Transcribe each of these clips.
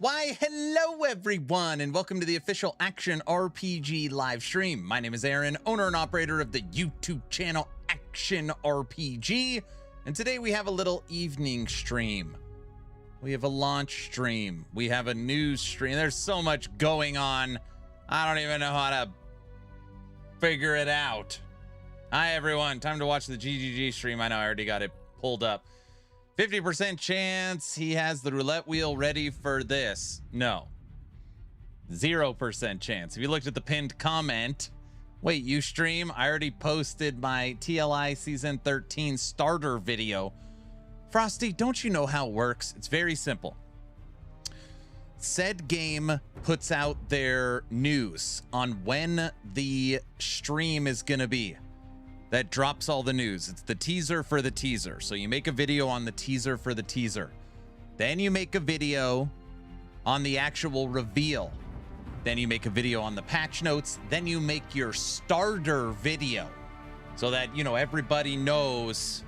Why, hello everyone, and welcome to the official Action RPG live stream. My name is Aaron, owner and operator of the YouTube channel Action RPG, and today we have a little evening stream. We have a launch stream. We have a news stream. There's so much going on. I don't even know how to figure it out. Hi everyone, time to watch the GGG stream. I know I already got it pulled up. 50% chance he has the roulette wheel ready for this. No. 0% chance. If you looked at the pinned comment, wait, you stream? I already posted my TLI Season 13 starter video. Frosty, don't you know how it works? It's very simple. Said game puts out their news on when the stream is going to be. That drops all the news. It's the teaser for the teaser. So you make a video on the teaser for the teaser. Then you make a video on the actual reveal. Then you make a video on the patch notes. Then you make your starter video so that, you know, everybody knows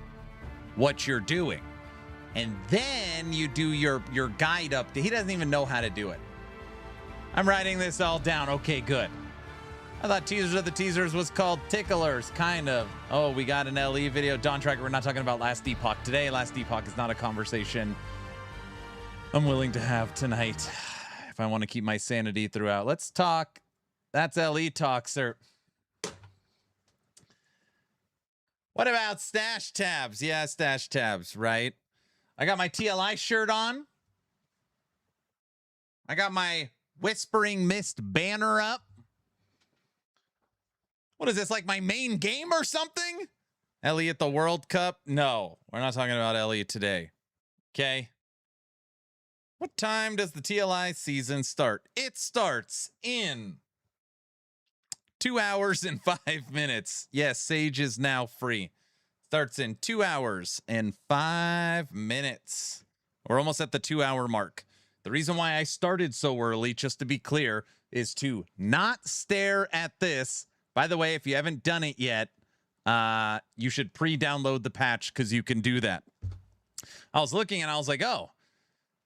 what you're doing. And then you do your guide update. He doesn't even know how to do it. I'm writing this all down. Okay, good. I thought Teasers of the Teasers was called Ticklers, kind of. Oh, we got an LE video. Dawn Tracker, we're not talking about Last Epoch today. Last Epoch is not a conversation I'm willing to have tonight if I want to keep my sanity throughout. Let's talk. That's LE talk, sir. What about stash tabs? Yeah, stash tabs, right? I got my TLI shirt on. I got my Whispering Mist banner up. What is this, like my main game or something? Ellie at the World Cup? No, we're not talking about Ellie today. Okay. What time does the TLI season start? It starts in 2 hours and 5 minutes. Yes, Sage is now free. Starts in 2 hours and 5 minutes. We're almost at the 2 hour mark. The reason why I started so early, just to be clear, is to not stare at this. By the way, if you haven't done it yet, you should pre-download the patch because you can do that. I was looking and I was like, oh,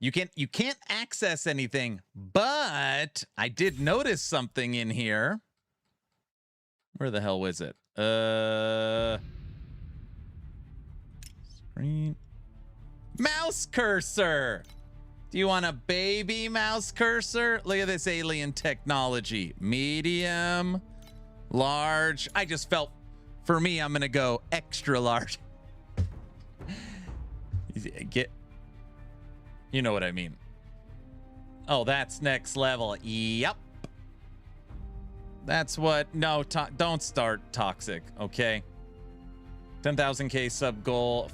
you can't access anything, but I did notice something in here. Where the hell was it? Screen. Mouse cursor. Do you want a baby mouse cursor? Look at this alien technology. Medium. Large. I just felt, for me, I'm going to go extra large. You know what I mean. Oh, that's next level. Yep. That's what, no, don't start toxic, okay? 10,000K sub goal,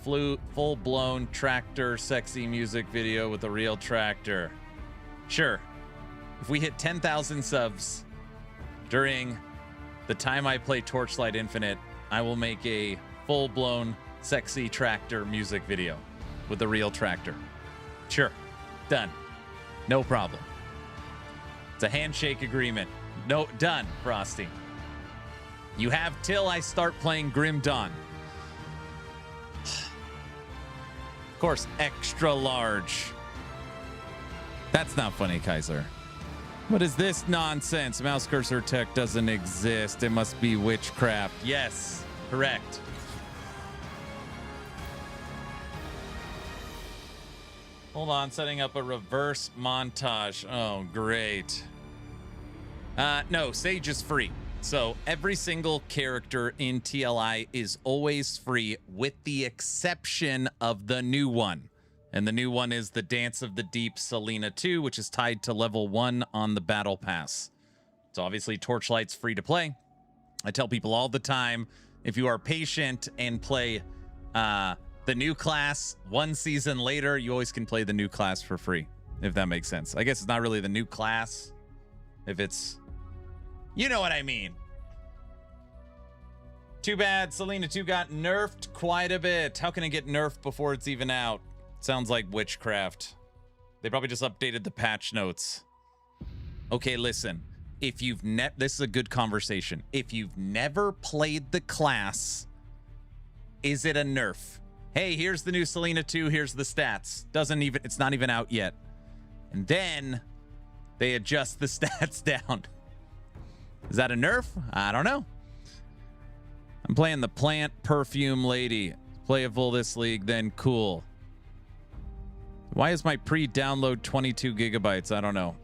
full-blown tractor sexy music video with a real tractor. Sure. If we hit 10,000 subs during the time I play Torchlight Infinite, I will make a full-blown sexy tractor music video with a real tractor. Sure. Done. No problem. It's a handshake agreement. No, done, Frosty. You have till I start playing Grim Dawn. Of course, extra large. That's not funny, Kaiser. What is this nonsense? Mouse cursor tech doesn't exist. It must be witchcraft. Yes, correct. Hold on, setting up a reverse montage. Oh, great. No, Sage is free. So every single character in TLI is always free with the exception of the new one. And the new one is the Dance of the Deep Selena 2, which is tied to level 1 on the Battle Pass. So obviously Torchlight's free to play. I tell people all the time, if you are patient and play the new class one season later, you always can play the new class for free, if that makes sense. I guess it's not really the new class. If it's... You know what I mean. Too bad Selena 2 got nerfed quite a bit. How can it get nerfed before it's even out? Sounds like witchcraft. They probably just updated the patch notes. Okay, listen. If you've this is a good conversation. If you've never played the class, is it a nerf? Hey, here's the new Selena 2, here's the stats. It's not even out yet. And then they adjust the stats down. Is that a nerf? I don't know. I'm playing the Plant Perfume Lady. Playable this league, then cool. Why is my pre-download 22 gigabytes? I don't know.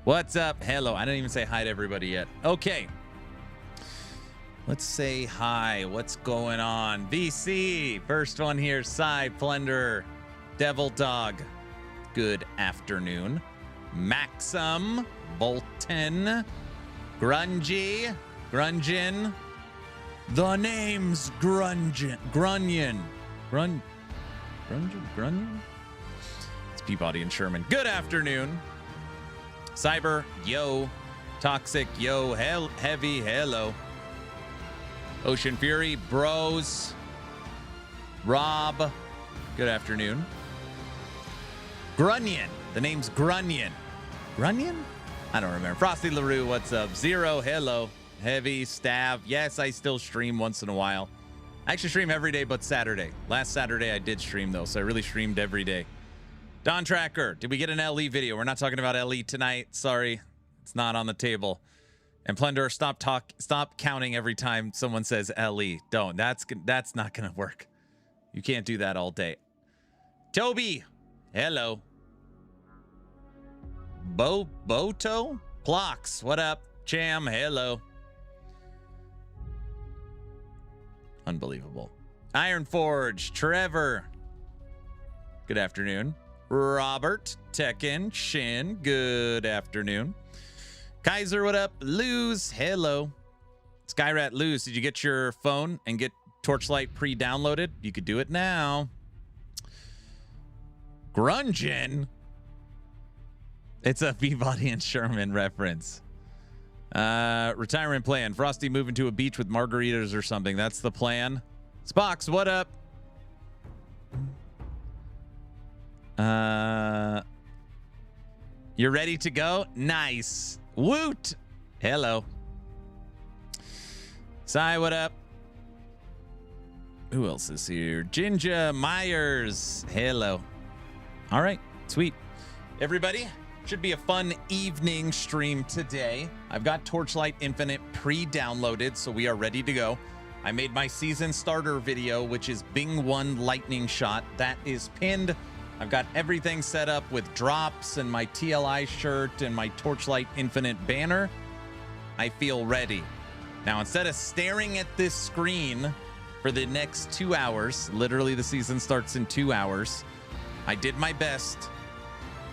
What's up? Hello. I didn't even say hi to everybody yet. Okay. Let's say hi. What's going on? VC. First one here. Psy, Plunder, Devil Dog. Good afternoon. Maxim, Bolton, Grungy, Grungin. The name's Grungian. Grunion. Grunion? It's Peabody and Sherman. Good afternoon. Cyber, yo. Toxic, yo. Heavy, hello. Ocean Fury, bros. Rob, good afternoon. Grunion. The name's Grunion. Grunion? I don't remember. Frosty LaRue, what's up? Zero, hello. Heavy, Stav. Yes, I still stream once in a while. I actually stream every day but Saturday. Last Saturday I did stream, though, so I really streamed every day. Don Tracker, did we get an LE video? We're not talking about LE tonight. Sorry, it's not on the table. And Plunder, stop counting every time someone says LE. Don't. That's not going to work. You can't do that all day. Toby, hello. Boto? Plox, what up? Cham, hello. Unbelievable. Ironforge, Trevor. Good afternoon. Robert, Tekken, Shin, good afternoon. Kaiser, what up? Lose, hello. Skyrat Lose, did you get your phone and get Torchlight pre-downloaded? You could do it now. Grungin. It's a Peabody and Sherman reference. Retirement plan. Frosty moving to a beach with margaritas or something. That's the plan. Spox, what up? You're ready to go? Nice. Woot. Hello. Sai, what up? Who else is here? Jinja Myers. Hello. All right. Sweet. Everybody, should be a fun evening stream today. I've got Torchlight Infinite pre-downloaded, so we are ready to go. I made my season starter video, which is Bing 1 Lightning Shot. That is pinned. I've got everything set up with drops and my TLI shirt and my Torchlight Infinite banner. I feel ready. Now, instead of staring at this screen for the next 2 hours, literally the season starts in 2 hours, I did my best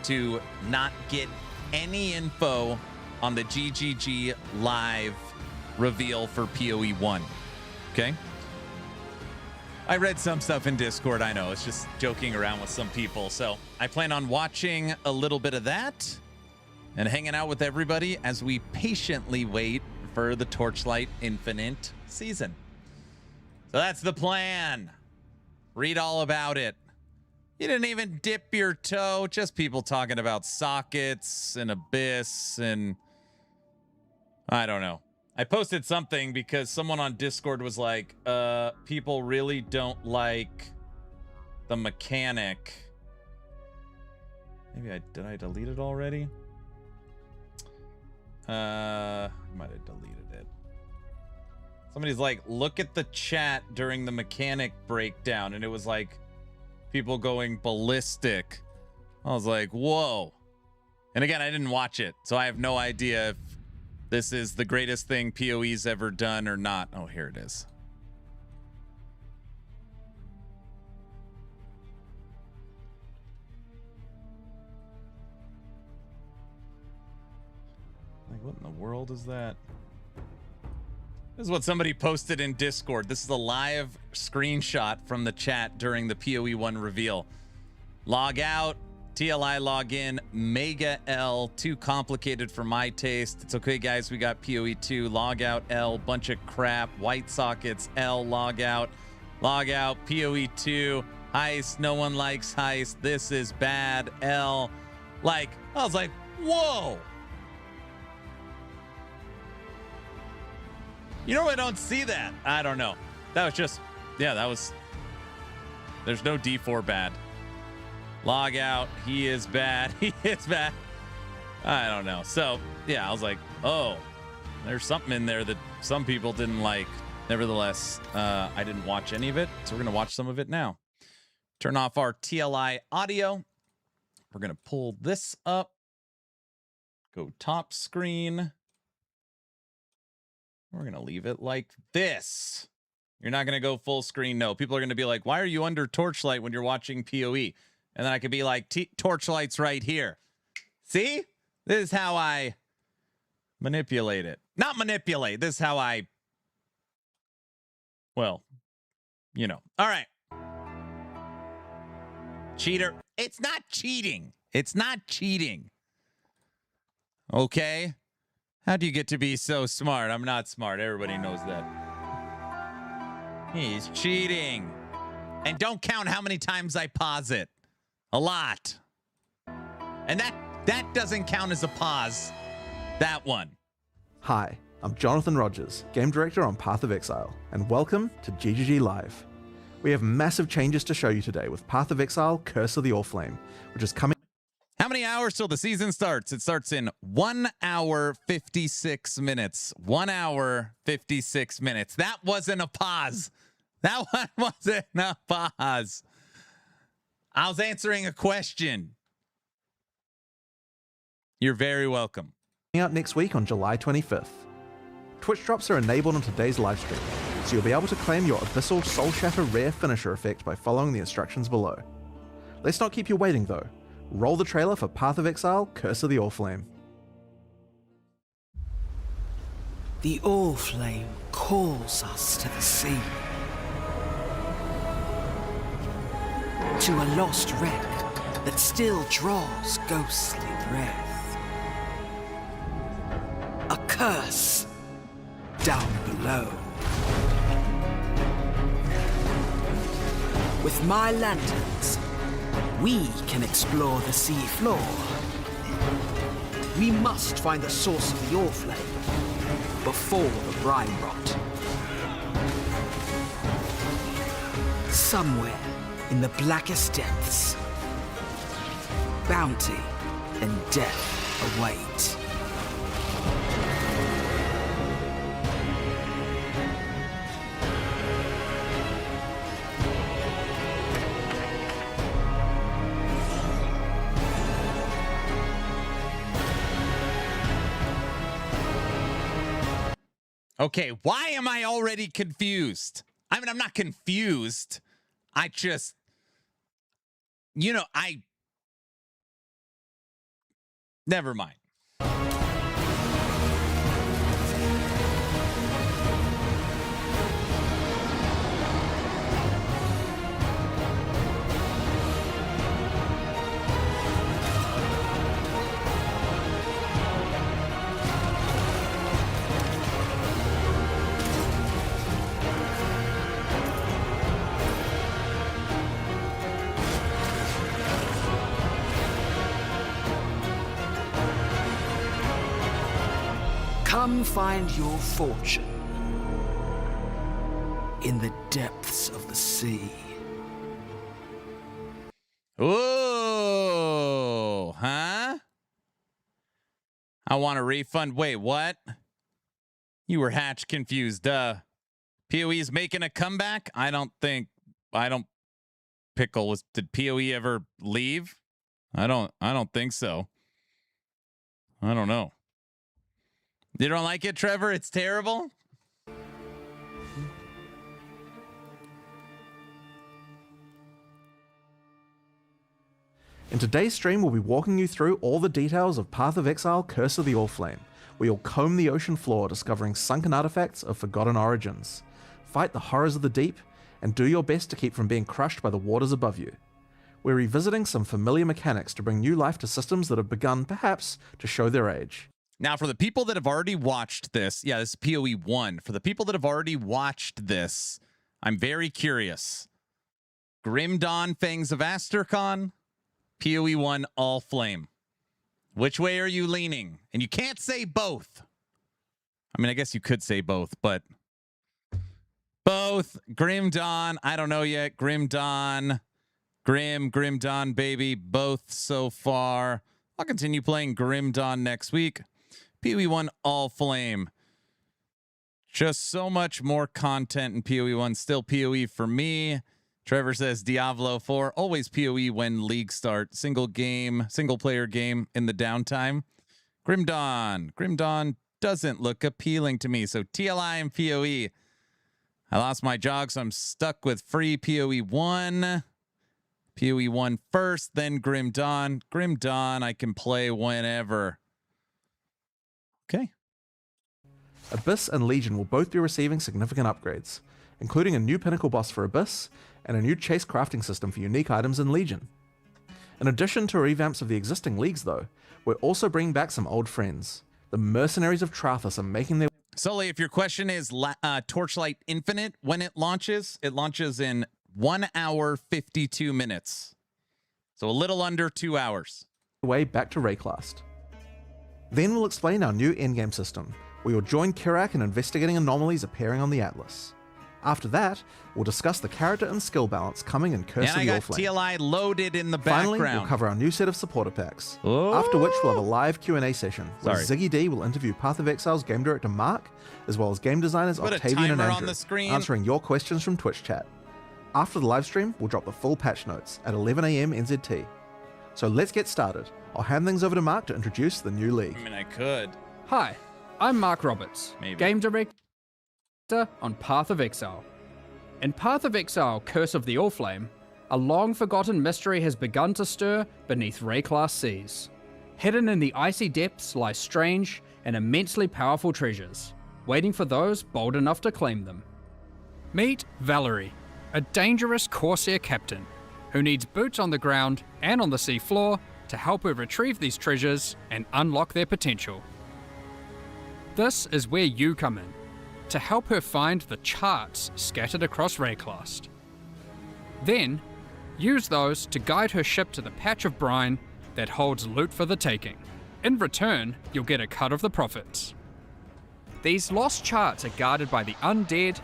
to not get any info on the GGG live reveal for PoE 1. Okay? I read some stuff in Discord, I know. It's just joking around with some people. So I plan on watching a little bit of that and hanging out with everybody as we patiently wait for the Torchlight Infinite season. So that's the plan. Read all about it. You didn't even dip your toe. Just people talking about sockets and Abyss and I don't know. I posted something because someone on Discord was like, people really don't like the mechanic. Maybe did I delete it already? I might have deleted it. Somebody's like, look at the chat during the mechanic breakdown. And it was like people going ballistic. I was like, whoa. And again, I didn't watch it, so I have no idea if this is the greatest thing PoE's ever done or not. Oh, here it is. Like, what in the world is that? This is what somebody posted in Discord. This is a live screenshot from the chat during the PoE 1 reveal. Log out, TLI log in, Mega L, too complicated for my taste. It's okay, guys, we got PoE 2, log out, L, bunch of crap, white sockets, L, log out, PoE 2, heist, no one likes heist, this is bad, L. Like, I was like, whoa. You know, I don't see that. I don't know. That was just, yeah, that was, there's no D4 bad. Log out. He is bad. He is bad. I don't know. So, yeah, I was like, oh, there's something in there that some people didn't like. Nevertheless, I didn't watch any of it. So we're going to watch some of it now. Turn off our TLI audio. We're going to pull this up. Go top screen. We're going to leave it like this. You're not going to go full screen. No, people are going to be like, why are you under Torchlight when you're watching PoE? And then I could be like, Torchlight's right here. See? This is how I manipulate it. Not manipulate. This is how I, well, you know. All right. Cheater. It's not cheating. It's not cheating. Okay? How do you get to be so smart? I'm not smart. Everybody knows that. He's cheating. And don't count how many times I pause it. A lot. And that doesn't count as a pause. That one. Hi, I'm Jonathan Rogers, Game Director on Path of Exile, and welcome to GGG Live. We have massive changes to show you today with Path of Exile Curse of the Oriflame, which is coming. How many hours till the season starts? It starts in 1 hour, 56 minutes. 1 hour, 56 minutes. That wasn't a pause. That one wasn't a pause. I was answering a question. You're very welcome. Out next week on July 25th. Twitch drops are enabled on today's livestream, so you'll be able to claim your Abyssal Soul Shatter rare finisher effect by following the instructions below. Let's not keep you waiting though. Roll the trailer for Path of Exile Curse of the Oriflame. The Oriflame calls us to the sea. To a lost wreck that still draws ghostly breath. A curse down below. With my lanterns, we can explore the sea floor. We must find the source of the Oriflame before the brine rot. Somewhere in the blackest depths, bounty and death await. Okay, why am I already confused? I mean, I'm not confused. I just, you know, never mind. Come find your fortune in the depths of the sea. Ooh, huh? I want a refund. Wait, what? You were hatch confused. PoE's making a comeback? I don't Pickle did PoE ever leave? I don't think so. I don't know. You don't like it, Trevor? It's terrible? In today's stream, we'll be walking you through all the details of Path of Exile: Curse of the Allflame, where you'll comb the ocean floor discovering sunken artifacts of forgotten origins, fight the horrors of the deep, and do your best to keep from being crushed by the waters above you. We're revisiting some familiar mechanics to bring new life to systems that have begun, perhaps, to show their age. Now, for the people that have already watched this, yeah, this is PoE 1. For the people that have already watched this, I'm very curious. Grim Dawn, Fangs of Asterkon, PoE 1, Allflame. Which way are you leaning? And you can't say both. I mean, I guess you could say both, but both. Grim Dawn, I don't know yet. Grim Dawn, Grim Dawn, baby. Both so far. I'll continue playing Grim Dawn next week. PoE 1, Allflame. Just so much more content in PoE 1. Still PoE for me. Trevor says Diablo 4, always PoE when league start. Single player game in the downtime. Grim Dawn doesn't look appealing to me. So TLI and PoE. I lost my jog, so I'm stuck with free PoE 1. PoE 1 first, then Grim Dawn. Grim Dawn I can play whenever. Okay. Abyss and Legion will both be receiving significant upgrades, including a new pinnacle boss for Abyss and a new chase crafting system for unique items in Legion. In addition to revamps of the existing leagues though, we're also bringing back some old friends. The Mercenaries of Trathus are making their... Sully, if your question is Torchlight Infinite, when it launches in 1 hour, 52 minutes. So a little under 2 hours. way back to Rayclast. Then we'll explain our new endgame system, where you'll join Kirak in investigating anomalies appearing on the Atlas. After that, we'll discuss the character and skill balance coming in Curse of the Allflame. Allflame. TLI loaded in the Finally, background. we'll cover our new set of supporter packs. Oh. After which, we'll have a live Q&A session, where Ziggy D will interview Path of Exile's game director Mark, as well as game designers Put Octavian and on Andrew, the screen. answering your questions from Twitch chat. After the live stream, we'll drop the full patch notes at 11 AM NZT. So let's get started. I'll hand things over to Mark to introduce the new league. I mean, I could. Hi, I'm Mark Roberts, Maybe. game director on Path of Exile. In Path of Exile: Curse of the Allflame, a long-forgotten mystery has begun to stir beneath Rayclast seas. Hidden in the icy depths lie strange and immensely powerful treasures, waiting for those bold enough to claim them. Meet Valerie, a dangerous Corsair captain who needs boots on the ground and on the sea floor to help her retrieve these treasures and unlock their potential. This is where you come in, to help her find the charts scattered across Rayclast. Then, use those to guide her ship to the patch of brine that holds loot for the taking. In return, you'll get a cut of the profits. These lost charts are guarded by the undead,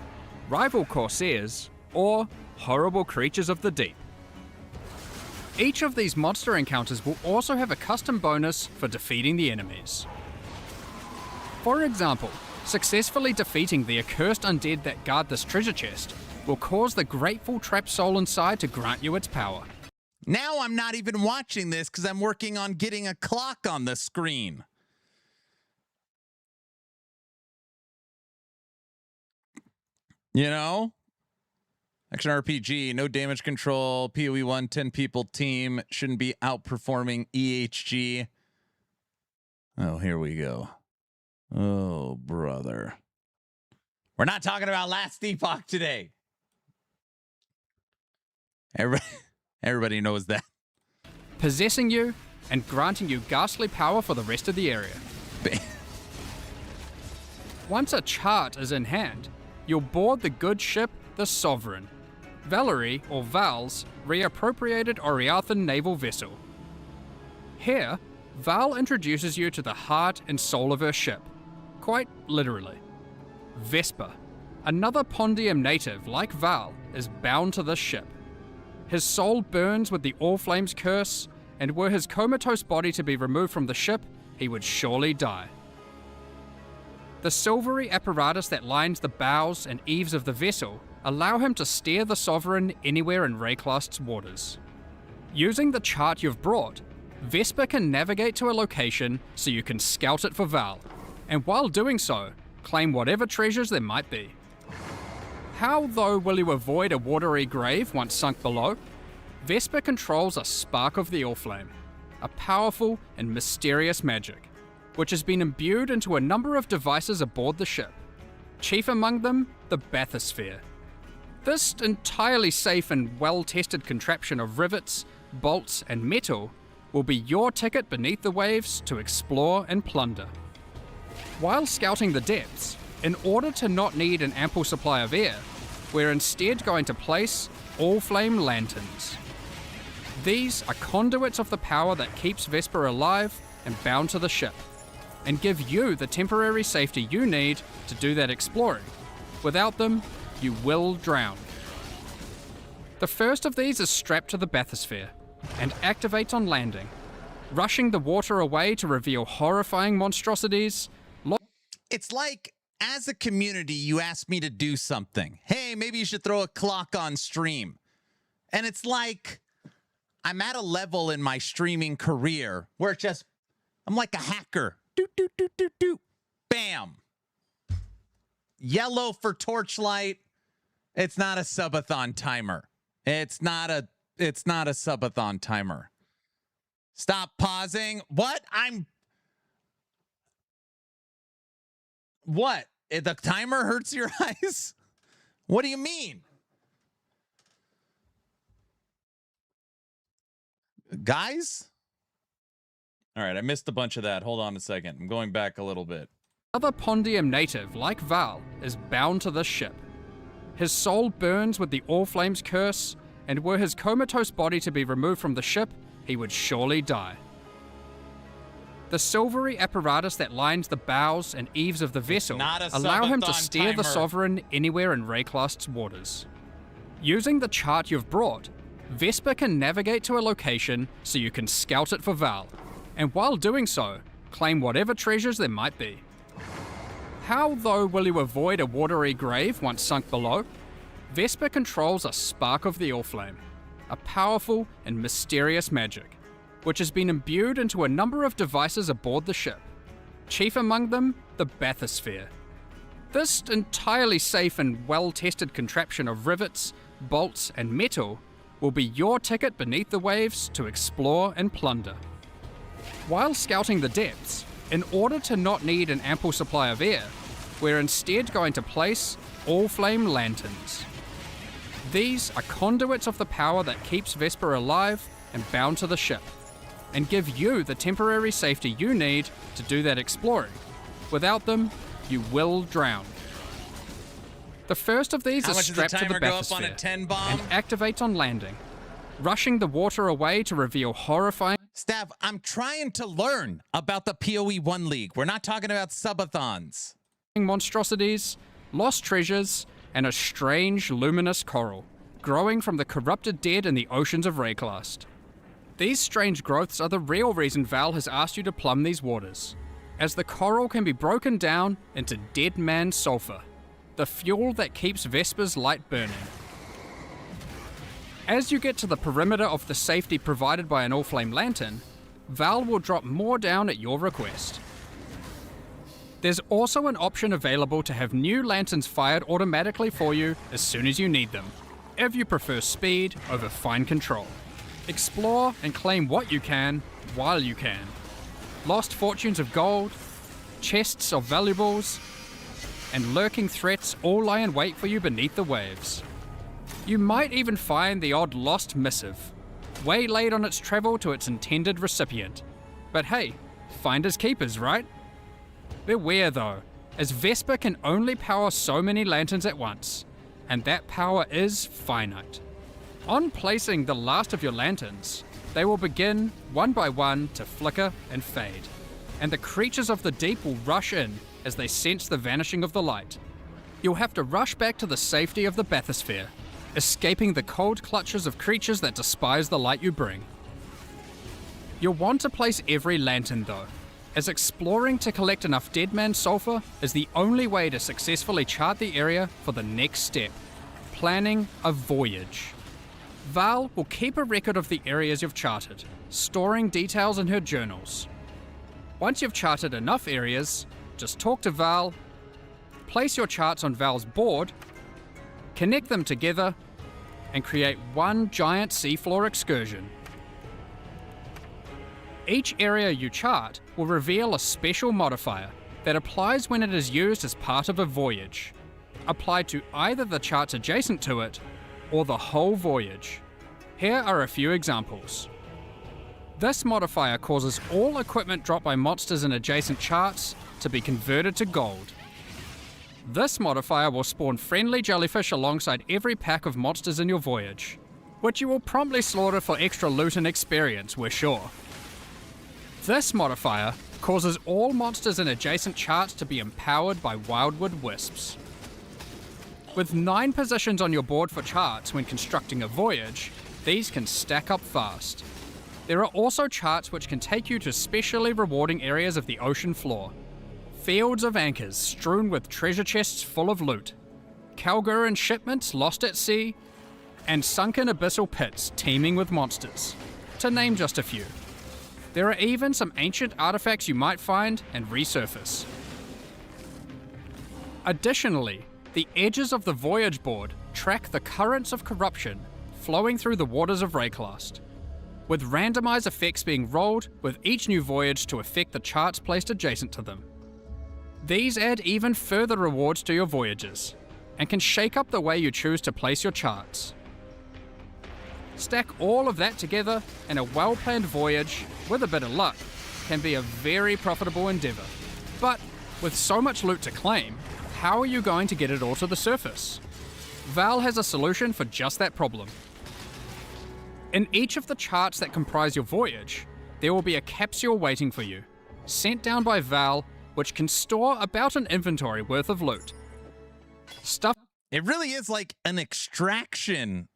rival Corsairs, or horrible creatures of the deep. Each of these monster encounters will also have a custom bonus for defeating the enemies. For example, successfully defeating the accursed undead that guard this treasure chest will cause the grateful trapped soul inside to grant you its power. Now I'm not even watching this because I'm working on getting a clock on the screen. You know? Action RPG, no damage control, PoE 1, 10 people team, shouldn't be outperforming EHG. Oh, here we go. Oh, brother. We're not talking about Last Epoch today. Everybody knows that. Possessing you and granting you ghastly power for the rest of the area. Once a chart is in hand, you'll board the good ship, the Sovereign, Valerie, or Val's, reappropriated Oriathan naval vessel. Here, Val introduces you to the heart and soul of her ship, quite literally. Vesper, another Pondium native like Val, is bound to this ship. His soul burns with the Allflame's curse, and were his comatose body to be removed from the ship, he would surely die. The silvery apparatus that lines the bows and eaves of the vessel allow him to steer the Sovereign anywhere in Rayclast's waters. Using the chart you've brought, Vesper can navigate to a location so you can scout it for Val, and while doing so, claim whatever treasures there might be. How, though, will you avoid a watery grave once sunk below? Vesper controls a spark of the Allflame, a powerful and mysterious magic, which has been imbued into a number of devices aboard the ship, chief among them the bathysphere. This entirely safe and well-tested contraption of rivets, bolts, and metal will be your ticket beneath the waves to explore and plunder. While scouting the depths, in order to not need an ample supply of air, we're instead going to place Allflame lanterns. These are conduits of the power that keeps Vesper alive and bound to the ship, and give you the temporary safety you need to do that exploring. Without them, you will drown. The first of these is strapped to the bathysphere and activates on landing, rushing the water away to reveal horrifying monstrosities. It's like, as a community, you ask me to do something. Hey, maybe you should throw a clock on stream. And it's like, I'm at a level in my streaming career where it's just, I'm like a hacker. Doot, doot, doot, doot, doot. Bam. Yellow for Torchlight. It's not a subathon timer. It's not a subathon timer. Stop pausing. What? What? The timer hurts your eyes? What do you mean? Guys? All right, I missed a bunch of that. Hold on a second. I'm going back a little bit. Another Pondium native, like Val, is bound to this ship. His soul burns with the Allflame's curse, and were his comatose body to be removed from the ship, he would surely die. The silvery apparatus that lines the bows and eaves of the vessel allow him to steer the Sovereign anywhere in Rayclast's waters. Using the chart you've brought, Vesper can navigate to a location so you can scout it for Val, and while doing so, claim whatever treasures there might be. How, though, will you avoid a watery grave once sunk below? Vesper controls a spark of the Allflame, a powerful and mysterious magic, which has been imbued into a number of devices aboard the ship, chief among them the bathysphere. This entirely safe and well-tested contraption of rivets, bolts, and metal will be your ticket beneath the waves to explore and plunder. While scouting the depths, in order to not need an ample supply of air, we're instead going to place Allflame lanterns. These are conduits of the power that keeps Vesper alive and bound to the ship, and give you the temporary safety you need to do that exploring. Without them, you will drown. The first of these is strapped to the bathysphere and activates on landing, rushing the water away to reveal horrifying... Stav, I'm trying to learn about the PoE 1 League. We're not talking about subathons. ...monstrosities, lost treasures, and a strange luminous coral, growing from the corrupted dead in the oceans of Rayclast. These strange growths are the real reason Val has asked you to plumb these waters, as the coral can be broken down into dead man sulfur, the fuel that keeps Vesper's light burning. As you get to the perimeter of the safety provided by an Allflame lantern, Val will drop more down at your request. There's also an option available to have new lanterns fired automatically for you as soon as you need them, if you prefer speed over fine control. Explore and claim what you can while you can. Lost fortunes of gold, chests of valuables, and lurking threats all lie in wait for you beneath the waves. You might even find the odd lost missive, waylaid on its travel to its intended recipient. But hey, finders keepers, right? Beware though, as Vesper can only power so many lanterns at once, and that power is finite. On placing the last of your lanterns, they will begin, one by one, to flicker and fade, and the creatures of the deep will rush in as they sense the vanishing of the light. You'll have to rush back to the safety of the bathysphere, escaping the cold clutches of creatures that despise the light you bring. You'll want to place every lantern though, as exploring to collect enough Deadman sulfur is the only way to successfully chart the area for the next step, planning a voyage. Val will keep a record of the areas you've charted, storing details in her journals. Once you've charted enough areas, just talk to Val, place your charts on Val's board, connect them together, and create one giant seafloor excursion. Each area you chart will reveal a special modifier that applies when it is used as part of a voyage, applied to either the charts adjacent to it or the whole voyage. Here are a few examples. This modifier causes all equipment dropped by monsters in adjacent charts to be converted to gold. This modifier will spawn friendly jellyfish alongside every pack of monsters in your voyage, which you will promptly slaughter for extra loot and experience, we're sure. This modifier causes all monsters in adjacent charts to be empowered by wildwood wisps. With 9 positions on your board for charts when constructing a voyage, these can stack up fast. There are also charts which can take you to specially rewarding areas of the ocean floor. Fields of anchors strewn with treasure chests full of loot, Kalguran shipments lost at sea, and sunken abyssal pits teeming with monsters, to name just a few. There are even some ancient artifacts you might find and resurface. Additionally, the edges of the voyage board track the currents of corruption flowing through the waters of Rayclast, with randomized effects being rolled with each new voyage to affect the charts placed adjacent to them. These add even further rewards to your voyages, and can shake up the way you choose to place your charts. Stack all of that together, and a well-planned voyage, with a bit of luck, can be a very profitable endeavor. But with so much loot to claim, how are you going to get it all to the surface? Val has a solution for just that problem. In each of the charts that comprise your voyage, there will be a capsule waiting for you, sent down by Val, which can store about an inventory worth of loot. It really is like an extraction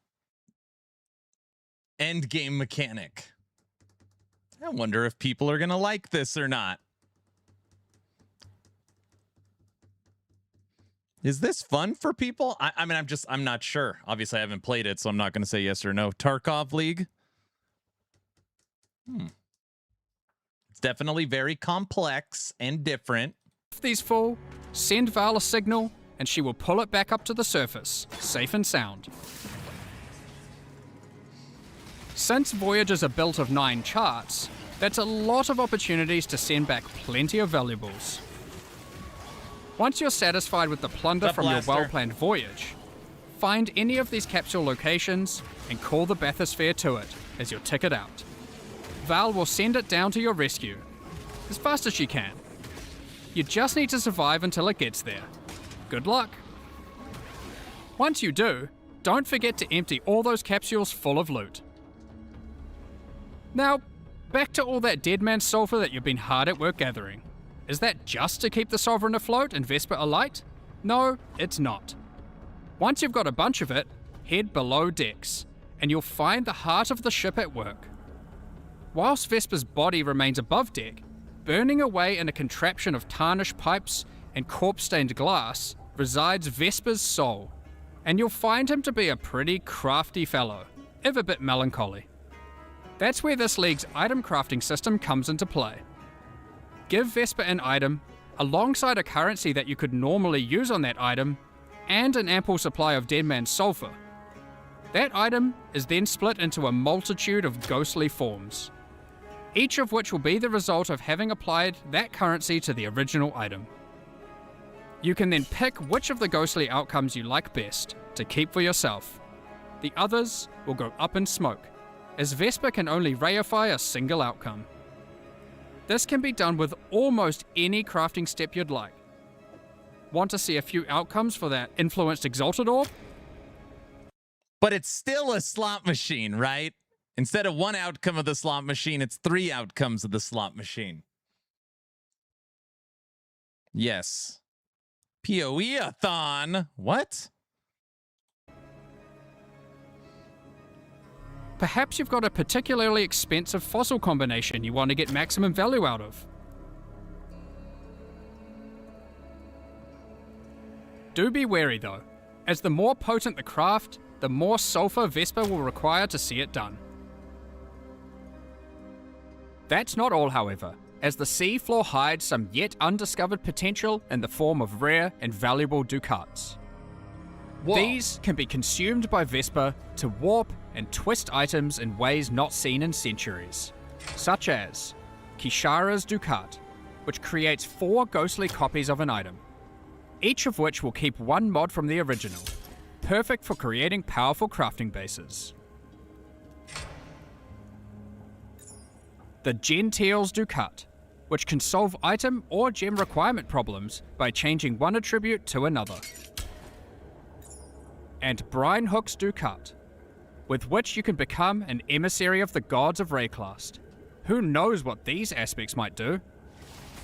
endgame mechanic. I wonder if people are going to like this or not. Is this fun for people? I mean, I'm not sure. Obviously, I haven't played it, so I'm not going to say yes or no. Tarkov League? It's definitely very complex and different. If these fall, send Val a signal, and she will pull it back up to the surface, safe and sound. Since voyages are built of 9 charts, that's a lot of opportunities to send back plenty of valuables. Once you're satisfied with the plunder from your well-planned voyage, find any of these capsule locations and call the bathysphere to it as your ticket out. Val will send it down to your rescue, as fast as she can. You just need to survive until it gets there. Good luck. Once you do, don't forget to empty all those capsules full of loot. Now, back to all that dead man sulfur that you've been hard at work gathering. Is that just to keep the Sovereign afloat and Vesper alight? No, it's not. Once you've got a bunch of it, head below decks, and you'll find the heart of the ship at work. Whilst Vesper's body remains above deck, burning away in a contraption of tarnished pipes and corpse-stained glass resides Vesper's soul, and you'll find him to be a pretty crafty fellow, if a bit melancholy. That's where this league's item crafting system comes into play. Give Vesper an item, alongside a currency that you could normally use on that item, and an ample supply of Deadman Sulfur. That item is then split into a multitude of ghostly forms, each of which will be the result of having applied that currency to the original item. You can then pick which of the ghostly outcomes you like best to keep for yourself. The others will go up in smoke, as Vesper can only reify a single outcome. This can be done with almost any crafting step you'd like. Want to see a few outcomes for that influenced exalted orb? But it's still a slot machine, right? Instead of 1 outcome of the slot machine, it's 3 outcomes of the slot machine. Yes. PoE-a-thon. What? Perhaps you've got a particularly expensive fossil combination you want to get maximum value out of. Do be wary though, as the more potent the craft, the more sulfur Vesper will require to see it done. That's not all, however, as the seafloor hides some yet undiscovered potential in the form of rare and valuable ducats. Whoa. These can be consumed by Vesper to warp and twist items in ways not seen in centuries, such as Kishara's Ducat, which creates 4 ghostly copies of an item, each of which will keep 1 mod from the original, perfect for creating powerful crafting bases. The Gentile's Ducat, which can solve item or gem requirement problems by changing one attribute to another. And Brine Hook's Ducat, with which you can become an emissary of the gods of Rayclast. Who knows what these aspects might do?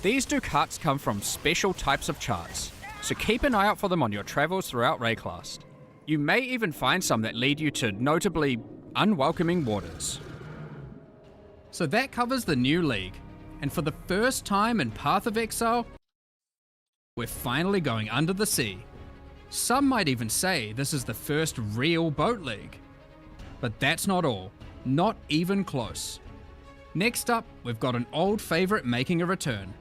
These Ducats come from special types of charts, so keep an eye out for them on your travels throughout Rayclast. You may even find some that lead you to notably unwelcoming waters. So that covers the new league, and for the first time in Path of Exile, we're finally going under the sea. Some might even say this is the first real boat league. But that's not all, not even close. Next up, we've got an old favourite making a return.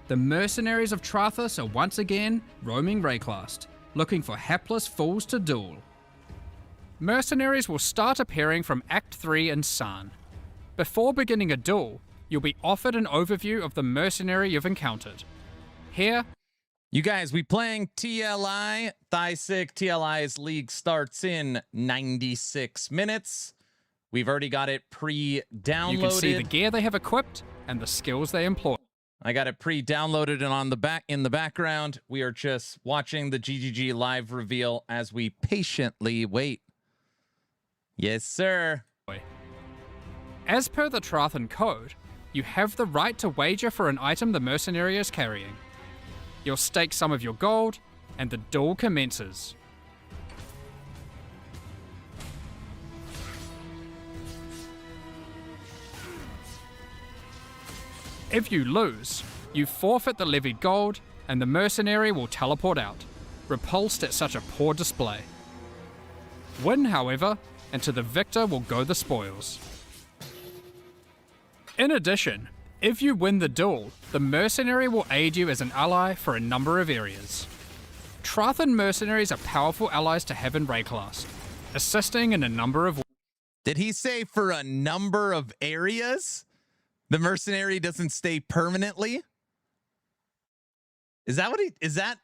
The mercenaries of Trathus are once again roaming Rayclast, looking for hapless fools to duel. Mercenaries will start appearing from Act 3 in San. Before beginning a duel, you'll be offered an overview of the mercenary you've encountered. Here, You guys, we playing TLI. Thysic TLI's league starts in 96 minutes. We've already got it pre-downloaded. you can see the gear they have equipped and the skills they employ. I got it pre-downloaded and on the back in the background. We are just watching the GGG live reveal as we patiently wait. Yes, sir. As per the Trathan code, you have the right to wager for an item the mercenary is carrying. You'll stake some of your gold, and the duel commences. If you lose, you forfeit the levied gold, and the mercenary will teleport out, repulsed at such a poor display. Win, however, and to the victor will go the spoils. In addition, if you win the duel, the mercenary will aid you as an ally for a number of areas. Trathan mercenaries are powerful allies to have in Rayclast, assisting in a number of... Did he say for a number of areas? The mercenary doesn't stay permanently? Is that what is that?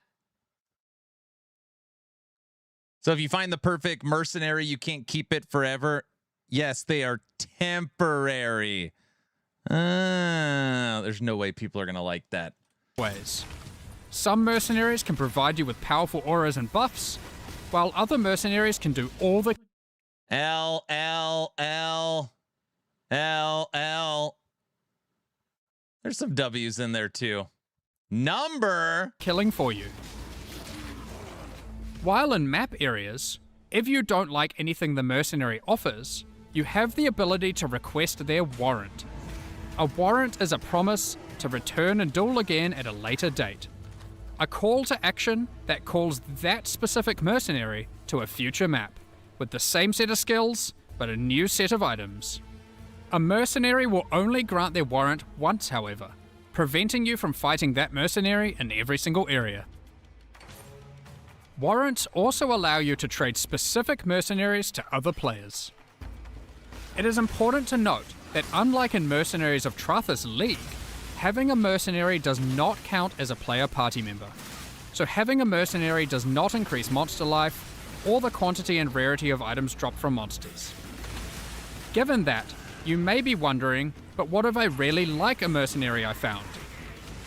So if you find the perfect mercenary, you can't keep it forever? Yes, they are temporary. There's no way people are going to like that. ways. Some mercenaries can provide you with powerful auras and buffs, while other mercenaries can do all the L. There's some W's in there too. Number. killing for you. While in map areas, if you don't like anything the mercenary offers, you have the ability to request their warrant. A warrant is a promise to return and duel again at a later date. A call to action that calls that specific mercenary to a future map, with the same set of skills, but a new set of items. A mercenary will only grant their warrant once, however, preventing you from fighting that mercenary in every single area. Warrants also allow you to trade specific mercenaries to other players. It is important to note that unlike in Mercenaries of Trathus League, having a mercenary does not count as a player party member. So having a mercenary does not increase monster life or the quantity and rarity of items dropped from monsters. Given that, you may be wondering, but what if I really like a mercenary I found?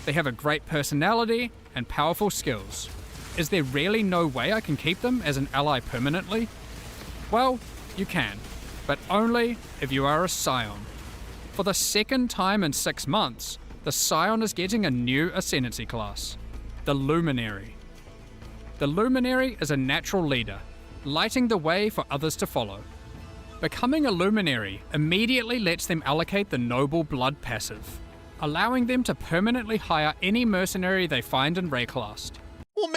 They have a great personality and powerful skills. Is there really no way I can keep them as an ally permanently? Well, you can, but only if you are a Scion. For the second time in 6 months, the Scion is getting a new Ascendancy class, the Luminary. The Luminary is a natural leader, lighting the way for others to follow. Becoming a Luminary immediately lets them allocate the Noble Blood passive, allowing them to permanently hire any mercenary they find in Rayclast. Well,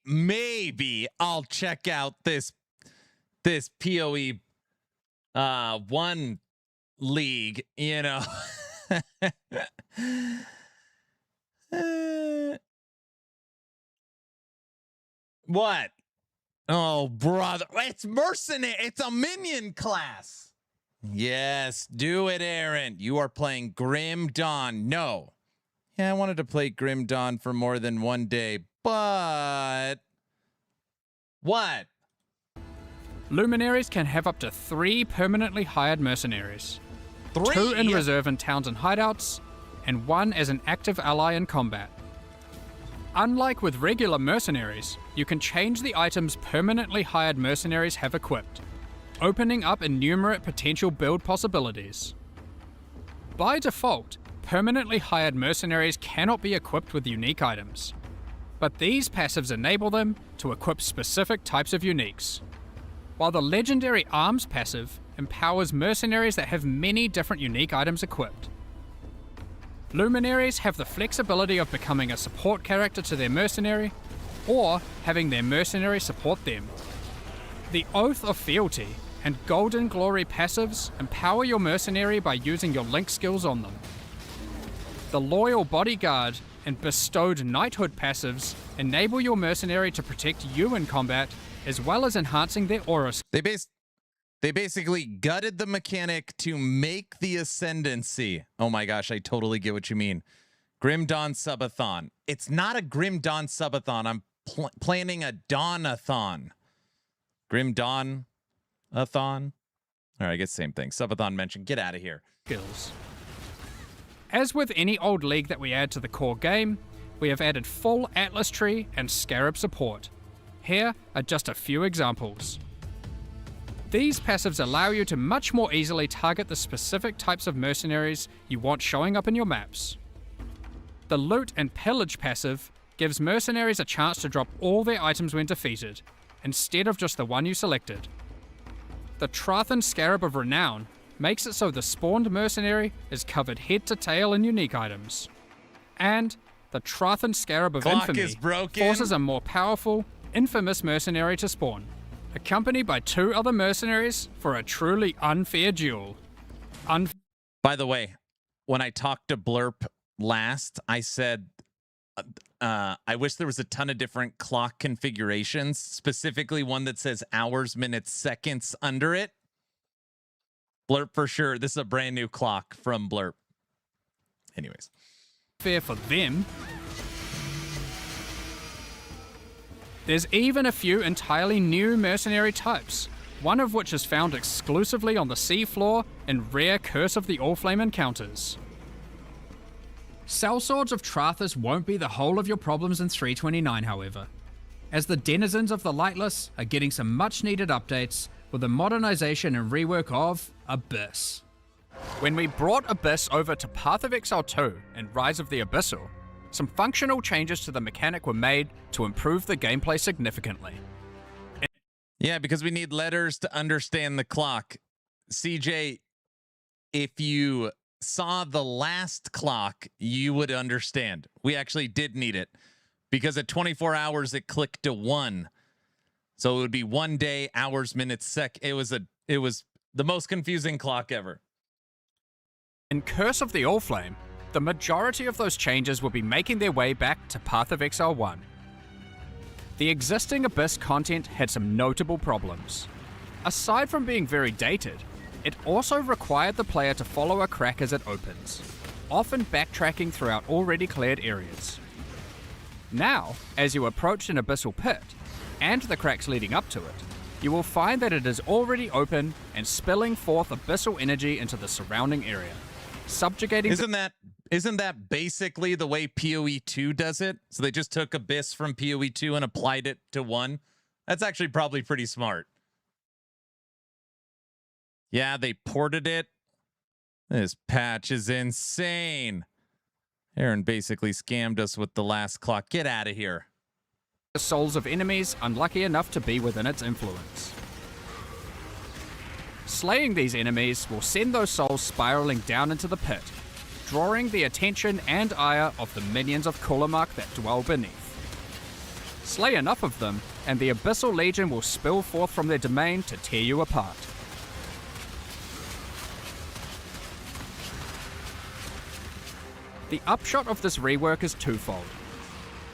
maybe I'll check out this PoE 1 league, you know. What? Oh, brother. It's mercenary. It's a minion class. Yes, do it, Aaron. You are playing Grim Dawn. No. Yeah, I wanted to play Grim Dawn for more than one day, but... What? Luminaries can have up to 3 permanently hired mercenaries. 2 in reserve in towns and hideouts, and 1 as an active ally in combat. Unlike with regular mercenaries, you can change the items permanently hired mercenaries have equipped, opening up innumerate potential build possibilities. By default, permanently hired mercenaries cannot be equipped with unique items, but these passives enable them to equip specific types of uniques, while the legendary arms passive empowers mercenaries that have many different unique items equipped. Luminaries have the flexibility of becoming a support character to their mercenary, or having their mercenary support them. The Oath of Fealty and Golden Glory passives empower your mercenary by using your link skills on them. The Loyal Bodyguard and Bestowed Knighthood passives enable your mercenary to protect you in combat, as well as enhancing their aura. They basically gutted the mechanic to make the ascendancy. Oh my gosh, I totally get what you mean. Grim Dawn Subathon. It's not a Grim Dawn Subathon. I'm planning a Dawn-a-thon. Grim Dawn-a-thon? All right, I guess same thing. Subathon mentioned. Get out of here. Skills. As with any old league that we add to the core game, we have added full Atlas Tree and Scarab support. Here are just a few examples. These passives allow you to much more easily target the specific types of mercenaries you want showing up in your maps. The Loot and Pillage passive gives mercenaries a chance to drop all their items when defeated, instead of just the one you selected. The Trathan Scarab of Renown makes it so the spawned mercenary is covered head to tail in unique items. And the Trathan Scarab of Infamy forces a more powerful, infamous mercenary to spawn, accompanied by 2 other mercenaries for a truly unfair duel. By the way, when I talked to Blurp last, I said I wish there was a ton of different clock configurations, specifically one that says hours, minutes, seconds under it. Blurp for sure. This is a brand new clock from Blurp. Anyways. Fair for them. There's even a few entirely new mercenary types, one of which is found exclusively on the seafloor in rare Curse of the Allflame encounters. Sellswords of Trathus won't be the whole of your problems in 329, however, as the denizens of the Lightless are getting some much needed updates with the modernization and rework of Abyss. When we brought Abyss over to Path of Exile 2 and Rise of the Abyssal, some functional changes to the mechanic were made to improve the gameplay significantly. Yeah, because we need letters to understand the clock. CJ, if you saw the last clock, you would understand. We actually did need it because at 24 hours, it clicked to 1. So it would be 1 day, hours, minutes, sec. It was the most confusing clock ever. In Curse of the Allflame, the majority of those changes will be making their way back to Path of Exile 1. The existing Abyss content had some notable problems. Aside from being very dated, it also required the player to follow a crack as it opens, often backtracking throughout already cleared areas. Now, as you approach an abyssal pit, and the cracks leading up to it, you will find that it is already open and spilling forth abyssal energy into the surrounding area, subjugating... Isn't that basically the way PoE 2 does it? So they just took Abyss from PoE 2 and applied it to 1? That's actually probably pretty smart. Yeah, they ported it. This patch is insane. Aaron basically scammed us with the last clock. Get out of here. The souls of enemies unlucky enough to be within its influence. Slaying these enemies will send those souls spiraling down into the pit, drawing the attention and ire of the minions of Kulamak that dwell beneath. Slay enough of them, and the Abyssal Legion will spill forth from their domain to tear you apart. The upshot of this rework is twofold.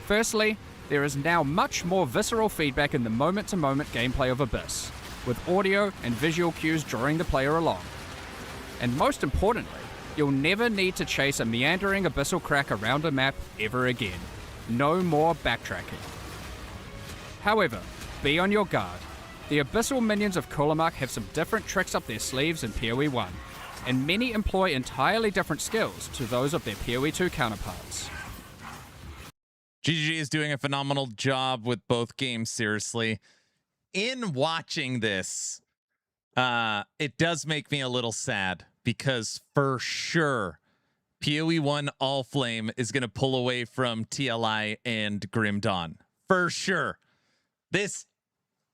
Firstly, there is now much more visceral feedback in the moment-to-moment gameplay of Abyss, with audio and visual cues drawing the player along. And most importantly, you'll never need to chase a meandering abyssal crack around a map ever again. No more backtracking. However, be on your guard. The abyssal minions of Kulamak have some different tricks up their sleeves in PoE 1, and many employ entirely different skills to those of their PoE 2 counterparts. GGG is doing a phenomenal job with both games, seriously. In watching this, it does make me a little sad, because for sure, PoE 1 All Flame is going to pull away from TLI and Grim Dawn. For sure. This,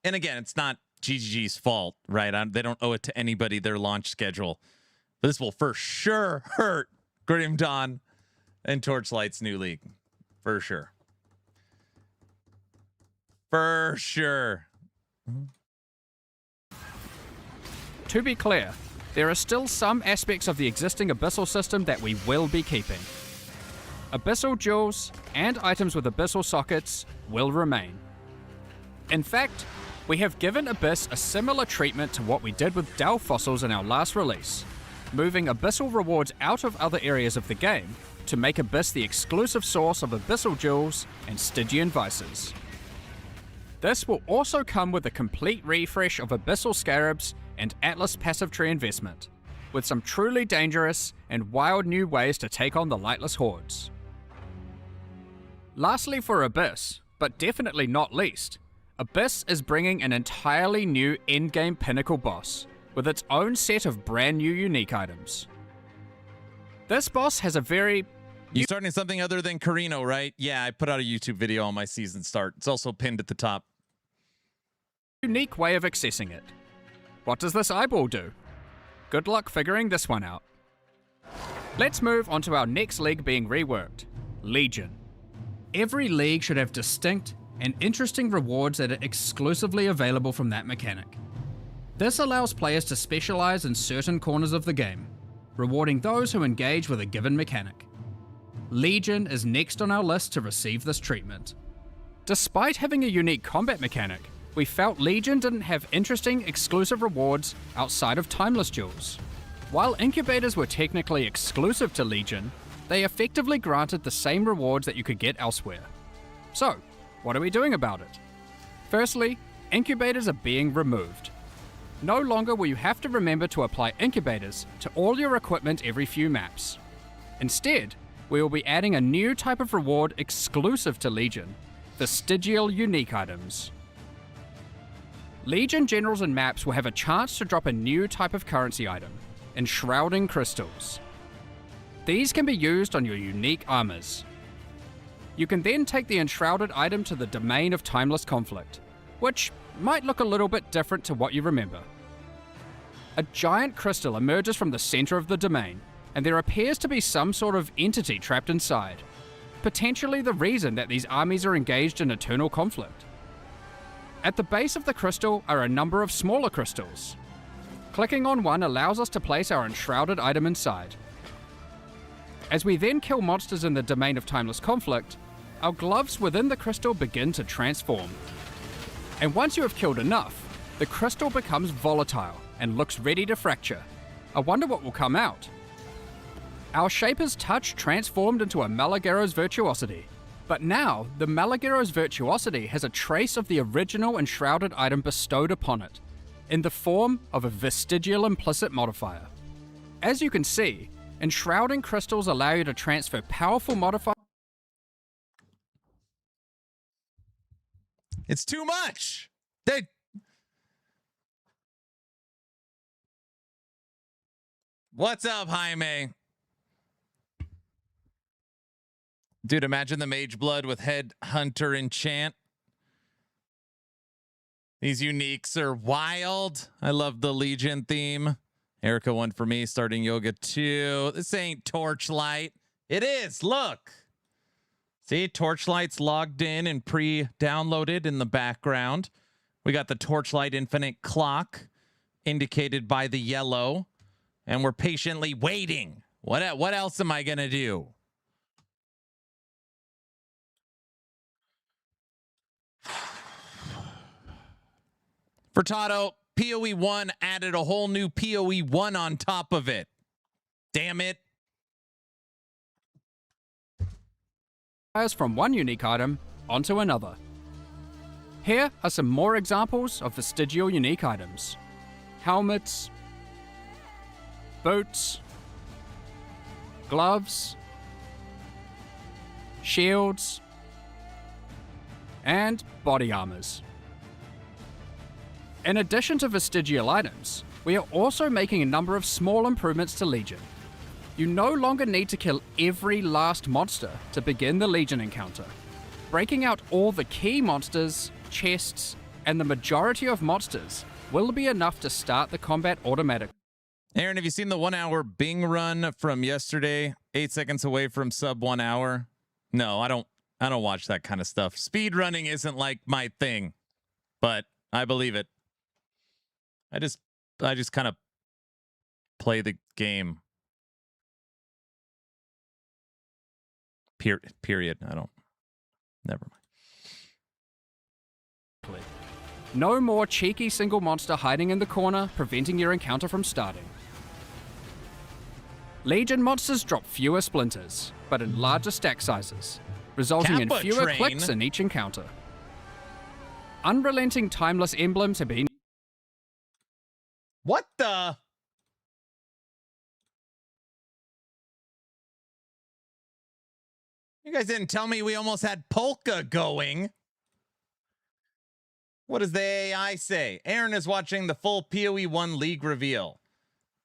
and again, it's not GGG's fault, right? They don't owe it to anybody, their launch schedule. But this will for sure hurt Grim Dawn and Torchlight's new league. For sure. For sure. To be clear, there are still some aspects of the existing Abyssal system that we will be keeping. Abyssal jewels and items with Abyssal sockets will remain. In fact, we have given Abyss a similar treatment to what we did with Dell fossils in our last release, moving Abyssal rewards out of other areas of the game to make Abyss the exclusive source of Abyssal jewels and Stygian vices. This will also come with a complete refresh of Abyssal Scarabs and Atlas passive tree investment, with some truly dangerous and wild new ways to take on the lightless hordes. Lastly for Abyss, but definitely not least, Abyss is bringing an entirely new endgame pinnacle boss, with its own set of brand new unique items. This boss has a very... You starting something other than Carino, right? Yeah, I put out a YouTube video on my season start. It's also pinned at the top. Unique way of accessing it. What does this eyeball do? Good luck figuring this one out. Let's move on to our next league being reworked, Legion. Every league should have distinct and interesting rewards that are exclusively available from that mechanic. This allows players to specialize in certain corners of the game, rewarding those who engage with a given mechanic. Legion is next on our list to receive this treatment. Despite having a unique combat mechanic, we felt Legion didn't have interesting exclusive rewards outside of Timeless Jewels. While incubators were technically exclusive to Legion, they effectively granted the same rewards that you could get elsewhere. So, what are we doing about it? Firstly, incubators are being removed. No longer will you have to remember to apply incubators to all your equipment every few maps. Instead, we will be adding a new type of reward exclusive to Legion, vestigial unique items. Legion generals and maps will have a chance to drop a new type of currency item, enshrouding crystals. These can be used on your unique armors. You can then take the enshrouded item to the domain of timeless conflict, which might look a little bit different to what you remember. A giant crystal emerges from the center of the domain, and there appears to be some sort of entity trapped inside, potentially the reason that these armies are engaged in eternal conflict. At the base of the crystal are a number of smaller crystals. Clicking on one allows us to place our enshrouded item inside. As we then kill monsters in the domain of timeless conflict, our gloves within the crystal begin to transform. And once you have killed enough, the crystal becomes volatile and looks ready to fracture. I wonder what will come out. Our Shaper's Touch transformed into a Malagaro's Virtuosity, but now the Malagaro's Virtuosity has a trace of the original enshrouded item bestowed upon it, in the form of a vestigial implicit modifier. As you can see, enshrouding crystals allow you to transfer powerful modifiers. It's too much. What's up, Jaime? Dude, imagine the Mage Blood with Head Hunter Enchant. These uniques are wild. I love the Legion theme. Erica, one for me, starting yoga too. This ain't Torchlight. It is, look. See, Torchlight's logged in and pre-downloaded in the background. We got the Torchlight Infinite Clock indicated by the yellow. And we're patiently waiting. What else am I going to do? Furtado, PoE 1 added a whole new PoE 1 on top of it. Damn it. From one unique item onto another. Here are some more examples of vestigial unique items. Helmets, boots, gloves, shields, and body armors. In addition to vestigial items, we are also making a number of small improvements to Legion. You no longer need to kill every last monster to begin the Legion encounter. Breaking out all the key monsters, chests, and the majority of monsters will be enough to start the combat automatically. Aaron, have you seen the 1 hour Bing run from yesterday? 8 seconds away from sub 1 hour? No, I don't watch that kind of stuff. Speed running isn't like my thing, but I believe it. I just kind of play the game. Period. Never mind. No more cheeky single monster hiding in the corner, preventing your encounter from starting. Legion monsters drop fewer splinters, but in larger stack sizes, resulting in fewer clicks in each encounter. Unrelenting timeless emblems have been... What the? You guys didn't tell me we almost had Polka going. What does the AI say? Aaron is watching the full PoE 1 League reveal.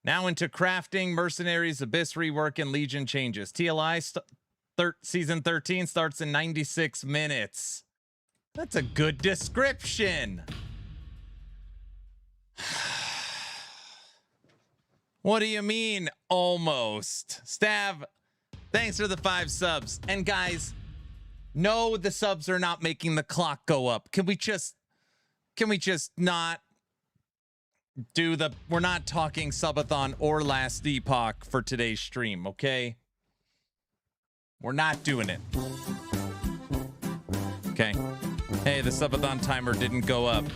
Now into crafting, Mercenaries, Abyss rework, and Legion changes. TLI Season 13 starts in 96 minutes. That's a good description. What do you mean, almost? Stav, thanks for the 5 subs. And guys, no, the subs are not making the clock go up. Can we just not do the... We're not talking subathon or last epoch for today's stream, okay? We're not doing it. Okay. Hey, the subathon timer didn't go up.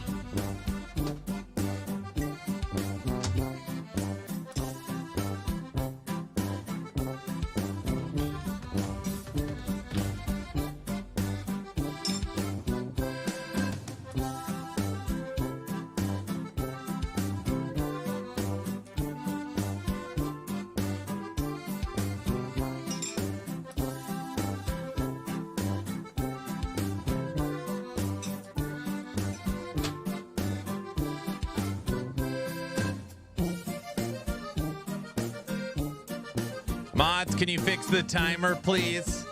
Mods, can you fix the timer, please?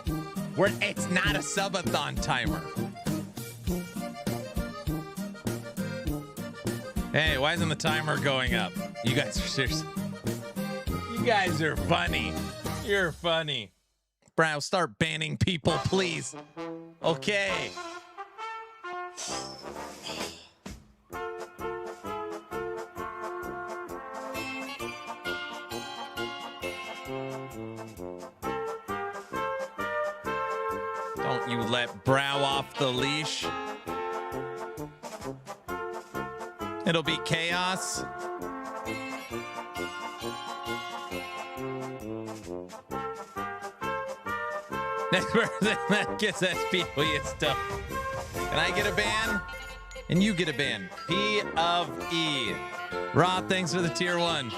It's not a subathon timer. Hey, why isn't the timer going up? You guys are serious. You guys are funny. You're funny. Brow, start banning people, please. Okay. Don't you let Brow off the leash. It'll be chaos. Next person that gets SPOE stuff. Can I get a ban? And you get a ban. P of E. Rob, thanks for the tier 1.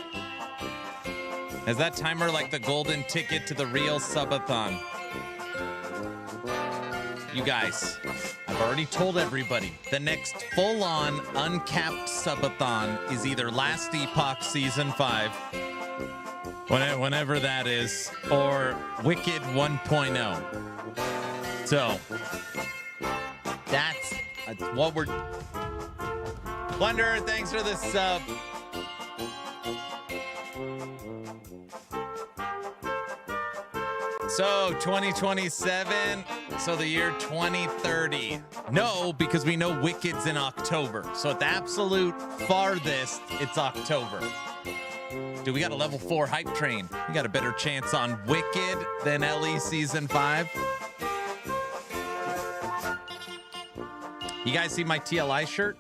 Is that timer like the golden ticket to the real subathon? You guys, I've already told everybody, the next full-on uncapped subathon is either Last Epoch Season 5, whenever that is, or Wicked 1.0. So, that's what we're... Plunder, thanks for the sub. So 2027, so the year 2030. No, because we know Wicked's in October. So at the absolute farthest, it's October. Dude, we got a level 4 hype train. We got a better chance on Wicked than LE Season 5. You guys see my TLI shirt?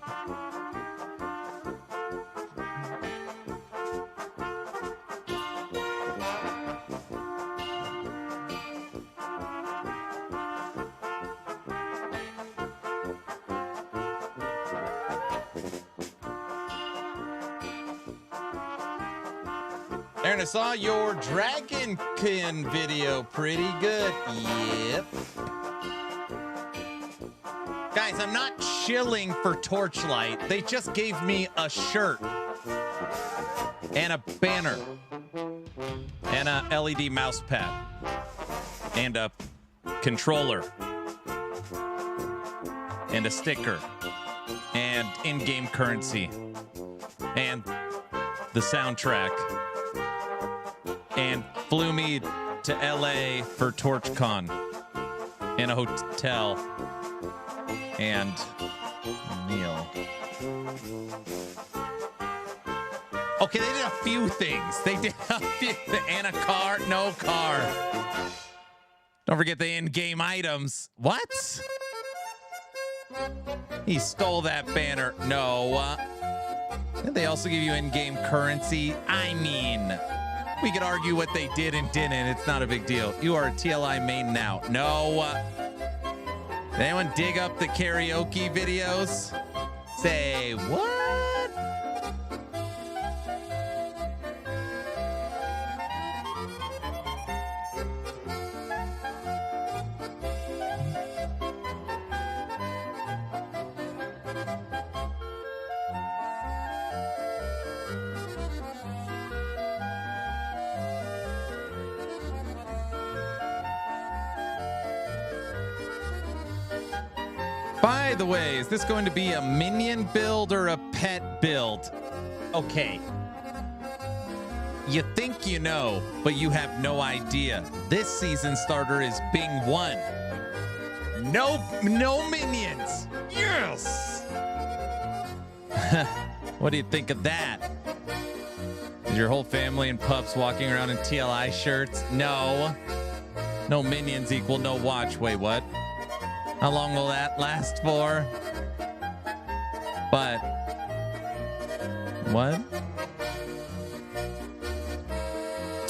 Aaron, I saw your Dragonkin video. Pretty good. Yep. Guys, I'm not shilling for Torchlight. They just gave me a shirt and a banner and a LED mouse pad and a controller and a sticker and in-game currency and the soundtrack and flew me to LA for TorchCon in a hotel and meal. Okay, they did a few things. They did a few and a car, no car. Don't forget the in-game items. What? He stole that banner. No. Did they also give you in-game currency? I mean, we could argue what they did and didn't. It's not a big deal. You are a TLI main now. No. Did anyone dig up the karaoke videos? Say what? By the way, is this going to be a minion build or a pet build? Okay. You think you know, but you have no idea. This season starter is Bing 1. No minions. Yes. What do you think of that? Is your whole family and pups walking around in TLI shirts? No. No minions equal no watch. Wait, what? How long will that last for? But what?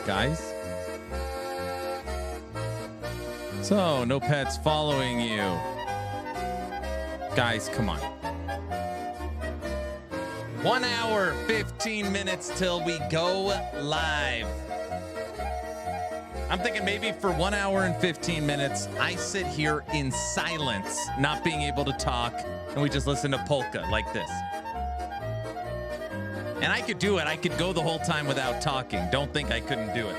Guys? So, no pets following you. Guys, come on. 1 hour, 15 minutes till we go live. I'm thinking maybe for 1 hour and 15 minutes, I sit here in silence, not being able to talk, and we just listen to polka like this. And I could do it. I could go the whole time without talking. Don't think I couldn't do it.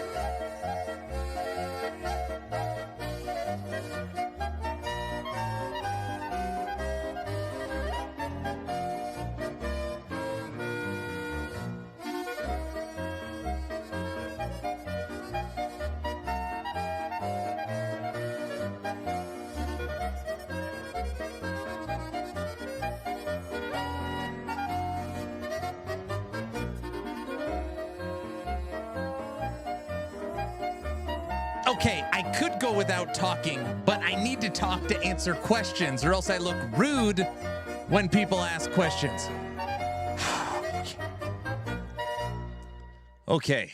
Okay, I could go without talking, but I need to talk to answer questions, or else I look rude when people ask questions. Okay.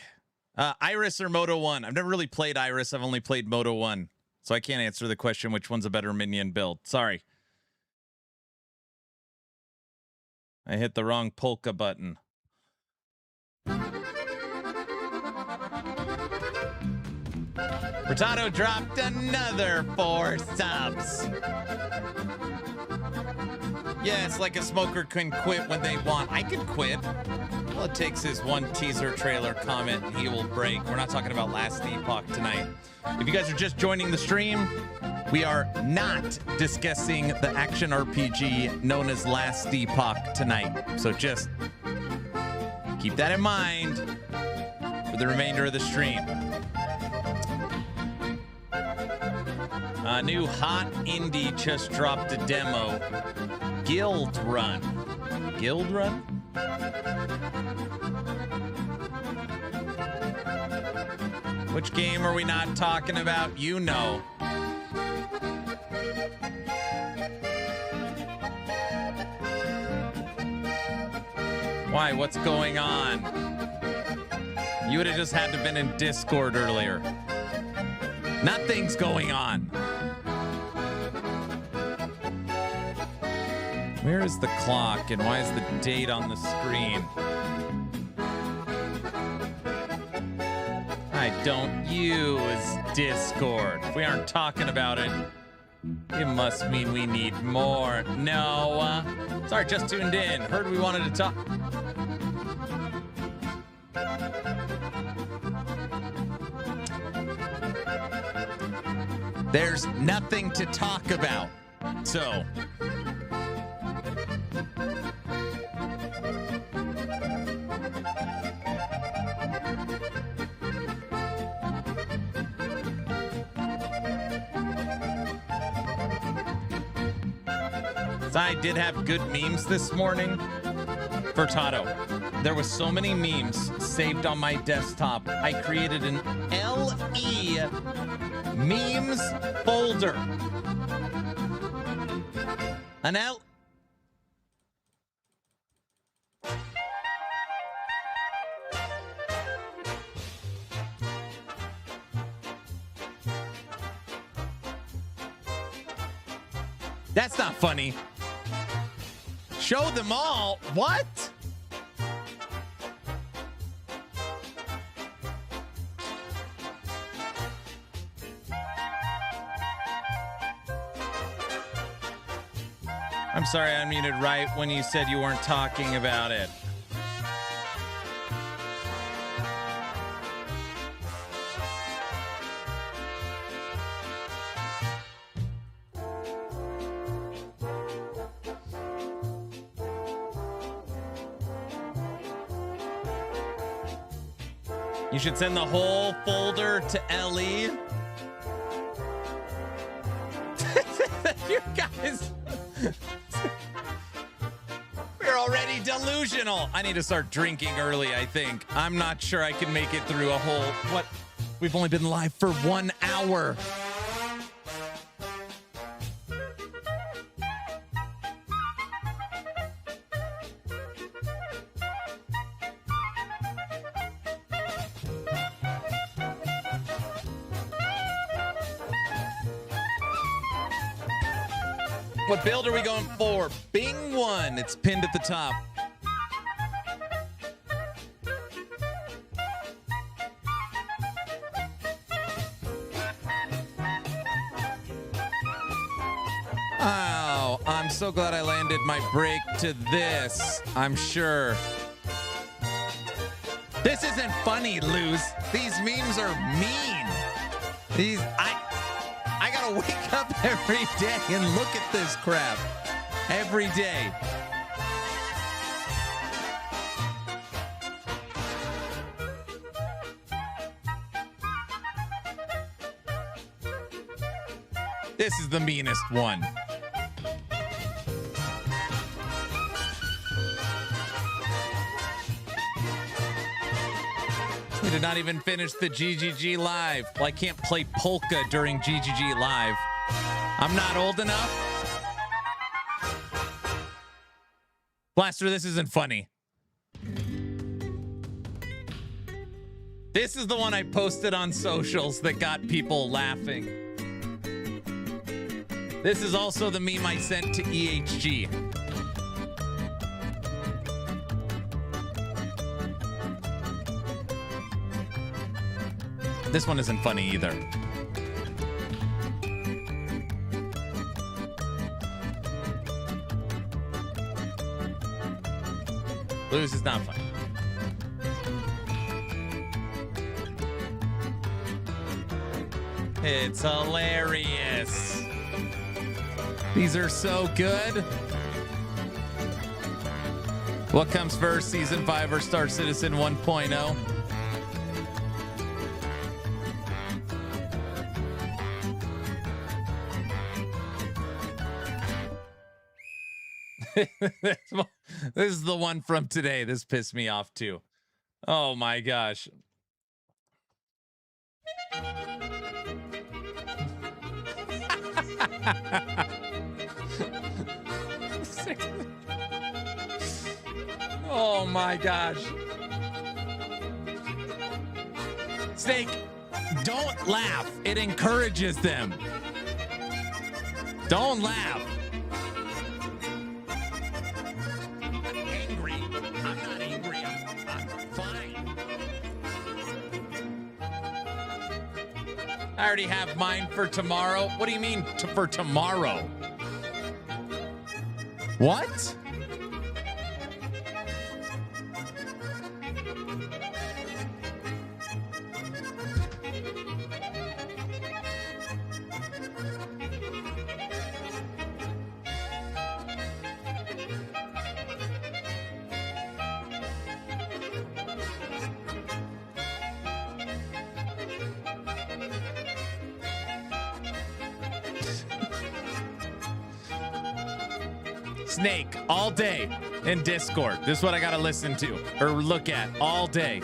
Iris or Moto 1? I've never really played Iris. I've only played Moto 1. So I can't answer the question which one's a better minion build. Sorry. I hit the wrong polka button. Furtado dropped another 4 subs. Yeah, it's like a smoker can quit when they want. I could quit. All it takes is one teaser trailer comment and he will break. We're not talking about Last Epoch tonight. If you guys are just joining the stream, we are not discussing the action RPG known as Last Epoch tonight. So just keep that in mind for the remainder of the stream. A new hot indie just dropped a demo. Guild Run. Guild Run? Which game are we not talking about? You know. Why? What's going on? You would have just had to have been in Discord earlier. Nothing's going on. Where is the clock and why is the date on the screen? don't use Discord. If we aren't talking about it, it must mean we need more. No. Sorry, just tuned in. Heard we wanted to talk. There's nothing to talk about. So. I did have good memes this morning for Tato. There was so many memes saved on my desktop. I created an LE memes folder. An L. That's not funny. Show them all. What? I'm sorry, I unmuted right when you said you weren't talking about it. You should send the whole folder to LE. You guys, we're already delusional. I need to start drinking early, I think. I'm not sure I can make it through a whole, what? We've only been live for 1 hour. What build are we going for? Bing 1. It's pinned at the top. Oh, I'm so glad I landed my break to this. I'm sure. This isn't funny, Luz. These memes are mean. I gotta wake up every day and look at this crap. Every day. This is the meanest one. We did not even finish the GGG live. Well, I can't play polka during GGG live. I'm not old enough. Blaster, this isn't funny. This is the one I posted on socials that got people laughing. This is also the meme I sent to EHG. This one isn't funny either. Lose is not funny. It's hilarious. These are so good. What comes first, Season 5 or Star Citizen 1.0? This is the one from today. This pissed me off too. Oh my gosh. Oh my gosh. Snake, don't laugh. It encourages them. Don't laugh. I'm not angry. I'm fine. I already have mine for tomorrow. What do you mean for tomorrow? What? Snake all day in Discord. This is what I gotta listen to or look at all day.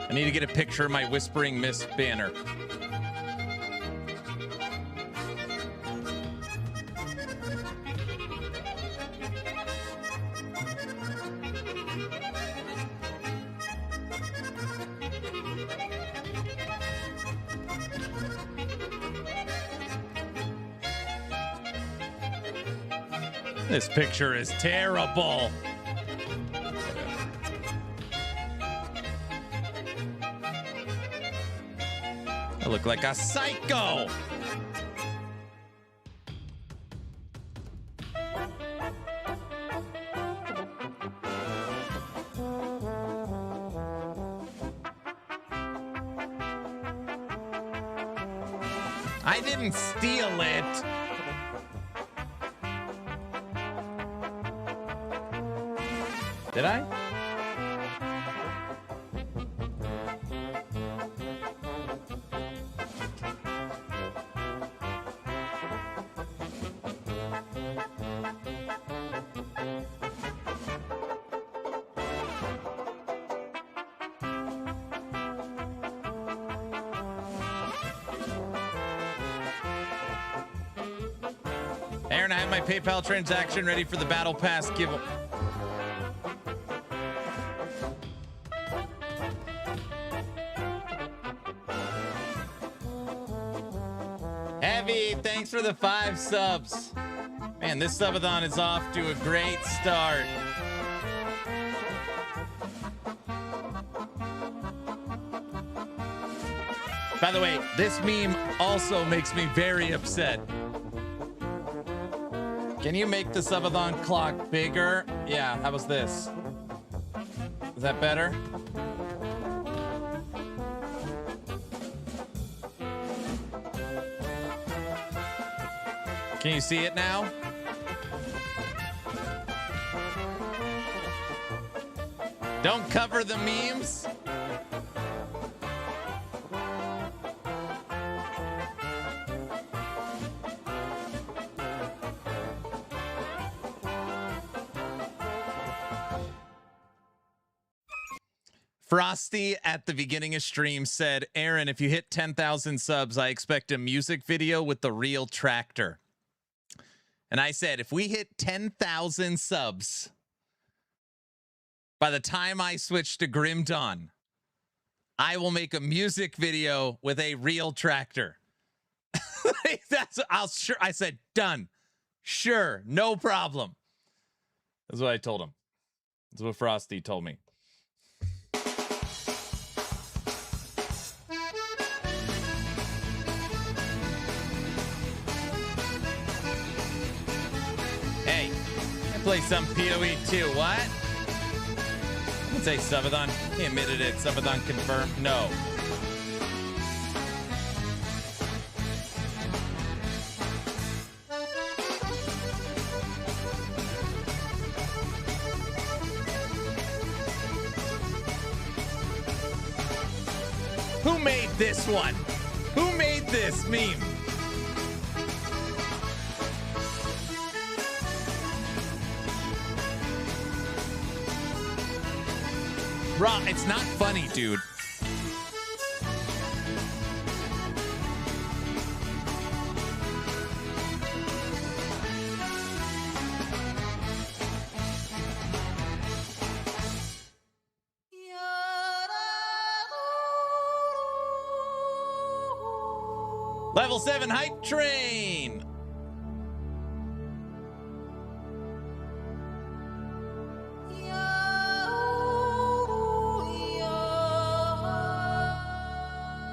I need to get a picture of my Whispering Mist banner. This picture is terrible. I look like a psycho. I didn't steal it. Did I? Aaron, I have my PayPal transaction ready for the Battle Pass giveaway. Heavy, thanks for the 5 subs. Man, this subathon is off to a great start. By the way, this meme also makes me very upset. Can you make the subathon clock bigger? Yeah, how was this? Is that better? Can you see it now? Don't cover the memes. Frosty at the beginning of stream said, Aaron, if you hit 10,000 subs, I expect a music video with the real tractor. And I said, if we hit 10,000 subs, by the time I switch to Grim Dawn, I will make a music video with a real tractor. I said, done. Sure, no problem. That's what I told him. That's what Frosty told me. Hey, I play some PoE too. What? Let's say subathon. He admitted it. Subathon confirmed. No. Who made this one? Who made this meme? Bro, it's not funny, dude. Level 7 hype train.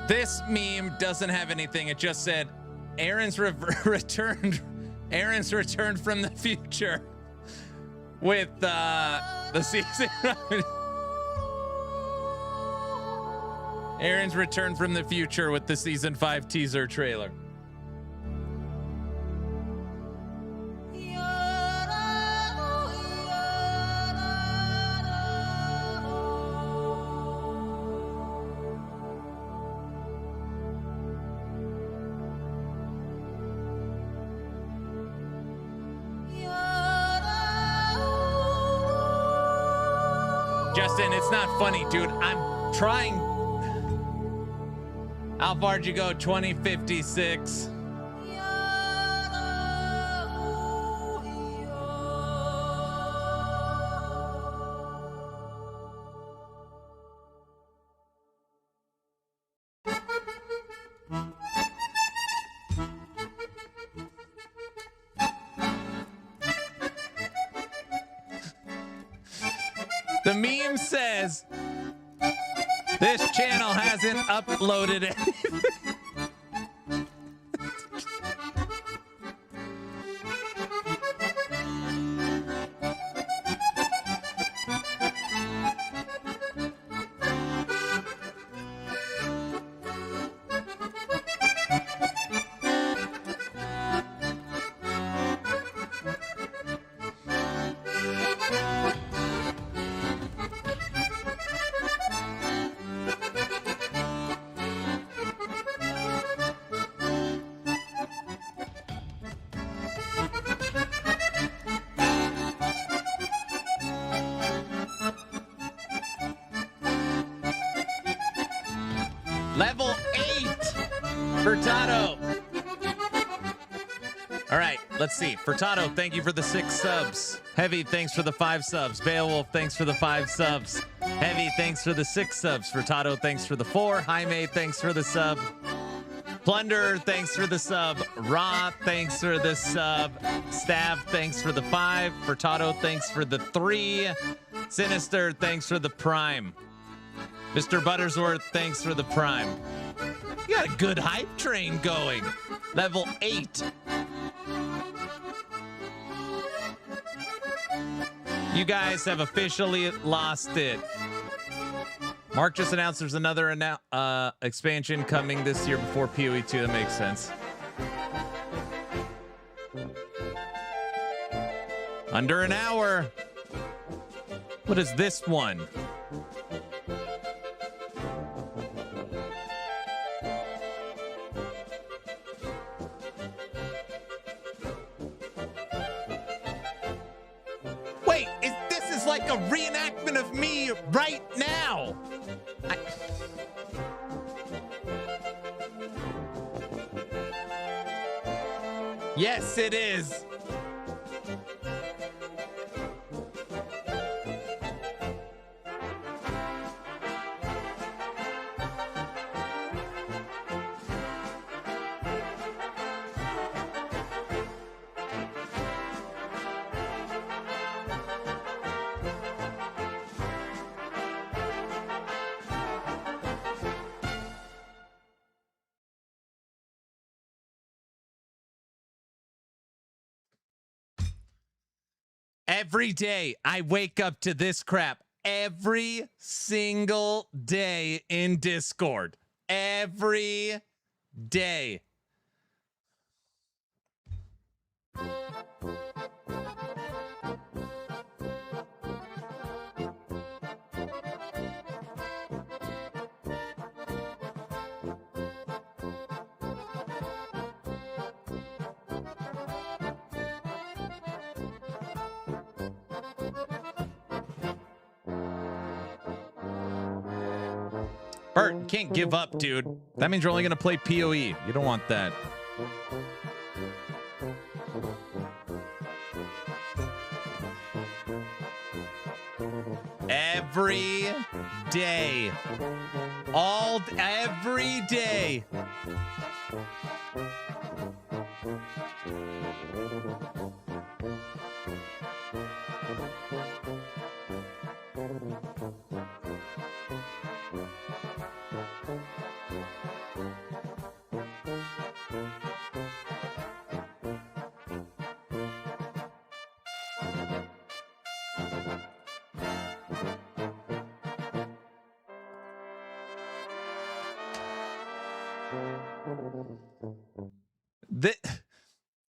This meme doesn't have anything. It just said, Aaron's returned. Aaron's returned from the future with the season. Aaron's returned from the future with the season 5 teaser trailer. Justin, it's not funny, dude. I'm trying. How far'd you go? 2056. The meme says, this channel hasn't uploaded anything. Level 8 Furtado. All right, let's see. Furtado, thank you for the 6 subs. Heavy, thanks for the 5 subs. Beowulf, thanks for the 5 subs. Heavy, thanks for the 6 subs. Furtado, thanks for the 4. Jaime, thanks for the sub. Plunder, thanks for the sub. Ra, thanks for the sub. Stab, thanks for the 5. Furtado, thanks for the 3. Sinister, thanks for the prime. Mr. Buttersworth, thanks for the prime. You got a good hype train going. Level 8. You guys have officially lost it. Mark just announced there's another expansion coming this year before PoE 2. That makes sense. Under an hour. What is this one? Wait, this is like a reenactment of me right now. Yes, it is. Every day I wake up to this crap. Every single day in Discord. Every day. Bert, you can't give up, dude. That means you're only going to play PoE. You don't want that. Every day. Every day.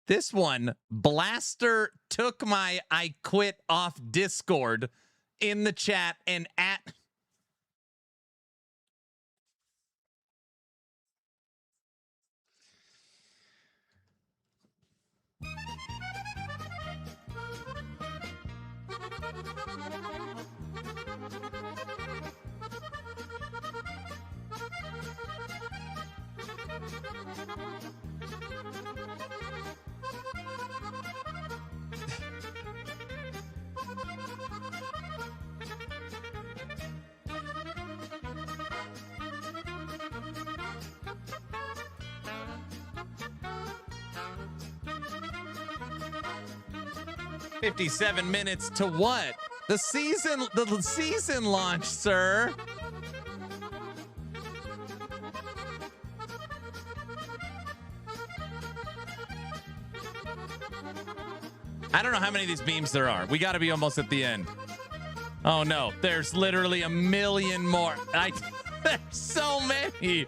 This one, Blaster took my I quit off Discord in the chat and at. $57 minutes to what? The season launch, sir. I don't know how many of these memes there are. We got to be almost at the end. Oh no, there's literally a million more. There's so many.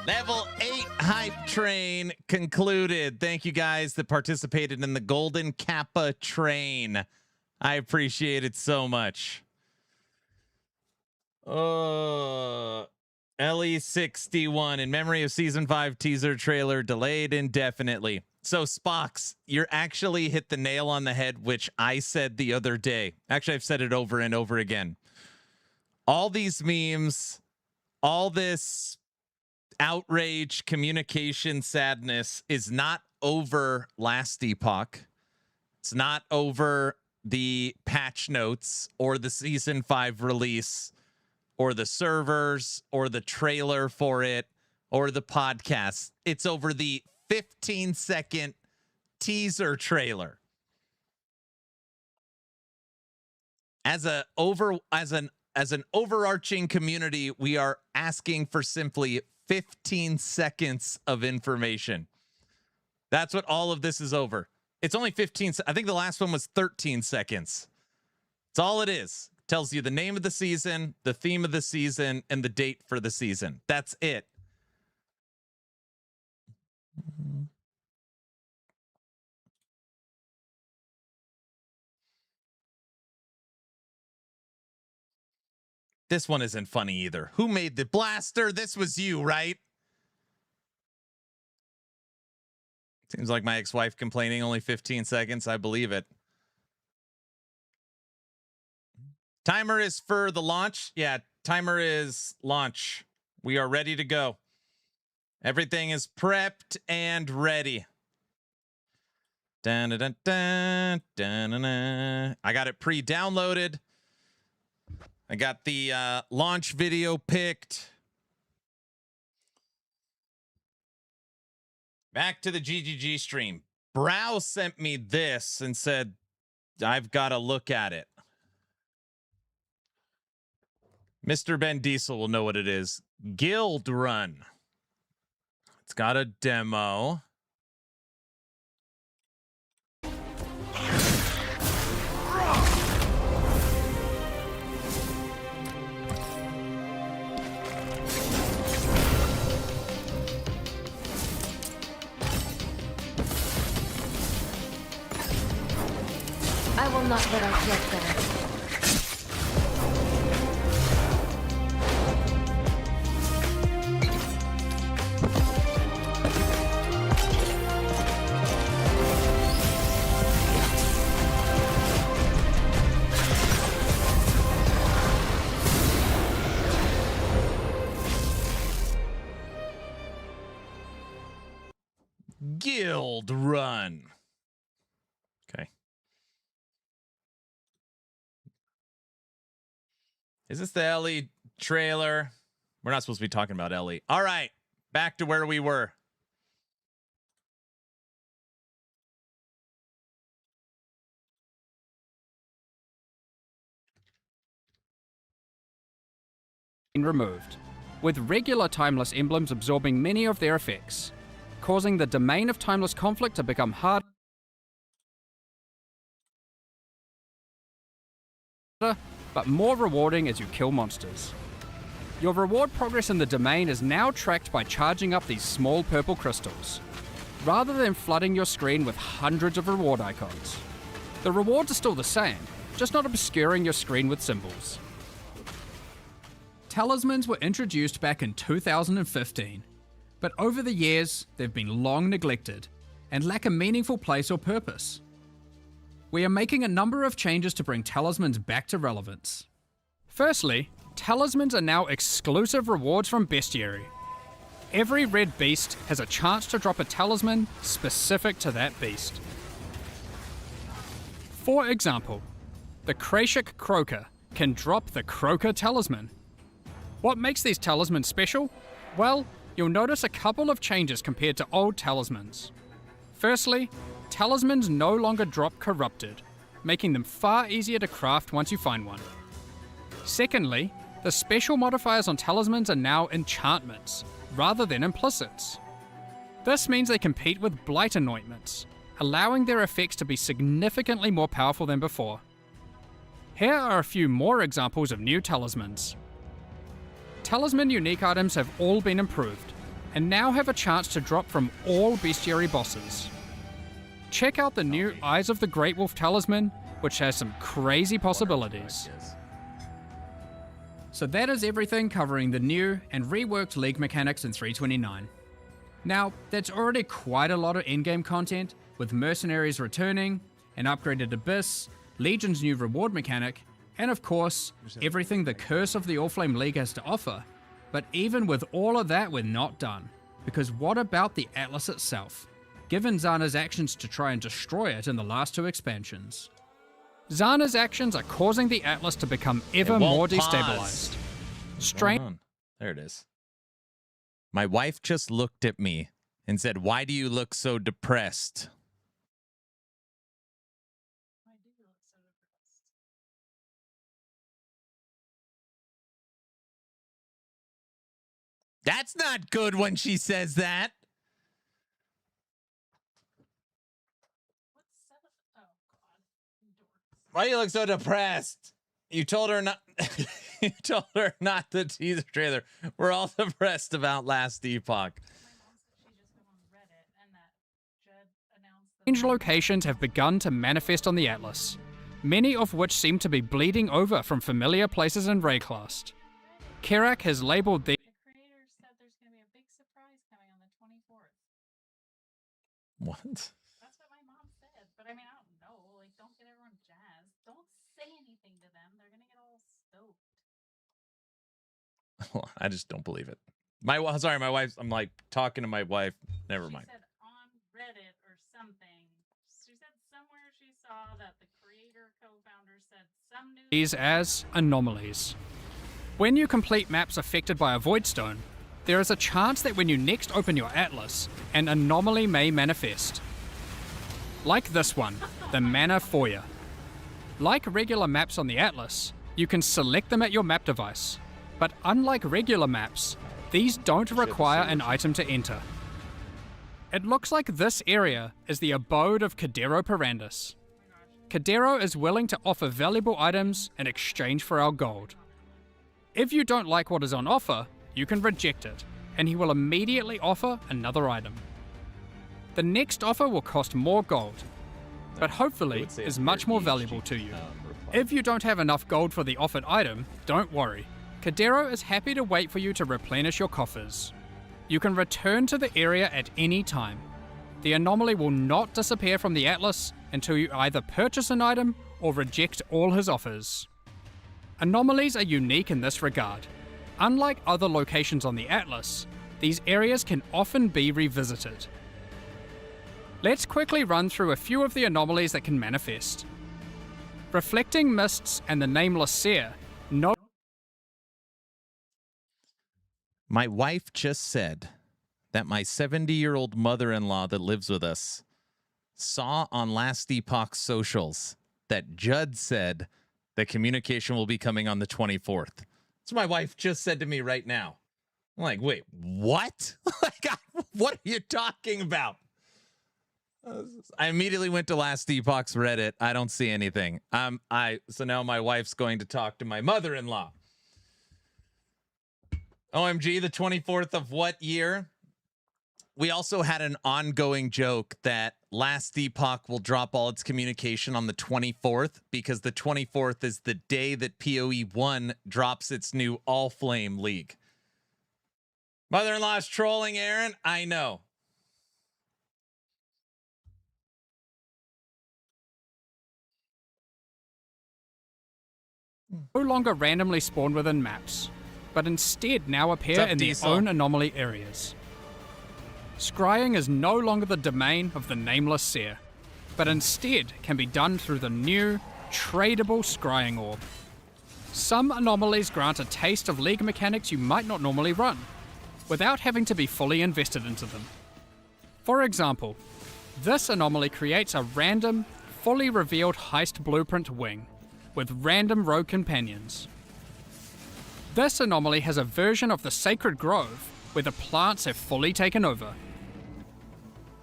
Level 8 hype train concluded. Thank you guys that participated in the Golden Kappa train. I appreciate it so much. LE61 in memory of season 5 teaser trailer delayed indefinitely. So Spox, you're actually hit the nail on the head, which I said the other day. Actually, I've said it over and over again. All these memes, all this outrage, communication, sadness is not over last epoch. It's not over the patch notes or the season 5 release or the servers or the trailer for it or the podcast. It's over the 15-second teaser trailer. As an overarching community, we are asking for simply 15 seconds of information. That's what all of this is over. It's only 15. I think the last one was 13 seconds. It's all it is. It tells you the name of the season, the theme of the season, and the date for the season. That's it. This one isn't funny either. Who made the blaster? This was you, right? Seems like my ex-wife complaining only 15 seconds. I believe it. Timer is for the launch. Yeah, timer is launch. We are ready to go. Everything is prepped and ready. Dun, dun, dun, dun, dun, dun, dun. I got it pre-downloaded. I got the launch video picked. Back to the GGG stream. Brow sent me this and said, I've got to look at it. Mr. Ben Diesel will know what it is. Guild Run. It's got a demo. I will not let our guild go. Guild Run. Okay. Is this the Ellie trailer? We're not supposed to be talking about Ellie. All right, back to where we were. Removed, with regular timeless emblems absorbing many of their effects, causing the domain of timeless conflict to become harder but more rewarding as you kill monsters. Your reward progress in the domain is now tracked by charging up these small purple crystals, rather than flooding your screen with hundreds of reward icons. The rewards are still the same, just not obscuring your screen with symbols. Talismans were introduced back in 2015, but over the years they've been long neglected and lack a meaningful place or purpose. We are making a number of changes to bring talismans back to relevance. Firstly, talismans are now exclusive rewards from Bestiary. Every red beast has a chance to drop a talisman specific to that beast. For example, the Krashik Croaker can drop the Croaker Talisman. What makes these talismans special? Well, you'll notice a couple of changes compared to old talismans. Firstly, talismans no longer drop corrupted, making them far easier to craft once you find one. Secondly, the special modifiers on talismans are now enchantments, rather than implicits. This means they compete with blight anointments, allowing their effects to be significantly more powerful than before. Here are a few more examples of new talismans. Talisman unique items have all been improved, and now have a chance to drop from all bestiary bosses. Check out the new Eyes of the Great Wolf talisman, which has some crazy possibilities. So that is everything covering the new and reworked League mechanics in 329. Now, that's already quite a lot of endgame content, with Mercenaries returning, an upgraded Abyss, Legion's new reward mechanic, and of course, everything the Curse of the Oriflame League has to offer. But even with all of that, we're not done. Because what about the Atlas itself? Given Zana's actions to try and destroy it in the last two expansions. Zana's actions are causing the Atlas to become ever more destabilized. There it is. My wife just looked at me and said, "Why do you look so depressed?" That's not good when she says that. Why do you look so depressed? You told her not. You told her not the teaser trailer. We're all depressed about Last Epoch. Strange locations have begun to manifest on the Atlas, many of which seem to be bleeding over from familiar places in Rayclast. Kerak has labeled the creator said there's going to be a big surprise coming on the 24th. What? That's what my mom said. But I mean, I don't know. Like, don't get everyone jazzed. Don't say anything to them. They're going to get all stoked. Well, I just don't believe it. My wife. I'm like talking to my wife. Never mind. She said on Reddit or something. She said somewhere she saw that the creator co-founder said some news these as anomalies. When you complete maps affected by a Void Stone, there is a chance that when you next open your Atlas, an anomaly may manifest. Like this one, the Mana Foyer. Like regular maps on the Atlas, you can select them at your map device, but unlike regular maps, these don't require an item to enter. It looks like this area is the abode of Cadero Perandus. Cadero is willing to offer valuable items in exchange for our gold. If you don't like what is on offer, you can reject it, and he will immediately offer another item. The next offer will cost more gold, but hopefully is much more valuable to you. If you don't have enough gold for the offered item, don't worry. Cadero is happy to wait for you to replenish your coffers. You can return to the area at any time. The anomaly will not disappear from the Atlas until you either purchase an item or reject all his offers. Anomalies are unique in this regard. Unlike other locations on the Atlas, these areas can often be revisited. Let's quickly run through a few of the anomalies that can manifest. Reflecting mists and the nameless seer. No. My wife just said that my 70-year-old mother-in-law that lives with us saw on Last Epoch's socials that Judd said the communication will be coming on the 24th. That's what my wife just said to me right now. I'm like, wait, what? Like, what are you talking about? I immediately went to Last Epoch's Reddit. I don't see anything. So now my wife's going to talk to my mother-in-law. OMG, the 24th of what year? We also had an ongoing joke that Last Epoch will drop all its communication on the 24th because the 24th is the day that PoE 1 drops its new All Flame League. Mother-in-law's trolling Aaron? I know. No longer randomly spawn within maps, but instead now appear What's up, in their Diesel? own anomaly areas. Scrying is no longer the domain of the nameless seer, but instead can be done through the new, tradable scrying orb. Some anomalies grant a taste of League mechanics you might not normally run, without having to be fully invested into them. For example, this anomaly creates a random, fully revealed heist blueprint wing, with random rogue companions. This anomaly has a version of the Sacred Grove, where the plants have fully taken over.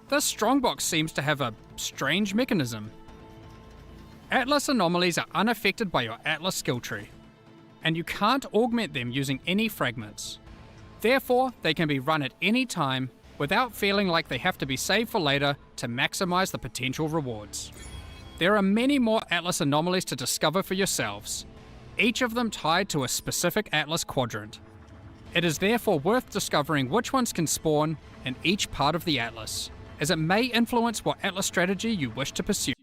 This strongbox seems to have a strange mechanism. Atlas anomalies are unaffected by your Atlas skill tree, and you can't augment them using any fragments. Therefore, they can be run at any time without feeling like they have to be saved for later to maximize the potential rewards. There are many more Atlas anomalies to discover for yourselves, each of them tied to a specific Atlas quadrant. It is therefore worth discovering which ones can spawn in each part of the Atlas, as it may influence what Atlas strategy you wish to pursue.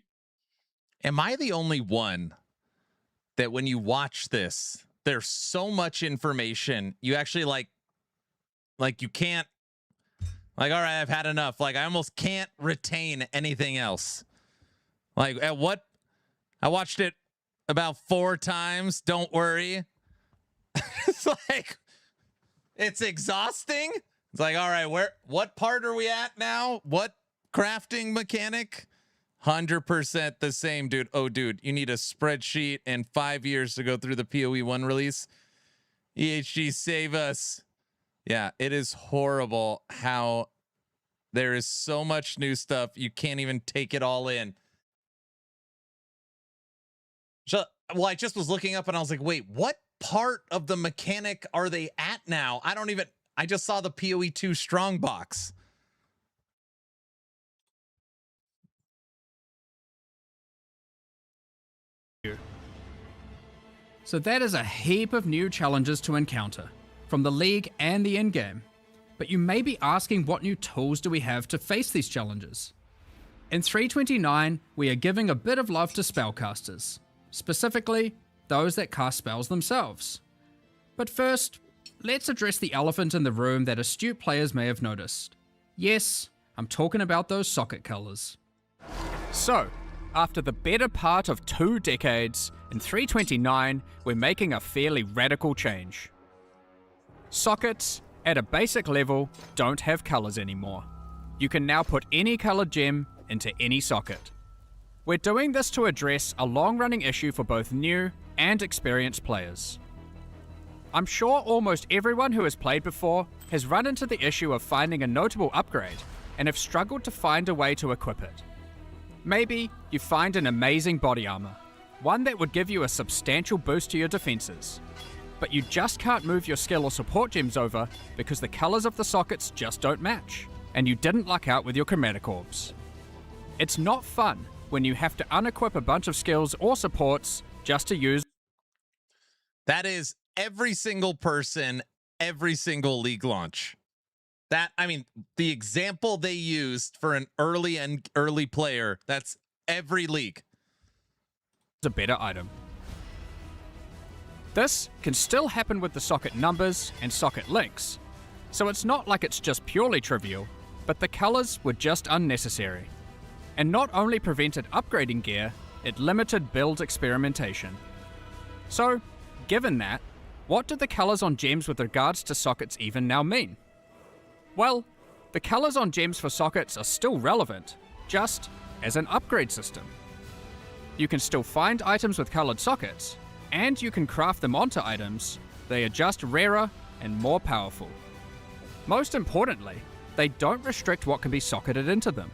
Am I the only one that when you watch this, there's so much information, you actually like you can't, like, all right, I've had enough. Like, I almost can't retain anything else. Like, at what? I watched it about 4 times. Don't worry. It's like, it's exhausting. It's like, all right, what part are we at now? What crafting mechanic? 100% the same, dude. Oh, dude, you need a spreadsheet and 5 years to go through the PoE 1 release. EHG, save us. Yeah, it is horrible how there is so much new stuff. You can't even take it all in. So, well, I just was looking up and I was like, wait, what part of the mechanic are they at now? I just saw the PoE 2 strongbox. So that is a heap of new challenges to encounter, from the League and the in-game. But you may be asking, what new tools do we have to face these challenges? In 3.29, we are giving a bit of love to spellcasters, specifically those that cast spells themselves. But first, let's address the elephant in the room that astute players may have noticed. Yes, I'm talking about those socket colors. So, after the better part of 2 decades, in 3.29, we're making a fairly radical change. Sockets, at a basic level, don't have colors anymore. You can now put any colored gem into any socket. We're doing this to address a long-running issue for both new and experienced players. I'm sure almost everyone who has played before has run into the issue of finding a notable upgrade and have struggled to find a way to equip it. Maybe you find an amazing body armor, one that would give you a substantial boost to your defenses, but you just can't move your skill or support gems over because the colors of the sockets just don't match, and you didn't luck out with your chromatic orbs. It's not fun when you have to unequip a bunch of skills or supports just to use. That is every single person, every single League launch. The example they used for an early player, that's every League. A better item. This can still happen with the socket numbers and socket links, so it's not like it's just purely trivial, but the colors were just unnecessary. And not only prevented upgrading gear, it limited build experimentation. So, given that, what do the colours on gems with regards to sockets even now mean? Well, the colours on gems for sockets are still relevant, just as an upgrade system. You can still find items with coloured sockets, and you can craft them onto items. They are just rarer and more powerful. Most importantly, they don't restrict what can be socketed into them.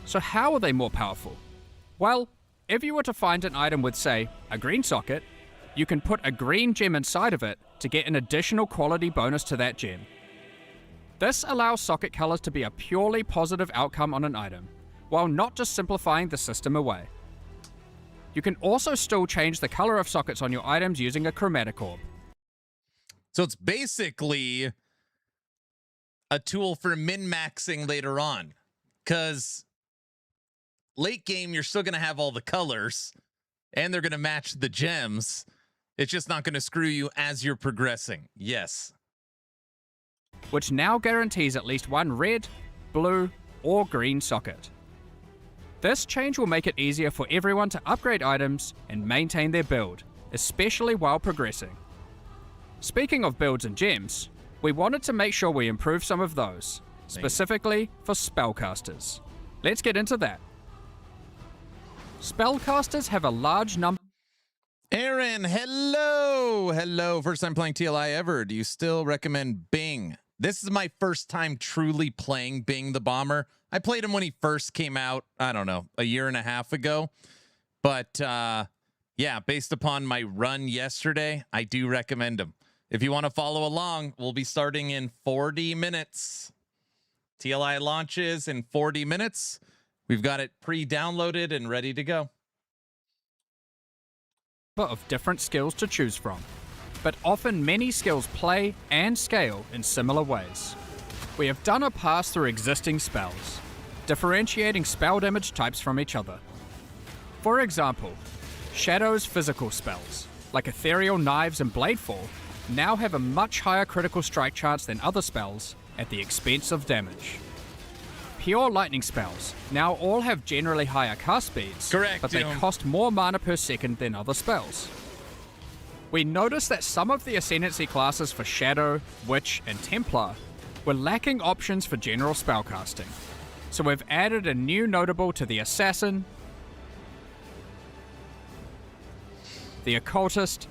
So how are they more powerful? Well, if you were to find an item with, say, a green socket, you can put a green gem inside of it to get an additional quality bonus to that gem. This allows socket colors to be a purely positive outcome on an item, while not just simplifying the system away. You can also still change the color of sockets on your items using a chromatic orb. So it's basically a tool for min-maxing later on, because late game, you're still going to have all the colors, and they're going to match the gems. It's just not going to screw you as you're progressing. Yes. Which now guarantees at least one red, blue, or green socket. This change will make it easier for everyone to upgrade items and maintain their build, especially while progressing. Speaking of builds and gems, we wanted to make sure we improve some of those, specifically for spellcasters. Let's get into that. Spellcasters have a large number. Aaron, hello. Hello. First time playing TLI ever. Do you still recommend Bing? This is my first time truly playing Bing the Bomber. I played him when he first came out, I don't know, a year and a half ago. But yeah, based upon my run yesterday, I do recommend him. If you want to follow along, we'll be starting in 40 minutes. TLI launches in 40 minutes. We've got it pre-downloaded and ready to go. Of different skills to choose from, but often many skills play and scale in similar ways. We have done a pass through existing spells, differentiating spell damage types from each other. For example, Shadow's physical spells, like Ethereal Knives and Bladefall, now have a much higher critical strike chance than other spells at the expense of damage. Pure lightning spells now all have generally higher cast speeds, correct, but they cost more mana per second than other spells. We noticed that some of the Ascendancy classes for Shadow, Witch, and Templar were lacking options for general spellcasting, so we've added a new notable to the Assassin, the Occultist,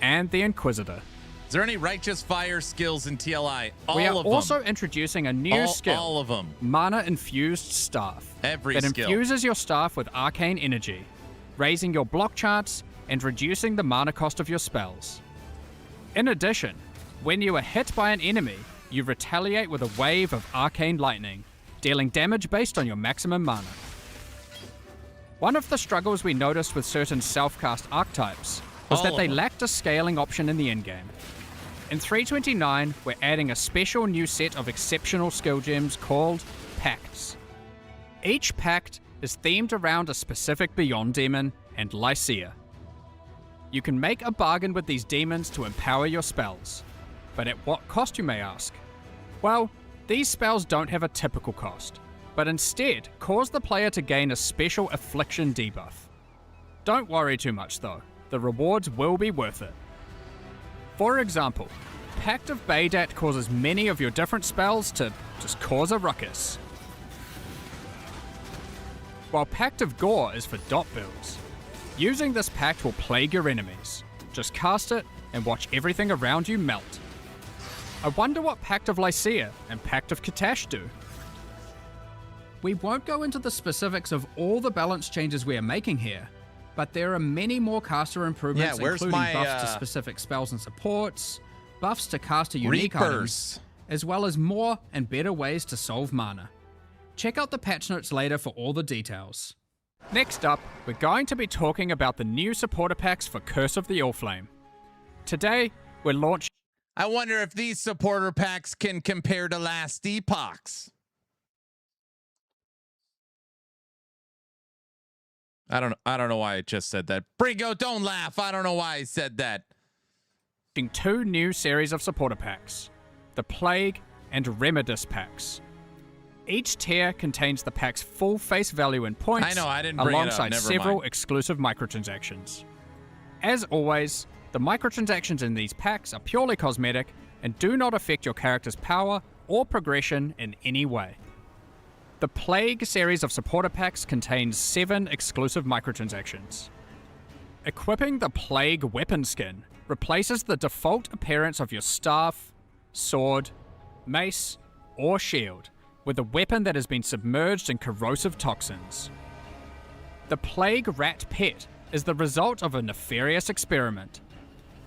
and the Inquisitor. Is there any Righteous Fire skills in TLI? We are All of them. also introducing a new skill. All of them. Mana Infused Staff. Every that skill. infuses your staff with arcane energy, raising your block chance and reducing the mana cost of your spells. In addition, when you are hit by an enemy, you retaliate with a wave of arcane lightning, dealing damage based on your maximum mana. One of the struggles we noticed with certain self-cast archetypes was that they lacked a scaling option in the endgame. In 329, we're adding a special new set of exceptional skill gems called Pacts. Each pact is themed around a specific Beyond demon and Lycia. You can make a bargain with these demons to empower your spells. But at what cost, you may ask? Well, these spells don't have a typical cost, but instead cause the player to gain a special affliction debuff. Don't worry too much though, the rewards will be worth it. For example, Pact of Baydat causes many of your different spells to just cause a ruckus. While Pact of Gore is for dot builds. Using this pact will plague your enemies. Just cast it and watch everything around you melt. I wonder what Pact of Lycia and Pact of Katash do. We won't go into the specifics of all the balance changes we are making here, but there are many more caster improvements, including buffs to specific spells and supports, buffs to caster unique items, as well as more and better ways to solve mana. Check out the patch notes later for all the details. Next up, we're going to be talking about the new supporter packs for Curse of the Allflame. Today, we're launching... I wonder if these supporter packs can compare to last epochs. I don't know why I just said that. Brigo, don't laugh. I don't know why I said that. Two new series of supporter packs, the Plague and Remedis packs. Each tier contains the pack's full face value in points, I know, I didn't bring it up, alongside never several mind. exclusive microtransactions. As always, the microtransactions in these packs are purely cosmetic and do not affect your character's power or progression in any way. The Plague series of supporter packs contains 7 exclusive microtransactions. Equipping the Plague weapon skin replaces the default appearance of your staff, sword, mace, or shield with a weapon that has been submerged in corrosive toxins. The Plague Rat Pet is the result of a nefarious experiment.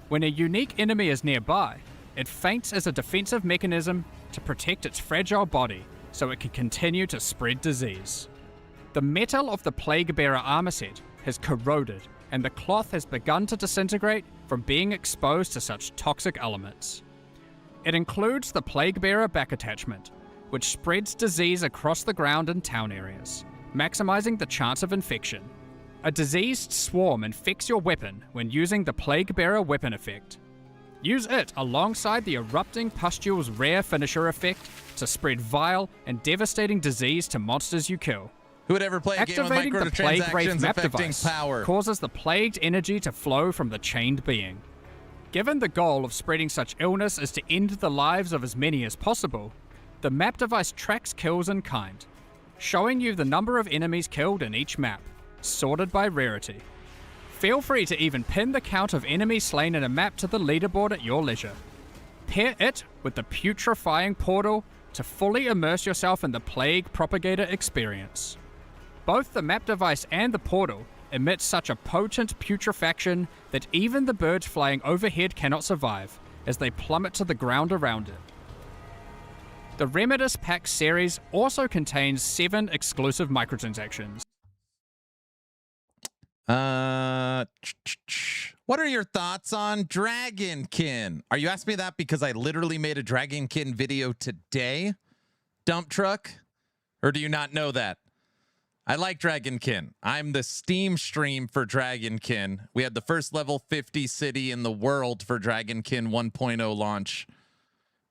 When a unique enemy is nearby, it faints as a defensive mechanism to protect its fragile body so it can continue to spread disease. The metal of the Plague Bearer armor set has corroded, and the cloth has begun to disintegrate from being exposed to such toxic elements. It includes the Plague Bearer back attachment, which spreads disease across the ground in town areas, maximizing the chance of infection. A diseased swarm infects your weapon when using the Plague Bearer weapon effect. Use it alongside the Erupting Pustule's rare finisher effect to spread vile and devastating disease to monsters you kill. Who would ever play a game with Activating the Plague Wraith microtransactions map affecting device power? causes the plagued energy to flow from the chained being. Given the goal of spreading such illness is to end the lives of as many as possible, the map device tracks kills in kind, showing you the number of enemies killed in each map, sorted by rarity. Feel free to even pin the count of enemies slain in a map to the leaderboard at your leisure. Pair it with the Putrefying Portal to fully immerse yourself in the Plague Propagator experience. Both the map device and the portal emit such a potent putrefaction that even the birds flying overhead cannot survive, as they plummet to the ground around it. The Remedis Pack series also contains 7 exclusive microtransactions. What are your thoughts on Dragonkin? Are you asking me that because I literally made a Dragonkin video today? Dump truck? Or do you not know that? I like Dragonkin. I'm the Steam stream for Dragonkin. We had the first level 50 city in the world for Dragonkin 1.0 launch.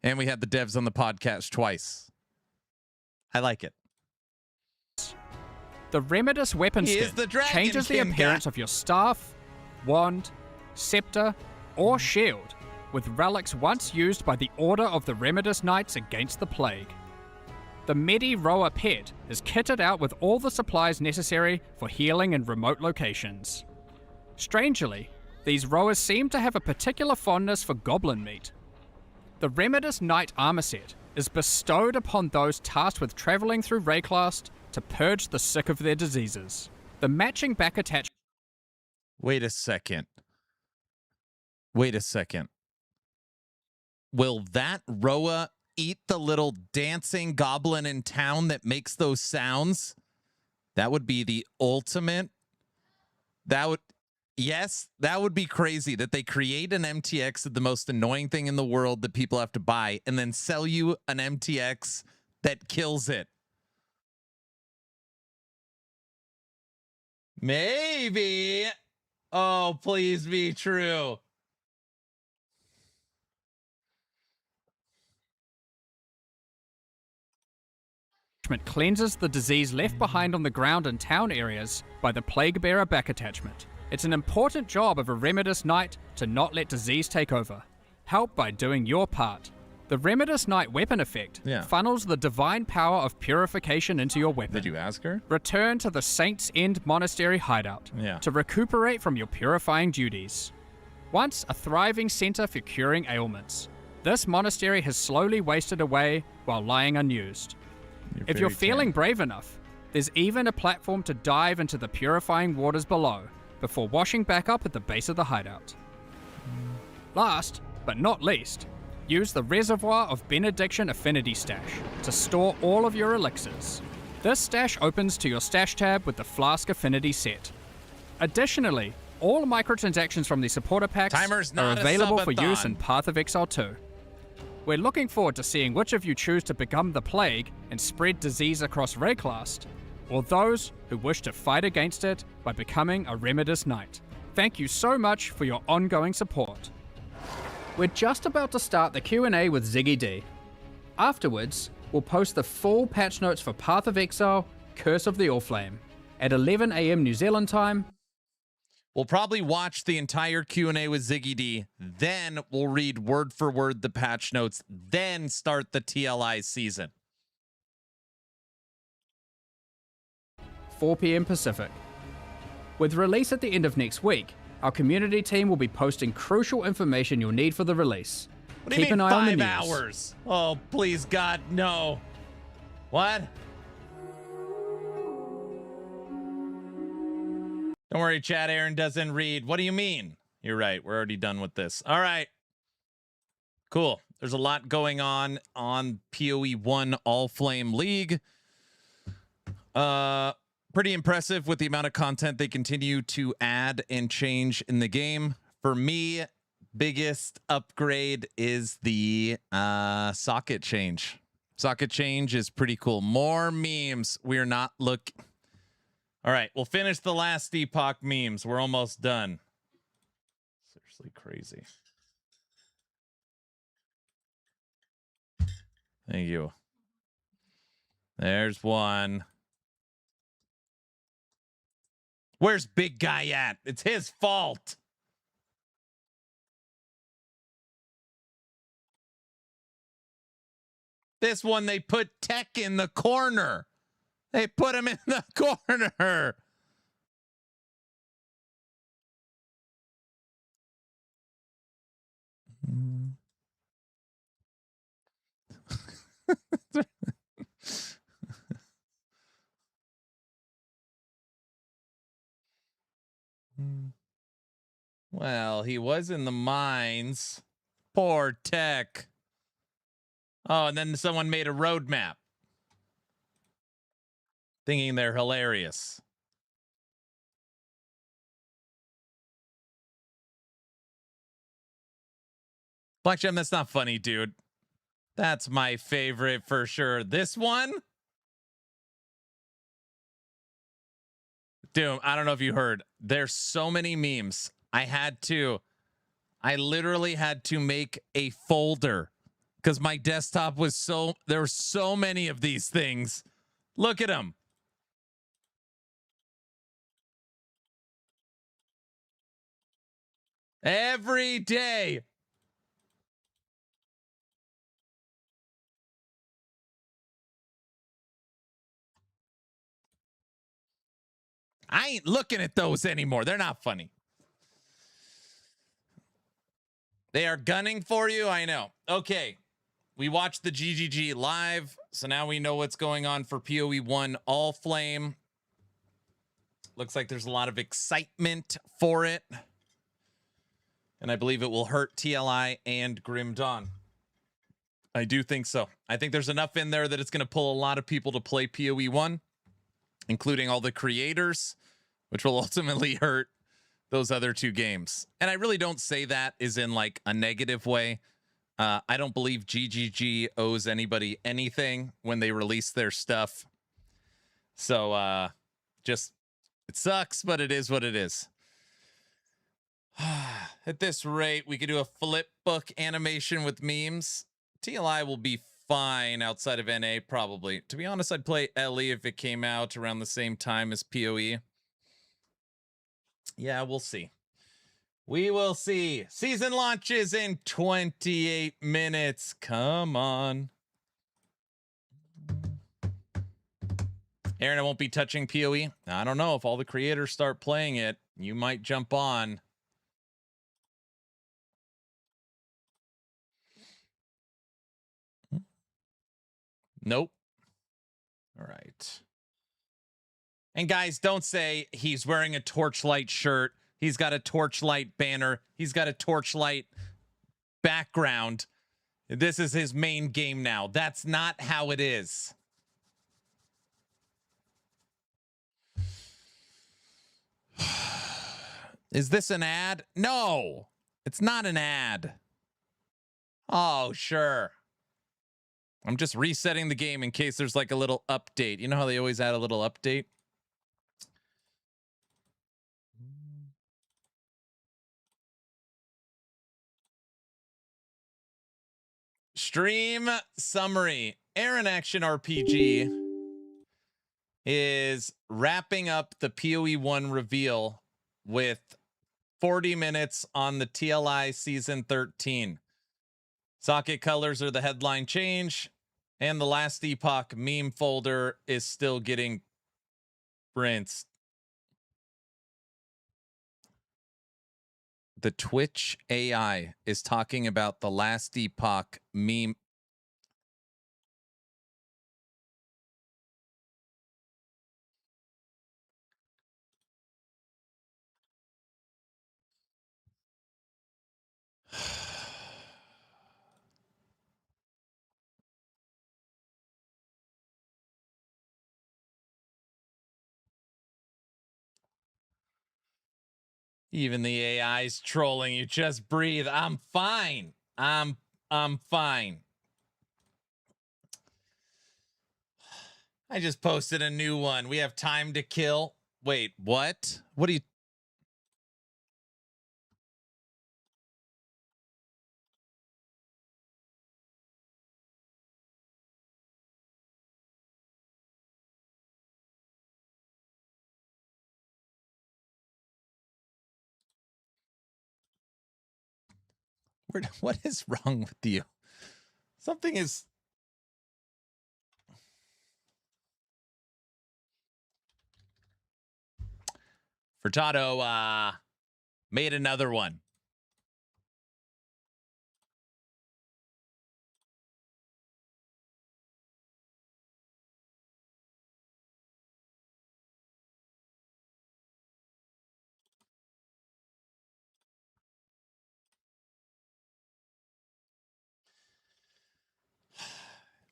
And we had the devs on the podcast twice. I like it. The Remedis weapon He is skin the Dragonkin changes the appearance guy. of your staff, wand, scepter, or shield, with relics once used by the Order of the Remedis Knights against the Plague. The Medi Roa Pet is kitted out with all the supplies necessary for healing in remote locations. Strangely, these Roas seem to have a particular fondness for goblin meat. The Remedis Knight armor set is bestowed upon those tasked with traveling through Rayclast to purge the sick of their diseases. The matching back attachment. Wait a second. Wait a second. Will that Roa eat the little dancing goblin in town that makes those sounds? That would be the ultimate. Yes, that would be crazy that they create an MTX of the most annoying thing in the world that people have to buy and then sell you an MTX that kills it. Maybe. Oh, please be true. Cleanses the disease left behind on the ground in town areas by the Plague Bearer back attachment. It's an important job of a Remedis Knight to not let disease take over. Help by doing your part. The Remedis Knight weapon effect funnels the divine power of purification into your weapon. Did you ask her? Return to the Saints' End Monastery hideout to recuperate from your purifying duties. Once a thriving center for curing ailments, this monastery has slowly wasted away while lying unused. If you're feeling brave enough, there's even a platform to dive into the purifying waters below before washing back up at the base of the hideout. Last, but not least, use the Reservoir of Benediction Affinity Stash to store all of your elixirs. This stash opens to your stash tab with the Flask Affinity set. Additionally, all microtransactions from the supporter packs are available for use in Path of Exile 2. We're looking forward to seeing which of you choose to become the Plague and spread disease across Rayclast, or those who wish to fight against it by becoming a Remedis Knight. Thank you so much for your ongoing support. We're just about to start the Q&A with Ziggy D. Afterwards, we'll post the full patch notes for Path of Exile, Curse of the Oriflame at 11 a.m. New Zealand time. We'll probably watch the entire Q&A with Ziggy D. Then we'll read word for word the patch notes. Then start the TLI season. 4 p.m. Pacific. With release at the end of next week, our community team will be posting crucial information you'll need for the release. What do you Keep mean an eye on the 5 news. hours? Oh, please, God, no. What? Don't worry, chat. Aaron doesn't read. What do you mean? You're right. We're already done with this. All right. Cool. There's a lot going on PoE 1 All Flame League. Pretty impressive with the amount of content they continue to add and change in the game. For me, biggest upgrade is the socket change. Socket change is pretty cool. More memes. We're not look. All right, we'll finish the last Epoch memes. We're almost done. Seriously crazy. Thank you. There's one. Where's big guy at? It's his fault. This one, they put Tech in the corner. They put him in the corner. Well, he was in the mines. Poor Tech. Oh, and then someone made a roadmap. Thinking they're hilarious. Black Gem, that's not funny, dude. That's my favorite for sure. This one? Dude, I don't know if you heard. There's so many memes. I literally had to make a folder because my desktop was there were so many of these things. Look at them. Every day. I ain't looking at those anymore. They're not funny. They are gunning for you. I know. Okay. We watched the GGG live. So now we know what's going on for PoE 1 All Flame. Looks like there's a lot of excitement for it. And I believe it will hurt TLI and Grim Dawn. I do think so. I think there's enough in there that it's going to pull a lot of people to play PoE 1, including all the creators, which will ultimately hurt those other two games. And I really don't say that as in like a negative way. I don't believe GGG owes anybody anything when they release their stuff. So just, it sucks, but it is what it is. At this rate, we could do a flip book animation with memes. TLI will be fine outside of NA, probably. To be honest, I'd play LE if it came out around the same time as PoE. Yeah, we'll see. We will see. Season launches in 28 minutes. Come on. Aaron, I won't be touching PoE. I don't know. If all the creators start playing it, you might jump on. Nope. All right. And guys, don't say he's wearing a Torchlight shirt. He's got a Torchlight banner. He's got a Torchlight background. This is his main game now. That's not how it is. Is this an ad? No, it's not an ad. Oh, sure. I'm just resetting the game in case there's like a little update. You know how they always add a little update? Stream summary. Aaron Action RPG is wrapping up the PoE 1 reveal with 40 minutes on the TLI Season 13. Socket colors are the headline change, and the Last Epoch meme folder is still getting rinsed. The Twitch AI is talking about the Last Epoch meme. Even the AI's trolling you. Just breathe. I'm fine. I'm fine. I just posted a new one. We have time to kill. Wait, what? What do you... What is wrong with you? Something is... Furtado made another one.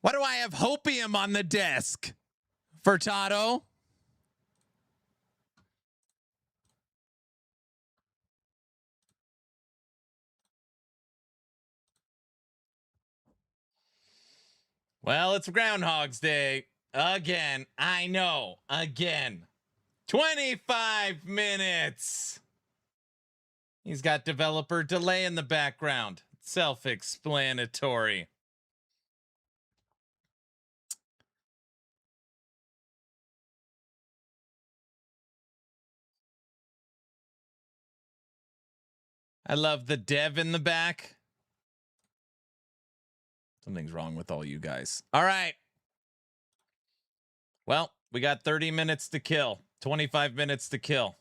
Why do I have hopium on the desk? Furtado? Well, it's Groundhog's Day. Again. I know. Again. 25 minutes. He's got developer delay in the background. Self-explanatory. I love the dev in the back. Something's wrong with all you guys. All right. Well, we got 30 minutes to kill. 25 minutes to kill.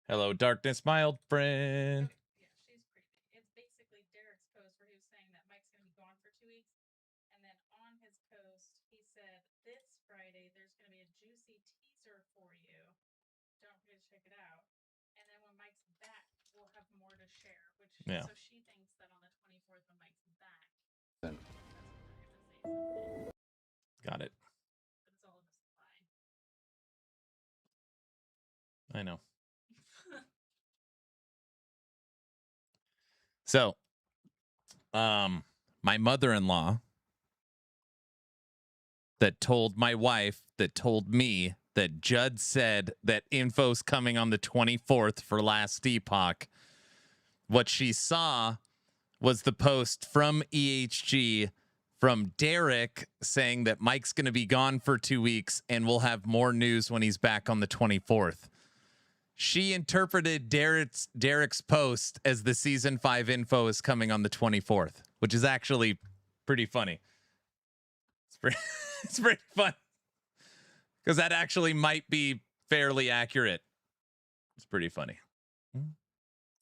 Hello, darkness, my old friend. Yeah, she's creepy. It's basically Derek's post where he was saying that Mike's going to be gone for 2 weeks. And then on his post, he said, this Friday, there's going to be a juicy teaser for you. Don't forget to check it out. And then when Mike's back, we'll have more to share. Which Yeah. So she thinks that on the 24th when Mike's back, that's when they're going to say something. Got it. But it's all in the supply. I know. So, my mother-in-law that told my wife that told me that Judd said that info's coming on the 24th for Last Epoch. What she saw was the post from EHG from Derek saying that Mike's going to be gone for 2 weeks and we'll have more news when he's back on the 24th. She interpreted Derek's post as the season 5 info is coming on the 24th, which is actually pretty funny. It's pretty fun because that actually might be fairly accurate. It's pretty funny.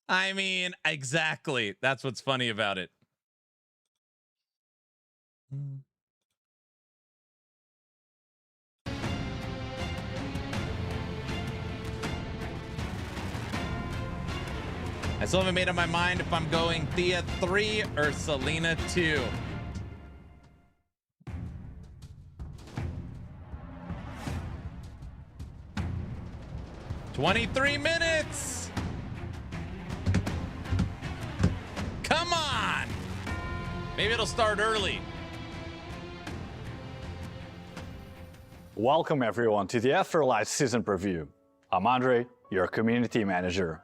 I mean, exactly. That's what's funny about it. I still haven't made up my mind if I'm going Thea 3 or Selena 2. "23 minutes. Come on. Maybe it'll start early. Welcome everyone to the Afterlife season preview. I'm Andre, your community manager.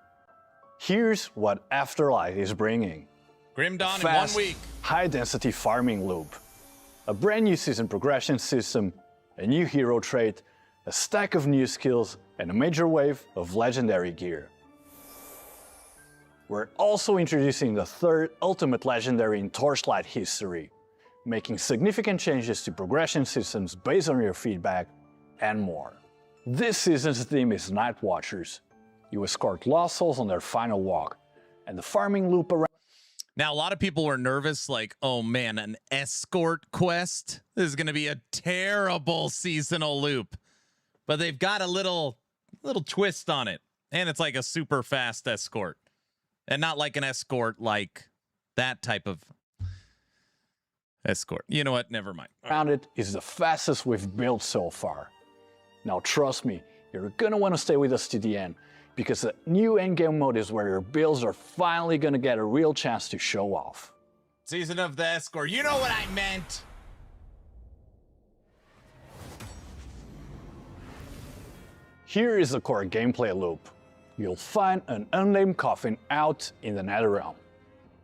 Here's what Afterlife is bringing. Grim Dawn in 1 Fast, week. high-density farming loop, a brand new season progression system, a new hero trait, a stack of new skills, and a major wave of legendary gear. We're also introducing the third ultimate legendary in Torchlight history, making significant changes to progression systems based on your feedback, and more. This season's theme is Night Watchers. You escort lost souls on their final walk, and the farming loop around. Now, a lot of people were nervous, like, oh man, an escort quest? This is going to be a terrible seasonal loop. But they've got a little twist on it. And it's like a super fast escort. And not like an escort like that type of escort. You know what? Never mind. Around it is the fastest we've built so far. Now trust me, you're gonna want to stay with us to the end, because the new endgame mode is where your builds are finally gonna get a real chance to show off. Season of the escort. You know what I meant. Here is the core gameplay loop. You'll find an unnamed coffin out in the Netherrealm.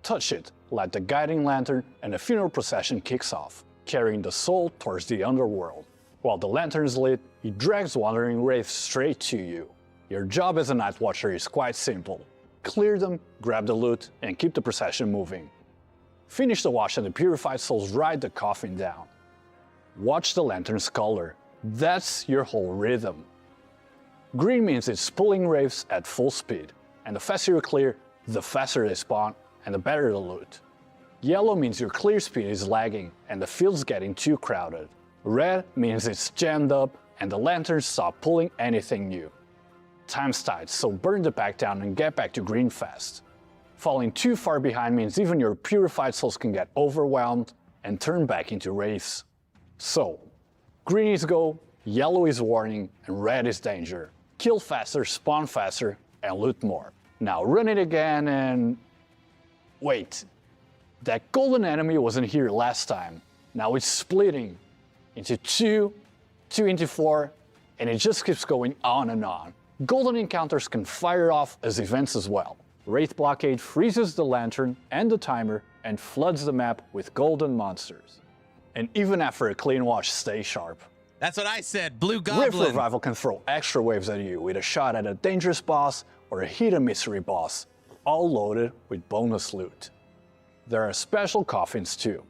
Touch it, light the guiding lantern, and a funeral procession kicks off, carrying the soul towards the underworld. While the lantern is lit, it drags wandering wraiths straight to you. Your job as a Night Watcher is quite simple. Clear them, grab the loot, and keep the procession moving. Finish the watch and the purified souls ride the coffin down. Watch the lantern's color. That's your whole rhythm. Green means it's pulling wraiths at full speed, and the faster you clear, the faster they spawn, and the better the loot. Yellow means your clear speed is lagging, and the field's getting too crowded. Red means it's jammed up, and the lanterns stop pulling anything new. Time's tight, so burn the pack down and get back to green fast. Falling too far behind means even your purified souls can get overwhelmed and turn back into wraiths. So, green is go, yellow is warning, and red is danger. Kill faster, spawn faster, and loot more. Now run it again and... wait. That golden enemy wasn't here last time. Now it's splitting into 2 into 4, and it just keeps going on and on. Golden encounters can fire off as events as well. Wraith Blockade freezes the lantern and the timer and floods the map with golden monsters. And even after a clean wash, stay sharp. That's what I said, Blue Goblin. Rift Revival can throw extra waves at you with a shot at a dangerous boss or a hidden mystery boss, all loaded with bonus loot. There are special coffins too.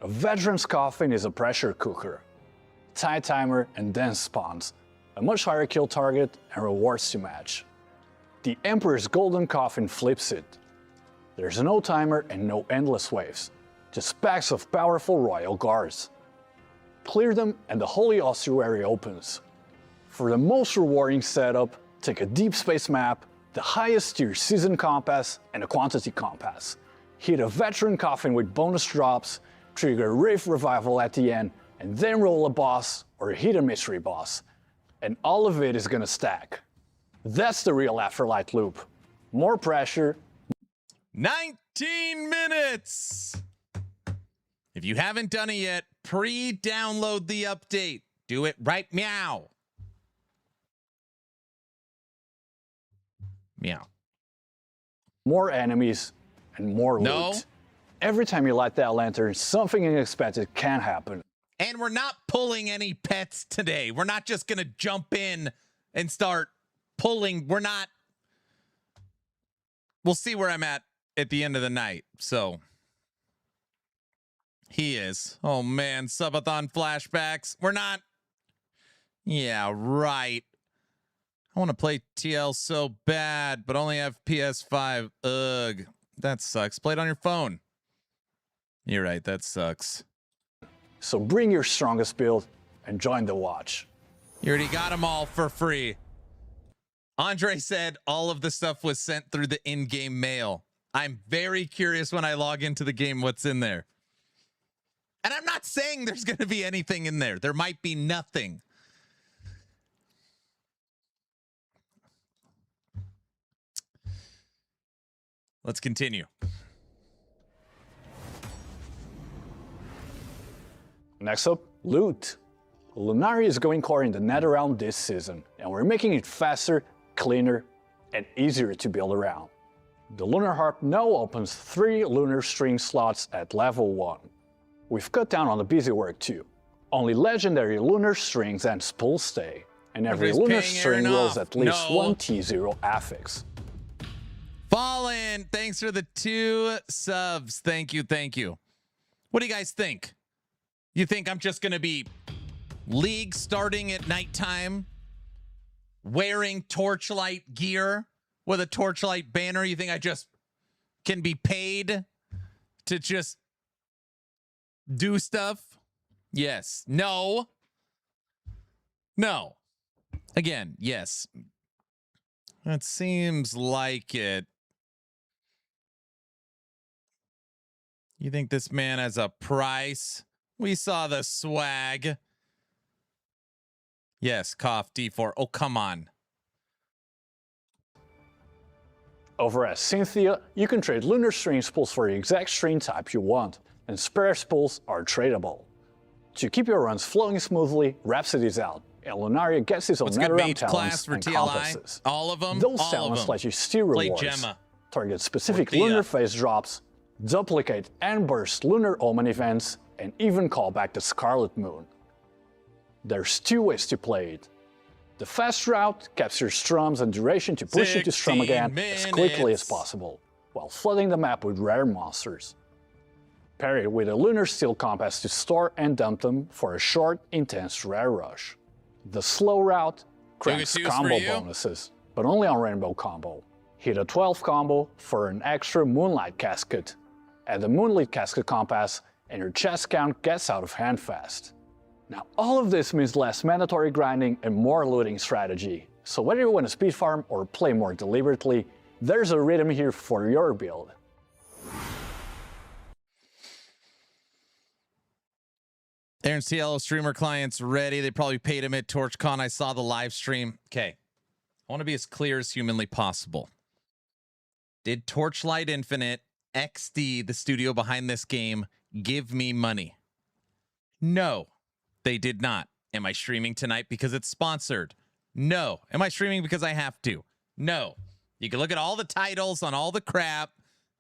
A veteran's coffin is a pressure cooker, tight timer and dense spawns, a much higher kill target and rewards to match. The Emperor's golden coffin flips it. There's no timer and no endless waves, just packs of powerful royal guards. Clear them and the Holy Ossuary opens. For the most rewarding setup, take a deep space map, the highest tier season compass, and a quantity compass. Hit a veteran coffin with bonus drops, trigger Rift Revival at the end, and then roll a boss or hit a mystery boss. And all of it is gonna stack. That's the real Afterlight loop. More pressure. 19 minutes! If you haven't done it yet, pre-download the update. Do it right meow. Meow. More enemies and more No. loot. Every time you light that lantern, something unexpected can happen. And we're not pulling any pets today. We're not just going to jump in and start pulling. We're not. We'll see where I'm at the end of the night. So he is. Oh, man. Subathon flashbacks. We're not. Yeah, right. I want to play TL so bad, but only have PS5. Ugh. That sucks. Play it on your phone. You're right. That sucks. So bring your strongest build and join the watch. You already got them all for free. Andre said all of the stuff was sent through the in-game mail. I'm very curious when I log into the game what's in there. And I'm not saying there's going to be anything in there. There might be nothing. Let's continue. Next up, loot. Lunari is going core in the Netherrealm this season, and we're making it faster, cleaner, and easier to build around. The Lunar Harp now opens 3 lunar string slots at level 1. We've cut down on the busy work too. Only legendary lunar strings and spools stay, and every Nobody's lunar paying string Aaron rolls off. at least No. one T0 affix. Fallen, thanks for the 2 subs. Thank you, thank you. What do you guys think? You think I'm just going to be League starting at nighttime, wearing Torchlight gear with a Torchlight banner? You think I just can be paid to just do stuff? Yes. No. No. Again, yes. It seems like it. You think this man has a price? We saw the swag. Yes, cough D4. Oh, come on. Over at Cynthia, you can trade lunar string spools for the exact string type you want, and spare spools are tradable. To keep your runs flowing smoothly, Rhapsody's out, and Lunaria gets his own What's good, NetherRealm mage class talents for and TLI? compasses. All of them? Those All talents of them. let you steal Play rewards, Gemma. target specific Thea. lunar phase drops, duplicate and burst lunar omen events, and even call back the Scarlet Moon. There's 2 ways to play it. The fast route captures strums and duration to push you to strum 16 again as quickly as minutes. possible, while flooding the map with rare monsters. Pair it with a lunar steel compass to store and dump them for a short, intense rare rush. The slow route cranks twos for combo you? bonuses, but only on Rainbow Combo. Hit a 12 combo for an extra Moonlight Casket. Add the Moonlight Casket compass, and your chest count gets out of hand fast. Now, all of this means less mandatory grinding and more looting strategy. So whether you want to speed farm or play more deliberately, there's a rhythm here for your build. Aaron Cielo streamer clients ready. They probably paid him at TorchCon. I saw the live stream. Okay. I want to be as clear as humanly possible. Did Torchlight Infinite, XD, the studio behind this game, give me money? No, they did not. Am I streaming tonight because it's sponsored? No. Am I streaming because I have to? No. You can look at all the titles on all the crap.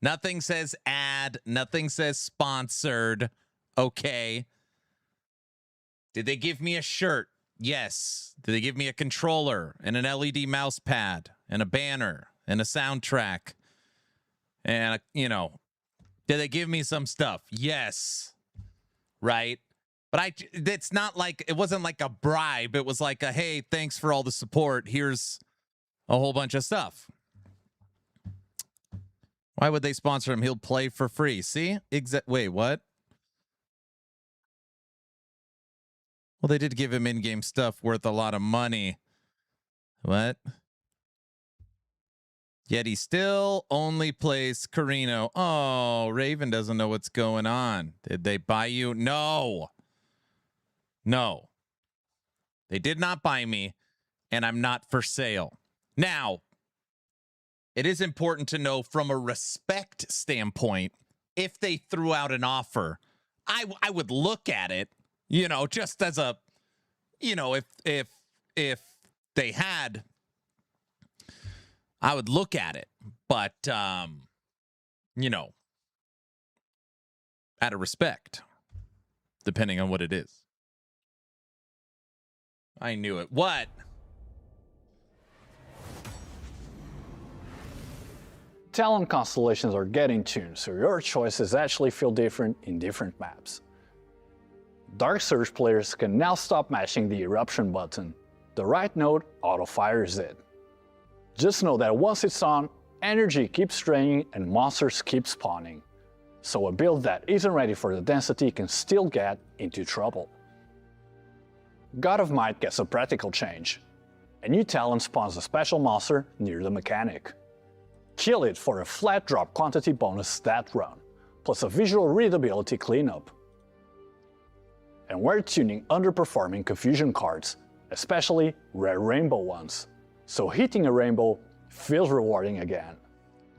Nothing says ad. Nothing says sponsored. Okay. Did they give me a shirt? Yes. Did they give me a controller and an LED mouse pad and a banner and a soundtrack? And, you know, did they give me some stuff? Yes. Right? But it's not like, it wasn't like a bribe. It was like a, hey, thanks for all the support. Here's a whole bunch of stuff. Why would they sponsor him? He'll play for free. See? Wait, what? Well, they did give him in-game stuff worth a lot of money. What? Yet he still only plays Carino. Oh, Raven doesn't know what's going on. Did they buy you? No. No. They did not buy me, and I'm not for sale. Now, it is important to know from a respect standpoint, if they threw out an offer, I would look at it, you know, just as a, you know, if they had, I would look at it, but, you know, out of respect, depending on what it is. I knew it. What? Talent constellations are getting tuned, so your choices actually feel different in different maps. Dark Surge players can now stop mashing the eruption button. The right node auto-fires it. Just know that once it's on, energy keeps draining and monsters keep spawning. So a build that isn't ready for the density can still get into trouble. God of Might gets a practical change. A new talent spawns a special monster near the mechanic. Kill it for a flat drop quantity bonus stat run, plus a visual readability cleanup. And we're tuning underperforming confusion cards, especially rare rainbow ones, so hitting a rainbow feels rewarding again.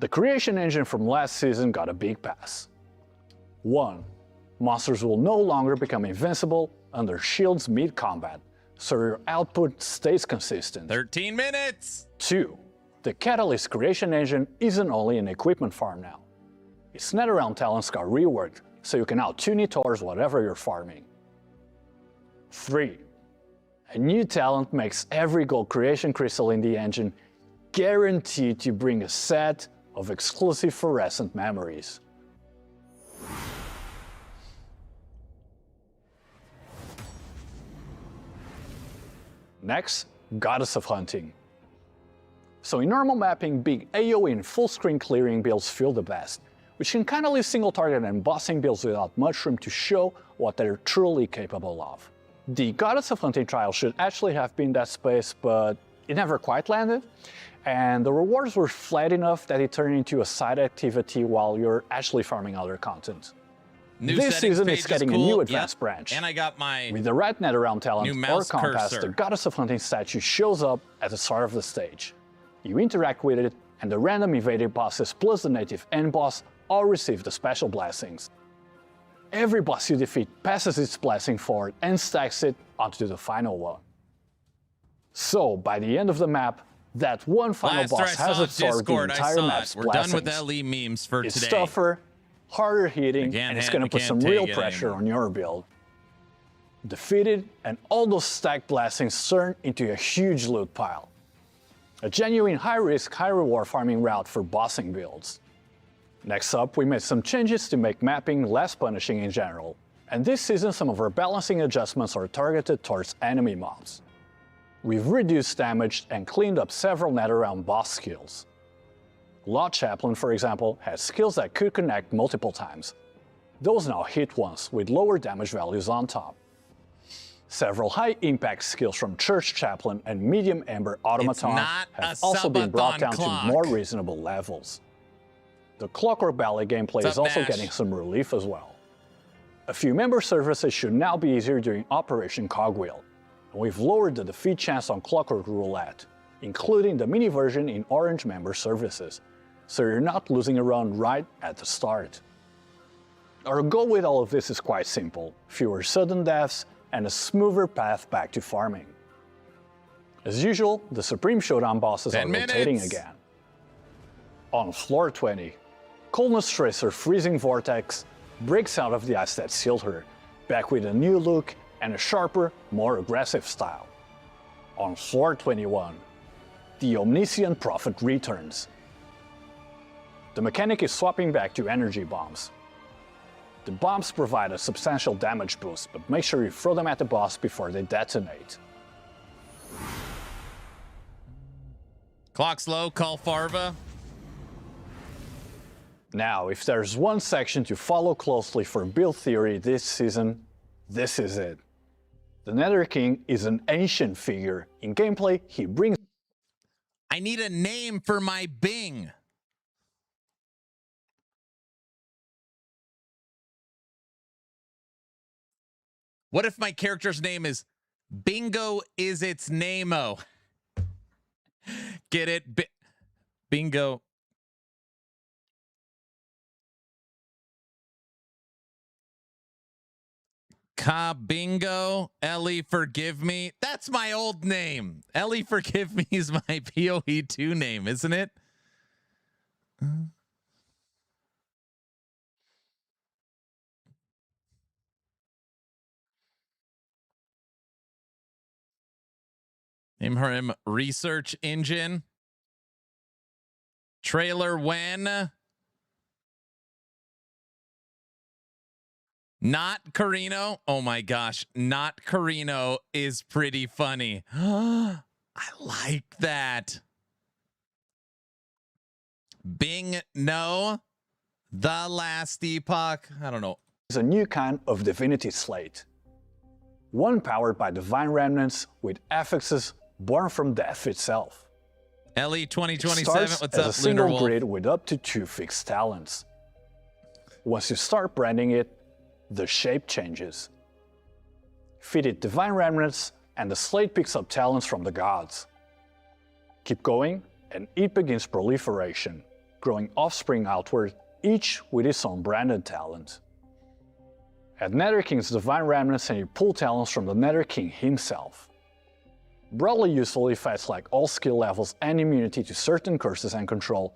The creation engine from last season got a big pass. 1. Monsters will no longer become invincible under shields mid-combat, so your output stays consistent. 13 minutes! 2. The Catalyst creation engine isn't only an equipment farm now. Its NetherRealm talents got reworked so you can now tune it towards whatever you're farming. 3. A new talent makes every gold creation crystal in the engine guaranteed to bring a set of exclusive fluorescent memories. Next, Goddess of Hunting. So in normal mapping, big AoE and full screen clearing builds feel the best, which can kinda leave single target and bossing builds without much room to show what they're truly capable of. The Goddess of Hunting trial should actually have been that space, but it never quite landed, and the rewards were flat enough that it turned into a side activity while you're actually farming other content. This season it's getting a new advanced branch. And I got my with the right Netherrealm talent or compass, cursor. the Goddess of Hunting statue shows up at the start of the stage. You interact with it, and the random invaded bosses plus the native end boss all receive the special blessings. Every boss you defeat passes its blessing forward and stacks it onto the final one. So, by the end of the map, that one final boss has absorbed the entire map's We're blessings. done with LE memes for It's today. tougher, harder hitting, and it's going to put some real pressure on your build. Defeated, and all those stacked blessings turn into a huge loot pile. A genuine high-risk, high-reward farming route for bossing builds. Next up, we made some changes to make mapping less punishing in general, and this season some of our balancing adjustments are targeted towards enemy mobs. We've reduced damage and cleaned up several Netherrealm boss skills. Law Chaplain, for example, has skills that could connect multiple times. Those now hit once, with lower damage values on top. Several high-impact skills from Church Chaplain and Medium Ember Automaton have also been brought down to more reasonable levels. The Clockwork Ballet gameplay is also getting some relief as well. A few member services should now be easier during Operation Cogwheel, and we've lowered the defeat chance on Clockwork Roulette, including the mini version in Orange member services, so you're not losing a run right at the start. Our goal with all of this is quite simple: fewer sudden deaths and a smoother path back to farming. As usual, the Supreme Showdown bosses are rotating again. On floor 20, Coldness Tracer Freezing Vortex breaks out of the ice that sealed her, back with a new look and a sharper, more aggressive style. On floor 21, the Omniscient Prophet returns. The mechanic is swapping back to energy bombs. The bombs provide a substantial damage boost, but make sure you throw them at the boss before they detonate. Clock's low, call Farva. Now, if there's one section to follow closely for build theory this season, this is it. The Nether King is an ancient figure. In gameplay, he brings... I need a name for my Bing. What if my character's name is Bingo is its name-o? Get it? Bingo. Bingo. Ellie, forgive me. That's my old name. Ellie, forgive me is my PoE2 name, isn't it? Name her him research engine. Trailer when? Not Carino. Oh my gosh. Not Carino is pretty funny. I like that. Bing no. The last epoch. I don't know. It's a new kind of divinity slate. One powered by divine remnants with affixes born from death itself. LE 2027, Starts what's as up, a single Lunar Wolf? grid with up to 2 fixed talents. Once you start branding it, the shape changes. Feed it divine remnants, and the slate picks up talents from the gods. Keep going, and it begins proliferation, growing offspring outward, each with its own branded talent. Add Nether King's divine remnants and you pull talents from the Nether King himself. Broadly useful effects like all skill levels and immunity to certain curses and control,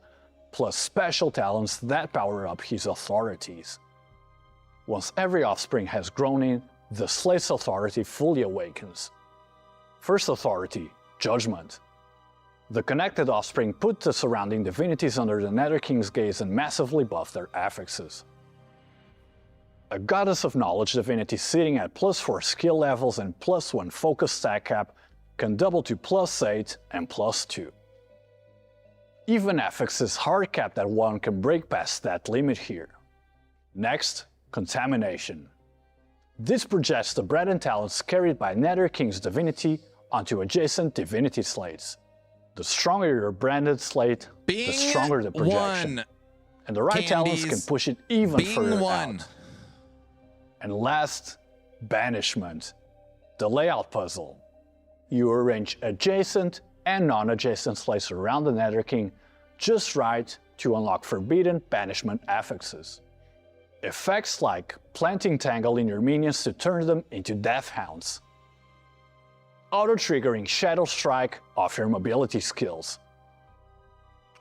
plus special talents that power up his authorities. Once every offspring has grown in, the slate's authority fully awakens. First authority, Judgment. The connected offspring put the surrounding divinities under the Nether King's gaze and massively buff their affixes. A Goddess of Knowledge divinity sitting at +4 skill levels and +1 focus stack cap can double to +8 and +2. Even affixes hard capped at 1 can break past that limit here. Next, Contamination. This projects the bread and talents carried by Nether King's divinity onto adjacent divinity slates. The stronger your branded slate, the stronger the projection. And the right talents can push it even further out. And last, Banishment. The layout puzzle. You arrange adjacent and non-adjacent slates around the Nether King just right to unlock forbidden banishment affixes. Effects like planting Tangle in your minions to turn them into Death Hounds. Auto-triggering Shadow Strike off your mobility skills.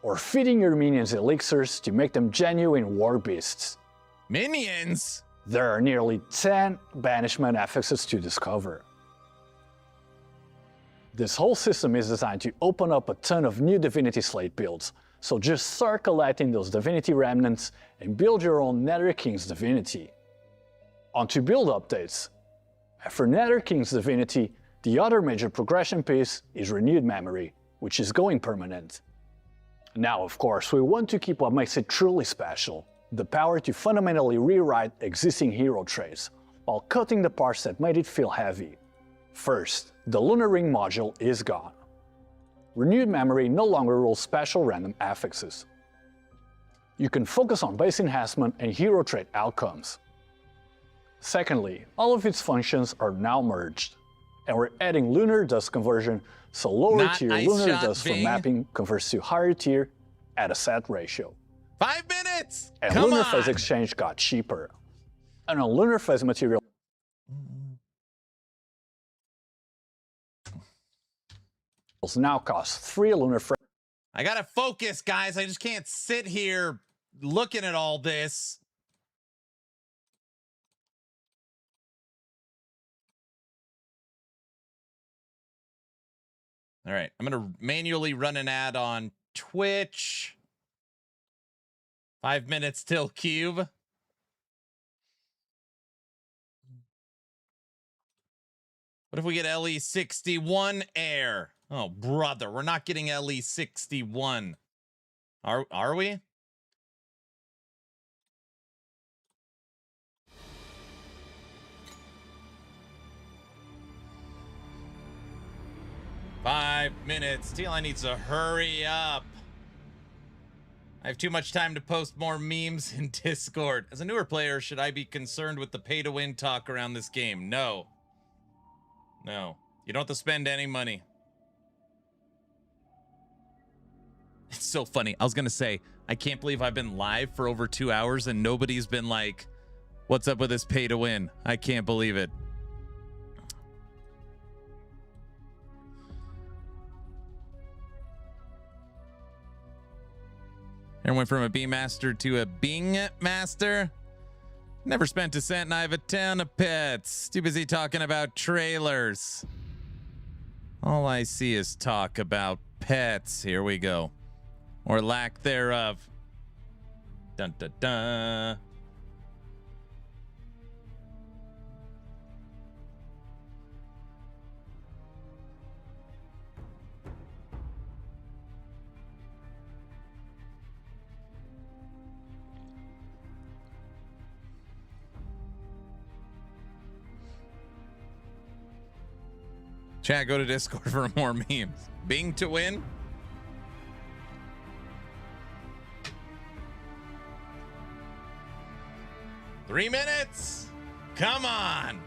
Or feeding your minions elixirs to make them genuine war beasts. Minions? There are nearly 10 banishment affixes to discover. This whole system is designed to open up a ton of new Divinity Slate builds, so just start collecting those Divinity Remnants and build your own Nether King's Divinity. On to build updates. After Nether King's Divinity, the other major progression piece is Renewed Memory, which is going permanent. Now, of course, we want to keep what makes it truly special, the power to fundamentally rewrite existing hero traits, while cutting the parts that made it feel heavy. First, the Lunar Ring module is gone. Renewed Memory no longer rules special random affixes. You can focus on base enhancement and hero trait outcomes. Secondly, all of its functions are now merged, and we're adding Lunar Dust Conversion, so lower tier Lunar Dust from mapping converts to higher tier at a set ratio. 5 minutes! And Come Lunar on. Phase Exchange got cheaper. And on Lunar Phase material now cost 3 Lunar Phase. I gotta focus, guys. I just can't sit here looking at all this. All right, I'm gonna manually run an ad on Twitch. 5 minutes till cube. What if we get LE61 air? Oh, brother, we're not getting LE61. Are we? Five minutes. TLI needs to hurry up. I have too much time to post more memes in Discord. As a newer player, should I be concerned with the pay-to-win talk around this game? No. No. You don't have to spend any money. It's so funny. I was going to say, I can't believe I've been live for over 2 hours and nobody's been like, what's up with this pay-to-win? I can't believe it. And went from a B master to a Bing master. Never spent a cent and I have a ton of pets. Too busy talking about trailers. All I see is talk about pets. Here we go. Or lack thereof. Dun dun dun. Chat, go to Discord for more memes. Bing to win. Three minutes. Come on.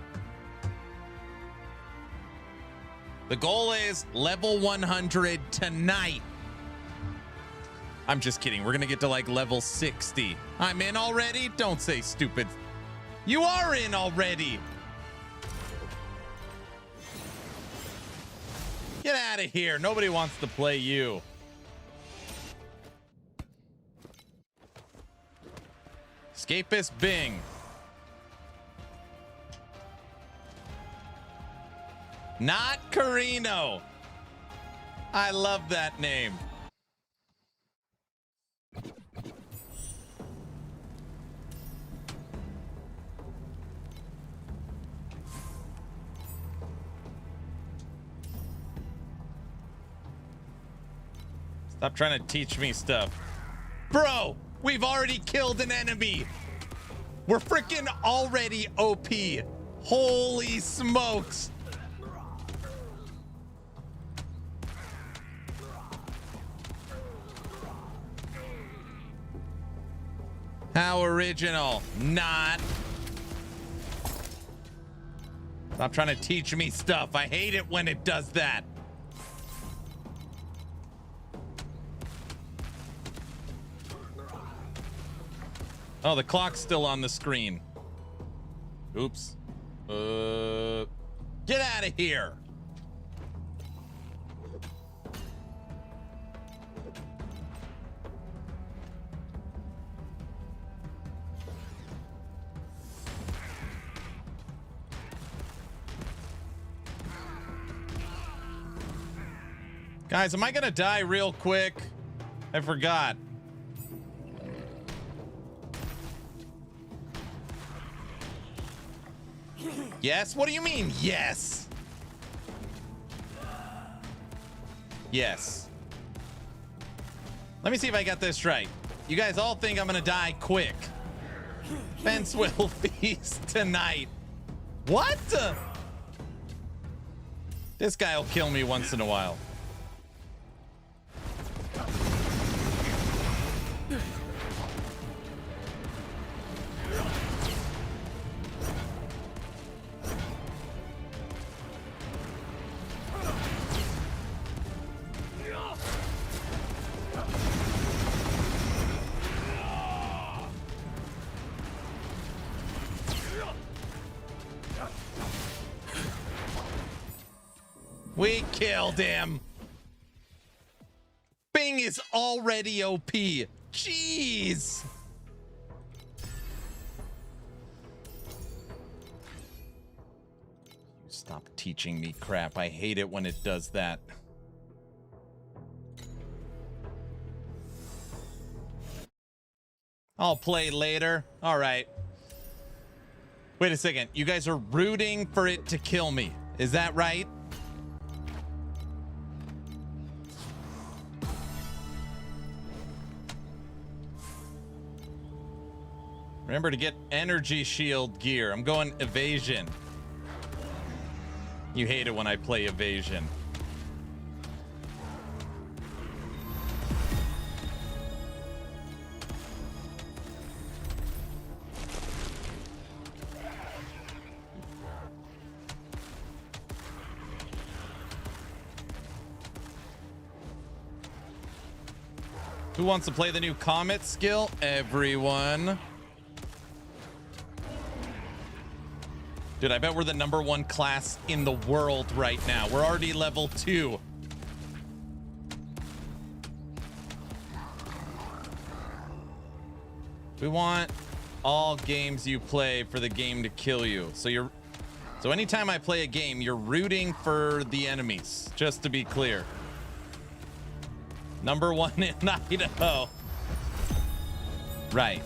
The goal is level 100 tonight. I'm just kidding. We're going to get to like level 60. I'm in already? Don't say stupid. You are in already. Get out of here. Nobody wants to play you. Escapist Bing. Not Carino. I love that name. Stop trying to teach me stuff. Bro, we've already killed an enemy. We're freaking already OP. Holy smokes. How original. Not. Stop trying to teach me stuff. I hate it when it does that. Oh, the clock's still on the screen. Oops. Get out of here. Guys, am I gonna die real quick? I forgot. Yes? What do you mean, yes? Yes. Let me see if I got this right. You guys all think I'm gonna die quick. Fence will feast tonight. What? This guy will kill me once in a while. We killed him. Bing is already OP. Jeez. Stop teaching me crap. I hate it when it does that. I'll play later. All right. Wait a second. You guys are rooting for it to kill me. Is that right? Remember to get energy shield gear. I'm going evasion. You hate it when I play evasion. Who wants to play the new Comet skill? Everyone. Dude, I bet we're the #1 class in the world right now. We're already level 2. We want all games you play for the game to kill you. So anytime I play a game, you're rooting for the enemies, just to be clear. #1 in Idaho. Right.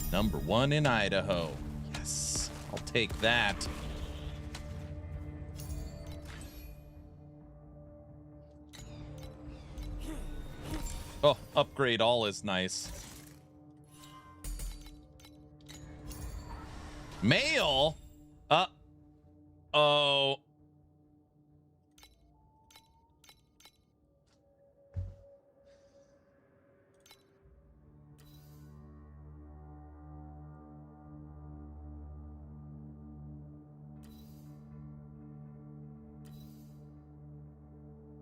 #1 in Idaho. Yes. I'll take that. Oh, upgrade all is nice. Mail? Oh.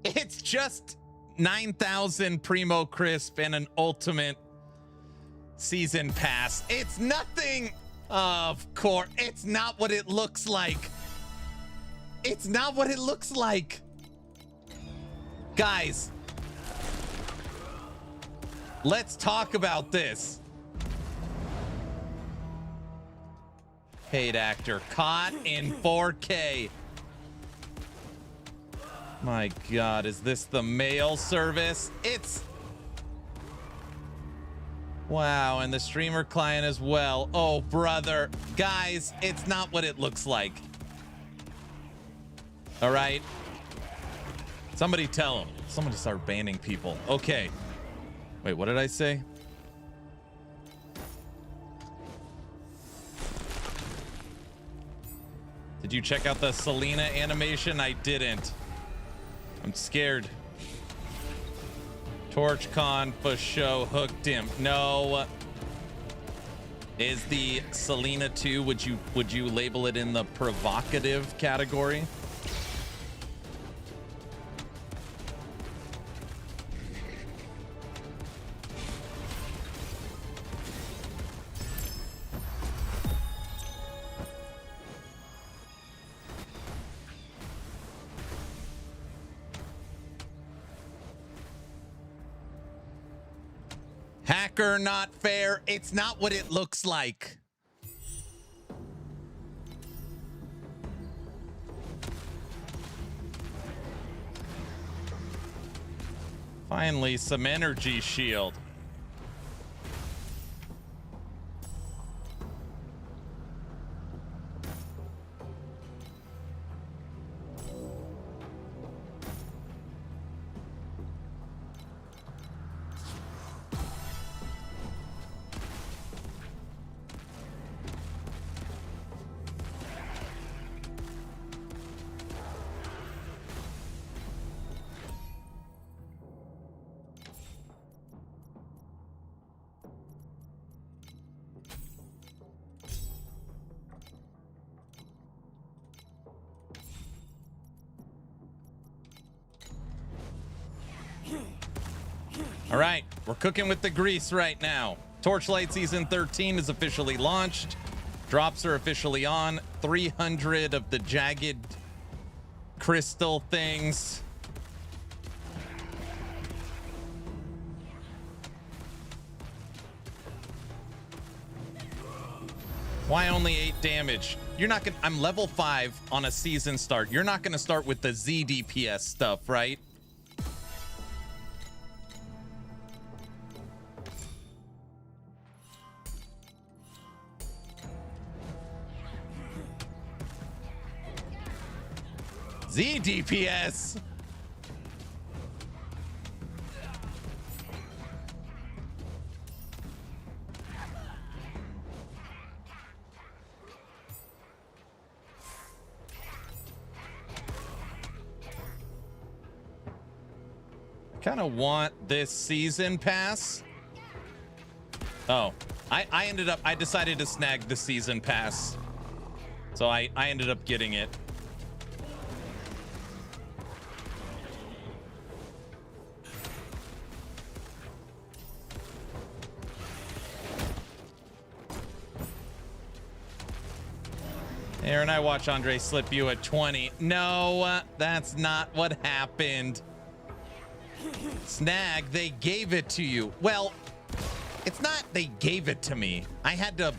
It's just 9,000 Primo Crisp and an Ultimate Season Pass. It's nothing. Of course. It's not what it looks like. It's not what it looks like. Guys, let's talk about this. Paid actor caught in 4K. My God, is this the mail service? It's... Wow, and the streamer client as well. Oh, brother. Guys, it's not what it looks like. All right. Somebody tell him. Somebody start banning people. Okay. Wait, what did I say? Did you check out the Selena animation? I didn't. I'm scared. TorchCon for show hooked him. No. Is the Selena 2, would you label it in the provocative category? Hacker, not fair. It's not what it looks like. Finally, some energy shield. All right, we're cooking with the grease right now. Torchlight Season 13 is officially launched. Drops are officially on. 300 of the jagged crystal things. Why only 8 damage? You're not gonna... I'm level 5 on a season start. You're not gonna start with the Z DPS stuff, right? Z DPS. I kind of want this season pass. Oh, I decided to snag the season pass. So I ended up getting it. Aaron, I watch Andre slip you at 20. No, that's not what happened. Snag, they gave it to you. Well, it's not they gave it to me. I had to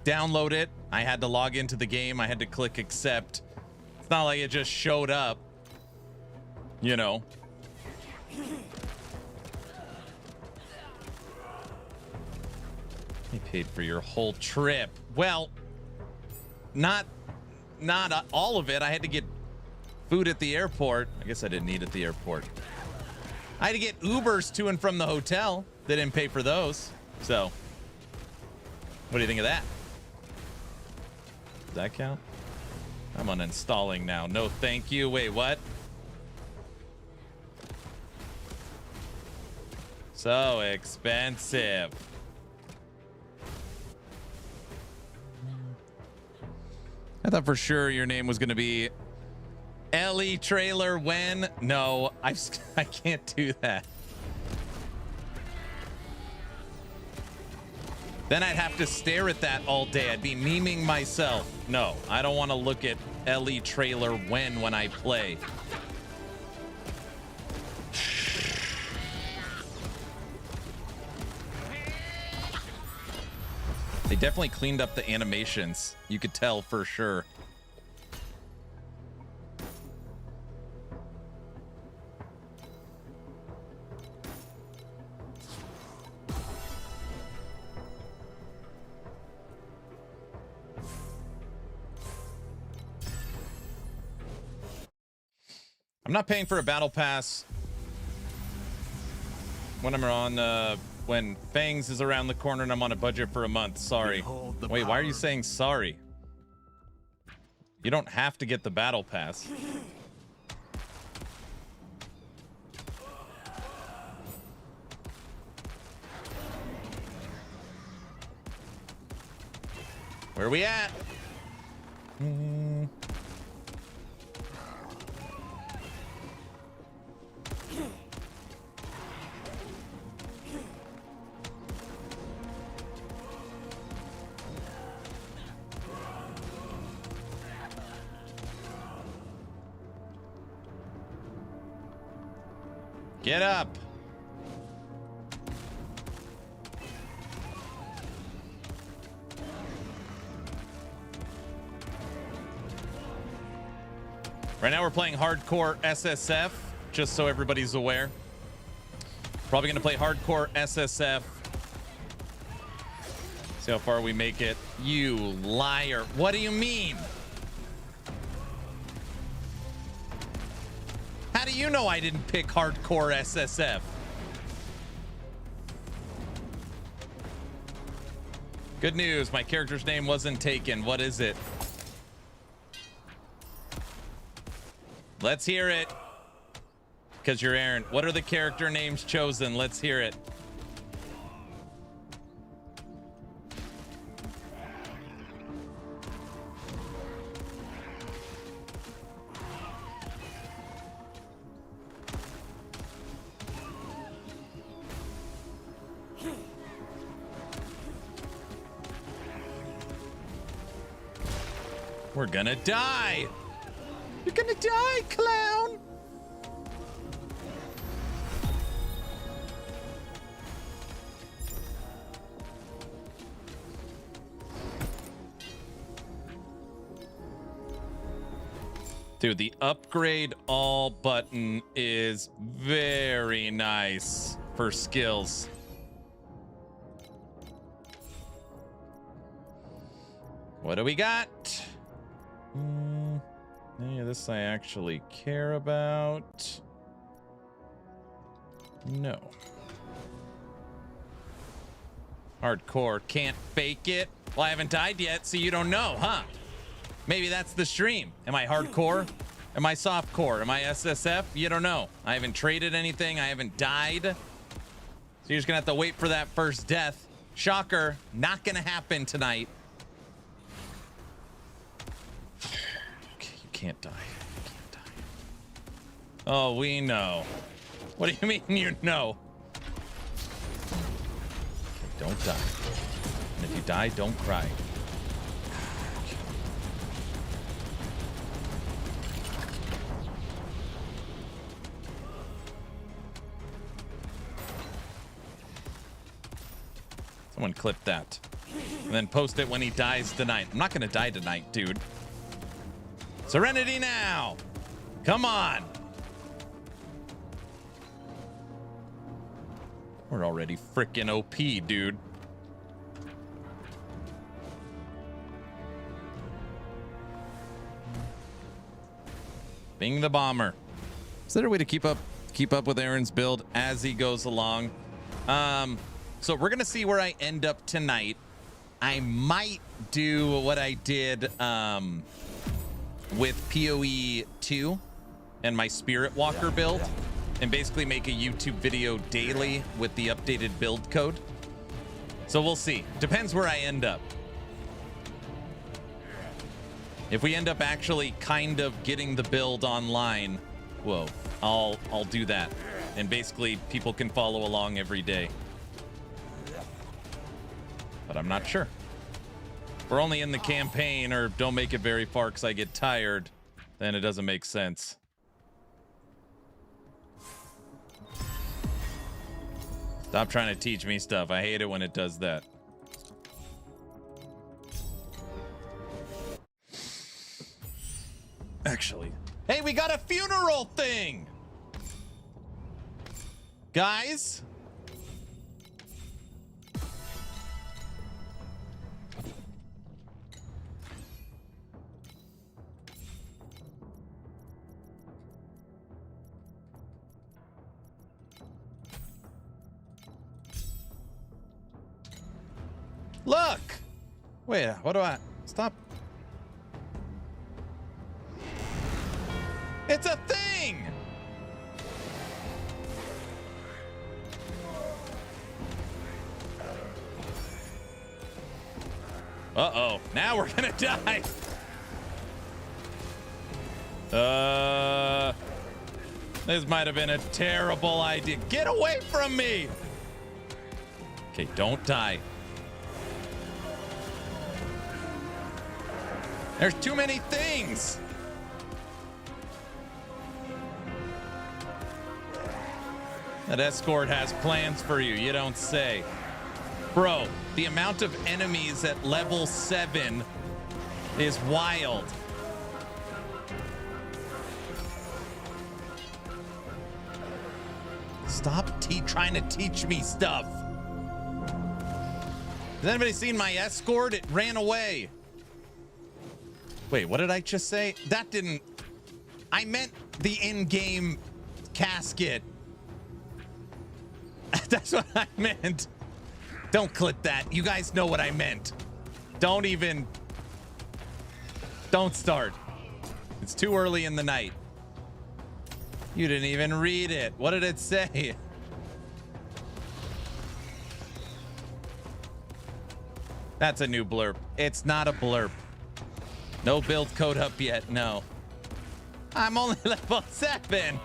download it. I had to log into the game. I had to click accept. It's not like it just showed up. You know. You paid for your whole trip. Well, not all of it. I had to get food at the airport. I guess I didn't eat at the airport. I had to get Ubers to and from the hotel. They didn't pay for those. So, what do you think of that? Does that count? I'm uninstalling now. No, thank you. Wait, what? So expensive. I thought for sure your name was going to be Ellie Trailer when. No, I can't do that. Then I'd have to stare at that all day. I'd be memeing myself. No, I don't want to look at Ellie Trailer when I play. They definitely cleaned up the animations. You could tell for sure. I'm not paying for a battle pass when I'm on, when Fangs is around the corner and I'm on a budget for a month. Sorry. Wait, why are you saying sorry? You don't have to get the battle pass. Where are we at? Get up. Right now we're playing hardcore SSF, just so everybody's aware. Probably gonna play hardcore SSF. See how far we make it. You liar. What do you mean? How do you know I didn't pick hardcore SSF? Good news, my character's name wasn't taken. What is it? Let's hear it. Because you're Aaron. What are the character names chosen? Let's hear it. We're gonna die. You're gonna die, clown. Dude, the upgrade all button is very nice for skills. What do we got? Any of this I actually care about? No. Hardcore, can't fake it. Well, I haven't died yet, so you don't know, huh? Maybe that's the stream. Am I hardcore? Am I softcore? Am I SSF? You don't know. I haven't traded anything. I haven't died. So you're just gonna have to wait for that first death. Shocker, not gonna happen tonight. Can't die. Can't die. Oh, we know. What do you mean you know? Okay, don't die. And if you die, don't cry. Someone clip that. And then post it when he dies tonight. I'm not gonna die tonight, dude. Serenity now! Come on! We're already freaking OP, dude. Being the bomber. Is there a way to keep up with Aaron's build as he goes along? So we're gonna see where I end up tonight. I might do what I did with PoE 2 and my Spirit Walker build and basically make a YouTube video daily with the updated build code. So we'll see. Depends where I end up. If we end up actually kind of getting the build online, whoa, I'll do that. And basically people can follow along every day. But I'm not sure. We're only in the campaign or don't make it very far because I get tired, then it doesn't make sense. Stop trying to teach me stuff. I hate it when it does that. Actually, hey, we got a funeral thing! Guys? Look! Wait, what do I... Stop. It's a thing! Uh-oh. Now we're gonna die. This might have been a terrible idea. Get away from me! Okay, don't die. There's too many things. That escort has plans for you, you don't say. Bro, the amount of enemies at level 7 is wild. Stop trying to teach me stuff. Has anybody seen my escort? It ran away. Wait, what did I just say? That didn't... I meant the in-game casket. That's what I meant. Don't clip that. You guys know what I meant. Don't even... Don't start. It's too early in the night. You didn't even read it. What did it say? That's a new blurb. It's not a blurb. No build code up yet, no. I'm only level 7.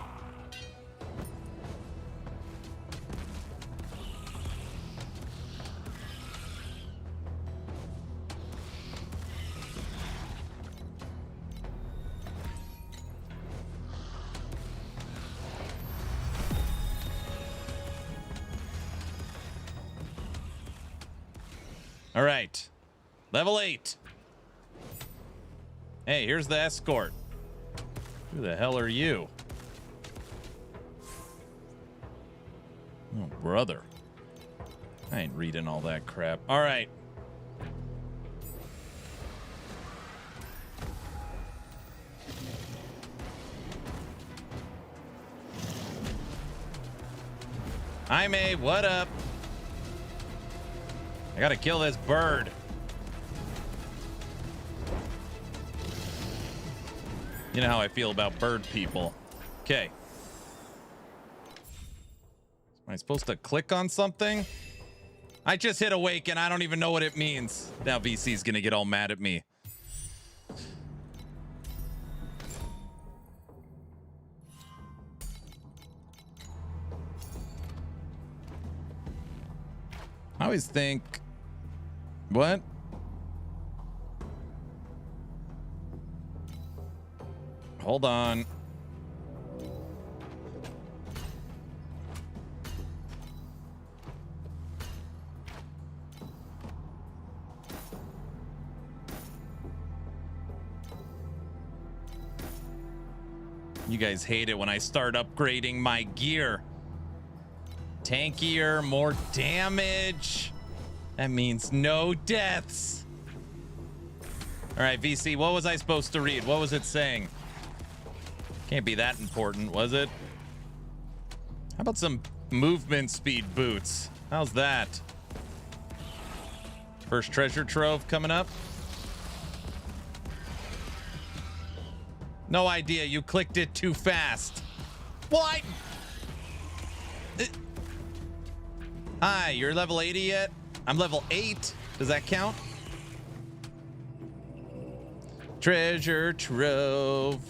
All right, level 8. Hey, here's the escort. Who the hell are you? Oh, brother. I ain't reading all that crap. All right. Hi, May. What up? I gotta kill this bird. You know how I feel about bird people. Okay. Am I supposed to click on something? I just hit awake and I don't even know what it means. Now VC's gonna get all mad at me. I always think... What? Hold on. You guys hate it when I start upgrading my gear. Tankier, more damage. That means no deaths. All right, VC, what was I supposed to read? What was it saying? Can't be that important, was it? How about some movement speed boots? How's that? First treasure trove coming up. No idea, you clicked it too fast. What? Hi, you're level 80 yet? I'm level 8. Does that count? Treasure trove.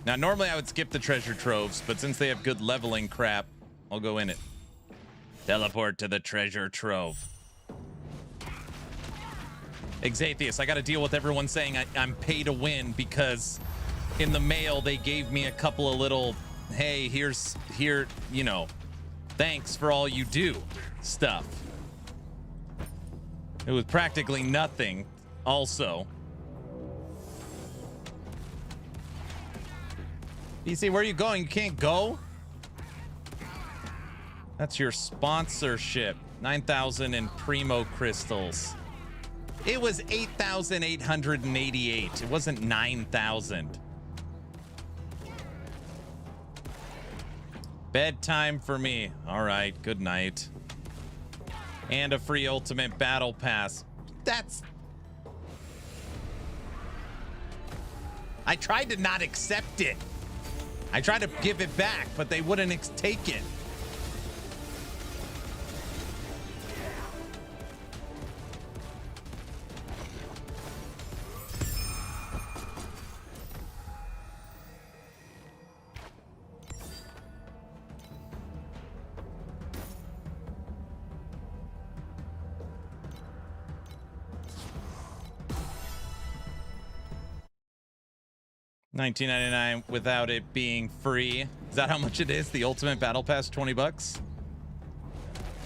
Now, normally I would skip the treasure troves, but since they have good leveling crap, I'll go in it. Teleport to the treasure trove. Exatheus, I gotta deal with everyone saying I'm pay to win because in the mail they gave me a couple of little, hey, here, you know, thanks for all you do stuff. It was practically nothing also. PC, where are you going? You can't go? That's your sponsorship. 9,000 in Primo crystals. It was 8,888. It wasn't 9,000. Bedtime for me. All right, good night. And a free ultimate battle pass. That's... I tried to not accept it. I tried to give it back, but they wouldn't take it. $19.99 without it being free. Is that how much it is? The Ultimate Battle Pass, 20 bucks?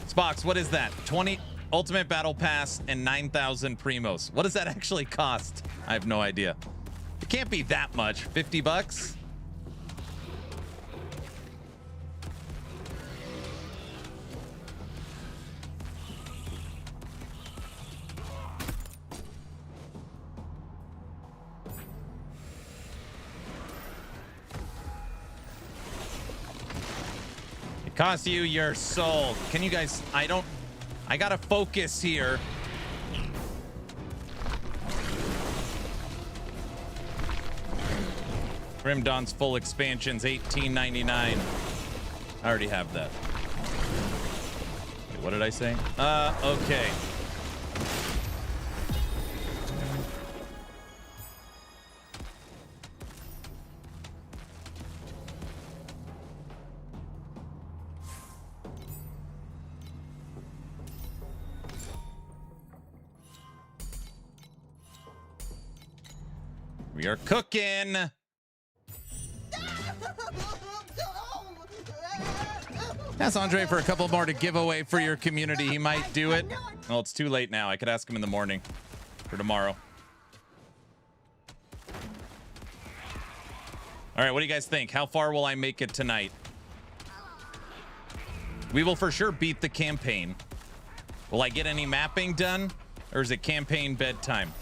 Spox, what is that? 20 Ultimate Battle Pass and 9,000 Primos. What does that actually cost? I have no idea. It can't be that much. 50 bucks? Cost you your soul. Can you guys... I gotta focus here. Grim Dawn's full expansion's $18.99. I already have that. Wait, what did I say? Okay. We are cooking. Ask Andre for a couple more to give away for your community. He might do it. Well, it's too late now. I could ask him in the morning or tomorrow. All right, what do you guys think? How far will I make it tonight? We will for sure beat the campaign. Will I get any mapping done? Or is it campaign bedtime?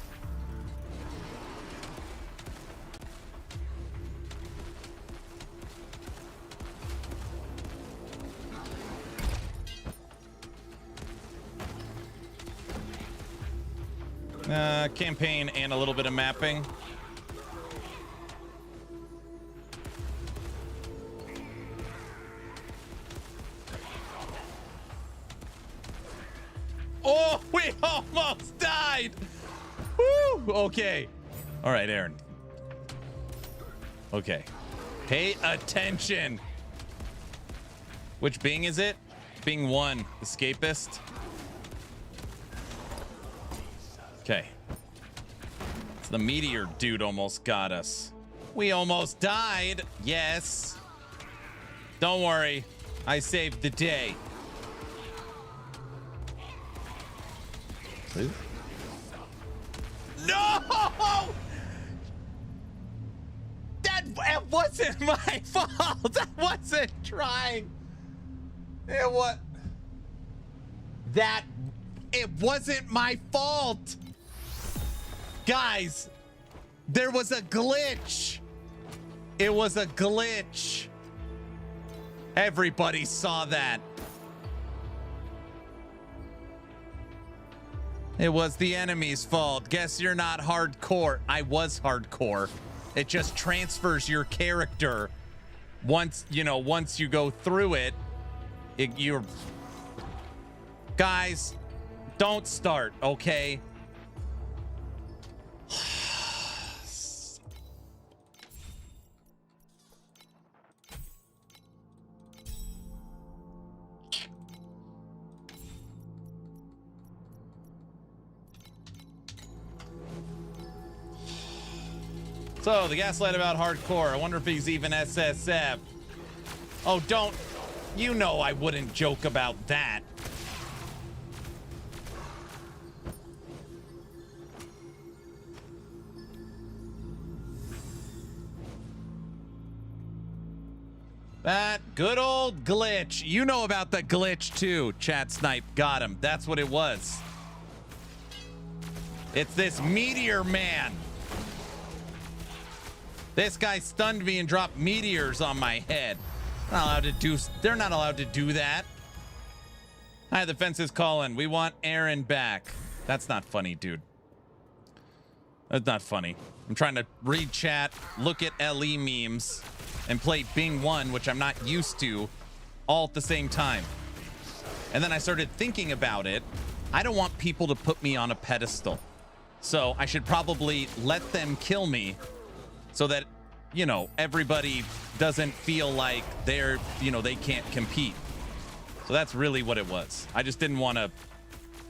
Campaign and a little bit of mapping. Oh, we almost died. Woo, okay. All right, Aaron. Okay. Pay attention. Which Bing is it? Bing 1, Escapist. Okay. The meteor dude almost got us. We almost died. Yes. Don't worry. I saved the day. Please? No! That wasn't my fault. I wasn't trying. It wasn't my fault. Guys, there was a glitch. It was a glitch. Everybody saw that. It was the enemy's fault. Guess you're not hardcore. I was hardcore. It just transfers your character. Once you go through it, you're... Guys, don't start, okay? So, the gaslight about hardcore. I wonder if he's even SSF. Oh, don't. You know I wouldn't joke about that. That good old glitch. You know about the glitch too, Chat Snipe. Got him. That's what it was. It's this meteor man. This guy stunned me and dropped meteors on my head. They're not allowed to do that. Hi, the fence is calling. We want Aaron back. That's not funny, dude. That's not funny. I'm trying to read chat, look at LE memes, and play Bing 1, which I'm not used to, all at the same time. And then I started thinking about it. I don't want people to put me on a pedestal. So I should probably let them kill me so that, you know, everybody doesn't feel like they're, you know, they can't compete. So that's really what it was. I just didn't want to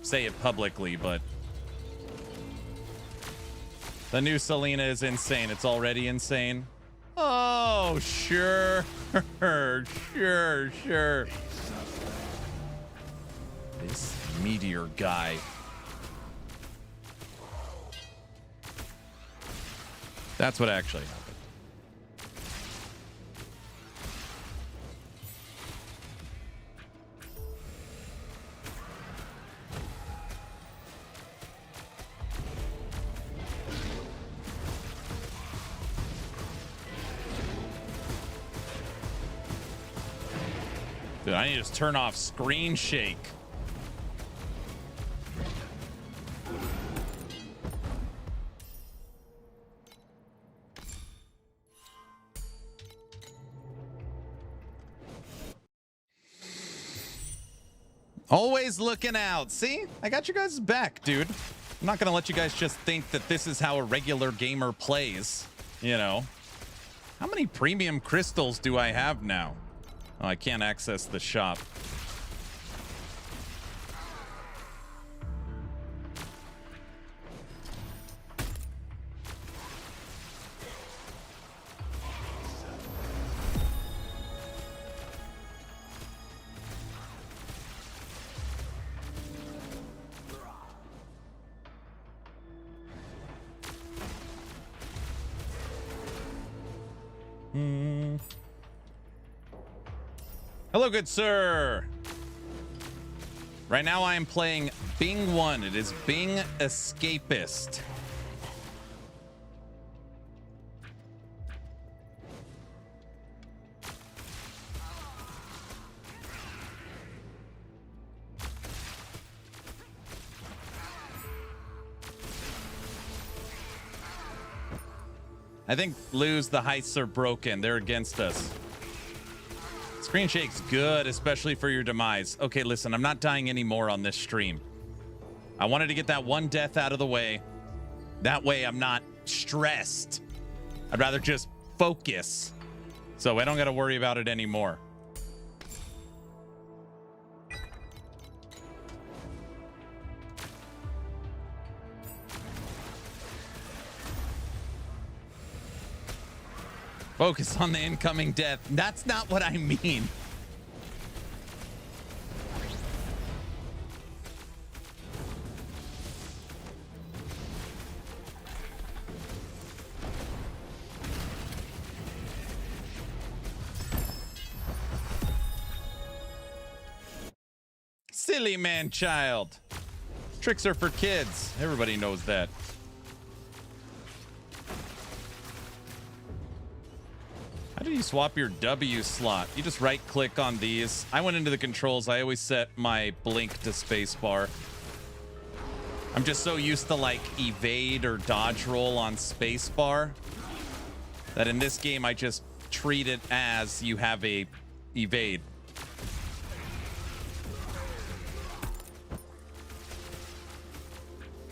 say it publicly, but the new Selena is insane. It's already insane. Oh, sure. Sure. This meteor guy. That's what actually happened. Dude, I need to just turn off screen shake. Always looking out. See? I got you guys back, dude. I'm not gonna let you guys just think that this is how a regular gamer plays, you know. How many premium crystals do I have now? Oh, I can't access the shop. Hello, good sir. Right now I am playing Bing 1. It is Bing Escapist. I think lose the heists are broken. They're against us. Screen shake's good, especially for your demise. Okay, listen, I'm not dying anymore on this stream. I wanted to get that one death out of the way. That way I'm not stressed. I'd rather just focus. So I don't got to worry about it anymore. Focus on the incoming death. That's not what I mean. Silly man child. Tricks are for kids. Everybody knows that. How do you swap your W slot? You just right click on these. I went into the controls. I always set my blink to spacebar. I'm just so used to like evade or dodge roll on spacebar that in this game I just treat it as you have a evade.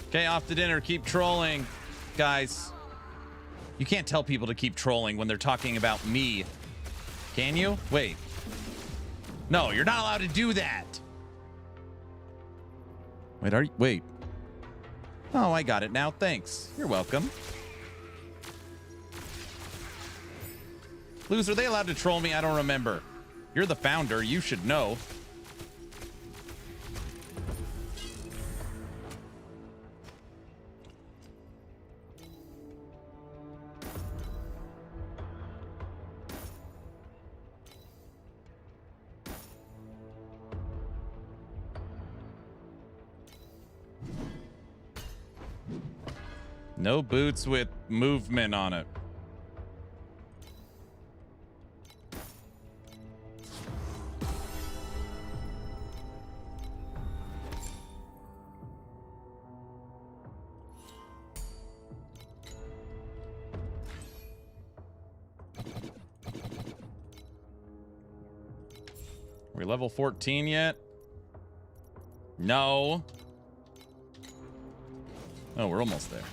Okay, off to dinner. Keep trolling, guys. You can't tell people to keep trolling when they're talking about me. Can you? Wait. No, you're not allowed to do that. Wait, are you? Wait. Oh, I got it now. Thanks. You're welcome. Luz, are they allowed to troll me? I don't remember. You're the founder. You should know. No boots with movement on it. we level 14 yet? No. Oh, we're almost there.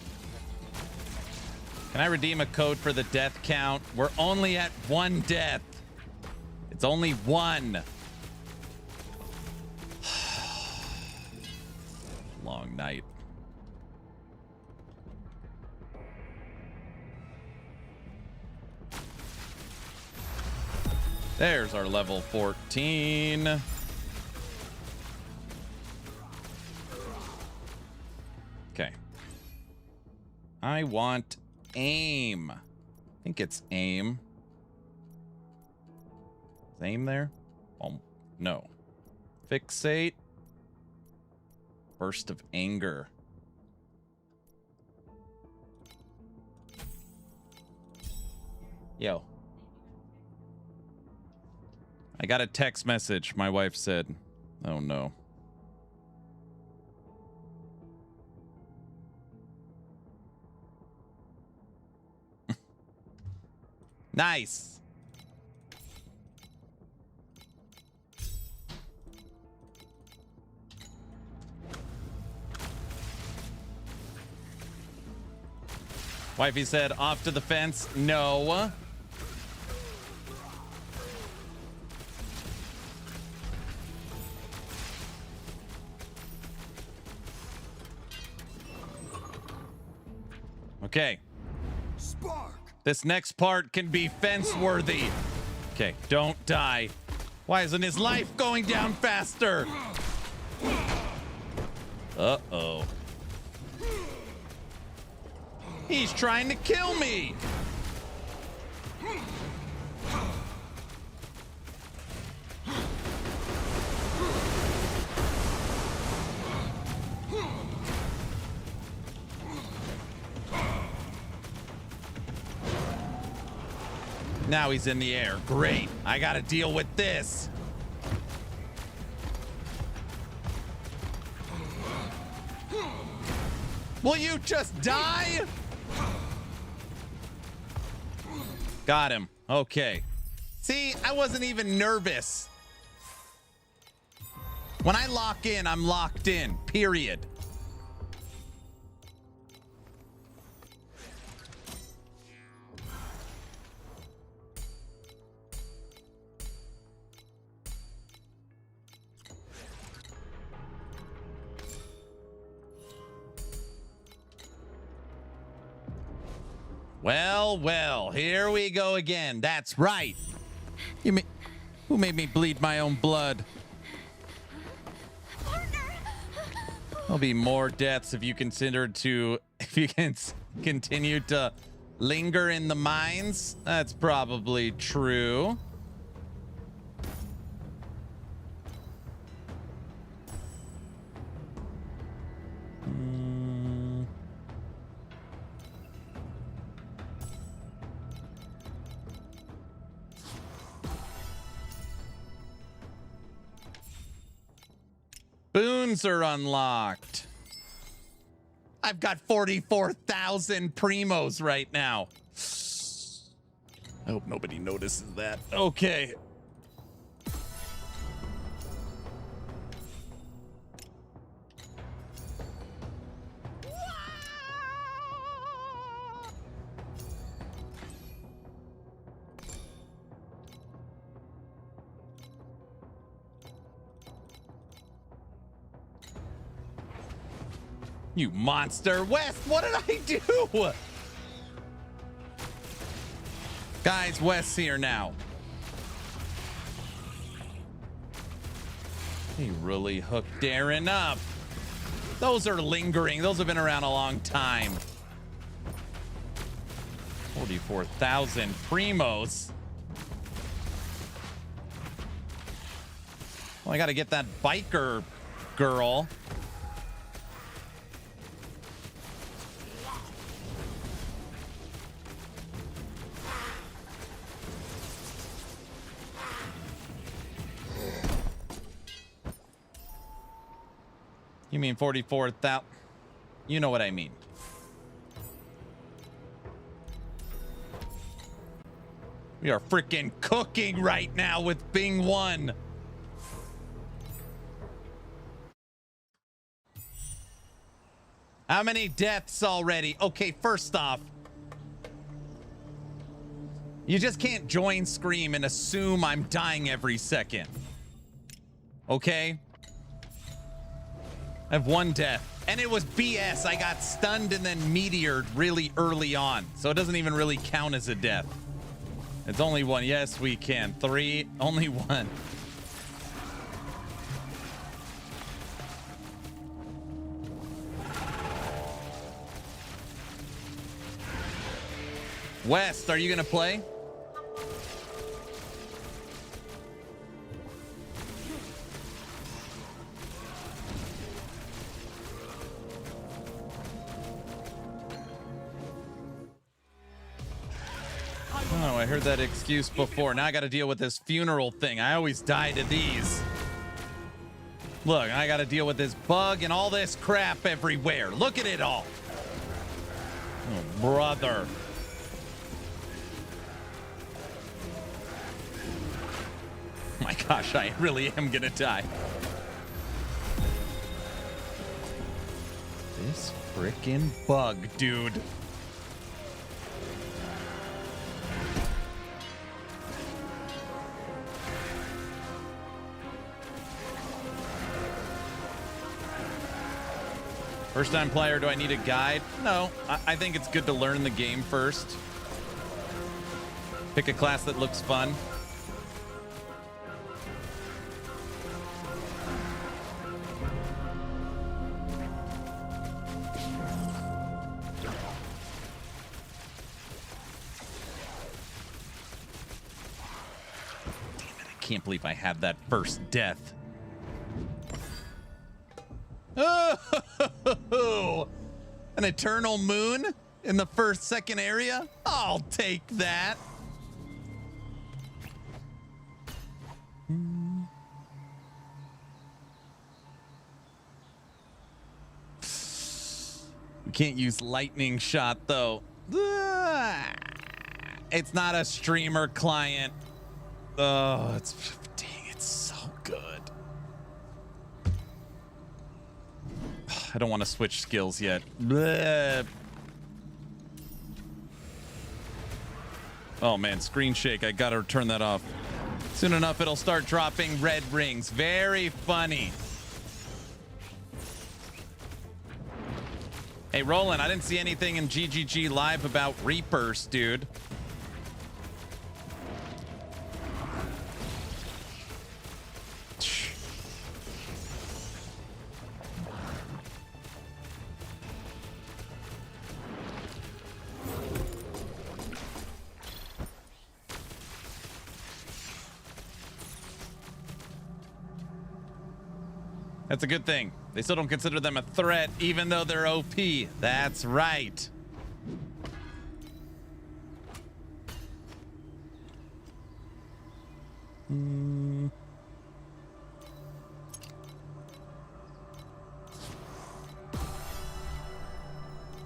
Can I redeem a code for the death count? We're only at 1 death. It's only 1. Long night. There's our level 14. Okay. I want aim. I think it's aim. Is aim there? No. Fixate. Burst of anger. Yo. I got a text message. My wife said, oh no. Nice. Wifey said, off to the fence. No. Okay. Spark. This next part can be fence-worthy. Okay, don't die. Why isn't his life going down faster? Uh-oh. He's trying to kill me. Now he's in the air. Great. I gotta deal with this. Will you just die? Got him. Okay. See, I wasn't even nervous. When I lock in, I'm locked in. Period. Well, well, here we go again. That's right. Who made me bleed my own blood? There'll be more deaths if you can continue to linger in the mines. That's probably true. Boons are unlocked. I've got 44,000 primos right now. I hope nobody notices that. Okay. You monster. West, what did I do? Guys, West's here now. He really hooked Darren up. Those are lingering. Those have been around a long time. 44,000 primos. Well, I got to get that biker girl. You mean 44,000? You know what I mean. We are freaking cooking right now with Bing 1. How many deaths already? Okay, first off, you just can't join Scream and assume I'm dying every second. Okay? I have 1 death. And it was BS. I got stunned and then meteored really early on. So it doesn't even really count as a death. It's only 1. Yes, we can. 3. Only 1. West, are you going to play? Oh, I heard that excuse before. Now I got to deal with this funeral thing. I always die to these. Look, I got to deal with this bug and all this crap everywhere. Look at it all. Oh, brother. Oh my gosh, I really am gonna die. This frickin' bug, dude. First time player, do I need a guide? No, I think it's good to learn the game first. Pick a class that looks fun. Can't believe I had that first death. Oh, an eternal moon in the second area? I'll take that. We can't use lightning shot though. It's not a streamer client. Oh, dang, it's so good. I don't want to switch skills yet. Bleh. Oh man, screen shake. I gotta turn that off. Soon enough, it'll start dropping red rings. Very funny. Hey, Roland, I didn't see anything in GGG Live about Reapers, dude. That's a good thing. They still don't consider them a threat, even though they're OP. That's right.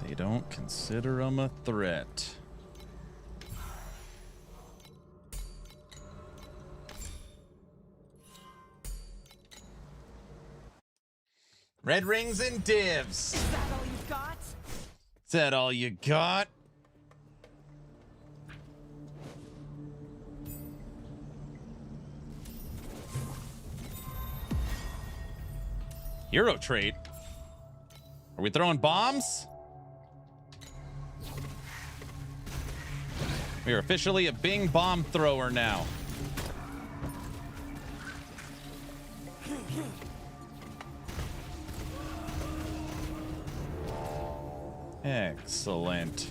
They don't consider them a threat. Red rings and divs. Is that all you got? Is that all you got? Hero trait? Are we throwing bombs? We are officially a Bing bomb thrower now. Excellent.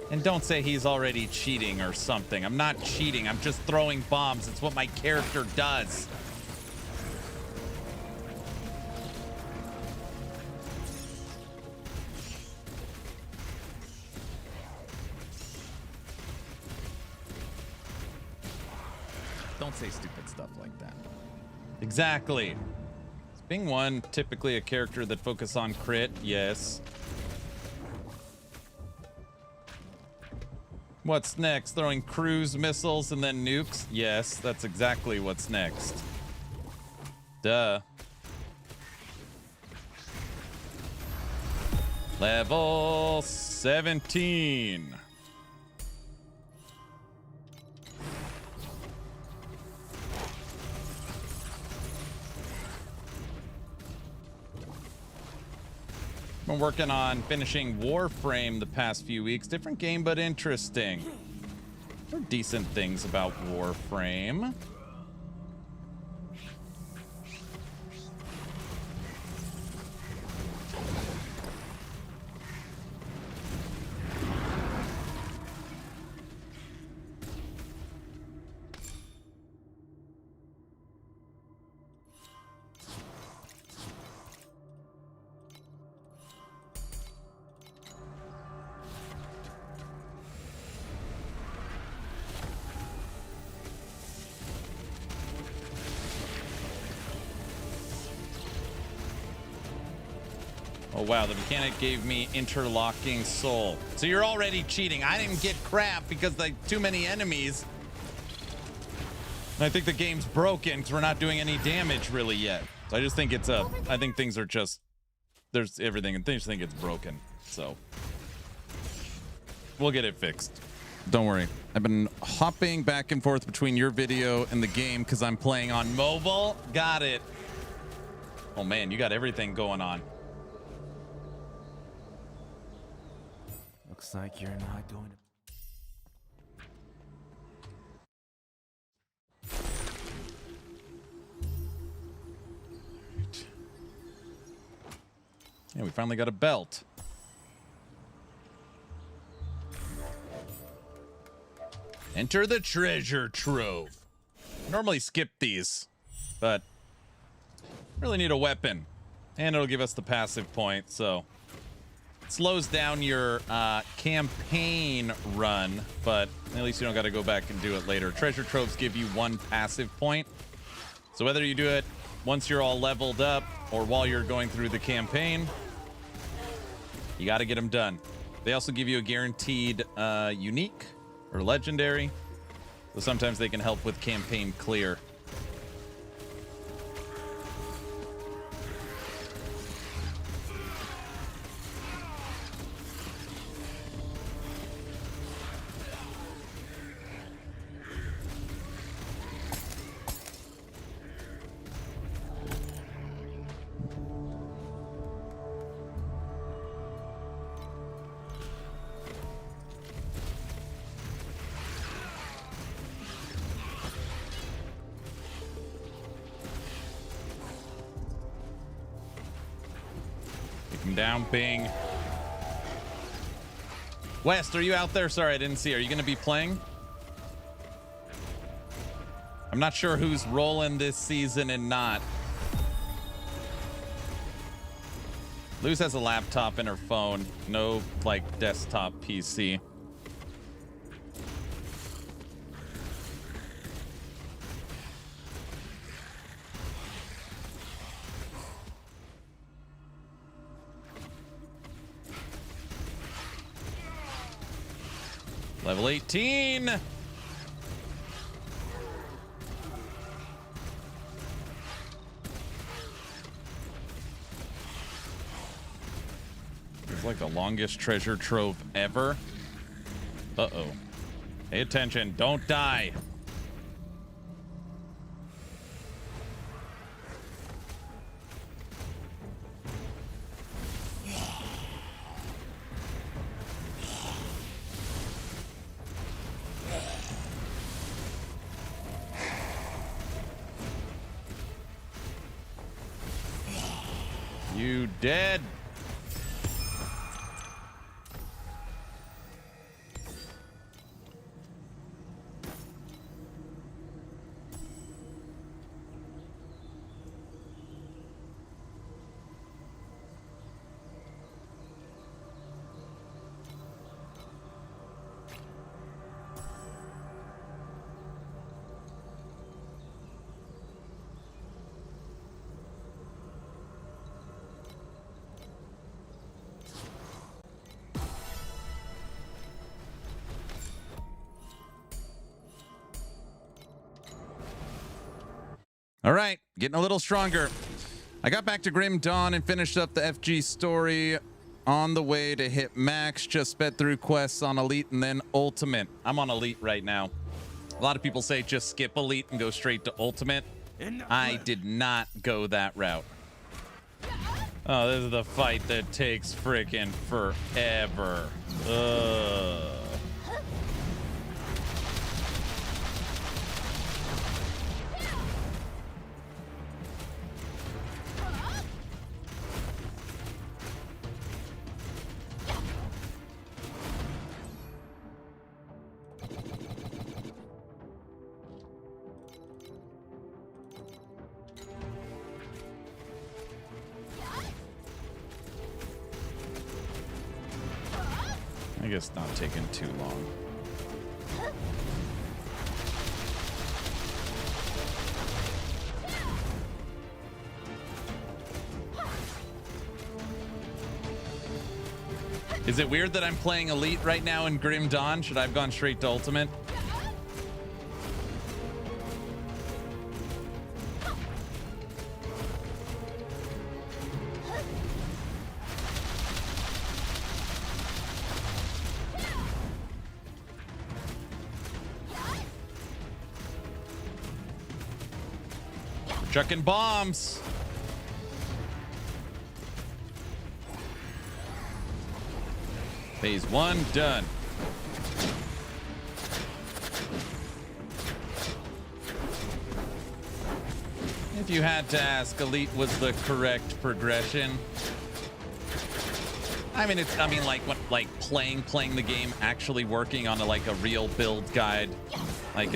And don't say he's already cheating or something. I'm not cheating. I'm just throwing bombs. It's what my character does. Don't say stupid stuff like that. Exactly. Bing 1, typically a character that focus on crit, yes. What's next? Throwing cruise missiles and then nukes? Yes, that's exactly what's next. Duh. Level 17. Been working on finishing Warframe the past few weeks. Different game, but interesting. There are decent things about Warframe. Oh wow, the mechanic gave me interlocking soul. So you're already cheating. I didn't get crap because like too many enemies. And I think the game's broken because we're not doing any damage really yet. So I just think it's I think things are just, there's everything and things think it's broken. So we'll get it fixed. Don't worry. I've been hopping back and forth between your video and the game because I'm playing on mobile. Got it. Oh man, you got everything going on. Looks like you're not going to. Yeah, we finally got a belt. Enter the treasure trove. Normally skip these, but really need a weapon. And it'll give us the passive point, so it slows down your campaign run, but at least you don't got to go back and do it later. Treasure troves give you 1 passive point. So whether you do it once you're all leveled up or while you're going through the campaign, you got to get them done. They also give you a guaranteed unique or legendary. So sometimes they can help with campaign clear. Down, Bing. West, are you out there? Sorry, I didn't see. Are you going to be playing? I'm not sure who's rolling this season and not. Luz has a laptop and her phone. No, like, desktop PC. Level 18. It's like the longest treasure trove ever. Uh-oh. Pay attention. Don't die. You dead. All right, getting a little stronger. I got back to Grim Dawn and finished up the FG story. On the way to hit max, just sped through quests on Elite and then Ultimate. I'm on Elite right now. A lot of people say just skip Elite and go straight to Ultimate. I did not go that route. Oh, this is the fight that takes freaking forever. Ugh. I guess not taking too long. Is it weird that I'm playing Elite right now in Grim Dawn? Should I have gone straight to Ultimate? Chucking bombs. Phase 1 done. If you had to ask, Elite was the correct progression. I mean, playing the game, actually working on a real build guide. Like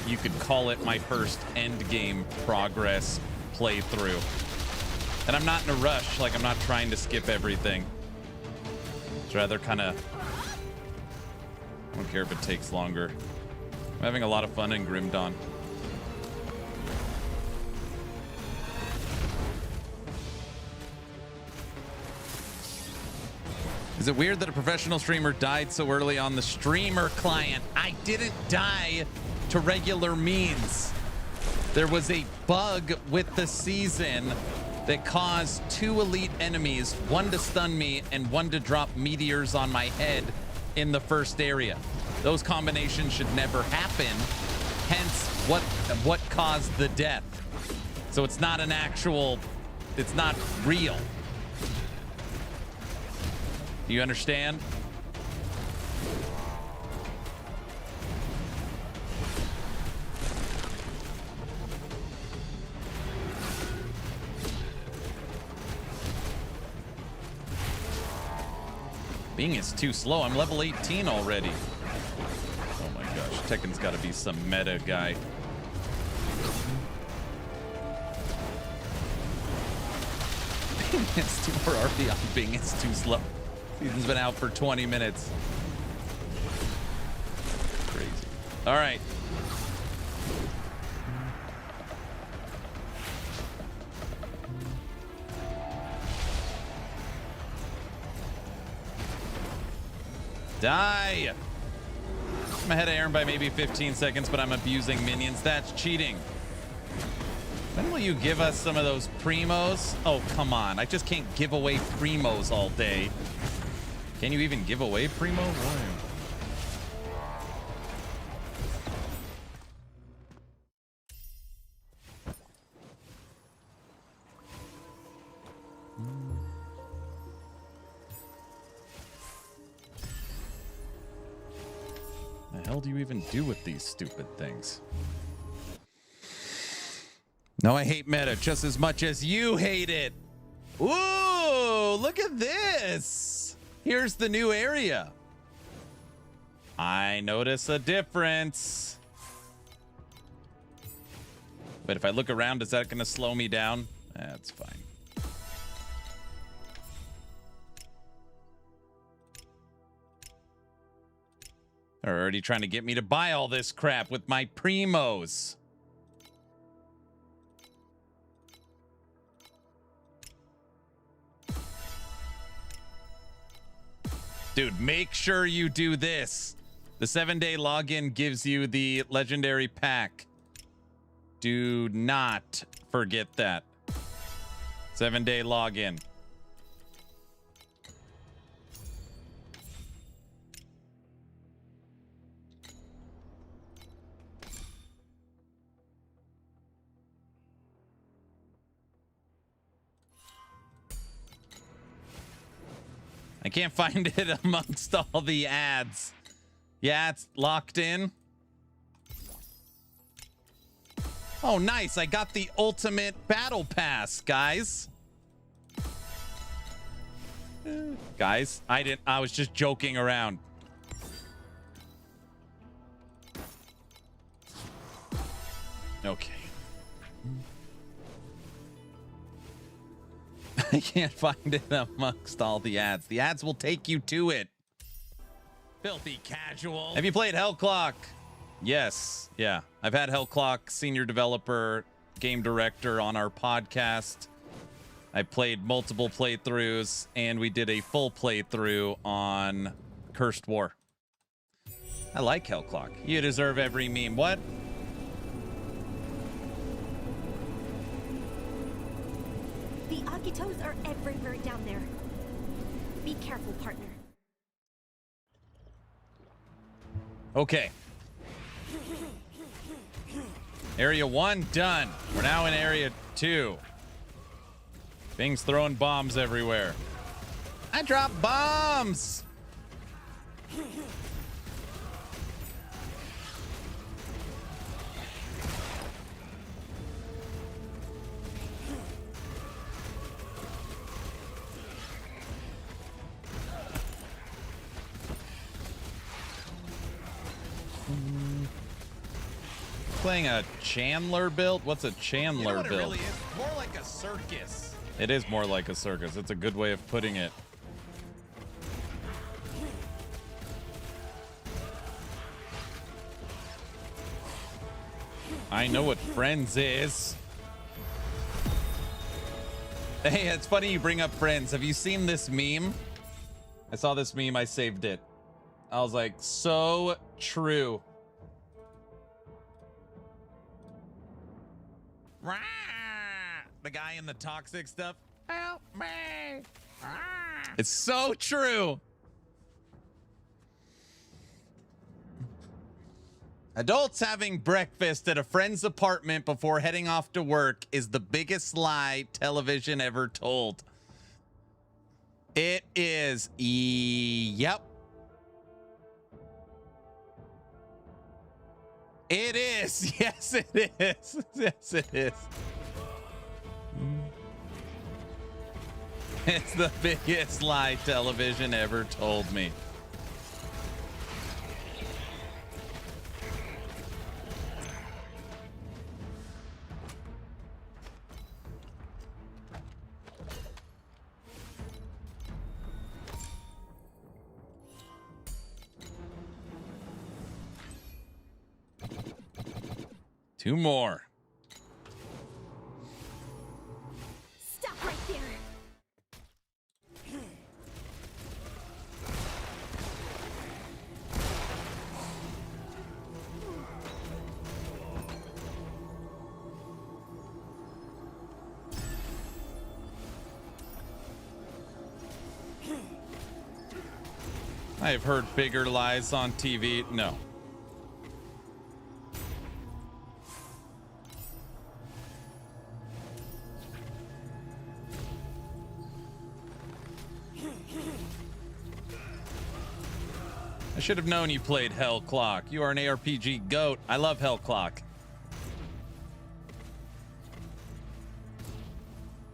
you could call it my first end game progress playthrough. And I'm not in a rush, I'm not trying to skip everything. It's rather kind of, I don't care if it takes longer. I'm having a lot of fun in Grim Dawn. Is it weird that a professional streamer died so early on the streamer client? I didn't die to regular means. There was a bug with the season that caused 2 elite enemies, one to stun me and one to drop meteors on my head in the first area. Those combinations should never happen. Hence, what caused the death. So it's not an actual, it's not real. Do you understand? Being is too slow. I'm level 18 already. Oh my gosh, Tekken's got to be some meta guy. Bing is too, we're already on Bing is too slow. Season's been out for 20 minutes. Crazy. All right. Die! I'm ahead of Aaron by maybe 15 seconds, but I'm abusing minions. That's cheating. When will you give us some of those primos? Oh, come on. I just can't give away primos all day. Can you even give away primos? Why? The hell do you even do with these stupid things? No, I hate meta just as much as you hate it. Ooh, look at this. Here's the new area. I notice a difference. But if I look around, is that going to slow me down? That's fine. They're already trying to get me to buy all this crap with my primos. Dude, make sure you do this. The 7-day login gives you the legendary pack. Do not forget that. 7-day login. I can't find it amongst all the ads. Yeah, it's locked in. Oh, nice. I got the ultimate battle pass, guys. Guys, I was just joking around. Okay. I can't find it amongst all the ads. The ads will take you to it. Filthy casual. Have you played Hell Clock? Yes. Yeah. I've had Hell Clock, senior developer, game director on our podcast. I played multiple playthroughs, and we did a full playthrough on Cursed War. I like Hell Clock. You deserve every meme. What? The Akitos are everywhere down there. Be careful, partner. Okay. Area 1 done. We're now in Area 2. Things throwing bombs everywhere. I dropped bombs! Playing a Chandler build? What's a Chandler build? It really is more like a circus. It is more like a circus. It's a good way of putting it. I know what Friends is. Hey, it's funny you bring up Friends. Have you seen this meme? I saw this meme. I saved it. I was like, so true. The guy in the toxic stuff. Help me. It's so true. Adults having breakfast at a friend's apartment before heading off to work is the biggest lie television ever told. It is. Yep. It is. Yes, it is. Yes, it is. It's the biggest lie television ever told me. Two more. Stop right there. I've heard bigger lies on TV. No. I should have known you played Hell Clock. You are an ARPG goat. I love Hell Clock.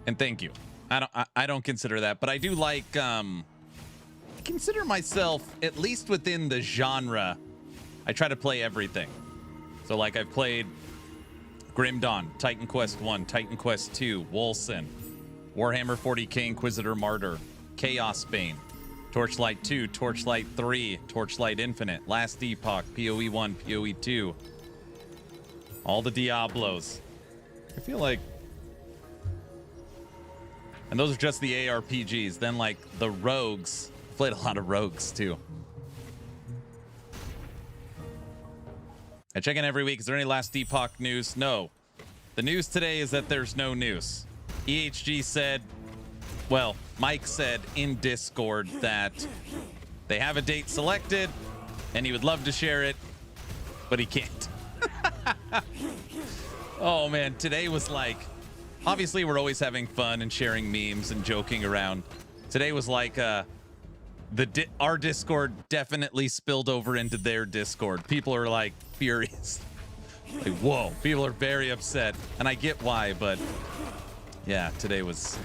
And thank you. I don't consider that, but I do like consider myself, at least within the genre, I try to play everything. So like I've played Grim Dawn, Titan Quest 1, Titan Quest 2, Wolcen, Warhammer 40k Inquisitor Martyr, Chaos Bane, Torchlight 2, Torchlight 3, Torchlight Infinite, Last Epoch, PoE 1, PoE 2. All the Diablos. I feel like... And those are just the ARPGs. Then like the Rogues. I played a lot of Rogues too. I check in every week. Is there any Last Epoch news? No. The news today is that there's no news. EHG said, well, Mike said in Discord that they have a date selected and he would love to share it, but he can't. Oh man, today was like, obviously we're always having fun and sharing memes and joking around. Today was like, our Discord definitely spilled over into their Discord. People are like furious. Like, whoa, people are very upset, and I get why, but yeah, today was.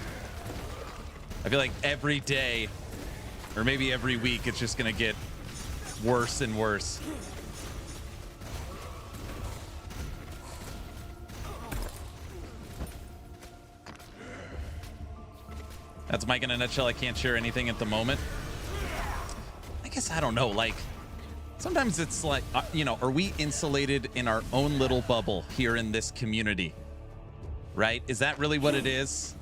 I feel like every day, or maybe every week, it's just gonna get worse and worse. That's Mike in a nutshell. I can't share anything at the moment. I guess I don't know. Like, sometimes it's like, you know, are we insulated in our own little bubble here in this community? Right? Is that really what it is?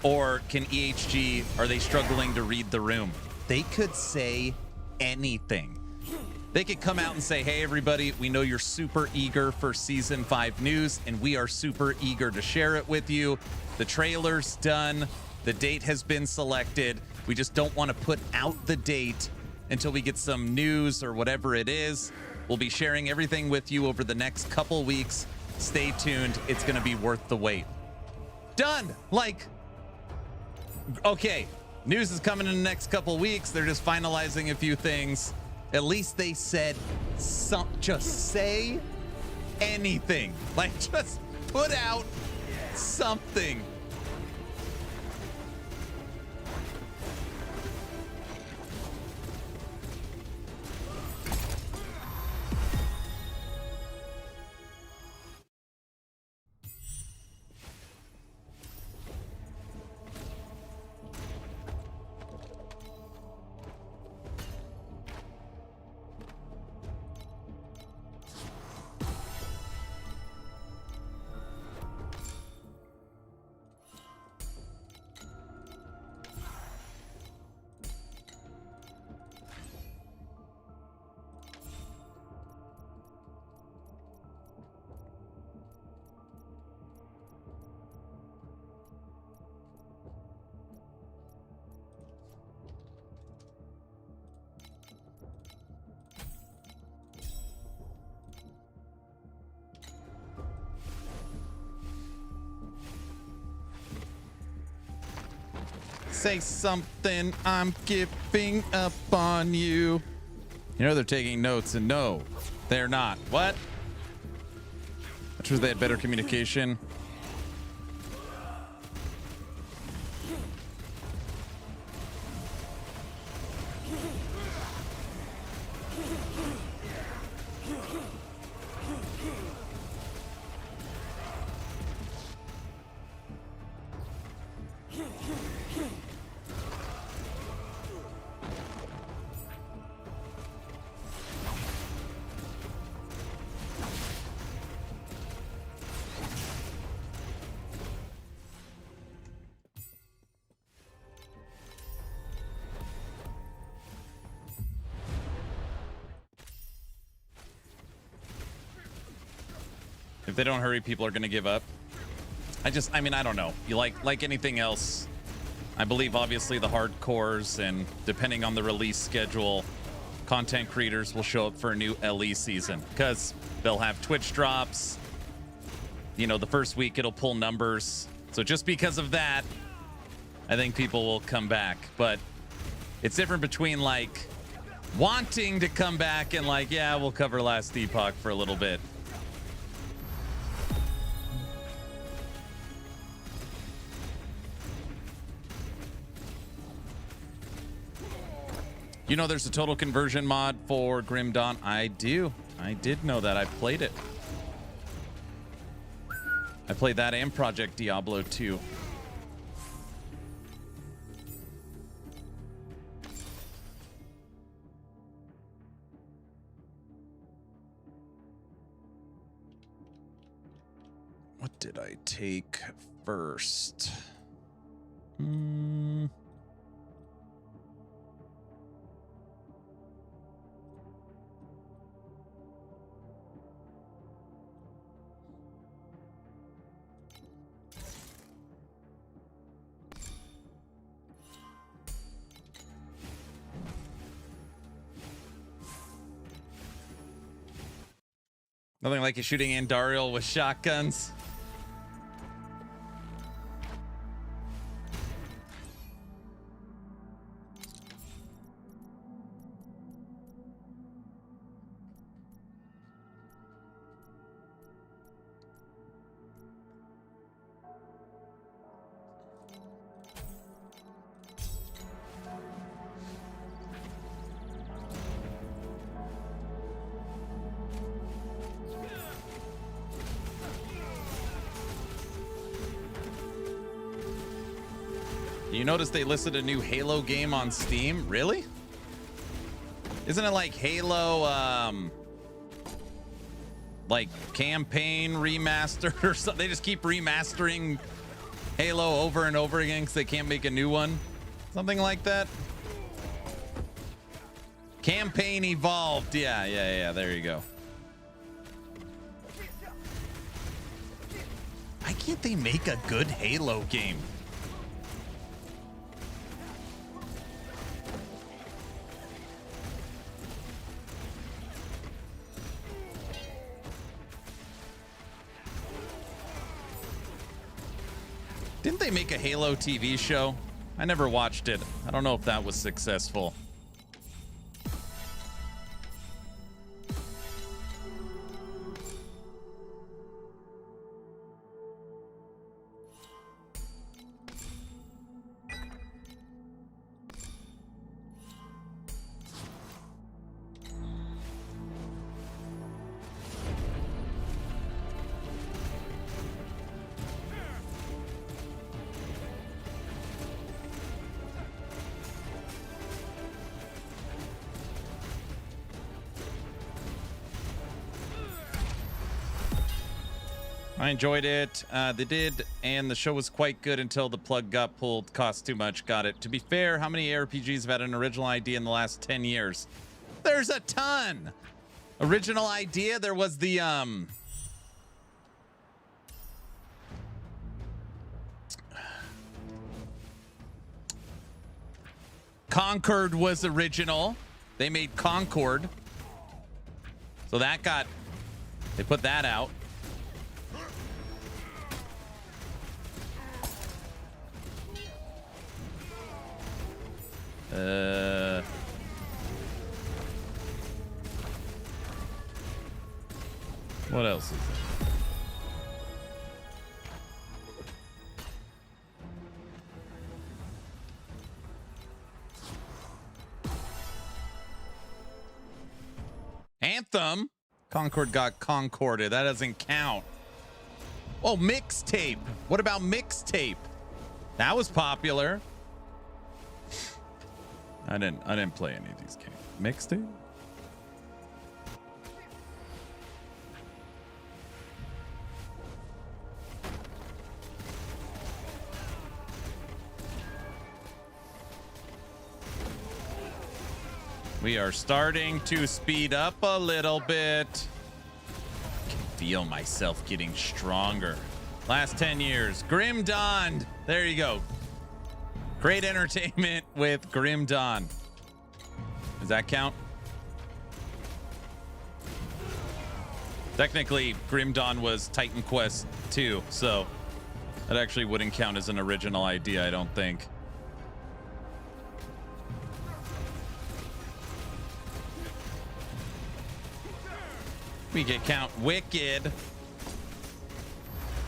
Or can EHG, are they struggling to read the room? They could say anything. They could come out and say, hey, everybody, we know you're super eager for Season 5 news, and we are super eager to share it with you. The trailer's done. The date has been selected. We just don't want to put out the date until we get some news or whatever it is. We'll be sharing everything with you over the next couple weeks. Stay tuned. It's going to be worth the wait. Done. Like, okay, news is coming in the next couple weeks. They're just finalizing a few things. At least they said just say anything. Like, just put out something. Say something, I'm giving up on you. You know they're taking notes, and no, they're not. What? I'm sure they had better communication. If they don't hurry, people are going to give up. I mean, I don't know. You like anything else, I believe obviously the hardcores, and depending on the release schedule, content creators will show up for a new LE season because they'll have Twitch drops. You know, the first week it'll pull numbers. So just because of that, I think people will come back. But it's different between like wanting to come back and like, yeah, we'll cover Last Epoch for a little bit. You know there's a total conversion mod for Grim Dawn? I do. I did know that. I played it. I played that and Project Diablo 2. What did I take first? Nothing like you shooting Andariel with shotguns. You notice they listed a new Halo game on Steam? Really? Isn't it like Halo, like campaign remastered or something? They just keep remastering Halo over and over again because they can't make a new one. Something like that. Campaign evolved. Yeah. There you go. Why can't they make a good Halo game? Didn't they make a Halo TV show? I never watched it. I don't know if that was successful. I enjoyed it. They did, and the show was quite good until the plug got pulled. Cost too much. Got it. To be fair, how many RPGs have had an original idea in the last 10 years? There's a ton. Original idea. There was the Concord was original. They made Concord. So that got, they put that out. What else is there? Anthem? Concord got concorded. That doesn't count. Oh, mixtape. What about mixtape? That was popular. I didn't play any of these games. Mixtape? We are starting to speed up a little bit. I can feel myself getting stronger. Last 10 years. Grim Dawn. There you go. Great entertainment with Grim Dawn. Does that count? Technically, Grim Dawn was Titan Quest 2, so that actually wouldn't count as an original idea, I don't think. We can count Wicked.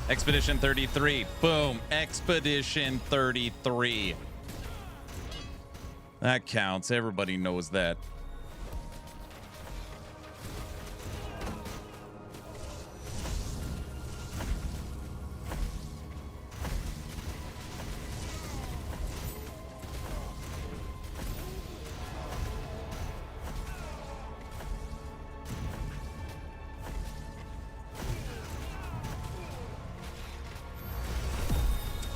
Expedition 33. Boom. Expedition 33. That counts. Everybody knows that.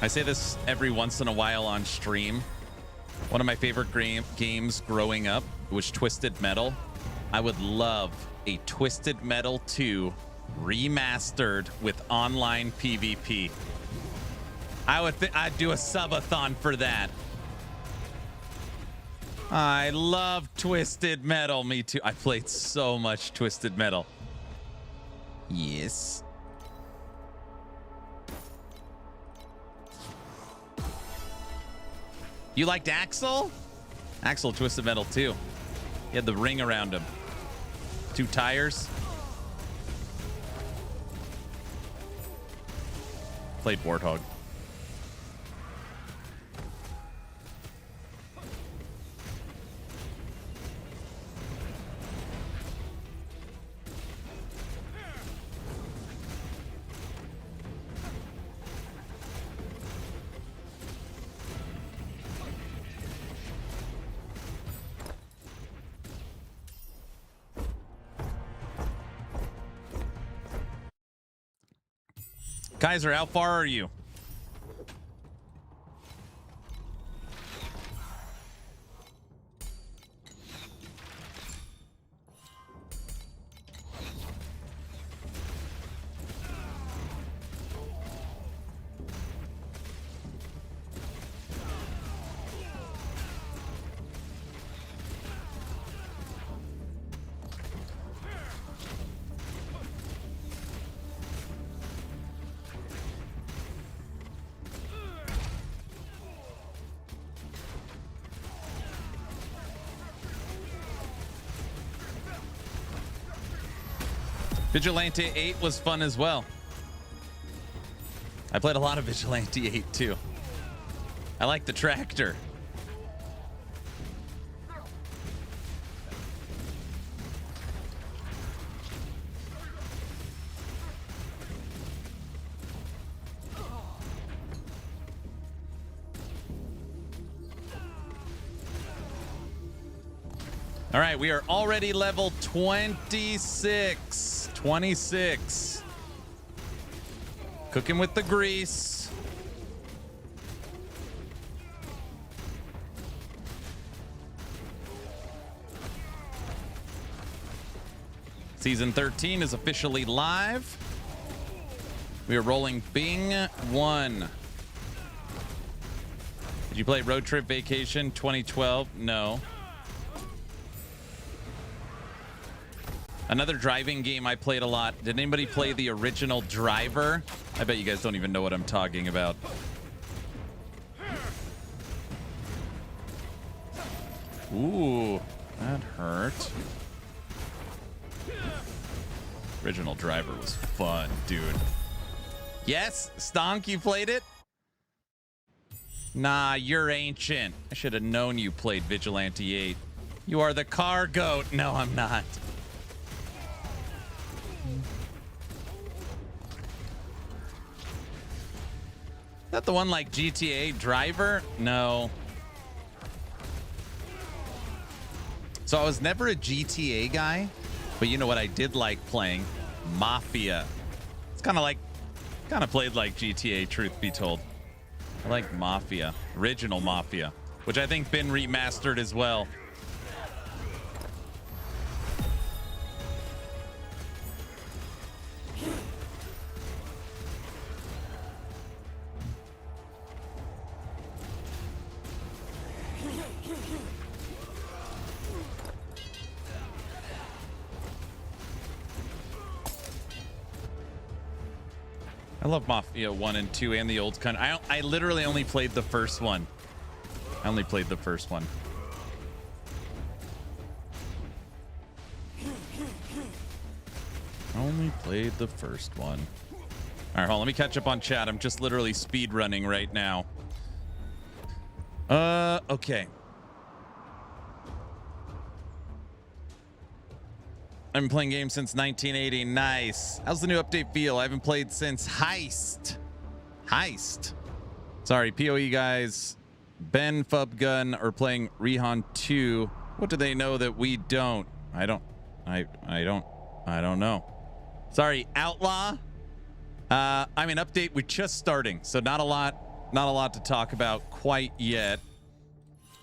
I say this every once in a while on stream. One of my favorite games growing up was Twisted Metal. I would love a Twisted Metal 2 remastered with online PvP. I'd do a subathon for that. I love Twisted Metal. Me too. I played so much Twisted Metal. Yes. You liked Axel? Axel Twisted Metal 2. He had the ring around him. 2 tires. Played Warthog. Kaiser, how far are you? Vigilante 8 was fun as well. I played a lot of Vigilante 8 too. I like the tractor. All right, we are already level 26. 26. Cooking with the grease. Season 13 is officially live. We are rolling Bing 1. Did you play Road Trip Vacation 2012? No. Another driving game I played a lot. Did anybody play the original Driver? I bet you guys don't even know what I'm talking about. Ooh, that hurt. Original Driver was fun, dude. Yes, Stonk, you played it? Nah, you're ancient. I should have known you played Vigilante 8. You are the car goat. No, I'm not. Is that the one like GTA Driver? No. So I was never a GTA guy, but you know what I did like playing? Mafia. It's kind of played like GTA, truth be told. I like Mafia, original Mafia, which I think been remastered as well. I love Mafia 1 and 2 and the old kind. I literally only played the first one. Only played the first one. All right, hold on, let me catch up on chat. I'm just literally speed running right now. Okay. I've been playing games since 1980. Nice. How's the new update feel? I haven't played since Heist. Sorry, PoE guys. Ben, Fubgun are playing Rehan 2. What do they know that we don't? I don't know. Sorry, Outlaw. I mean, update. We're just starting, so not a lot to talk about quite yet.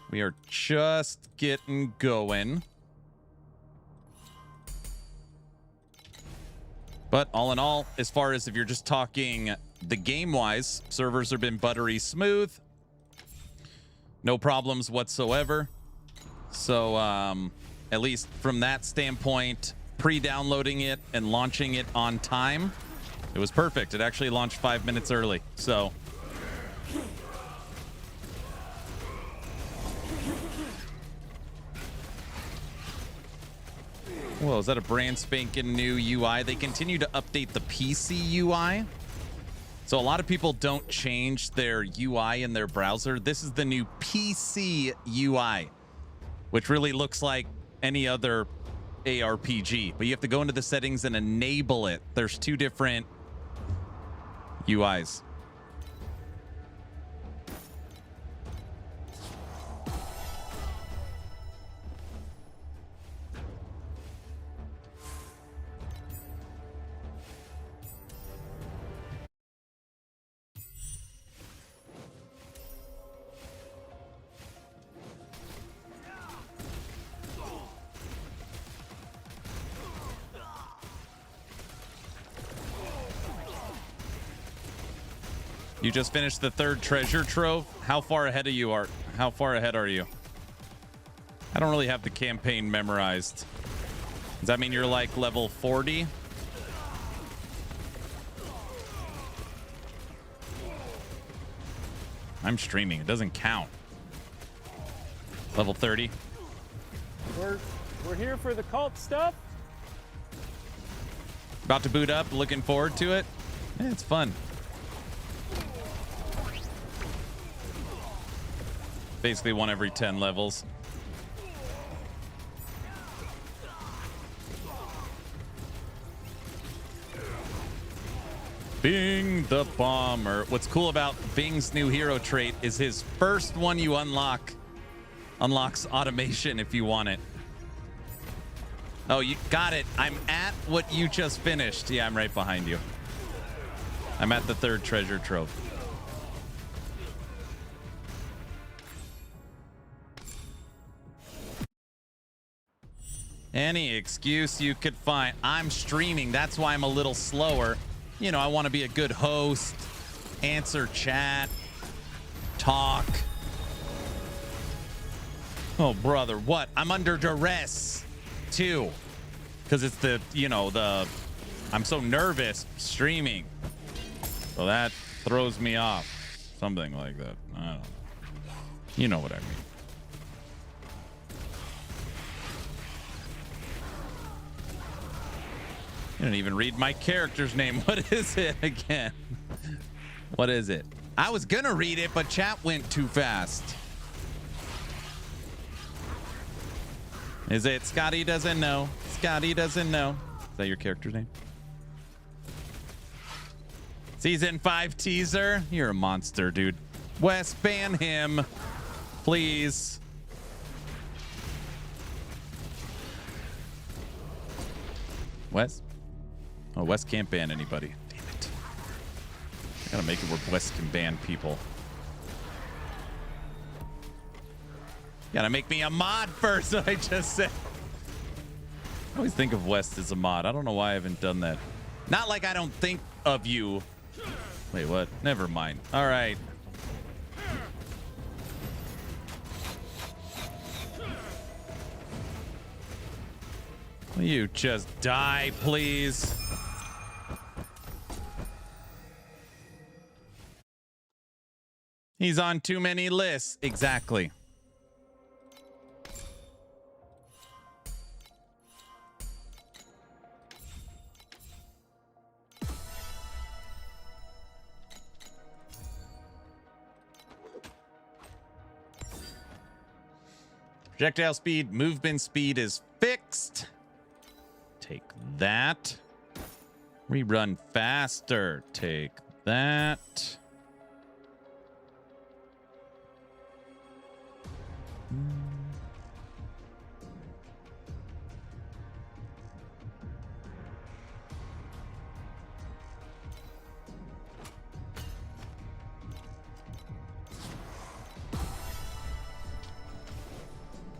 We are just getting going. But all in all, as far as if you're just talking the game-wise, servers have been buttery smooth. No problems whatsoever. So at least from that standpoint, pre-downloading it and launching it on time, it was perfect. It actually launched 5 minutes early. So well, is that a brand spanking new UI? They continue to update the PC UI. So a lot of people don't change their UI in their browser. This is the new PC UI, which really looks like any other ARPG. But you have to go into the settings and enable it. There's two different UIs. You just finished the 3rd treasure trove. How far ahead of you are? How far ahead are you? I don't really have the campaign memorized. Does that mean you're like level 40? I'm streaming. It doesn't count. Level 30. We're here for the cult stuff. About to boot up. Looking forward to it. Yeah, it's fun. Basically one every 10 levels. Bing the Bomber. What's cool about Bing's new hero trait is his first one you unlocks automation if you want it. Oh, you got it. I'm at what you just finished. Yeah, I'm right behind you. I'm at the 3rd treasure trove. Any excuse you could find. I'm streaming. That's why I'm a little slower. You know, I want to be a good host, answer chat, talk. Oh, brother, what? I'm under duress, too. Because it's the, you know, I'm so nervous streaming. So that throws me off. Something like that. I don't know. You know what I mean. You didn't even read my character's name. What is it again? What is it? I was gonna read it, but chat went too fast. Is it Scotty doesn't know? Scotty doesn't know. Is that your character's name? Season 5 teaser? You're a monster, dude. Wes, ban him. Please. Wes? Oh, Wes can't ban anybody. Damn it. I gotta make it where Wes can ban people. Gotta make me a mod first, what I just said. I always think of Wes as a mod. I don't know why I haven't done that. Not like I don't think of you. Wait, what? Never mind. All right. Will you just die, please? He's on too many lists. Exactly. Projectile speed, movement speed is fixed. Take that. Rerun faster. Take that.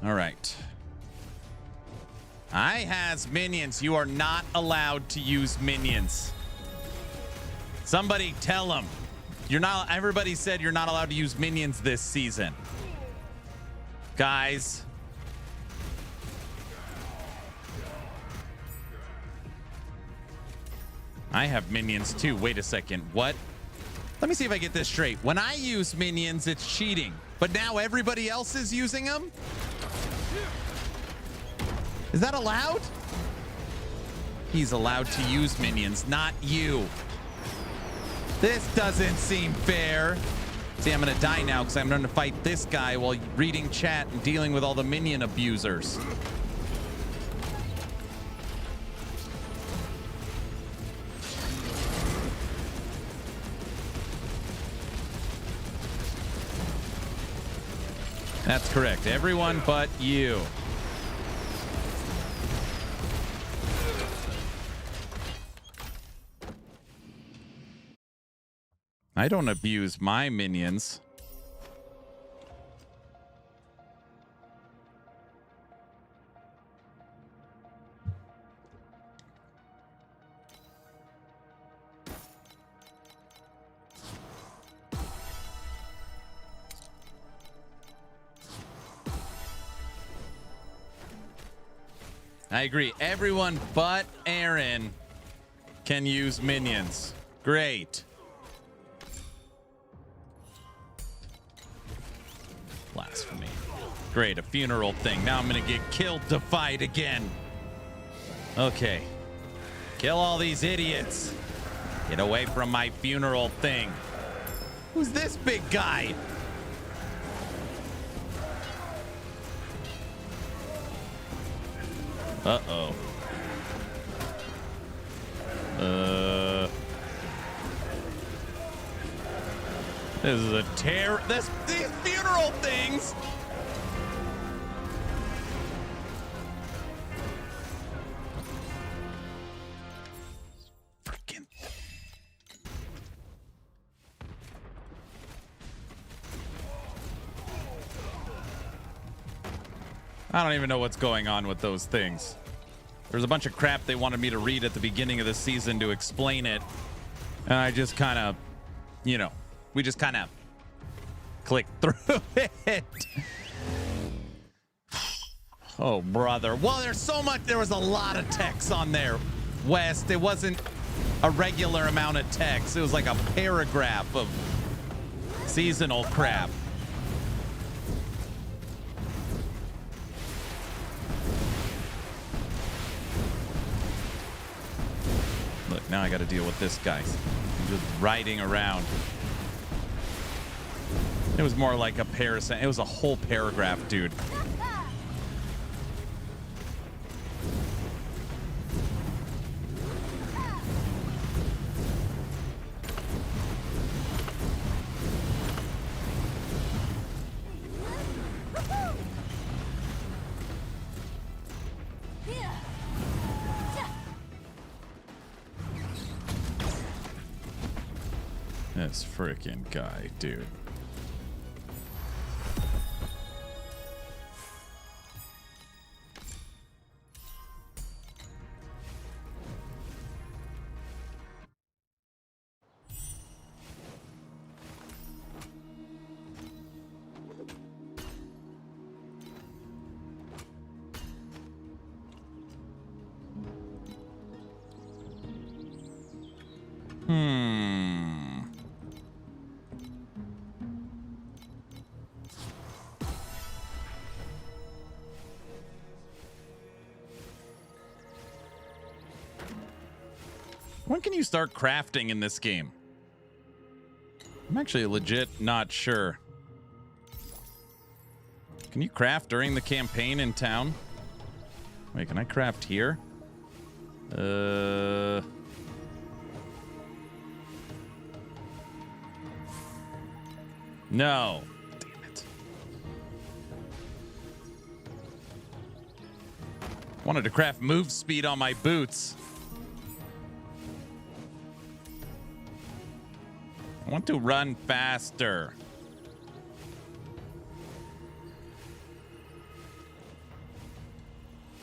All right. I has minions. You are not allowed to use minions. Somebody tell them. You're not. Everybody said you're not allowed to use minions this season. Guys. I have minions too. Wait a second. What? Let me see if I get this straight. When I use minions, it's cheating. But now everybody else is using them? Is that allowed? He's allowed to use minions, not you. This doesn't seem fair. See, I'm gonna die now because I'm gonna fight this guy while reading chat and dealing with all the minion abusers. That's correct. Everyone but you. I don't abuse my minions. I agree. Everyone but Aaron can use minions. Great. Blasphemy. Great, a funeral thing. Now I'm gonna get killed to fight again. Okay. Kill all these idiots. Get away from my funeral thing. Who's this big guy? Uh-oh. This is a these funeral things. Freaking. I don't even know what's going on with those things. There's a bunch of crap they wanted me to read at the beginning of the season to explain it. And I just kind of, you know, we just kind of clicked through it. Oh, brother. Well, there's so much. There was a lot of text on there, West. It wasn't a regular amount of text. It was like a paragraph of seasonal crap. Look, now I got to deal with this guy. I'm just riding around. It was more like a parasite. It was a whole paragraph, dude. This freaking guy, dude. When can you start crafting in this game? I'm actually legit not sure. Can you craft during the campaign in town? Wait, can I craft here? No. Damn it. Wanted to craft move speed on my boots. I want to run faster.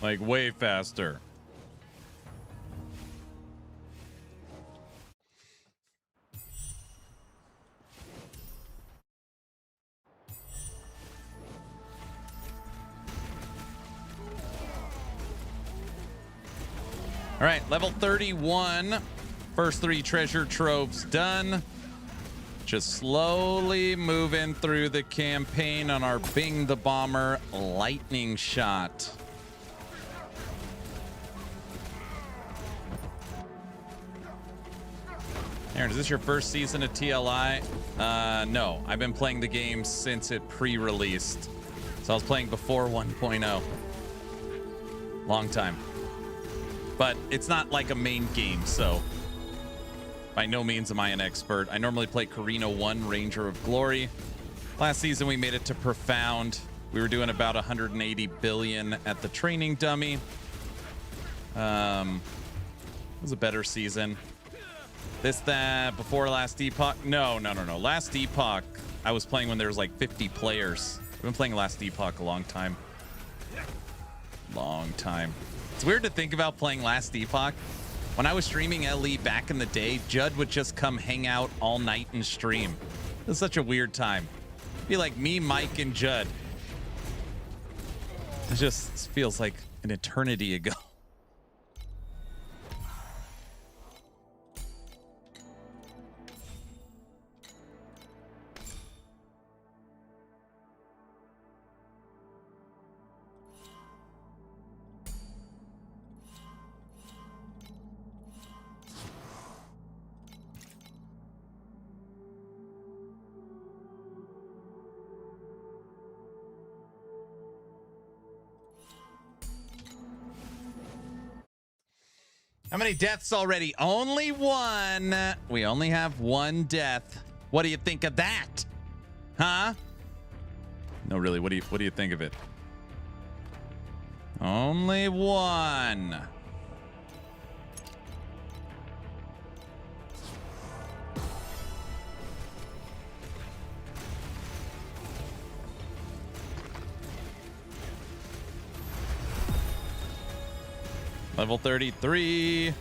Like way faster. All right, level 31. First 3 treasure troves done. Just slowly moving through the campaign on our Bing the Bomber lightning shot. Aaron, is this your first season of TLI? No, I've been playing the game since it pre-released. So I was playing before 1.0. Long time. But it's not like a main game, so by no means am I an expert. I normally play Carino 1, Ranger of Glory. Last season, we made it to Profound. We were doing about 180 billion at the training dummy. It was a better season. Before Last Epoch? No. Last Epoch, I was playing when there was like 50 players. I've been playing Last Epoch a long time. Long time. It's weird to think about playing Last Epoch. When I was streaming LE back in the day, Judd would just come hang out all night and stream. It was such a weird time. It'd be like me, Mike, and Judd. It just feels like an eternity ago. How many deaths already? Only one. We only have one death. What do you think of that? Huh? No, really, what do you think of it? Only one. Level 33.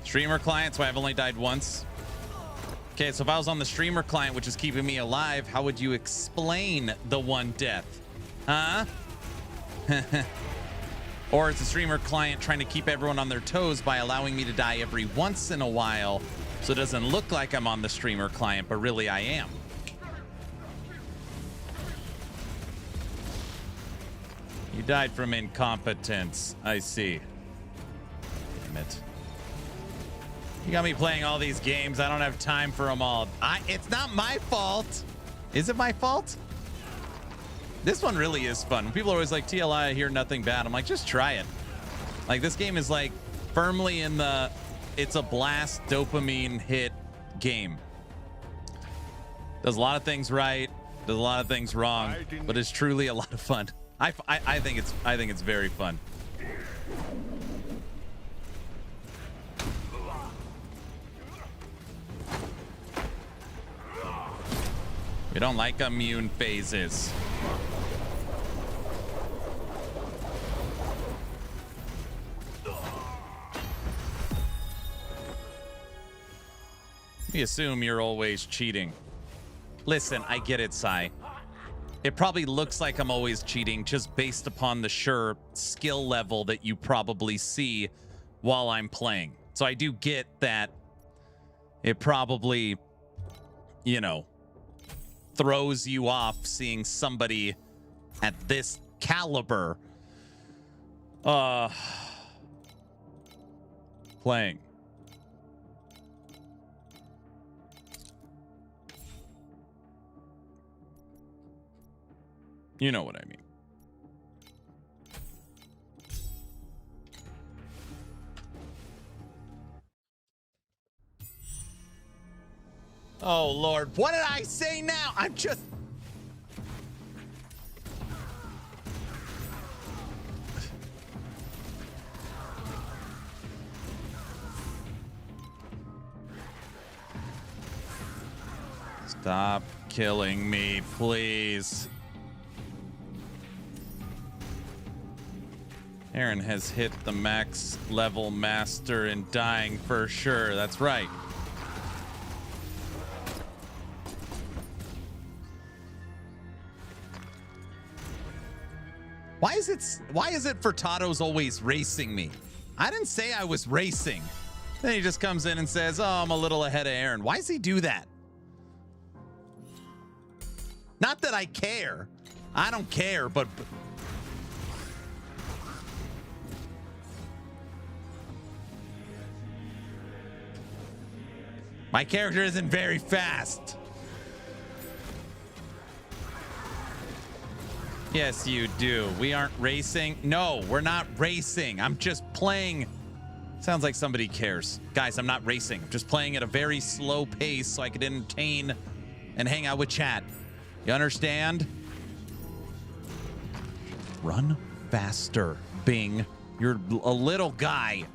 Streamer client, so I've only died once. Okay, so if I was on the streamer client, which is keeping me alive, how would you explain the one death? Huh? Or it's a streamer client trying to keep everyone on their toes by allowing me to die every once in a while, so it doesn't look like I'm on the streamer client, but really I am. You died from incompetence. I see. Damn it. You got me playing all these games. I don't have time for them all. It's not my fault. Is it my fault? This one really is fun. People are always like, TLI, I hear nothing bad. I'm like, just try it. Like, this game is like firmly in the it's a blast dopamine hit game. Does a lot of things right, does a lot of things wrong, but it's truly a lot of fun. I think it's very fun. We don't like immune phases. We assume you're always cheating. Listen, I get it, Sai. It probably looks like I'm always cheating just based upon the sure skill level that you probably see while I'm playing. So I do get that it probably, you know, throws you off seeing somebody at this caliber playing. You know what I mean. Oh, Lord. What did I say now? I'm just... Stop killing me, please. Aaron has hit the max level master and dying for sure. That's right. Why is it Furtado's always racing me? I didn't say I was racing. Then he just comes in and says, "Oh, I'm a little ahead of Aaron." Why does he do that? Not that I care. I don't care, but my character isn't very fast. Yes, you do. We aren't racing. No, we're not racing. I'm just playing. Sounds like somebody cares. Guys, I'm not racing. I'm just playing at a very slow pace so I can entertain and hang out with chat. You understand? Run faster, Bing. You're a little guy.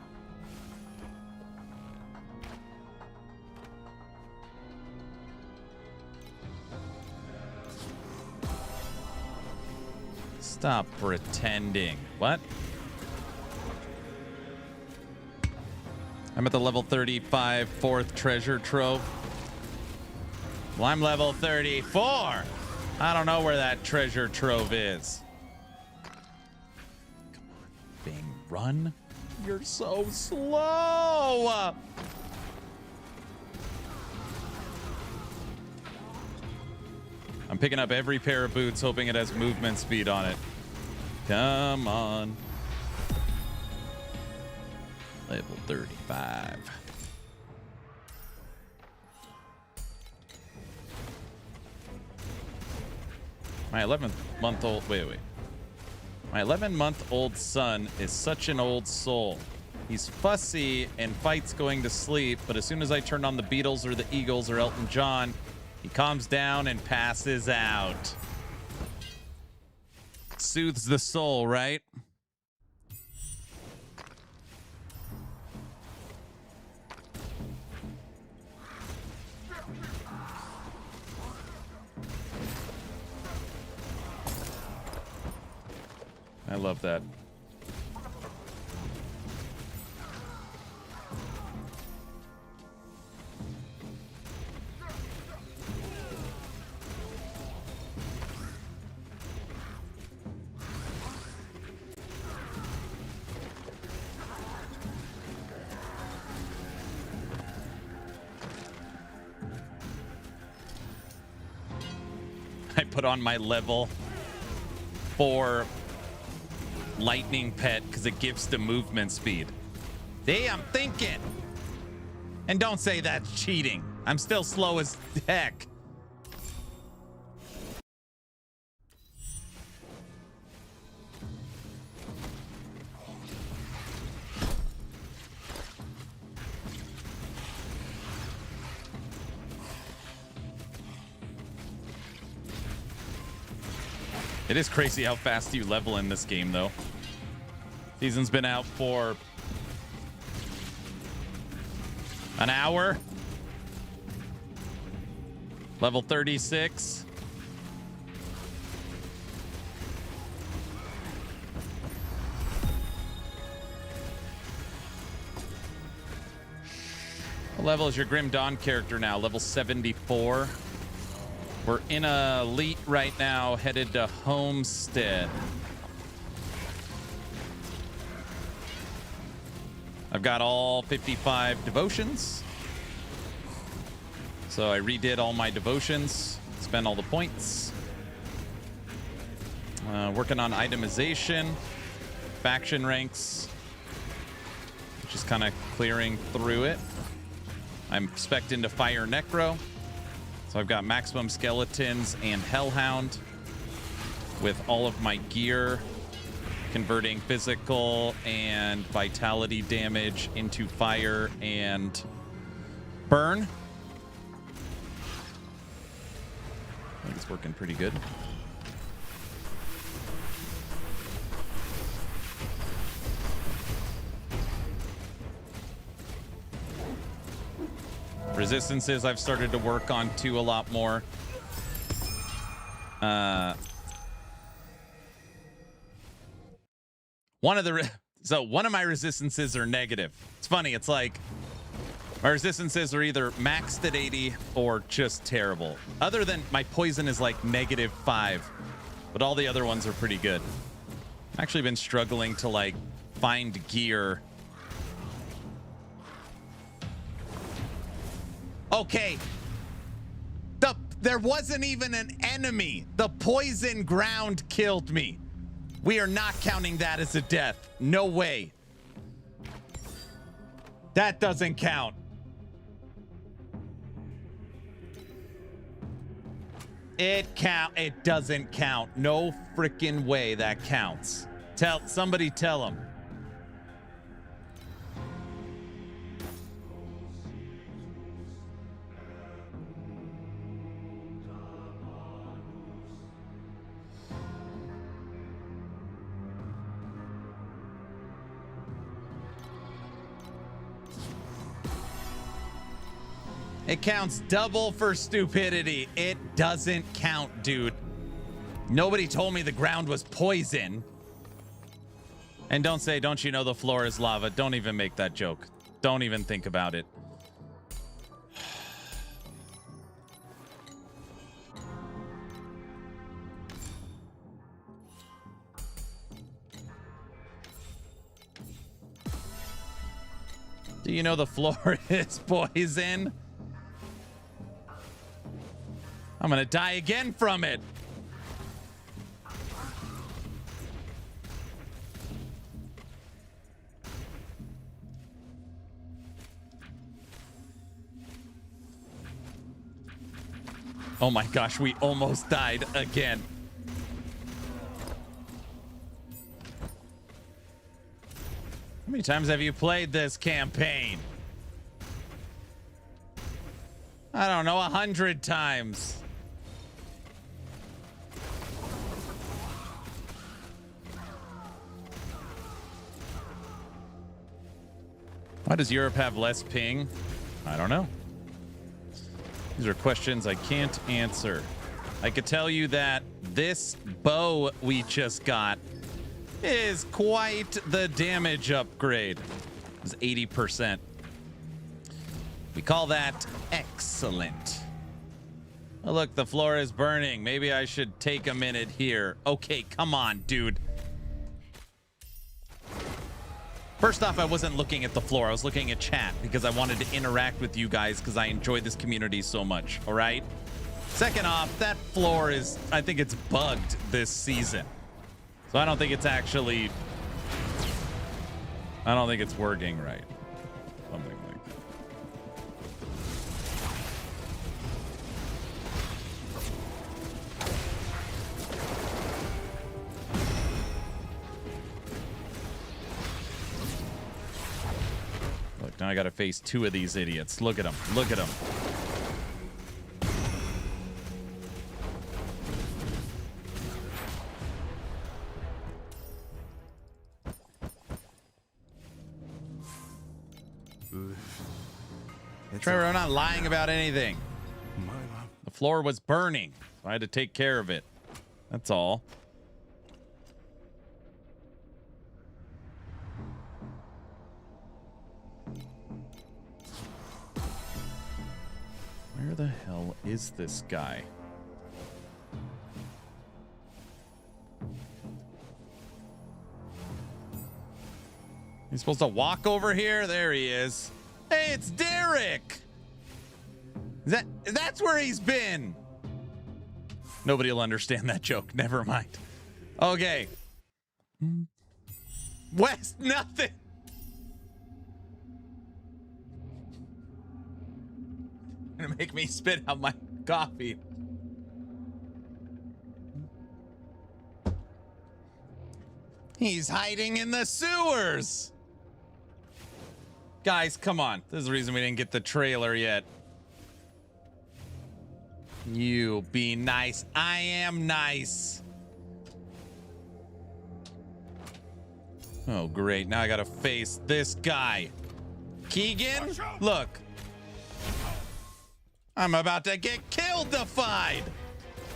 Stop pretending. What? I'm at the level 35 fourth treasure trove. Well, I'm level 34. I don't know where that treasure trove is. Come run? You're so slow. I'm picking up every pair of boots, hoping it has movement speed on it. Come on. Level 35. My 11-month-old, wait. My 11-month-old son is such an old soul. He's fussy and fights going to sleep, but as soon as I turn on the Beatles or the Eagles or Elton John, he calms down and passes out. Soothes the soul, right? I love that. I put on my level 4 lightning pet because it gives the movement speed. See, I'm thinking. And don't say that's cheating. I'm still slow as heck. It is crazy how fast you level in this game, though. Season's been out for an hour. Level 36. What level is your Grim Dawn character now? Level 74. We're in a elite right now, headed to Homestead. I've got all 55 devotions. So I redid all my devotions, spent all the points. Working on itemization, faction ranks, just kind of clearing through it. I'm spec'd into Fire Necro. So I've got maximum skeletons and Hellhound with all of my gear converting physical and vitality damage into fire and burn. I think it's working pretty good. Resistances I've started to work on too a lot more. One of my resistances are negative. It's funny. It's like my resistances are either maxed at 80 or just terrible. Other than my poison is like -5, but all the other ones are pretty good. I've actually been struggling to like find gear. Okay. There wasn't even an enemy. The poison ground killed me. We are not counting that as a death. No way. That doesn't count. It doesn't count. No freaking way that counts. Somebody tell him. It counts double for stupidity. It doesn't count, dude. Nobody told me the ground was poison. And don't say, don't you know the floor is lava? Don't even make that joke. Don't even think about it. Do you know the floor is poison? I'm gonna die again from it. Oh my gosh, we almost died again. How many times have you played this campaign? I don't know, 100 times. Why does Europe have less ping? I don't know. These are questions I can't answer. I could tell you that this bow we just got is quite the damage upgrade. It's 80%. We call that excellent. Oh, look, the floor is burning. Maybe I should take a minute here. Okay, come on, dude. First off, I wasn't looking at the floor. I was looking at chat because I wanted to interact with you guys because I enjoy this community so much, all right? Second off, that floor is, I think it's bugged this season. So I don't think it's actually, I don't think it's working right. Something like that. Look, now I gotta face two of these idiots. Look at them. Look at them. Trevor, I'm not lying about anything. The floor was burning. So I had to take care of it. That's all. Where the hell is this guy? He's supposed to walk over here? There he is. Hey, it's Derek! That's where he's been! Nobody will understand that joke. Never mind. Okay. West, nothing! Gonna make me spit out my coffee. He's hiding in the sewers! Guys, come on. This is the reason we didn't get the trailer yet. You be nice. I am nice. Oh, great. Now I gotta face this guy. Keegan, look. I'm about to get kill-defied.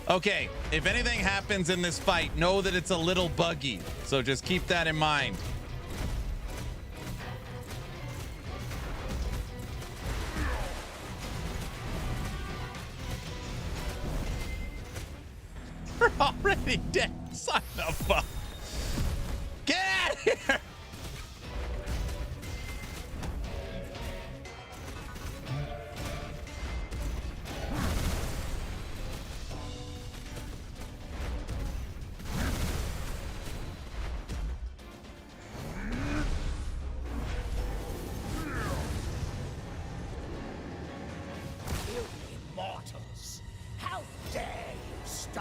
Okay, if anything happens in this fight, know that it's a little buggy. So just keep that in mind. We're already dead, son of a... Get out of here!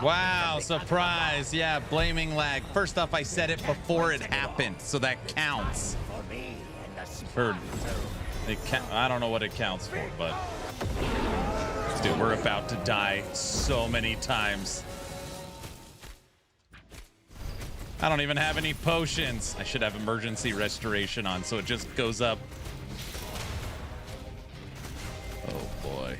Wow, surprise. Yeah, blaming lag. First off, I said it before it happened, so that counts. Or I don't know what it counts for, but... Dude, we're about to die so many times. I don't even have any potions. I should have emergency restoration on, so it just goes up. Oh, boy.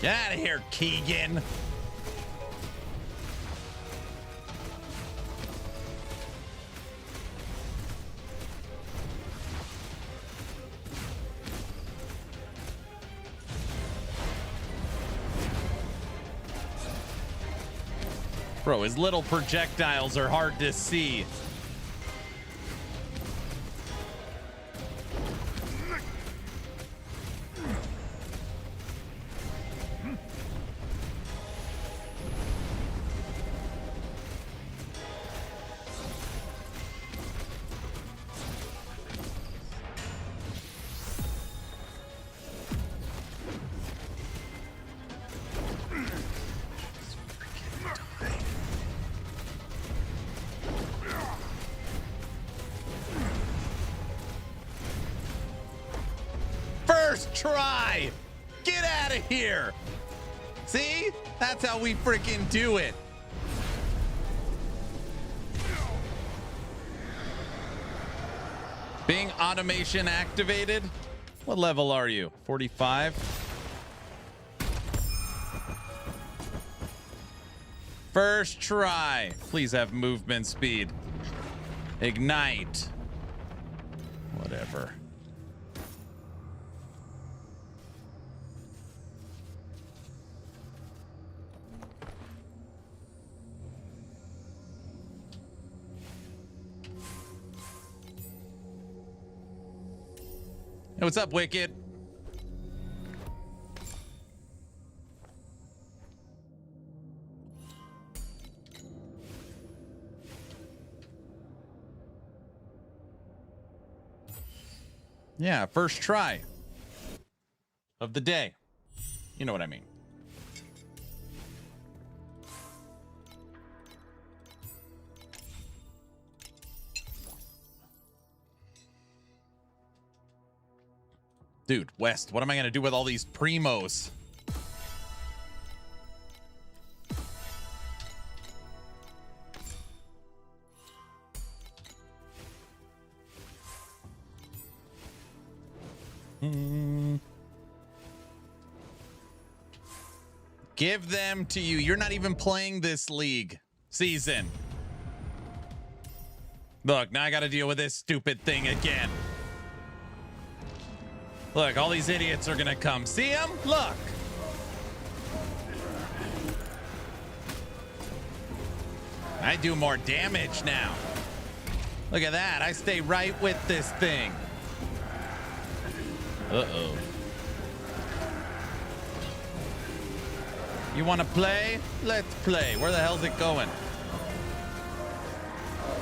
Get out of here, Keegan. Bro, his little projectiles are hard to see. First try! Get out of here! See? That's how we freaking do it. Being automation activated? What level are you? 45? First try. Please have movement speed. Ignite. Whatever. Hey, what's up, Wicked? Yeah, first try of the day. You know what I mean. Dude, West, what am I going to do with all these primos? Give them to you. You're not even playing this league season. Look, now I got to deal with this stupid thing again. Look, all these idiots are gonna come. See them? Look. I do more damage now. Look at that. I stay right with this thing. Uh-oh. You want to play? Let's play. Where the hell's it going?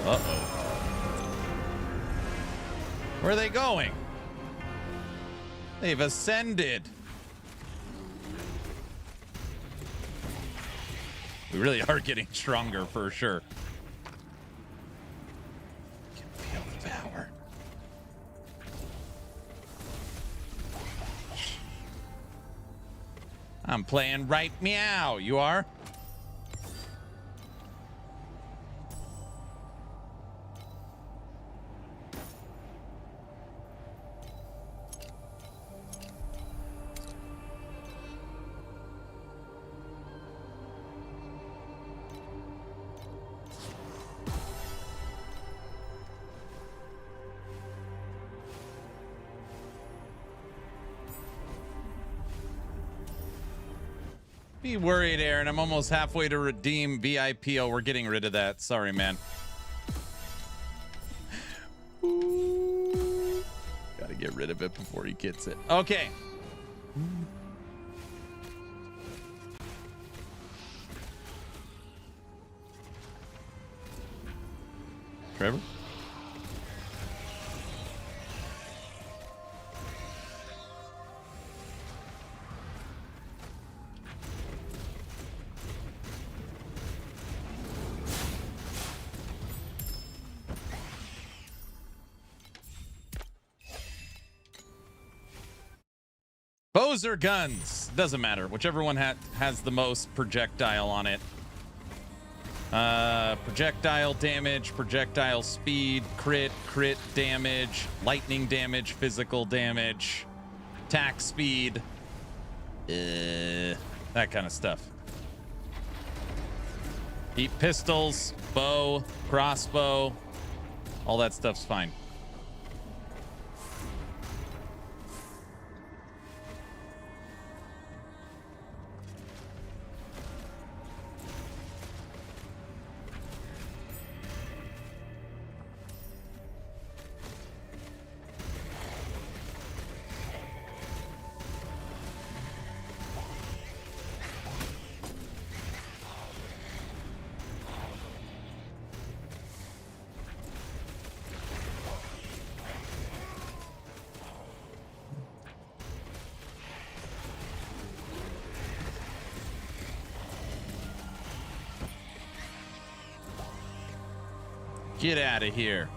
Uh-oh. Where are they going? They've ascended. We really are getting stronger for sure. I can feel the power. I'm playing right meow. You are? Be worried, Aaron. I'm almost halfway to redeem VIP. Oh, we're getting rid of that. Sorry, man. Ooh. Gotta get rid of it before he gets it. Okay. Trevor? Bows or guns? Doesn't matter. Whichever one has the most projectile on it. Projectile damage, projectile speed, crit damage, lightning damage, physical damage, attack speed. that kind of stuff. Keep pistols, bow, crossbow, all that stuff's fine. Get out of here.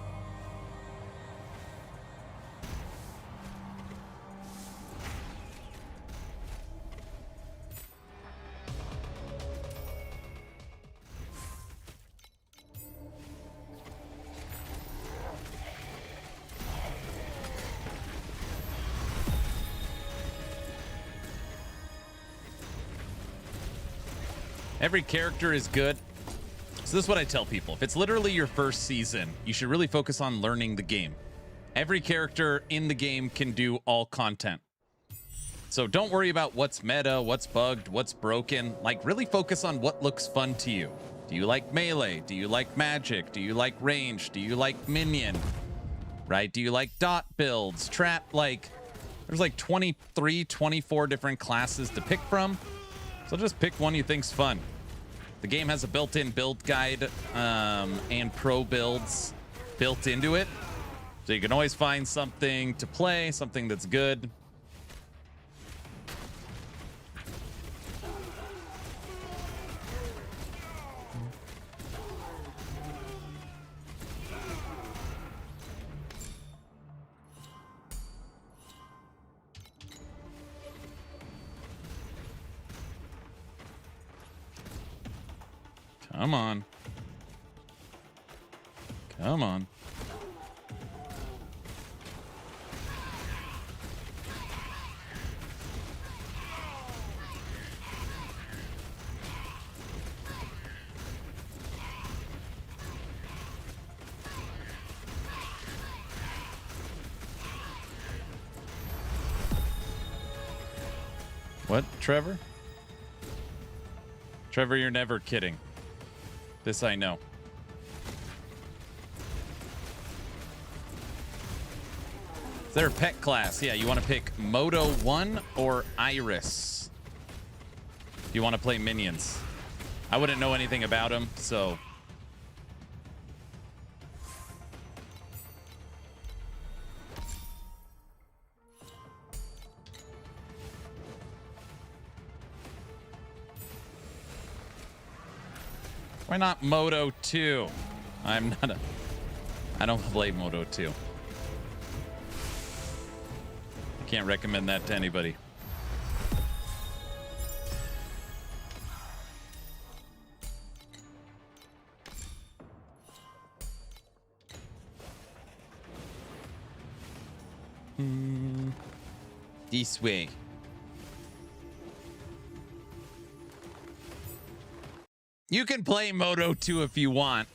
Every character is good. So this is what I tell people. If it's literally your first season, you should really focus on learning the game. Every character in the game can do all content. So don't worry about what's meta, what's bugged, what's broken. Like, really focus on what looks fun to you. Do you like melee? Do you like magic? Do you like range? Do you like minion? Right? Do you like dot builds? Trap? Like, there's like 23, 24 different classes to pick from. So just pick one you think's fun. The game has a built-in build guide and pro builds built into it. So you can always find something to play, something that's good. Come on. Come on. What, Trevor? Trevor, you're never kidding. This I know. Is there a pet class? Yeah, you want to pick Moto 1 or Iris. You want to play minions. I wouldn't know anything about them, so... Why not Moto 2? I don't play Moto 2. I can't recommend that to anybody. This way. You can play Moto 2 if you want.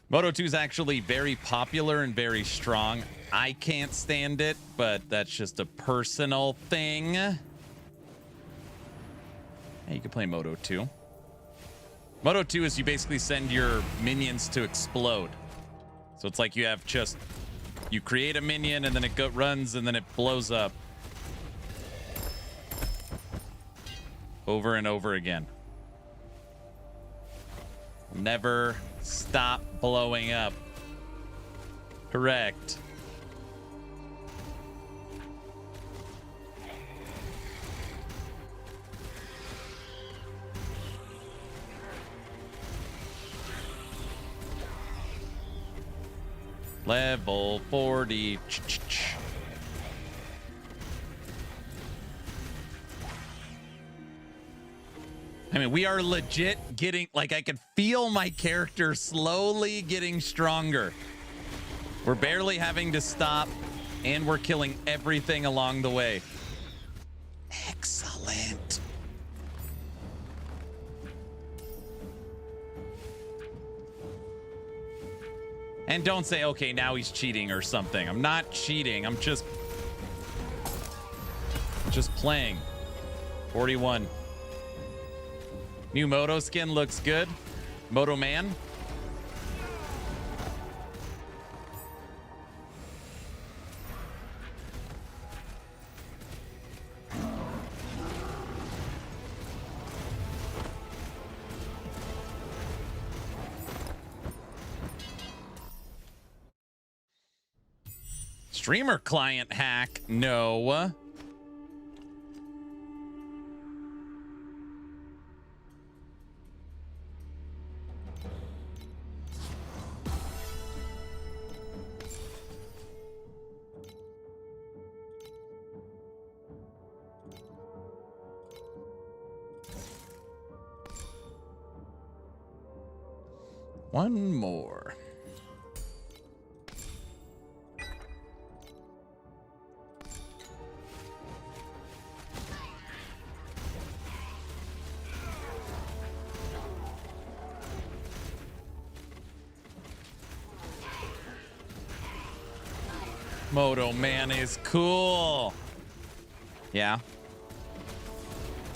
Moto 2 is actually very popular and very strong. I can't stand it, but that's just a personal thing. Yeah, you can play Moto 2. Moto 2 is you basically send your minions to explode. So it's like you have just... You create a minion and then it runs and then it blows up. Over and over again. Never stop blowing up. Correct. Level 40. I mean, we are legit getting, like, I can feel my character slowly getting stronger. We're barely having to stop, and we're killing everything along the way. Excellent. Excellent. And don't say, okay, now he's cheating or something. I'm not cheating. I'm just playing. 41. New Moto skin looks good. Moto Man. Streamer client hack? No. One more. Moto Man is cool. Yeah.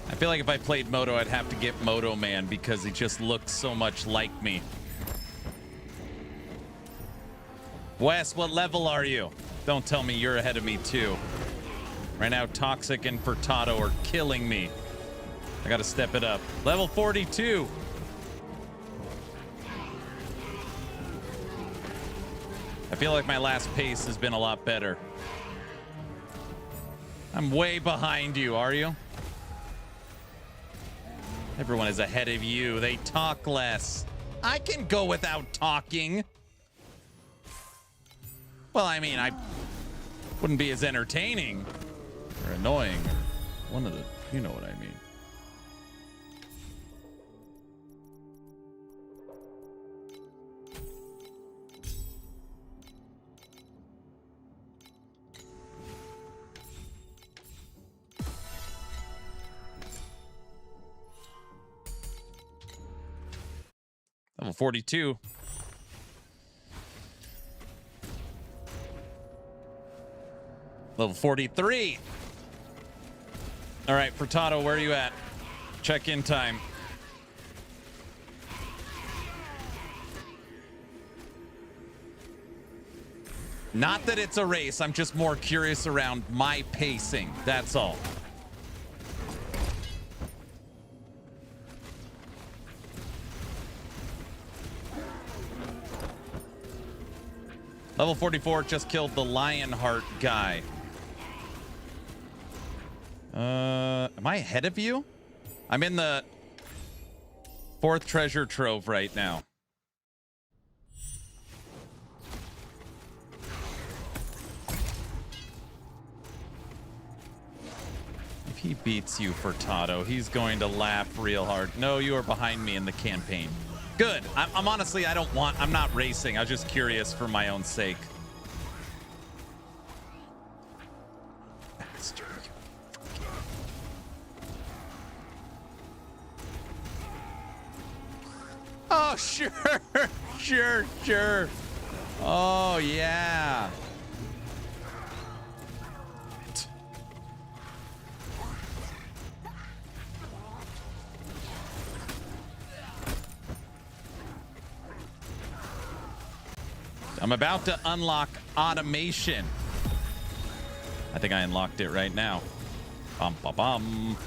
I feel like if I played Moto, I'd have to get Moto Man because he just looks so much like me. Wes, what level are you? Don't tell me you're ahead of me too. Right now, Toxic and Furtado are killing me. I gotta step it up. Level 42. I feel like my last pace has been a lot better. I'm way behind you, are you? Everyone is ahead of you. They talk less. I can go without talking. Well, I mean, I wouldn't be as entertaining or annoying. One of the, you know what I mean. Level 42. Level 43. All right, Furtado, where are you at? Check-in time. Not that it's a race. I'm just more curious around my pacing. That's all. Level 44 just killed the Lionheart guy. Am I ahead of you? I'm in the 4th treasure trove right now. If he beats you, Furtado, he's going to laugh real hard. No, you are behind me in the campaign. Good. I'm honestly, I'm not racing. I was just curious for my own sake. Bastard. Oh, sure. Sure. Oh, yeah. I'm about to unlock automation. I think I unlocked it right now. Bum, bum, bum.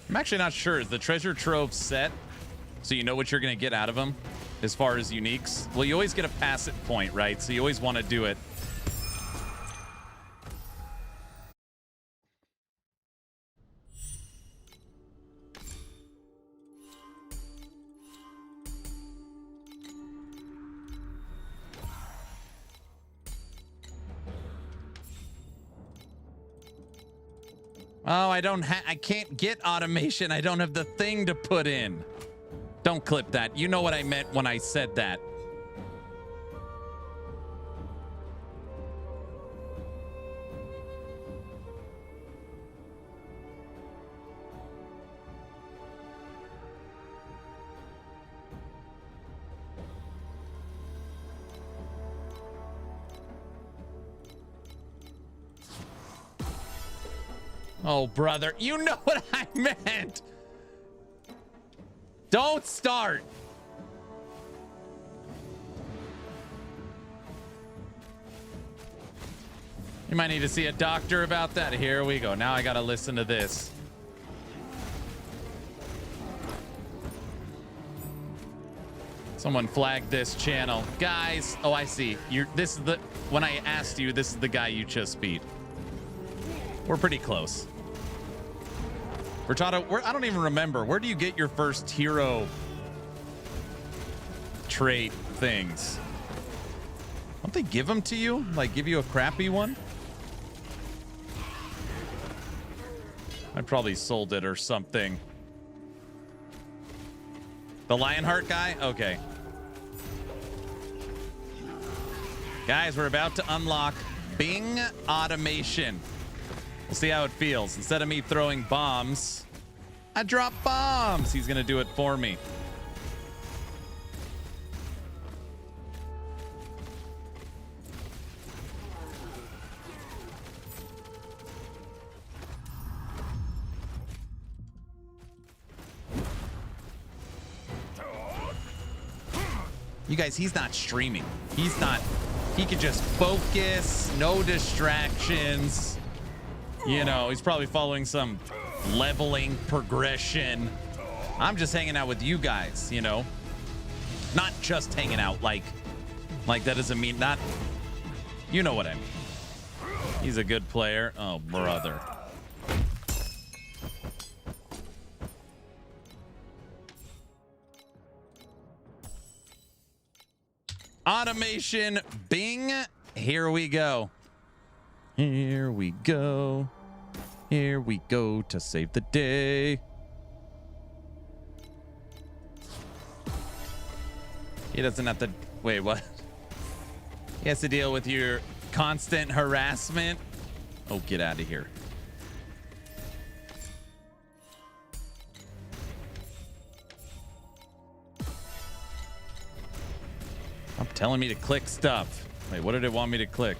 I'm actually not sure. Is the treasure trove set so you know what you're going to get out of them as far as uniques? Well, you always get a pass it point, right? So you always want to do it. Oh, I can't get automation. I don't have the thing to put in. Don't clip that. You know what I meant when I said that. Oh, brother, you know what I meant. Don't start. You might need to see a doctor about that. Here we go. Now I got to listen to this. Someone flagged this channel. Guys, oh, I see. This is the, when I asked you, this is the guy you just beat. We're pretty close. Bertado, I don't even remember. Where do you get your first hero trait things? Don't they give them to you? Like, give you a crappy one? I probably sold it or something. The Lionheart guy? Okay. Guys, we're about to unlock Bing Automation. We'll see how it feels. Instead of me throwing bombs, I drop bombs. He's going to do it for me. You guys, he's not streaming. He's not. He could just focus, no distractions. You know, he's probably following some leveling progression. I'm just hanging out with you guys, you know. Not just hanging out, like that doesn't mean not. You know what I mean. He's a good player. Oh, brother. Automation Bing. Here we go. Here we go. Here we go to save the day. He doesn't have to. Wait, what? He has to deal with your constant harassment. Oh, get out of here. Stop telling me to click stuff. Wait, what did it want me to click?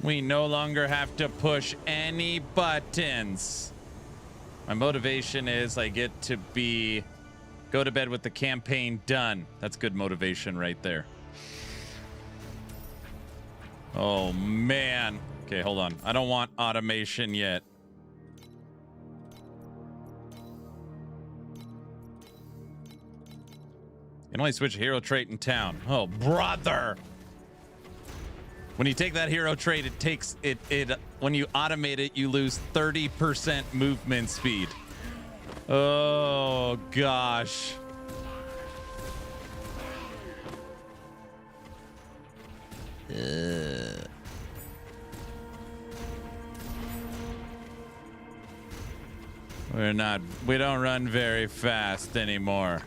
We no longer have to push any buttons. My motivation is I get to go to bed with the campaign done. That's good motivation right there. Oh, man. Okay, hold on. I don't want automation yet. You can only switch a hero trait in town. Oh, brother. When you take that hero trait, it takes it when you automate it, you lose 30% movement speed. Oh gosh. We don't run very fast anymore.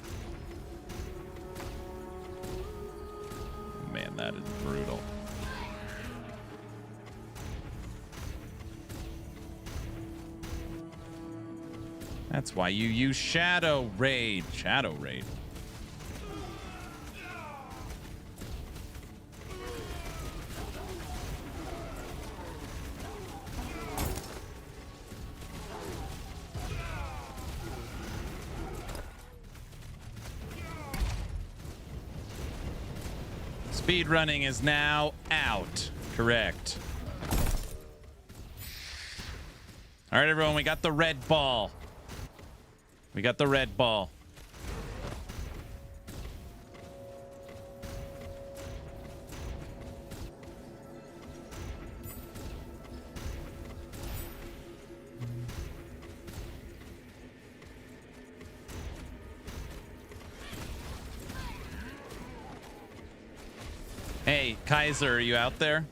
Man, that is brutal. That's why you use Shadow Raid. Shadow Raid. Speed running is now out. Correct. All right, everyone, we got the red ball. We got the red ball. Hey, Kaiser, are you out there?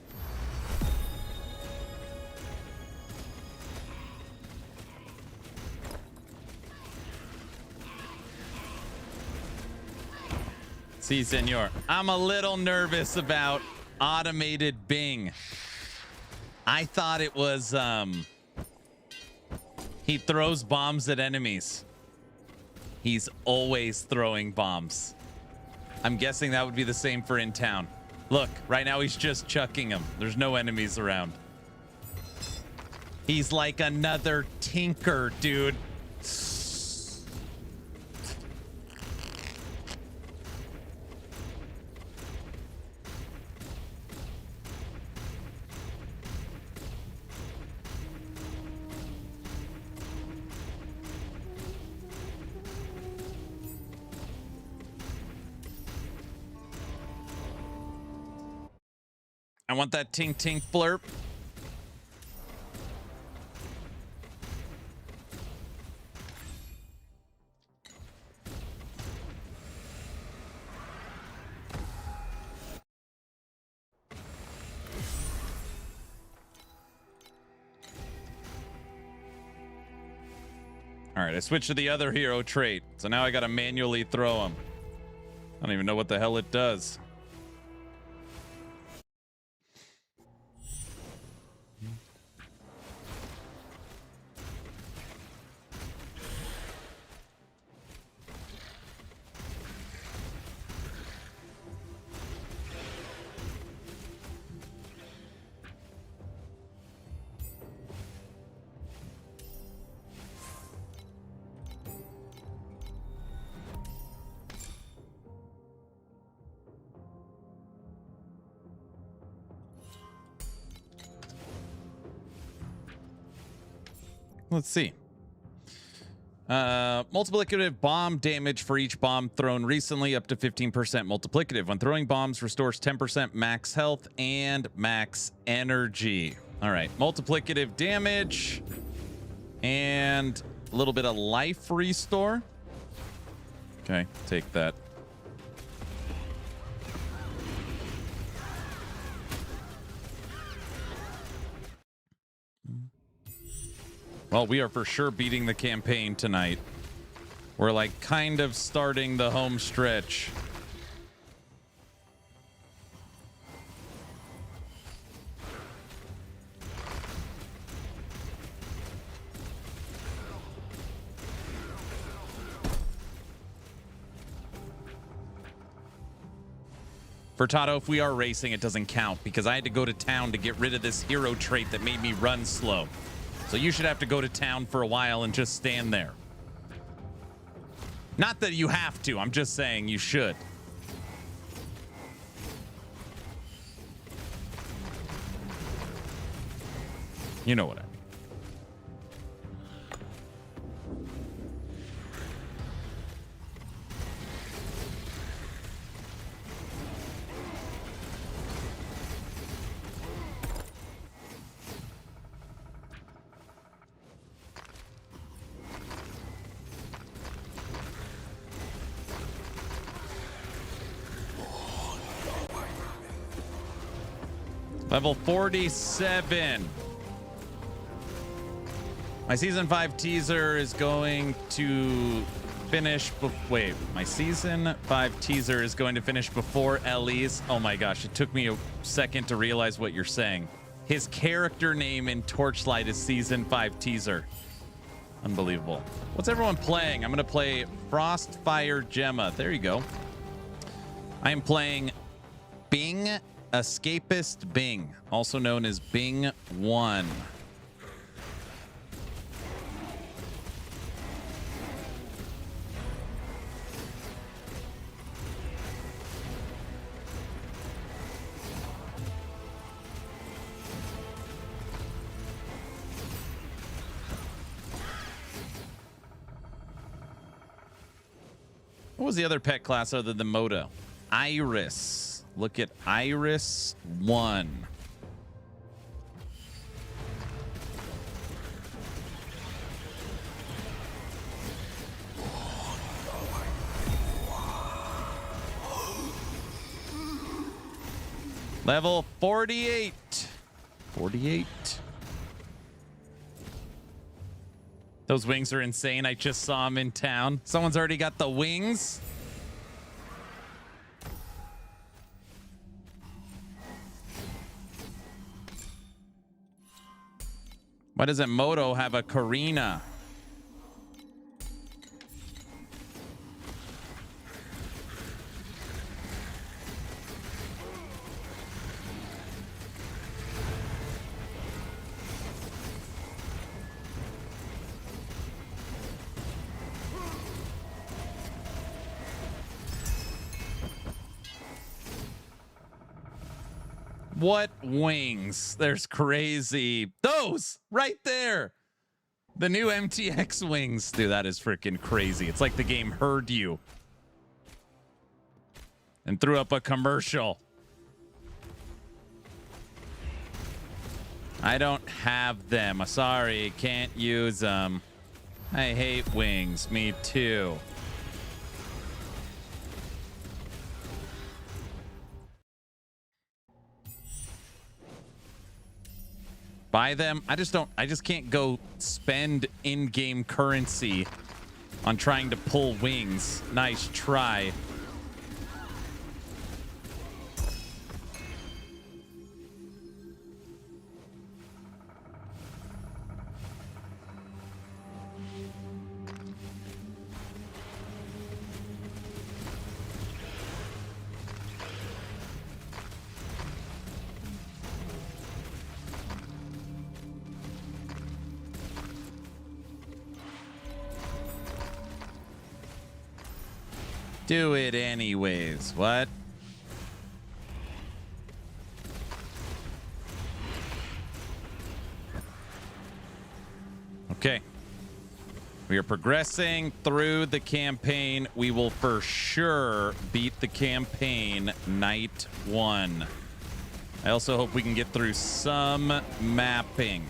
Si, senor. I'm a little nervous about automated Bing. I thought it was, he throws bombs at enemies. He's always throwing bombs. I'm guessing that would be the same for in town. Look, right now he's just chucking them. There's no enemies around. He's like another tinker, dude. I want that tink tink blurp. All right, I switched to the other hero trait, so now I gotta manually throw him. I don't even know what the hell it does. Let's see. Multiplicative bomb damage for each bomb thrown recently, up to 15% multiplicative. When throwing bombs, restores 10% max health and max energy. All right, multiplicative damage and a little bit of life restore. Okay, take that. Well, we are for sure beating the campaign tonight. We're like kind of starting the home stretch. Furtado, if we are racing, it doesn't count because I had to go to town to get rid of this hero trait that made me run slow. So you should have to go to town for a while and just stand there. Not that you have to, I'm just saying you should. You know what I mean. Level 47. My season 5 teaser is going to finish. Wait, my season 5 teaser is going to finish before Ellie's. Oh my gosh, it took me a second to realize what you're saying. His character name in Torchlight is season 5 teaser. Unbelievable. What's everyone playing? I'm going to play Frostfire Gemma. There you go. I am playing Bing Escapist Bing, also known as Bing 1. was the other pet class other than Moto? Iris. Look at Iris 1. Level 48. 48. Those wings are insane. I just saw them in town. Someone's already got the wings. Why doesn't Moto have a Karina? What wings? There's crazy. Those right there. The new MTX wings. Dude, that is freaking crazy. It's like the game heard you and threw up a commercial. I don't have them. Sorry, can't use them. I hate wings. Me too. Buy them. I just can't go spend in-game currency on trying to pull wings. Nice try. Do it anyways. What? Okay. We are progressing through the campaign. We will for sure beat the campaign night 1. I also hope we can get through some mapping.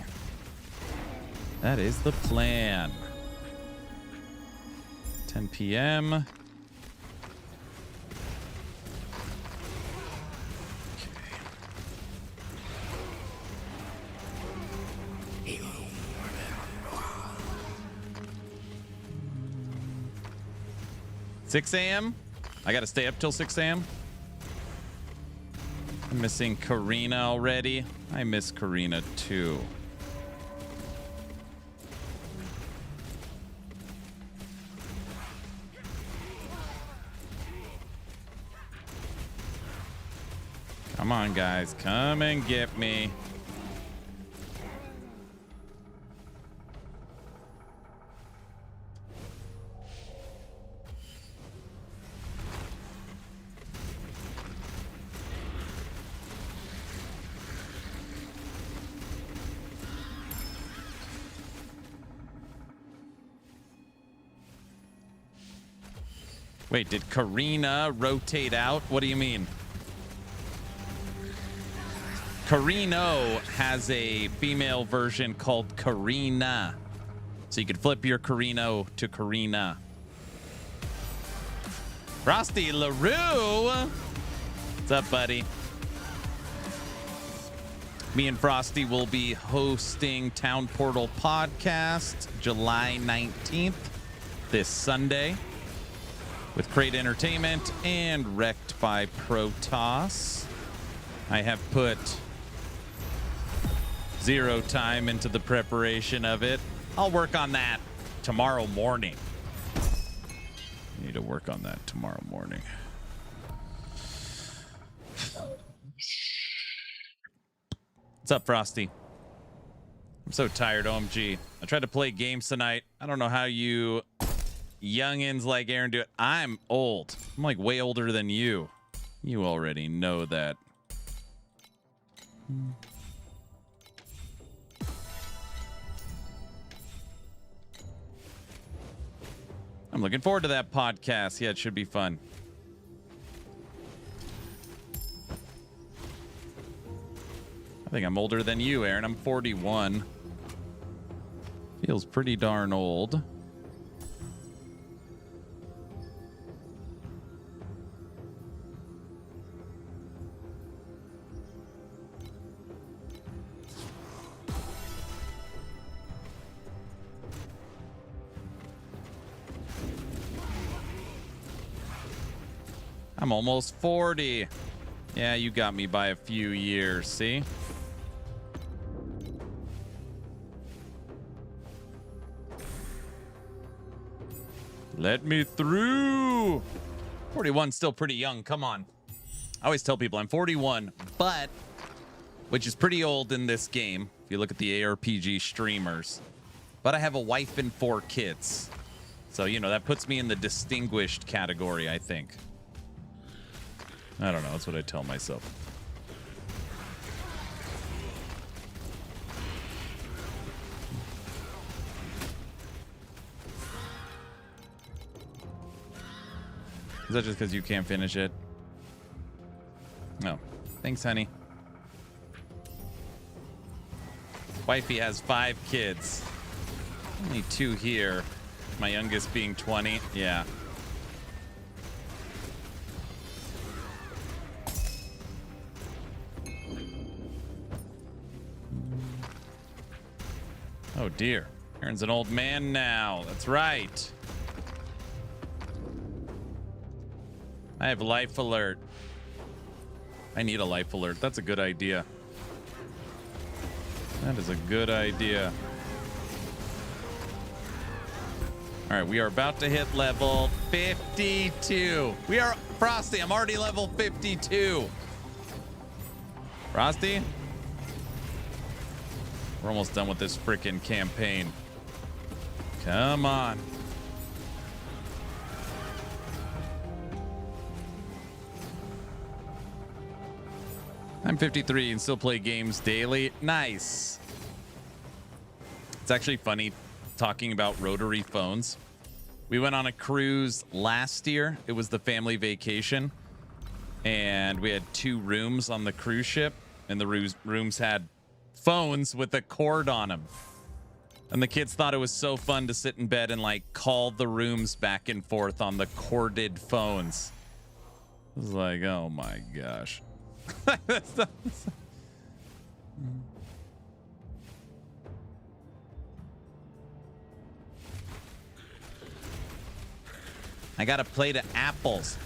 That is the plan. 10 p.m. 6 a.m. I gotta stay up till 6 a.m. I'm missing Karina already. I miss Karina too. Come on, guys. Come and get me. Wait, did Karina rotate out? What do you mean? Carino has a female version called Karina. So you could flip your Carino to Karina. Frosty LaRue! What's up, buddy? Me and Frosty will be hosting Town Portal Podcast July 19th, this Sunday, with Crate Entertainment and Wrecked by Protoss. I have put zero time into the preparation of it. I'll work on that tomorrow morning. Need to work on that tomorrow morning. What's up, Frosty? I'm so tired, OMG. I tried to play games tonight. I don't know how you youngins like Aaron do it. I'm old. I'm like way older than you. You already know that. I'm looking forward to that podcast. Yeah, it should be fun. I think I'm older than you, Aaron. I'm 41. Feels pretty darn old. I'm almost 40. Yeah, you got me by a few years, see? Let me through. 41's still pretty young. Come on. I always tell people I'm 41, but which is pretty old in this game if you look at the ARPG streamers. But I have a wife and 4 kids. So, you know, that puts me in the distinguished category, I think. I don't know. That's what I tell myself. Is that just because you can't finish it? No. Thanks, honey. Wifey has 5 kids. Only 2 here. My youngest being 20. Yeah. Oh, dear. Aaron's an old man now. That's right. I have life alert. I need a life alert. That's a good idea. That is a good idea. All right, we are about to hit level 52. We are Frosty. I'm already level 52. Frosty? We're almost done with this freaking campaign. Come on. I'm 53 and still play games daily. Nice. It's actually funny talking about rotary phones. We went on a cruise last year. It was the family vacation. And we had 2 rooms on the cruise ship. And the rooms had phones with a cord on them. And the kids thought it was so fun to sit in bed and like call the rooms back and forth on the corded phones. It was like, oh my gosh. I got a plate of apples.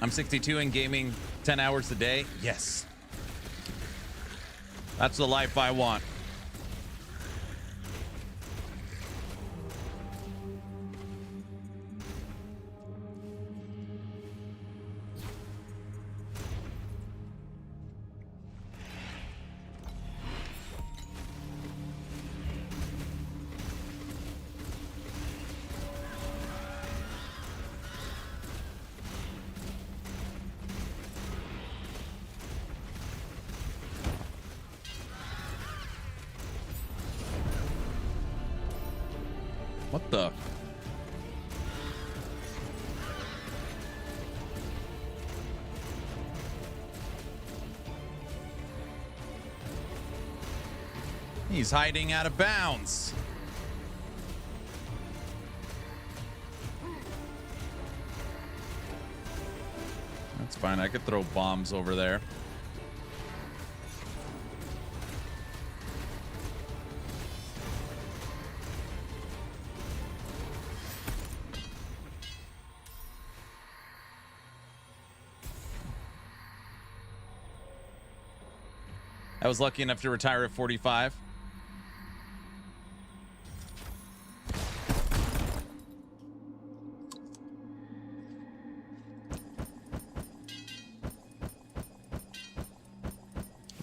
I'm 62 and gaming 10 hours a day. Yes. That's the life I want. What the? He's hiding out of bounds. That's fine. I could throw bombs over there. I was lucky enough to retire at 45.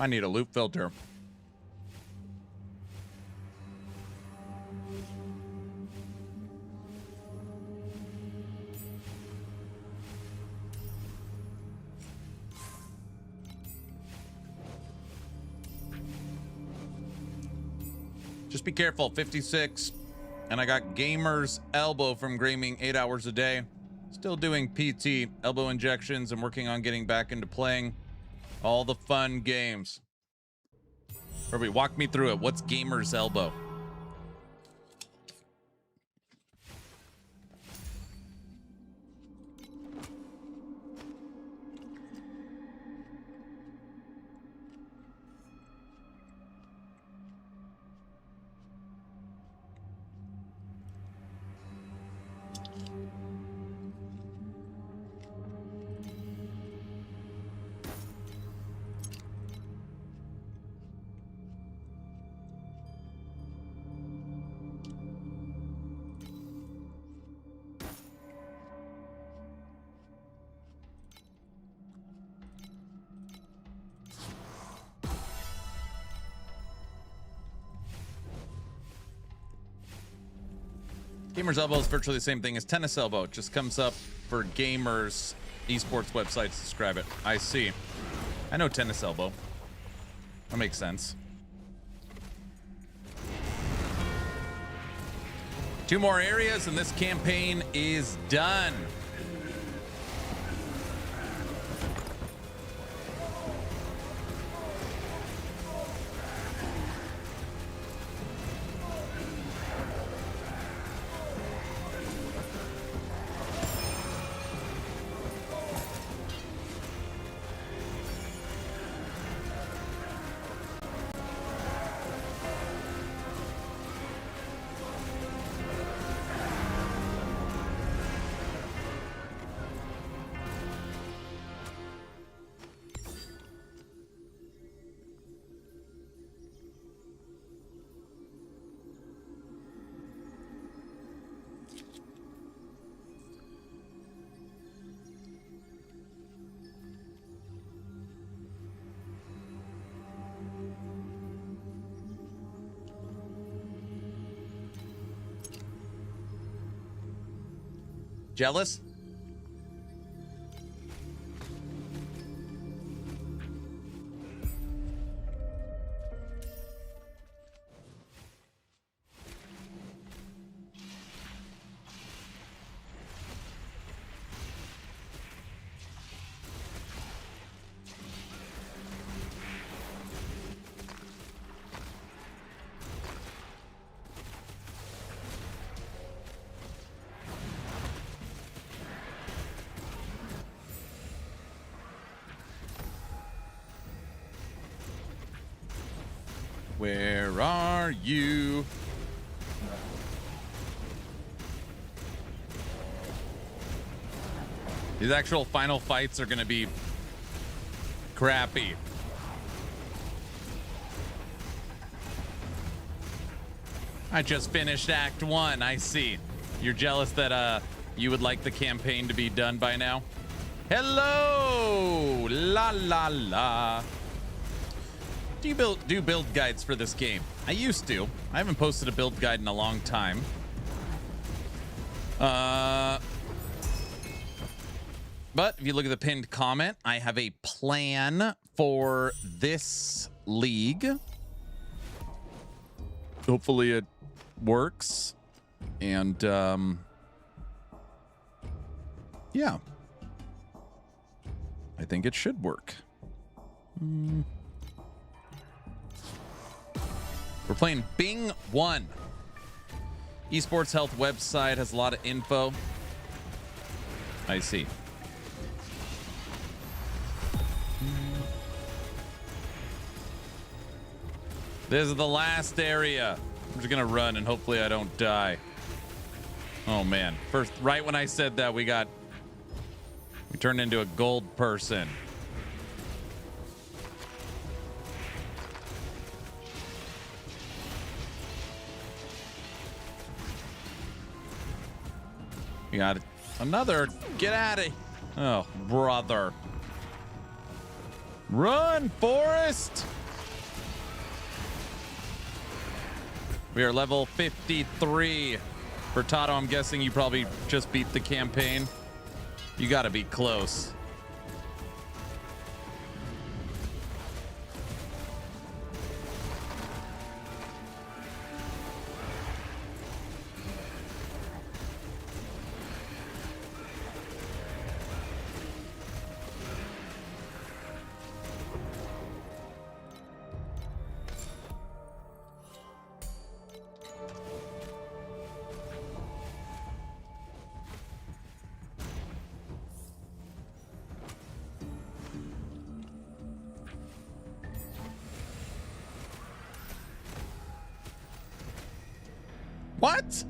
I need a loop filter. Just be careful. 56. And I got Gamer's Elbow from Gaming 8 hours a day. Still doing PT, elbow injections, and working on getting back into playing all the fun games. Ruby, walk me through it. What's Gamer's Elbow? Gamer's Elbow is virtually the same thing as Tennis Elbow. It just comes up for gamers' esports websites to describe it. I see. I know Tennis Elbow. That makes sense. 2 more areas and this campaign is done. Jealous? Where are you? These actual final fights are going to be crappy. I just finished Act 1. I see. You're jealous that you would like the campaign to be done by now? Hello! La la la. Do you do build guides for this game? I used to. I haven't posted a build guide in a long time. But if you look at the pinned comment, I have a plan for this league. Hopefully it works. And yeah. I think it should work. We're playing Bing 1. Esports Health website has a lot of info. I see. This is the last area. I'm just gonna run and hopefully I don't die. Oh man. First, right when I said that, we turned into a gold person. We got another. Get at it. Oh, brother. Run, Forrest. We are level 53. Furtado, I'm guessing you probably just beat the campaign. You got to be close. What?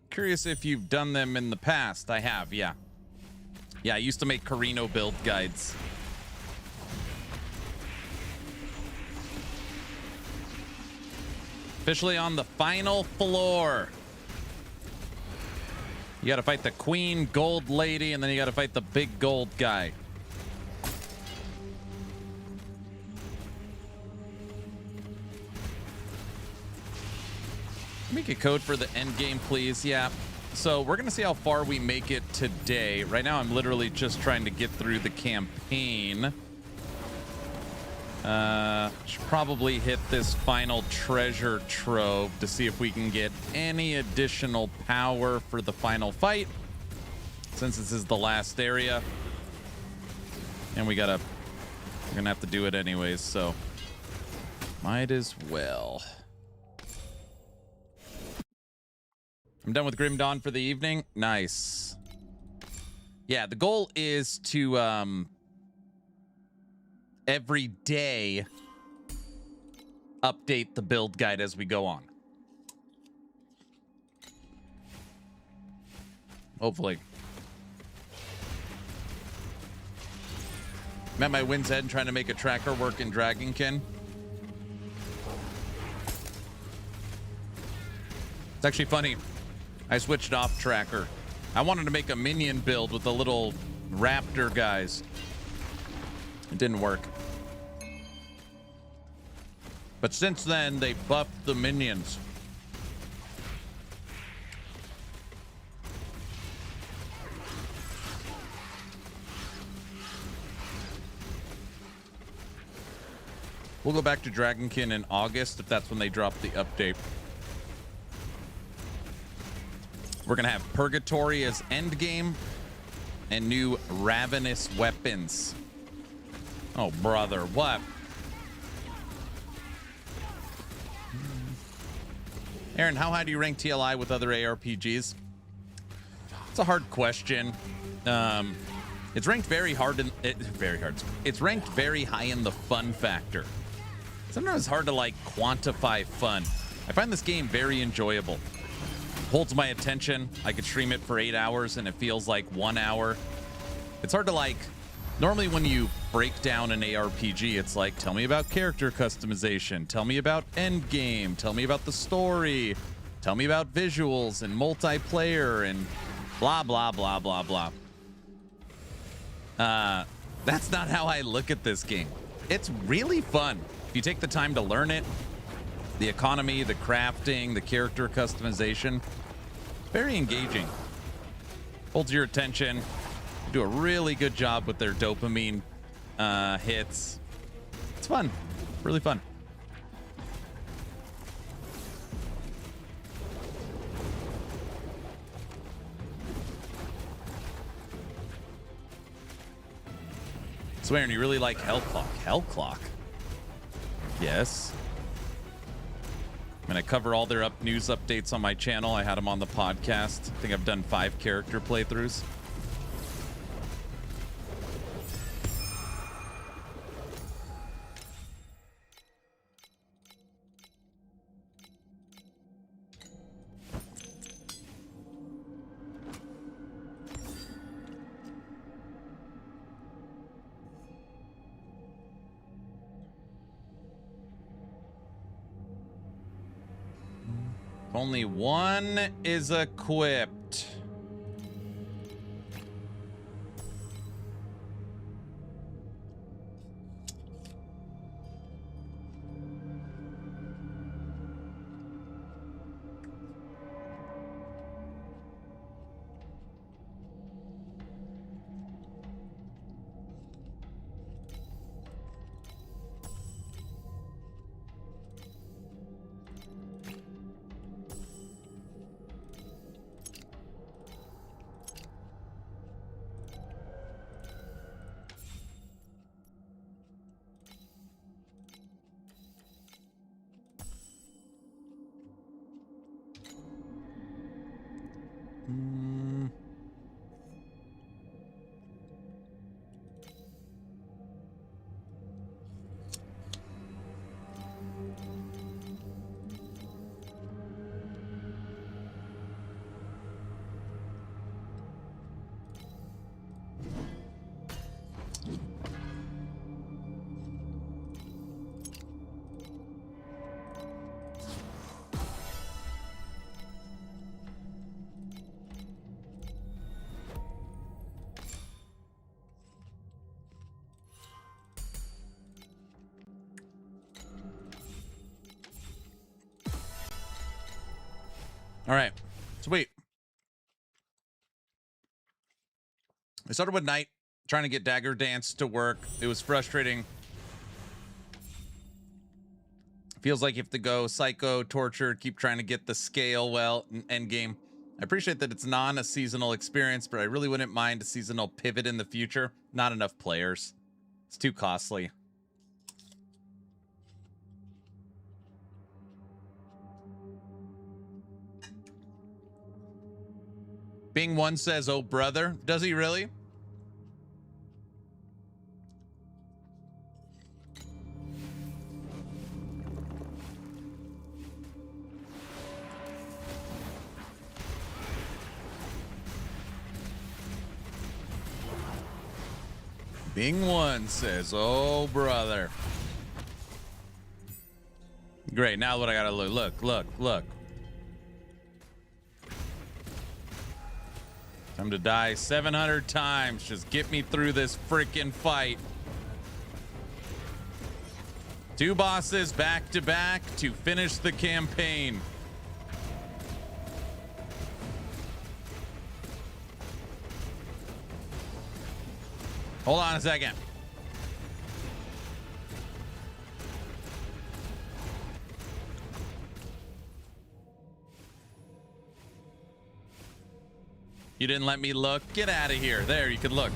Curious if you've done them in the past. I have, yeah. Yeah, I used to make Carino build guides. Officially on the final floor. You gotta fight the queen gold lady, and then you gotta fight the big gold guy. Make a code for the end game, please. Yeah. So we're gonna see how far we make it today. Right now, I'm literally just trying to get through the campaign. Should probably hit this final treasure trove to see if we can get any additional power for the final fight, since this is the last area, and we're gonna have to do it anyways. So might as well. I'm done with Grim Dawn for the evening. Nice. Yeah, the goal is to every day update the build guide as we go on. Hopefully. I'm at my wind's end trying to make a tracker work in Dragonkin. It's actually funny. I switched off tracker. I wanted to make a minion build with the little raptor guys. It didn't work. But since then, they buffed the minions. We'll go back to Dragonkin in August if that's when they drop the update. We're going to have Purgatory as endgame and new Ravenous weapons. Oh, brother, what? Aaron, how high do you rank TLI with other ARPGs? It's a hard question. It's ranked very hard. It's ranked very high in the fun factor. Sometimes it's hard to, like, quantify fun. I find this game very enjoyable. Holds my attention. I could stream it for 8 hours and it feels like 1 hour. It's hard to, like, normally when you break down an ARPG, it's like, tell me about character customization, tell me about endgame, tell me about the story, tell me about visuals and multiplayer and blah, blah, blah, blah, blah. That's not how I look at this game. It's really fun. If you take the time to learn it, the economy, the crafting, the character customization, very engaging. Holds your attention. They do a really good job with their dopamine hits. It's fun, really fun. Swearing, you really like Hellclock? Hellclock? Yes. I mean, I cover all their news updates on my channel. I had them on the podcast. I think I've done 5 character playthroughs. Only one is equipped. All right. So wait. I started with Knight, trying to get Dagger Dance to work. It was frustrating. Feels like you have to go Psycho, Torture, keep trying to get the scale well in endgame. I appreciate that it's a seasonal experience, but I really wouldn't mind a seasonal pivot in the future. Not enough players. It's too costly. Bing One says, oh brother. Does he really? Bing One says, oh brother. Great, now what I gotta look. Time to die 700 times. Just get me through this freaking fight. 2 bosses back to back to finish the campaign. Hold on a second. You didn't let me look? Get out of here. There, you can look.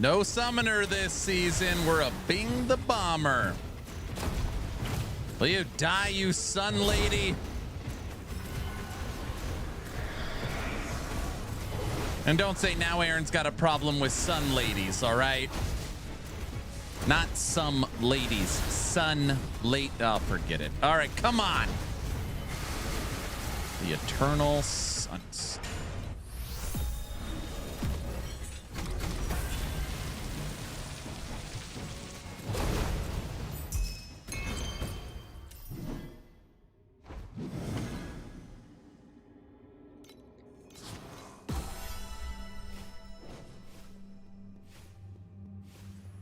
No summoner this season. We're a Bing the Bomber. Will you die, you sun lady? And don't say now Aaron's got a problem with sun ladies, all right? Not some ladies. Sun late. Oh, forget it. All right, come on. The Eternal Suns.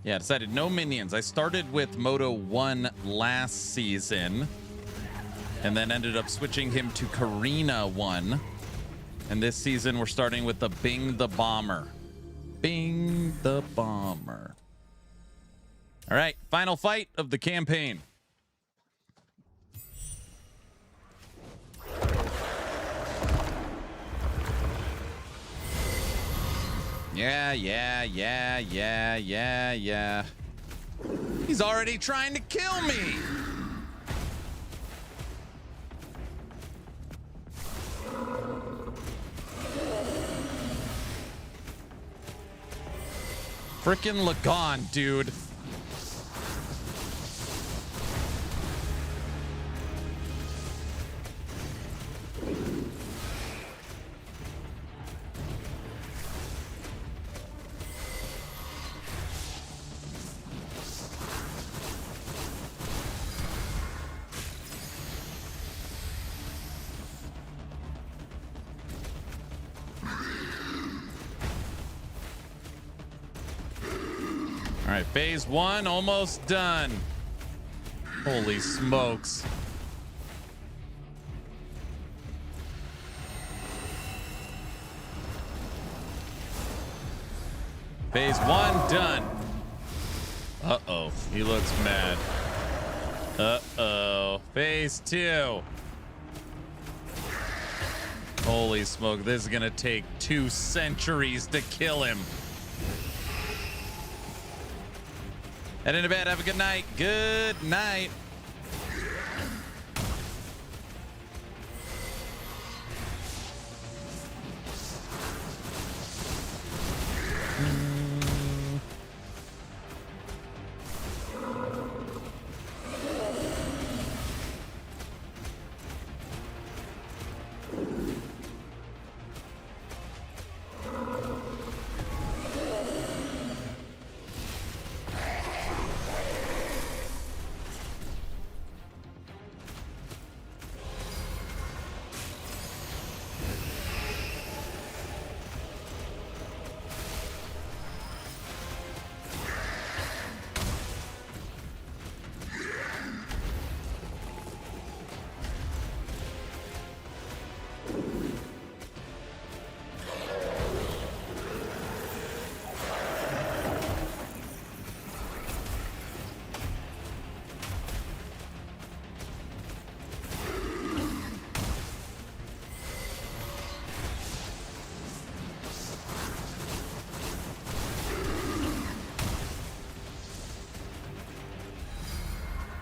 Yeah, decided no minions. I started with Moto 1 last season and then ended up switching him to Karina 1. And this season we're starting with the Bing the Bomber. Bing the Bomber. All right, final fight of the campaign. Yeah. He's already trying to kill me. Frickin' Lagon, dude. All right, phase 1 almost done. Holy smokes. Phase 1 done. Uh-oh, he looks mad. Uh-oh, phase 2. Holy smoke, this is gonna take 2 centuries to kill him. Head into bed, have a good night. Good night.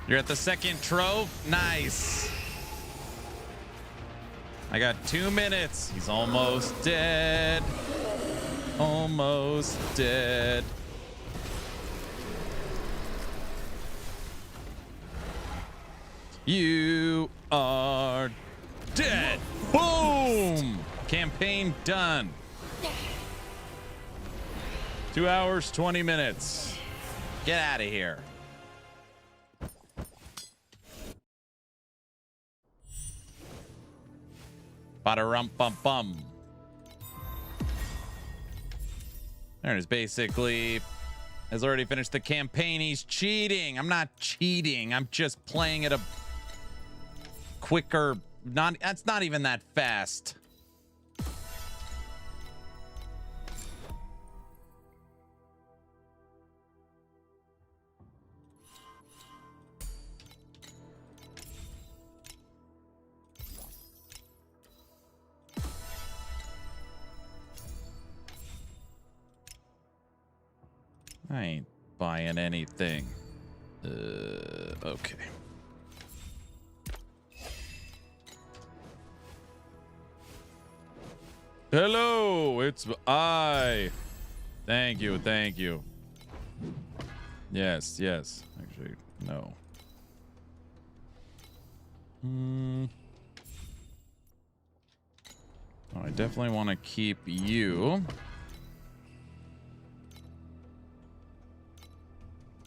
You're at the second trove. Nice. I got 2 minutes. He's almost dead. Almost dead. You are dead. Boom. Campaign done. 2 hours, 20 minutes. Get out of here. Ba-da-rum-bum-bum. There it is. Basically, has already finished the campaign. He's cheating. I'm not cheating. I'm just playing at a quicker. That's not even that fast. I ain't buying anything. Okay. Hello, it's I. Thank you, thank you. Yes, yes. Actually, no. Oh, I definitely want to keep you.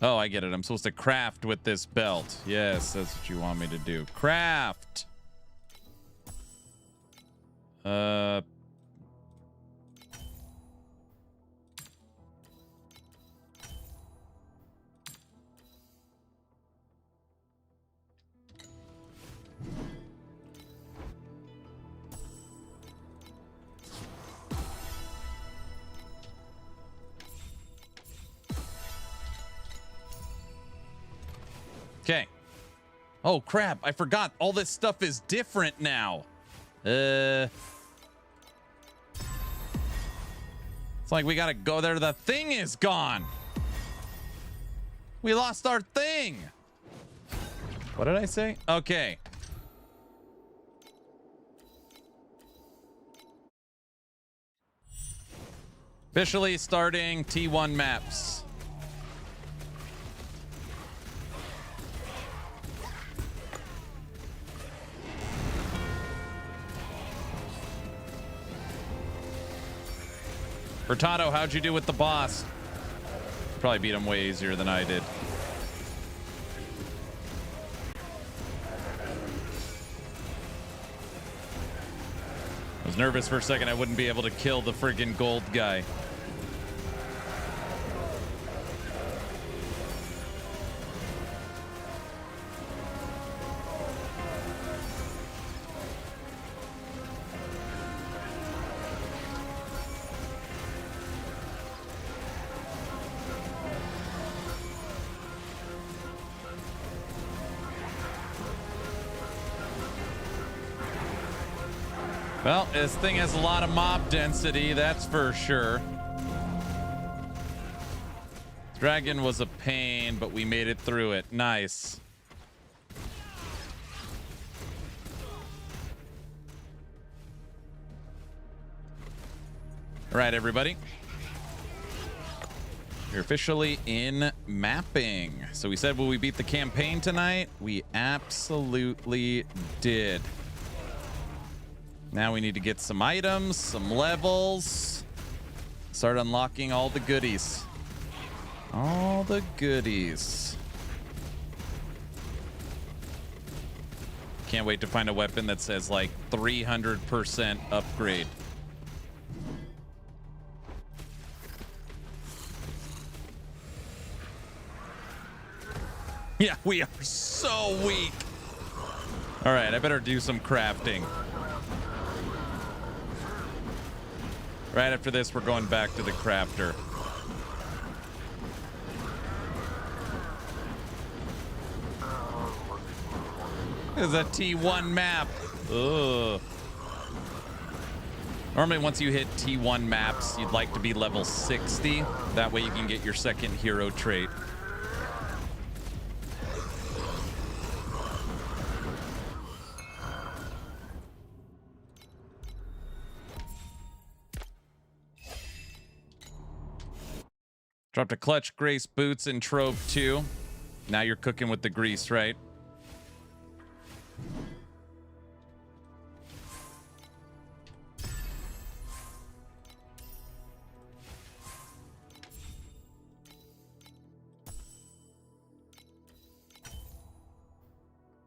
Oh, I get it. I'm supposed to craft with this belt. Yes, that's what you want me to do. Craft. Okay. Oh, crap. I forgot. All this stuff is different now. It's like we gotta go there. The thing is gone. We lost our thing. What did I say? Okay. Officially starting T1 maps. Furtado, how'd you do with the boss? Probably beat him way easier than I did. I was nervous for a second I wouldn't be able to kill the friggin' gold guy. Well, this thing has a lot of mob density, that's for sure. Dragon was a pain, but we made it through it. Nice. All right, everybody. You're officially in mapping. So we said, will we beat the campaign tonight? We absolutely did. Now we need to get some items, some levels, start unlocking all the goodies. All the goodies. Can't wait to find a weapon that says like 300% upgrade. Yeah, we are so weak. All right, I better do some crafting. Right after this, we're going back to the crafter. This is a T1 map. Ugh. Normally, once you hit T1 maps, you'd like to be level 60. That way you can get your second hero trait. Dropped a clutch, grace, boots, and trove 2. Now you're cooking with the grease, right?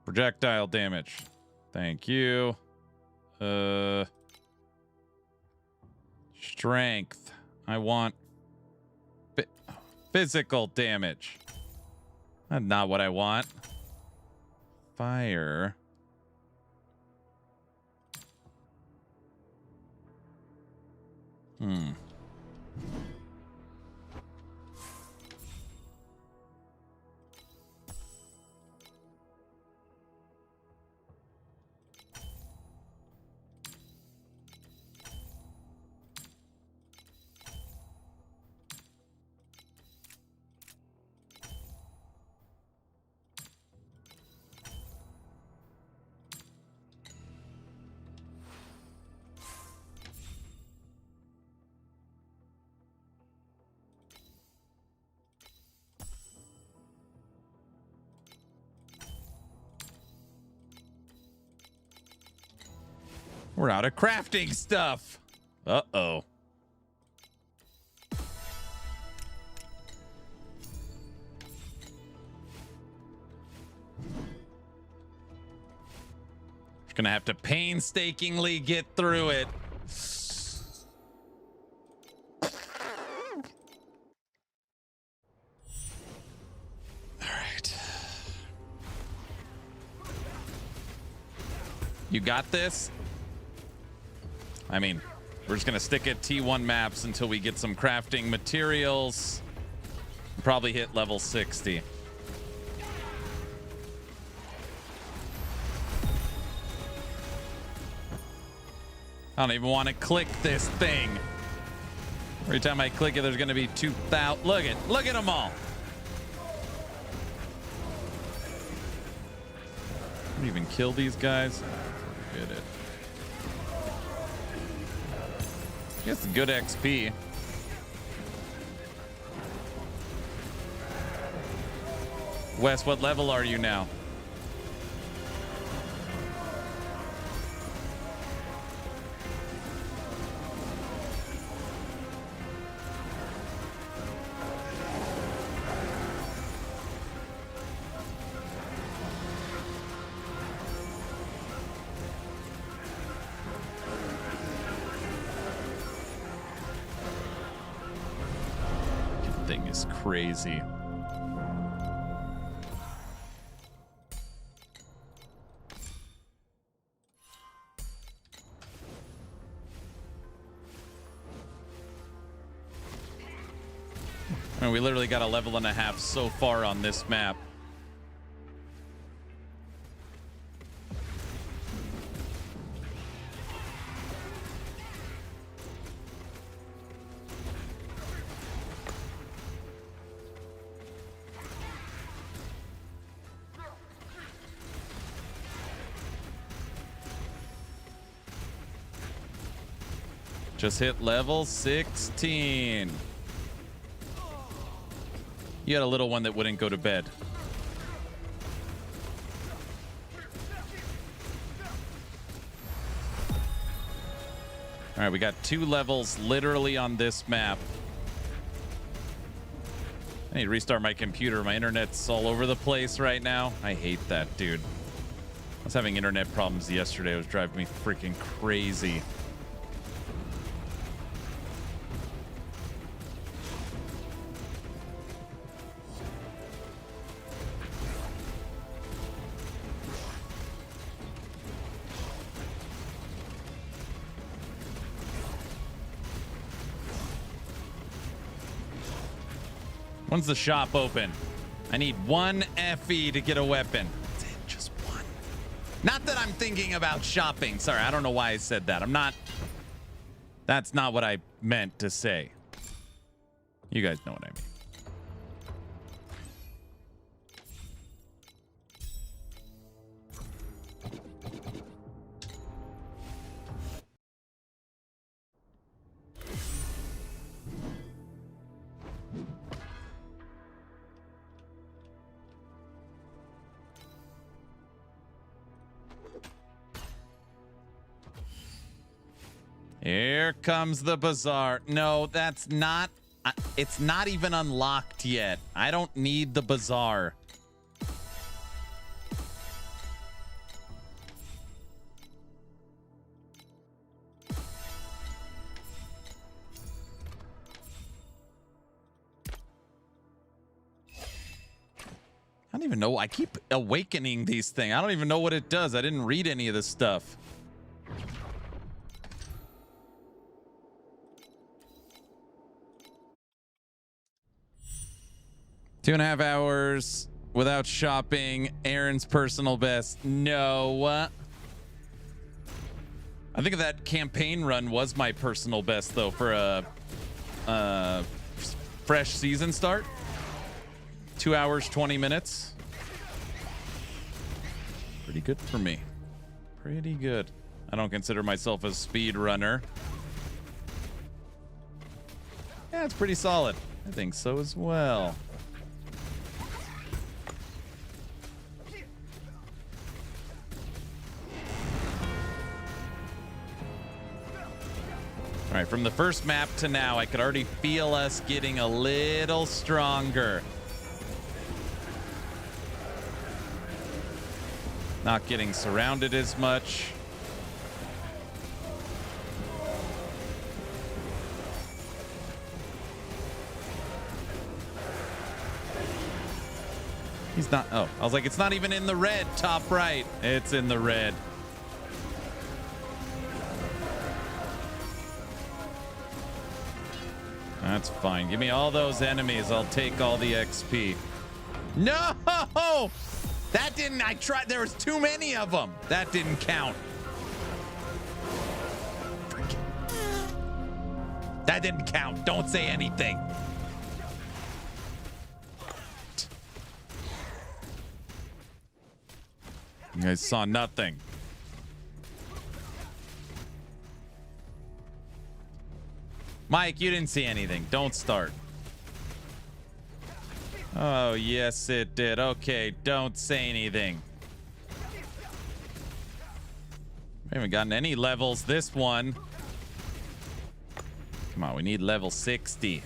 Projectile damage. Thank you. Strength. I want physical damage. That's not what I want. Fire. We're out of crafting stuff. Uh-oh. Just gonna have to painstakingly get through it. All right. You got this? I mean, we're just gonna stick at T1 maps until we get some crafting materials. Probably hit level 60. I don't even want to click this thing. Every time I click it, there's gonna be 2,000. Look at them all. Can you even kill these guys? Forget it. It's good XP. Wes, what level are you now? Thing is crazy. And we literally got a level and a half so far on this map. Just hit level 16. You had a little one that wouldn't go to bed. All right, we got 2 levels literally on this map. I need to restart my computer. My internet's all over the place right now. I hate that, dude. I was having internet problems yesterday. It was driving me freaking crazy. When's the shop open? I need 1 FE to get a weapon. That's it, just 1. Not that I'm thinking about shopping. Sorry, I don't know why I said that. I'm not. That's not what I meant to say. You guys know what I mean. Here comes the bazaar. No, that's not. It's not even unlocked yet. I don't need the bazaar. I don't even know. I keep awakening these things. I don't even know what it does. I didn't read any of this stuff. Two and a half hours without shopping. Aaron's personal best. No. I think that campaign run was my personal best, though, for a fresh season start. 2 hours, 20 minutes. Pretty good for me. Pretty good. I don't consider myself a speed runner. Yeah, it's pretty solid. I think so as well. All right, from the first map to now, I could already feel us getting a little stronger. Not getting surrounded as much. He's not. Oh, I was like, it's not even in the red, top right. It's in the red. That's fine. Give me all those enemies. I'll take all the XP. No! That didn't. I tried. There was too many of them. That didn't count. That didn't count. Don't say anything. You guys saw nothing. Mike, you didn't see anything. Don't start. Oh, yes, it did. Okay, don't say anything. We haven't gotten any levels this one. Come on, we need level 60.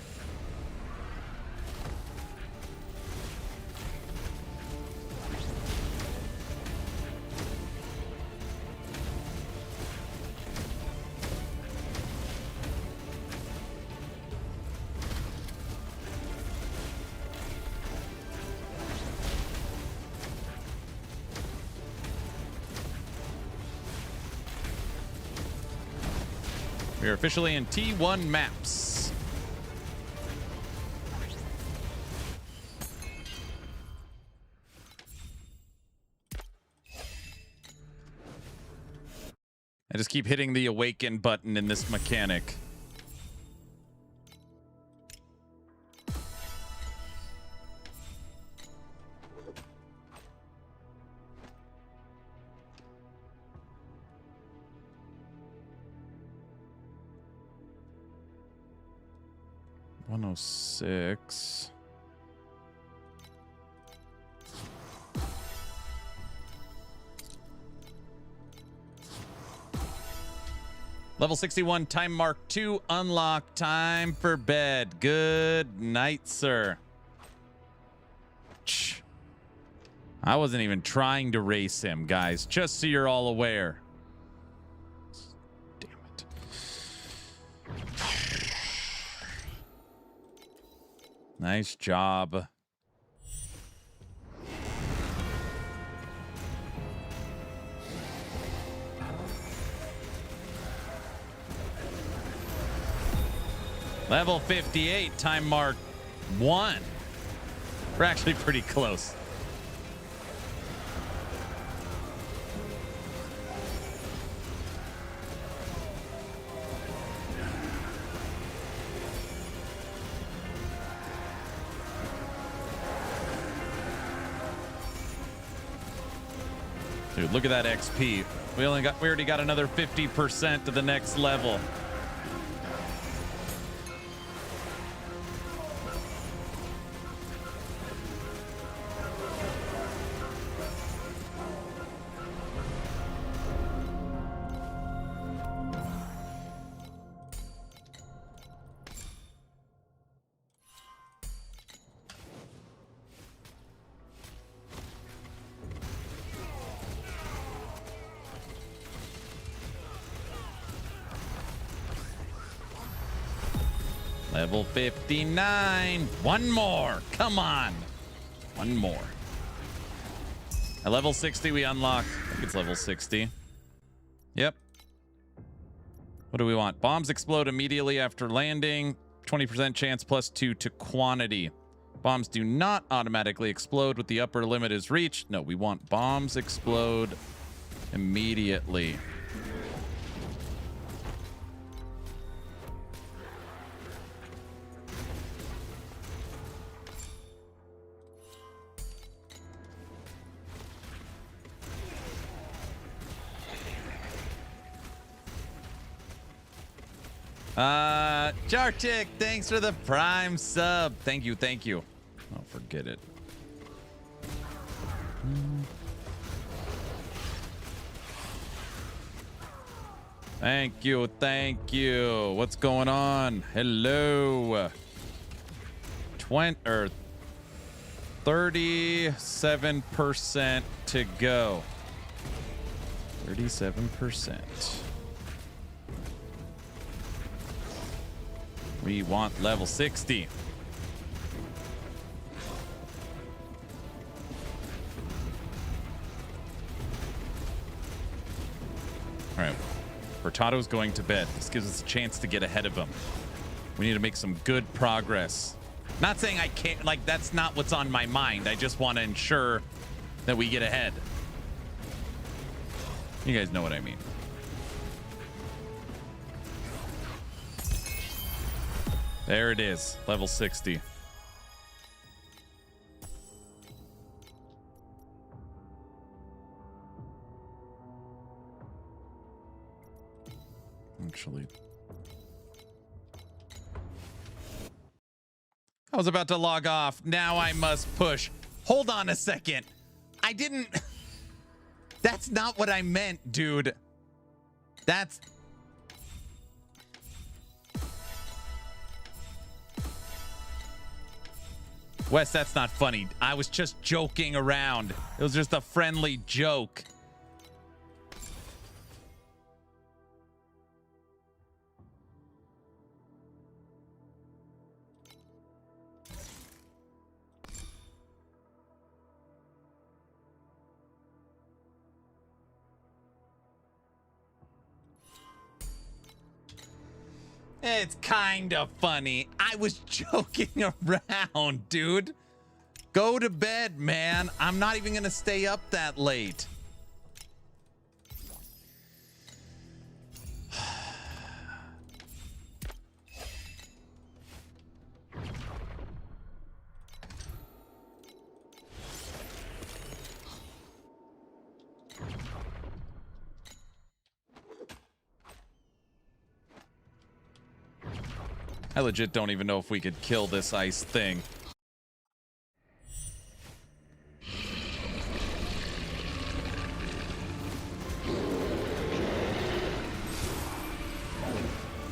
We are officially in T1 maps. I just keep hitting the awaken button in this mechanic. 106. Level 61, time mark 2, unlock, time for bed. Good night, sir. Shh. I wasn't even trying to race him, guys, just so you're all aware. Damn it. Nice job. Level 58, time mark 1. We're actually pretty close. Dude, look at that XP. We already got another 50% to the next level. Level 59. One more. Come on. One more. At level 60, we unlock. I think it's level 60. Yep. What do we want? Bombs explode immediately after landing. 20% chance plus 2 to quantity. Bombs do not automatically explode with the upper limit is reached. No, we want bombs explode immediately. Jartik, thanks for the Prime sub. Thank you, thank you. Oh, forget it. Thank you, thank you. What's going on? Hello. 37% to go. 37%. We want level 60. All right. Furtado's going to bed. This gives us a chance to get ahead of him. We need to make some good progress. Not saying I can't, like, that's not what's on my mind. I just want to ensure that we get ahead. You guys know what I mean. There it is, level 60. Actually, I was about to log off. Now I must push. Hold on a second. I didn't. That's not what I meant, dude. That's. Wes, that's not funny. I was just joking around. It was just a friendly joke. It's kind of funny. I was joking around, dude. Go to bed, man. I'm not even gonna stay up that late. I legit don't even know if we could kill this ice thing.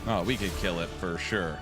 Oh, we could kill it for sure.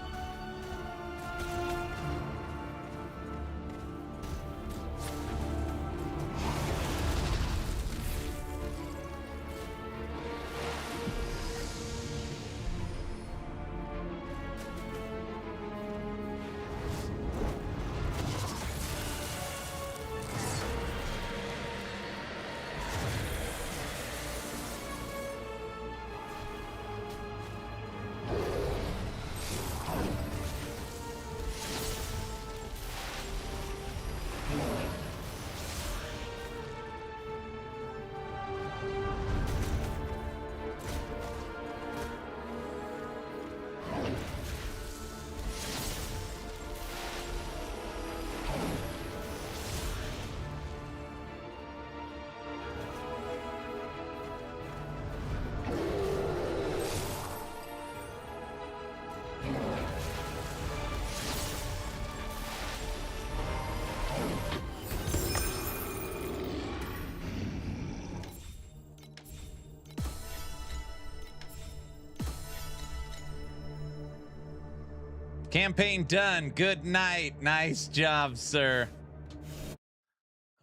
Campaign done. Good night. Nice job, sir.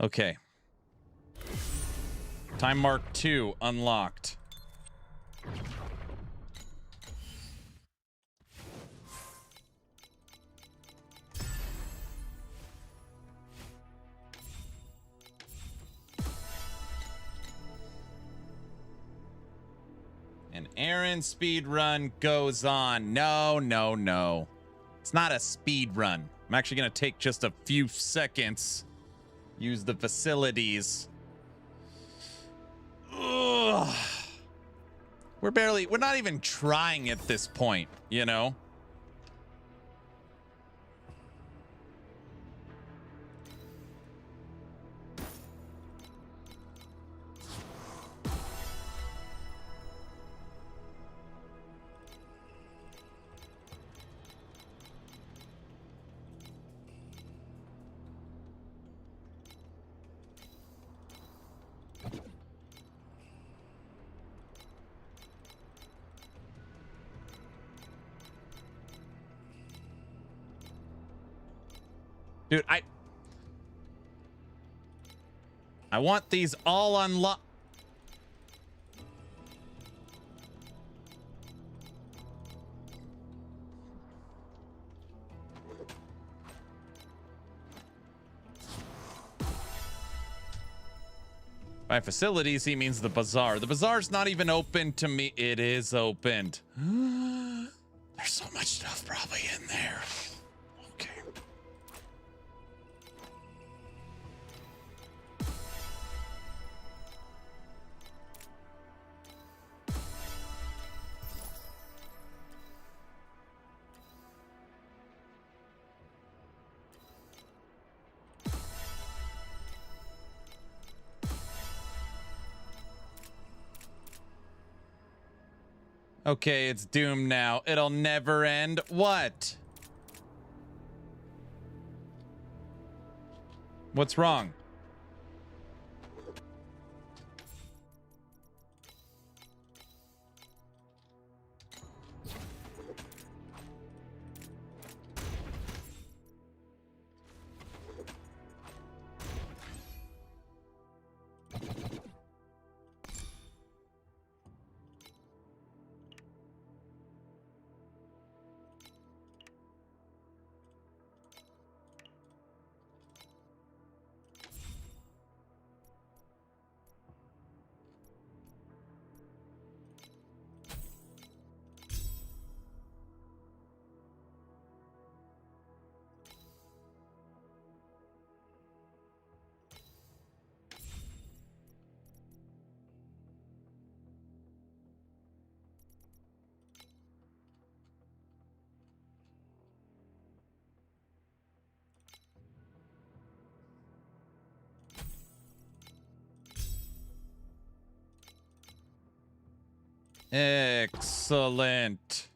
Okay. Time mark 2 unlocked. An Aaron speed run goes on. No, no, no. It's not a speed run. I'm actually going to take just a few seconds. Use the facilities. Ugh. We're not even trying at this point, you know? Dude, I want these all unlocked. By facilities, he means the bazaar. The bazaar's not even open to me. It is opened. There's so much stuff probably in there. Okay. Okay, it's doomed now. It'll never end. What? What's wrong? Excellent.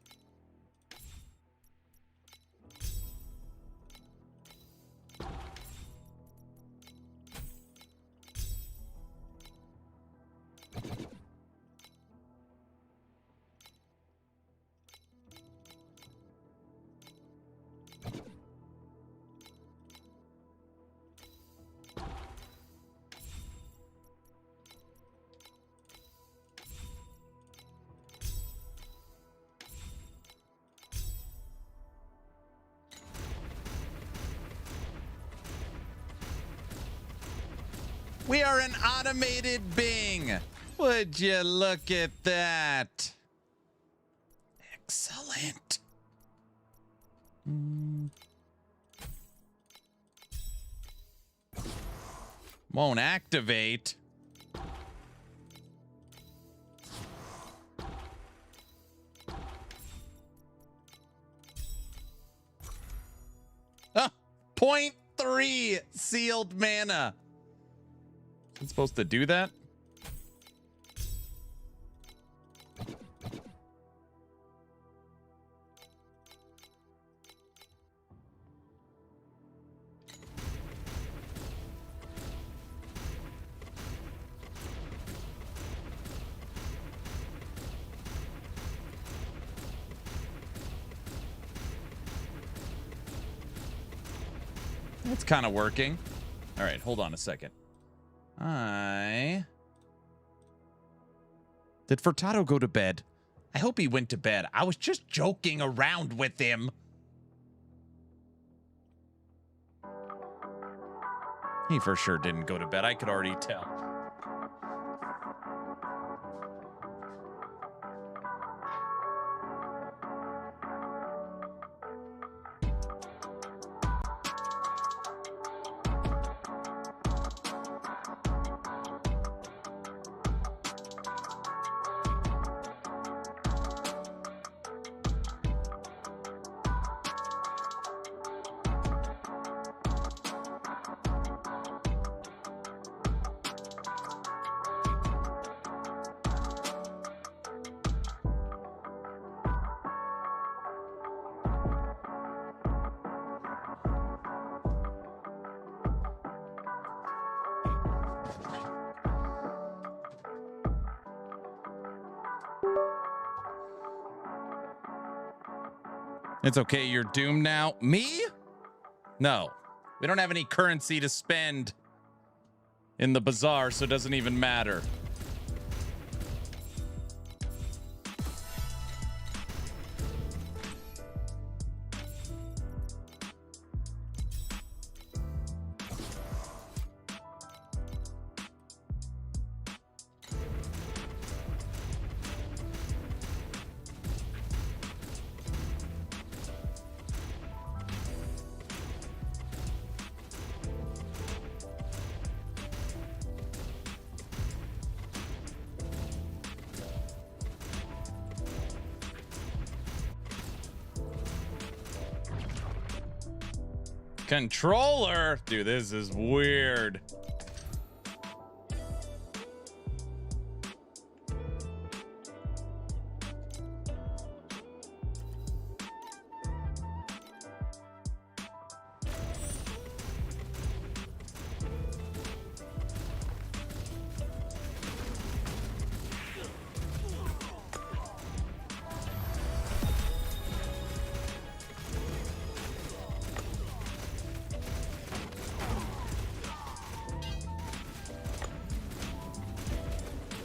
We are an automated Bing. Would you look at that? Excellent. Won't activate. Ah, 0.3 sealed mana. Is it supposed to do that? It's kind of working. All right, hold on a second. Did Furtado go to bed? I hope he went to bed. I was just joking around with him. He for sure didn't go to bed. I could already tell. It's okay, you're doomed now. Me? No. We don't have any currency to spend in the bazaar, so it doesn't even matter. Controller? Dude, this is weird.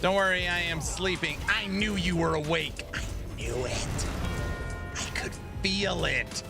Don't worry, I am sleeping. I knew you were awake. I knew it. I could feel it.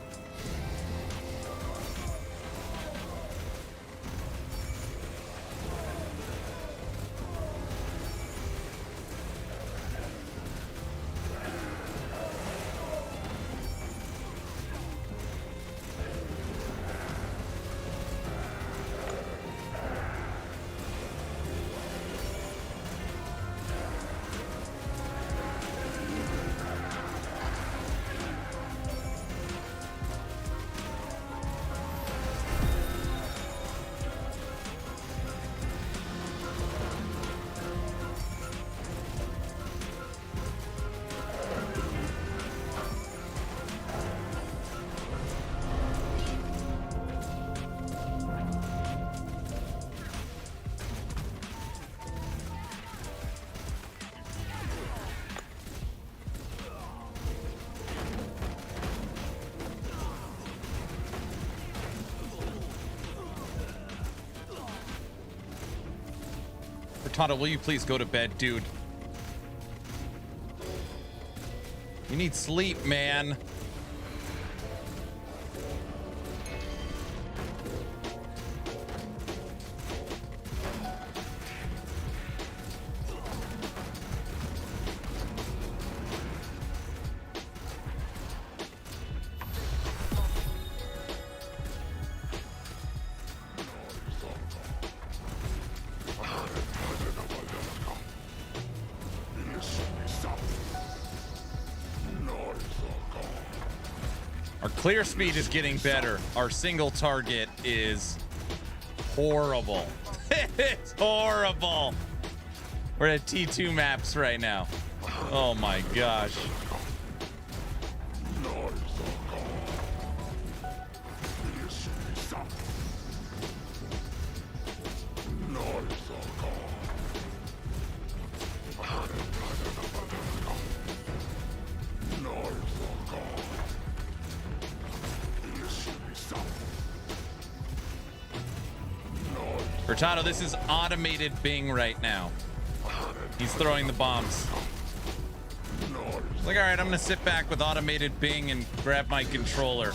Furtado, will you please go to bed, dude? You need sleep, man. Our clear speed is getting better. Our single target is horrible. It's horrible. We're at T2 maps right now. Oh my gosh. Furtado, this is automated Bing right now. He's throwing the bombs. Like, all right, I'm gonna sit back with automated Bing and grab my controller.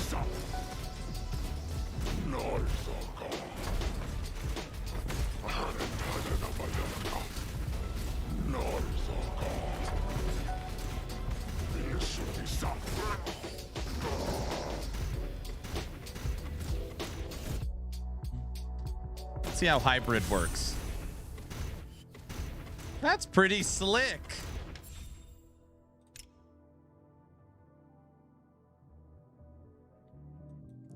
See how hybrid works. That's pretty slick.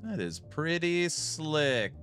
That is pretty slick.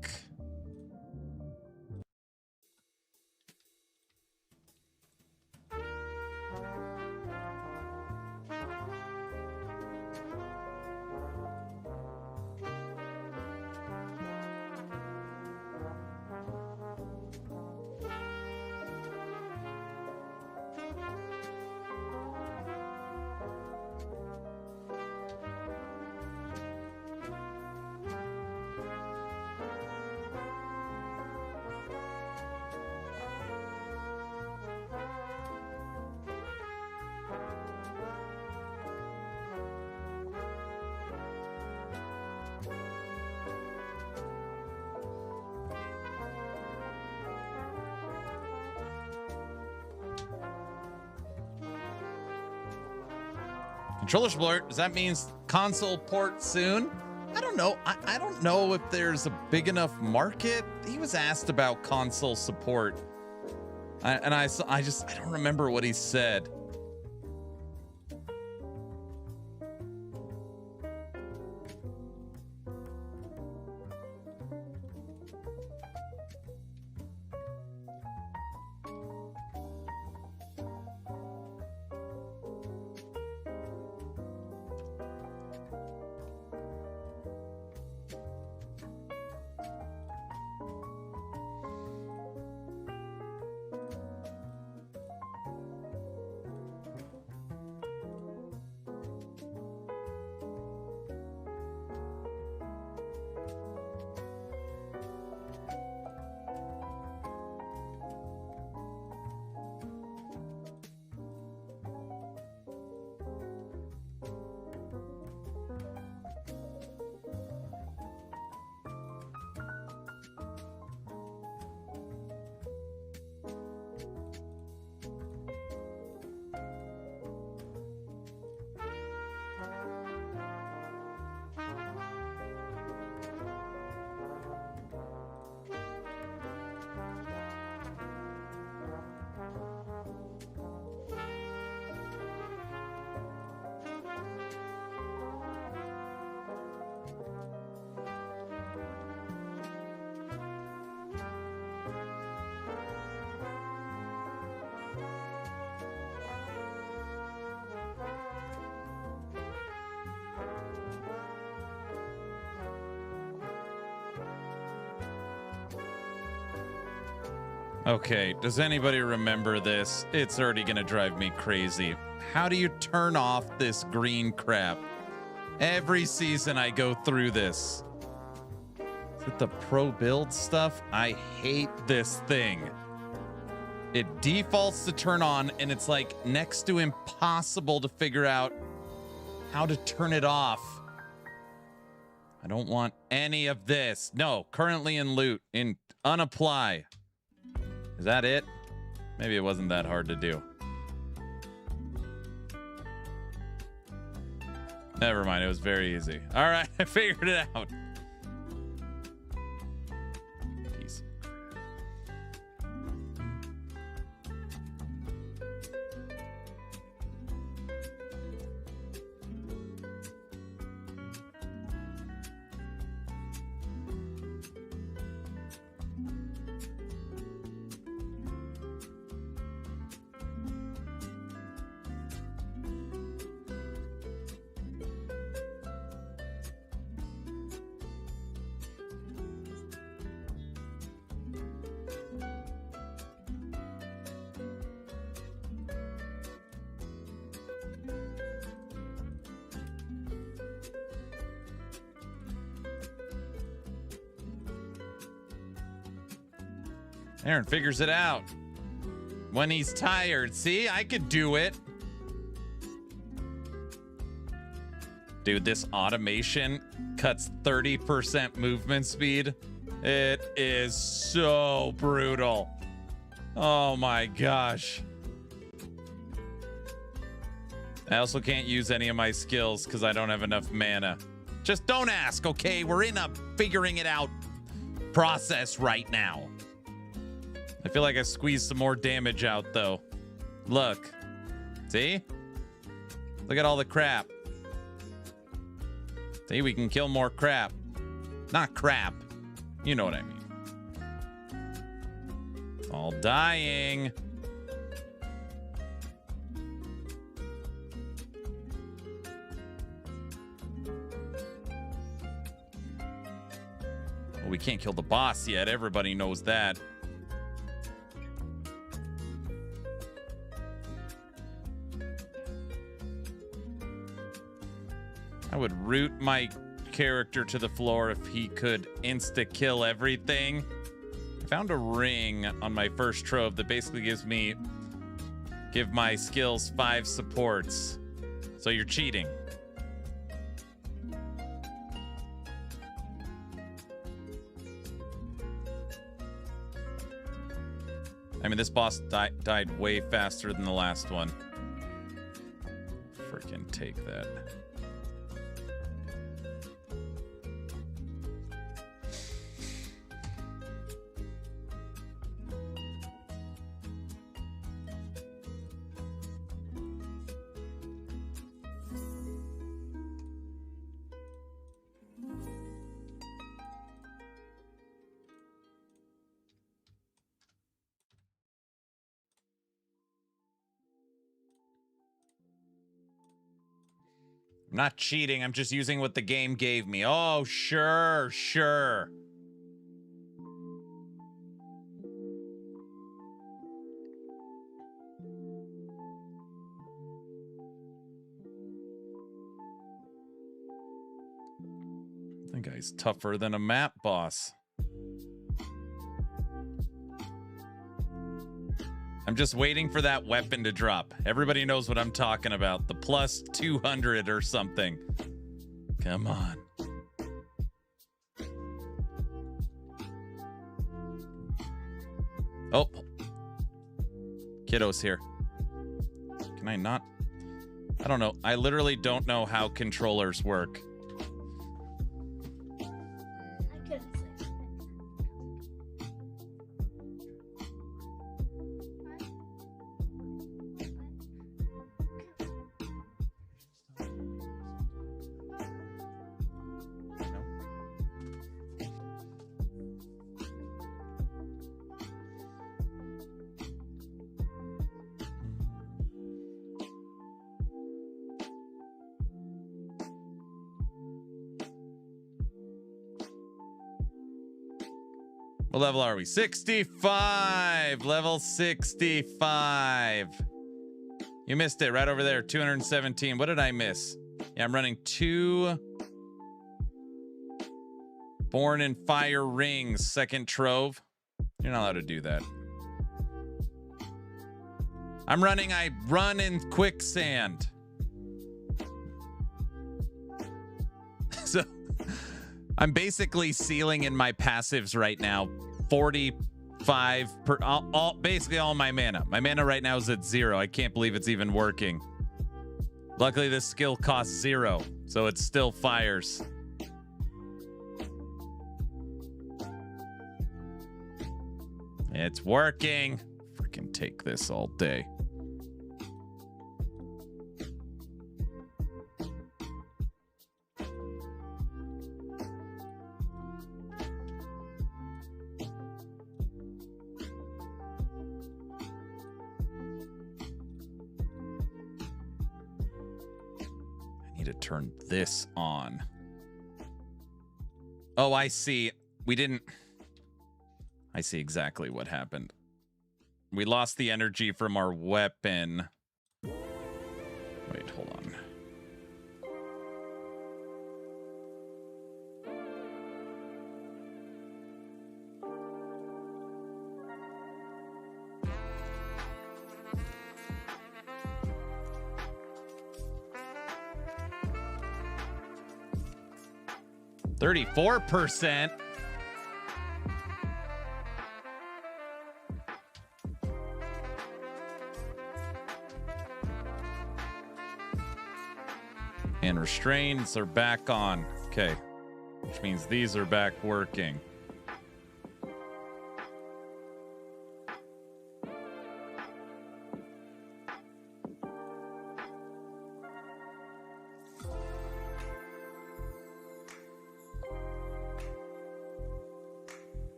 Controller support, does that mean console port soon? I don't know. I don't know if there's a big enough market. He was asked about console support. I don't remember what he said. Okay, does anybody remember this? It's already gonna drive me crazy. How do you turn off this green crap? Every season I go through this. Is it the pro build stuff? I hate this thing. It defaults to turn on, and it's like next to impossible to figure out how to turn it off. I don't want any of this. No, currently in loot. In unapply. Is that it? Maybe it wasn't that hard to do. Never mind, it was very easy. All right, I figured it out. Peace. Aaron figures it out when he's tired. See, I could do it. Dude, this automation cuts 30% movement speed. It is so brutal. Oh my gosh. I also can't use any of my skills because I don't have enough mana. Just don't ask, okay? We're in a figuring it out process right now. I feel like I squeezed some more damage out, though. Look. See? Look at all the crap. See, we can kill more crap. Not crap. You know what I mean. It's all dying. Well, we can't kill the boss yet. Everybody knows that. I would root my character to the floor if he could insta-kill everything. I found a ring on my first trove that basically give my skills 5 supports. So you're cheating. I mean, this boss died way faster than the last one. Freaking take that. I'm not cheating. I'm just using what the game gave me. Oh, sure, sure. That guy's tougher than a map boss. I'm just waiting for that weapon to drop. Everybody knows what I'm talking about. The plus 200 or something. Come on. Oh. Kiddo's here. Can I not? I don't know. I literally don't know how controllers work. What level are we? 65. Level 65. You missed it right over there. 217. What did I miss? Yeah, I'm running 2 Born in Fire rings. Second trove. You're not allowed to do that. I'm running. I run in quicksand. So I'm basically sealing in my passives right now. 45 per basically all my mana. My mana right now is at 0. I can't believe it's even working. Luckily, this skill costs 0, so it still fires. It's working. Freaking take this all day. To turn this on. Oh, I see. We didn't. I see exactly what happened. We lost the energy from our weapon. Wait, hold on. %34%. And restraints are back on. Okay. Which means these are back working.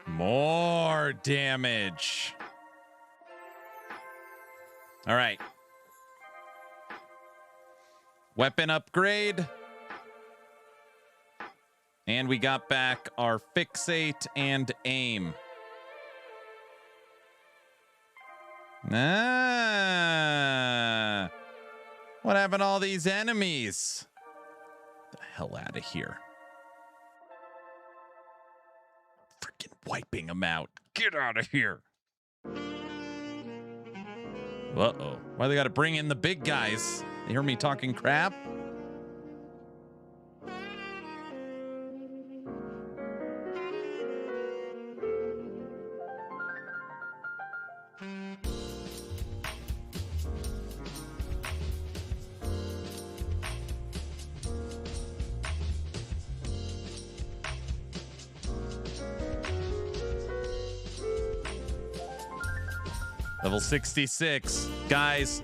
More damage. All right. Weapon upgrade. And we got back our fixate and aim. Ah. What happened to all these enemies? Get the hell out of here. Freaking wiping them out. Get out of here. Uh-oh. Why they gotta bring in the big guys? They hear me talking crap? Level 66. Guys,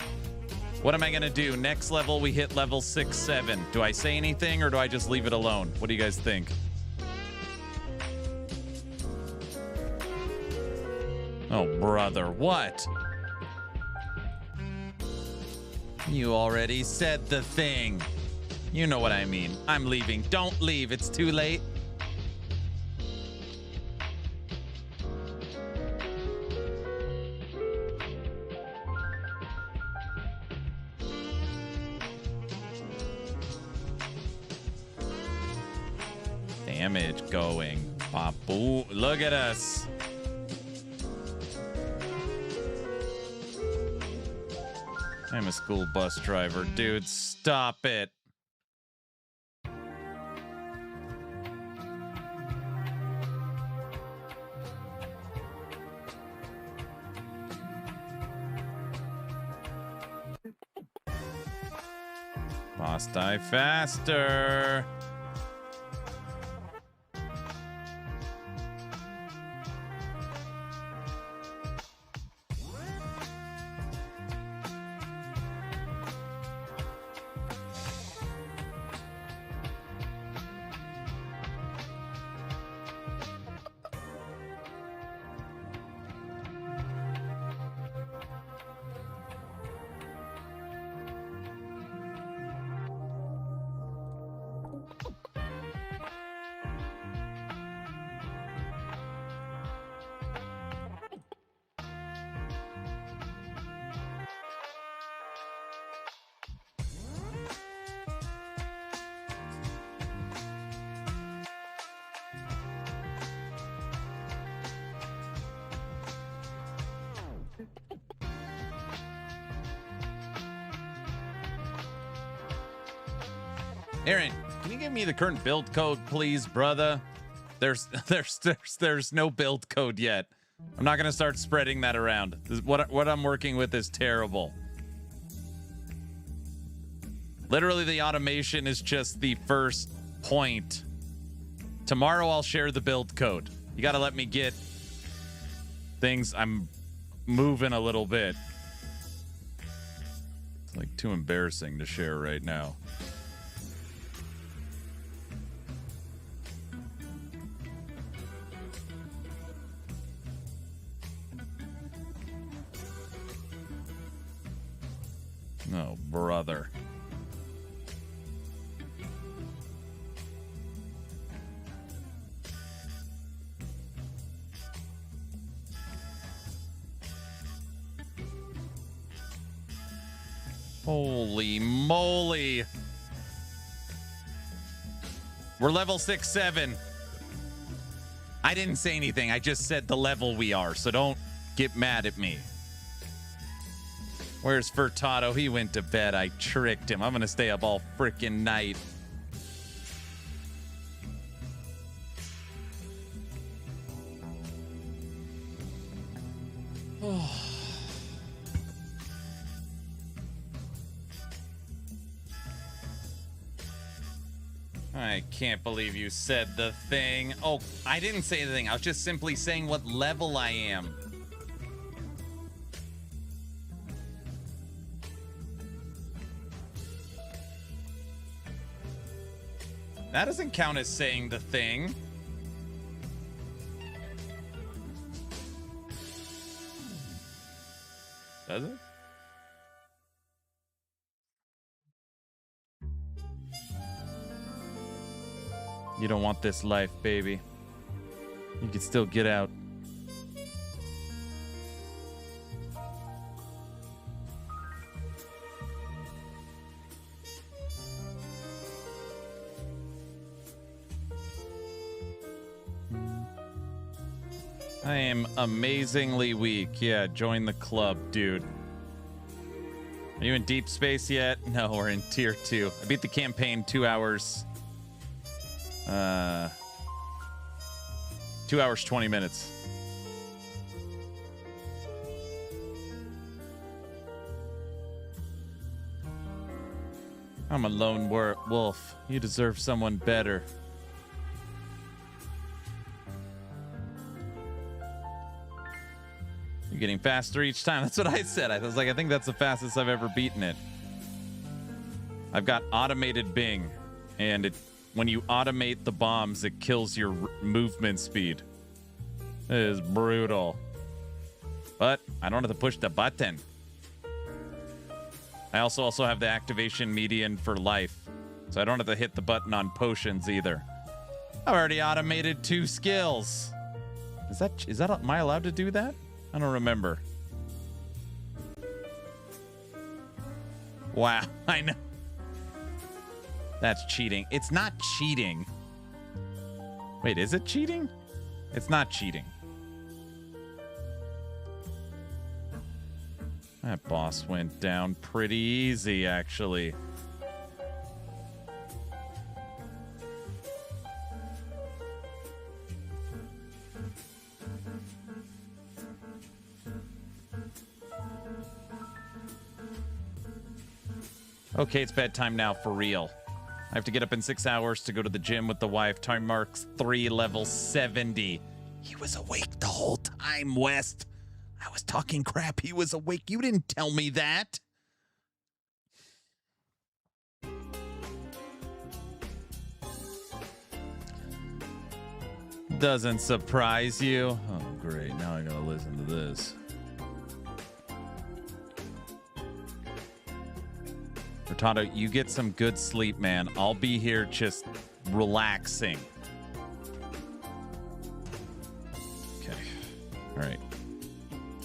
what am I going to do? Next level, we hit level 6, 7. Do I say anything or do I just leave it alone? What do you guys think? Oh, brother, what? You already said the thing. You know what I mean. I'm leaving. Don't leave. It's too late. Damage going. Babu. Look at us. I'm a school bus driver. Dude, stop it. Boss die faster. Aaron, can you give me the current build code, please, brother? There's no build code yet. I'm not gonna start spreading that around. What I'm working with is terrible. Literally, the automation is just the first point. Tomorrow, I'll share the build code. You gotta let me get things. I'm moving a little bit. It's like too embarrassing to share right now. Oh, brother. Holy moly. We're level 6-7. I didn't say anything. I just said the level we are, so don't get mad at me. Where's Furtado? He went to bed. I tricked him. I'm going to stay up all freaking night. I can't believe you said the thing. Oh, I didn't say anything. I was just simply saying what level I am. That doesn't count as saying the thing. Does it? You don't want this life, baby. You can still get out. I am amazingly weak. Yeah, join the club, dude. Are you in deep space yet? No, we're in tier 2. I beat the campaign 2 hours. 2 hours, 20 minutes. I'm a lone wolf. You deserve someone better. You're getting faster each time. That's what I said. I was like, I think that's the fastest I've ever beaten it. I've got automated Bing, and when you automate the bombs, it kills your movement speed. It is brutal. But I don't have to push the button. I also have the activation median for life, so I don't have to hit the button on potions either. I've already automated 2 skills. Is that am I allowed to do that? I don't remember. Wow, I know. That's cheating. It's not cheating. Wait, is it cheating? It's not cheating. That boss went down pretty easy, actually. Okay, it's bedtime now for real. I have to get up in 6 hours to go to the gym with the wife. Time marks 3, level 70. He was awake the whole time, West. I was talking crap. He was awake. You didn't tell me that. Doesn't surprise you. Oh, great. Now I gotta listen to this. Furtado, you get some good sleep, man. I'll be here just relaxing. Okay. All right.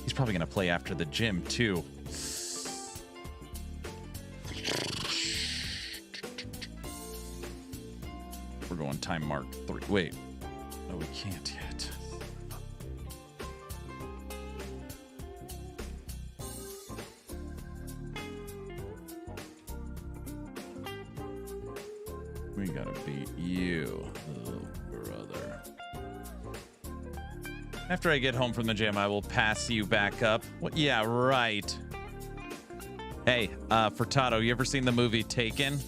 He's probably going to play after the gym, too. We're going time mark 3. Wait. No, we can't yet. We gotta beat you, little brother. After I get home from the gym, I will pass you back up. What? Yeah, right. Hey, Furtado, you ever seen the movie Taken?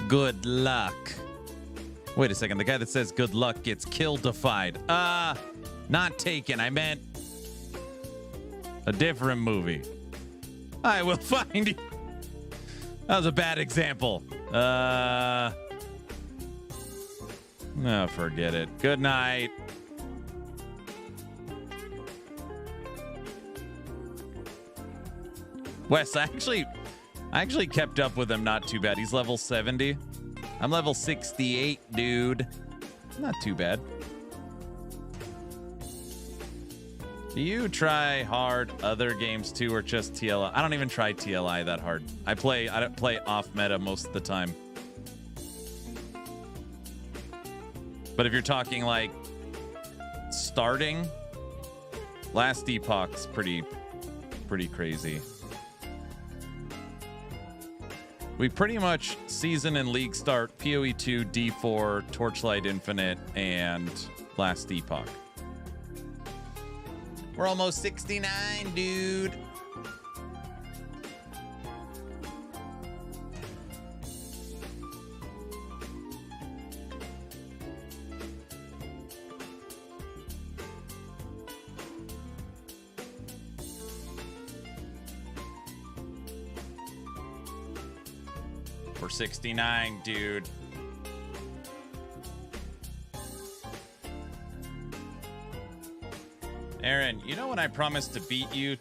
Good luck. Wait a second. The guy that says good luck gets kill-defied. Not Taken. I meant a different movie. I will find you. That was a bad example. No, forget it. Good night. Wes, I actually kept up with him not too bad. He's level 70. I'm level 68, dude. Not too bad. Do you try hard other games too, or just TLI? I don't even try TLI that hard. I don't play off meta most of the time. But if you're talking like starting, Last Epoch's pretty crazy. We pretty much season and league start PoE 2, D4, Torchlight Infinite, and Last Epoch. We're almost 69, dude. We're 69, dude. Aaron, you know when I promised to beat you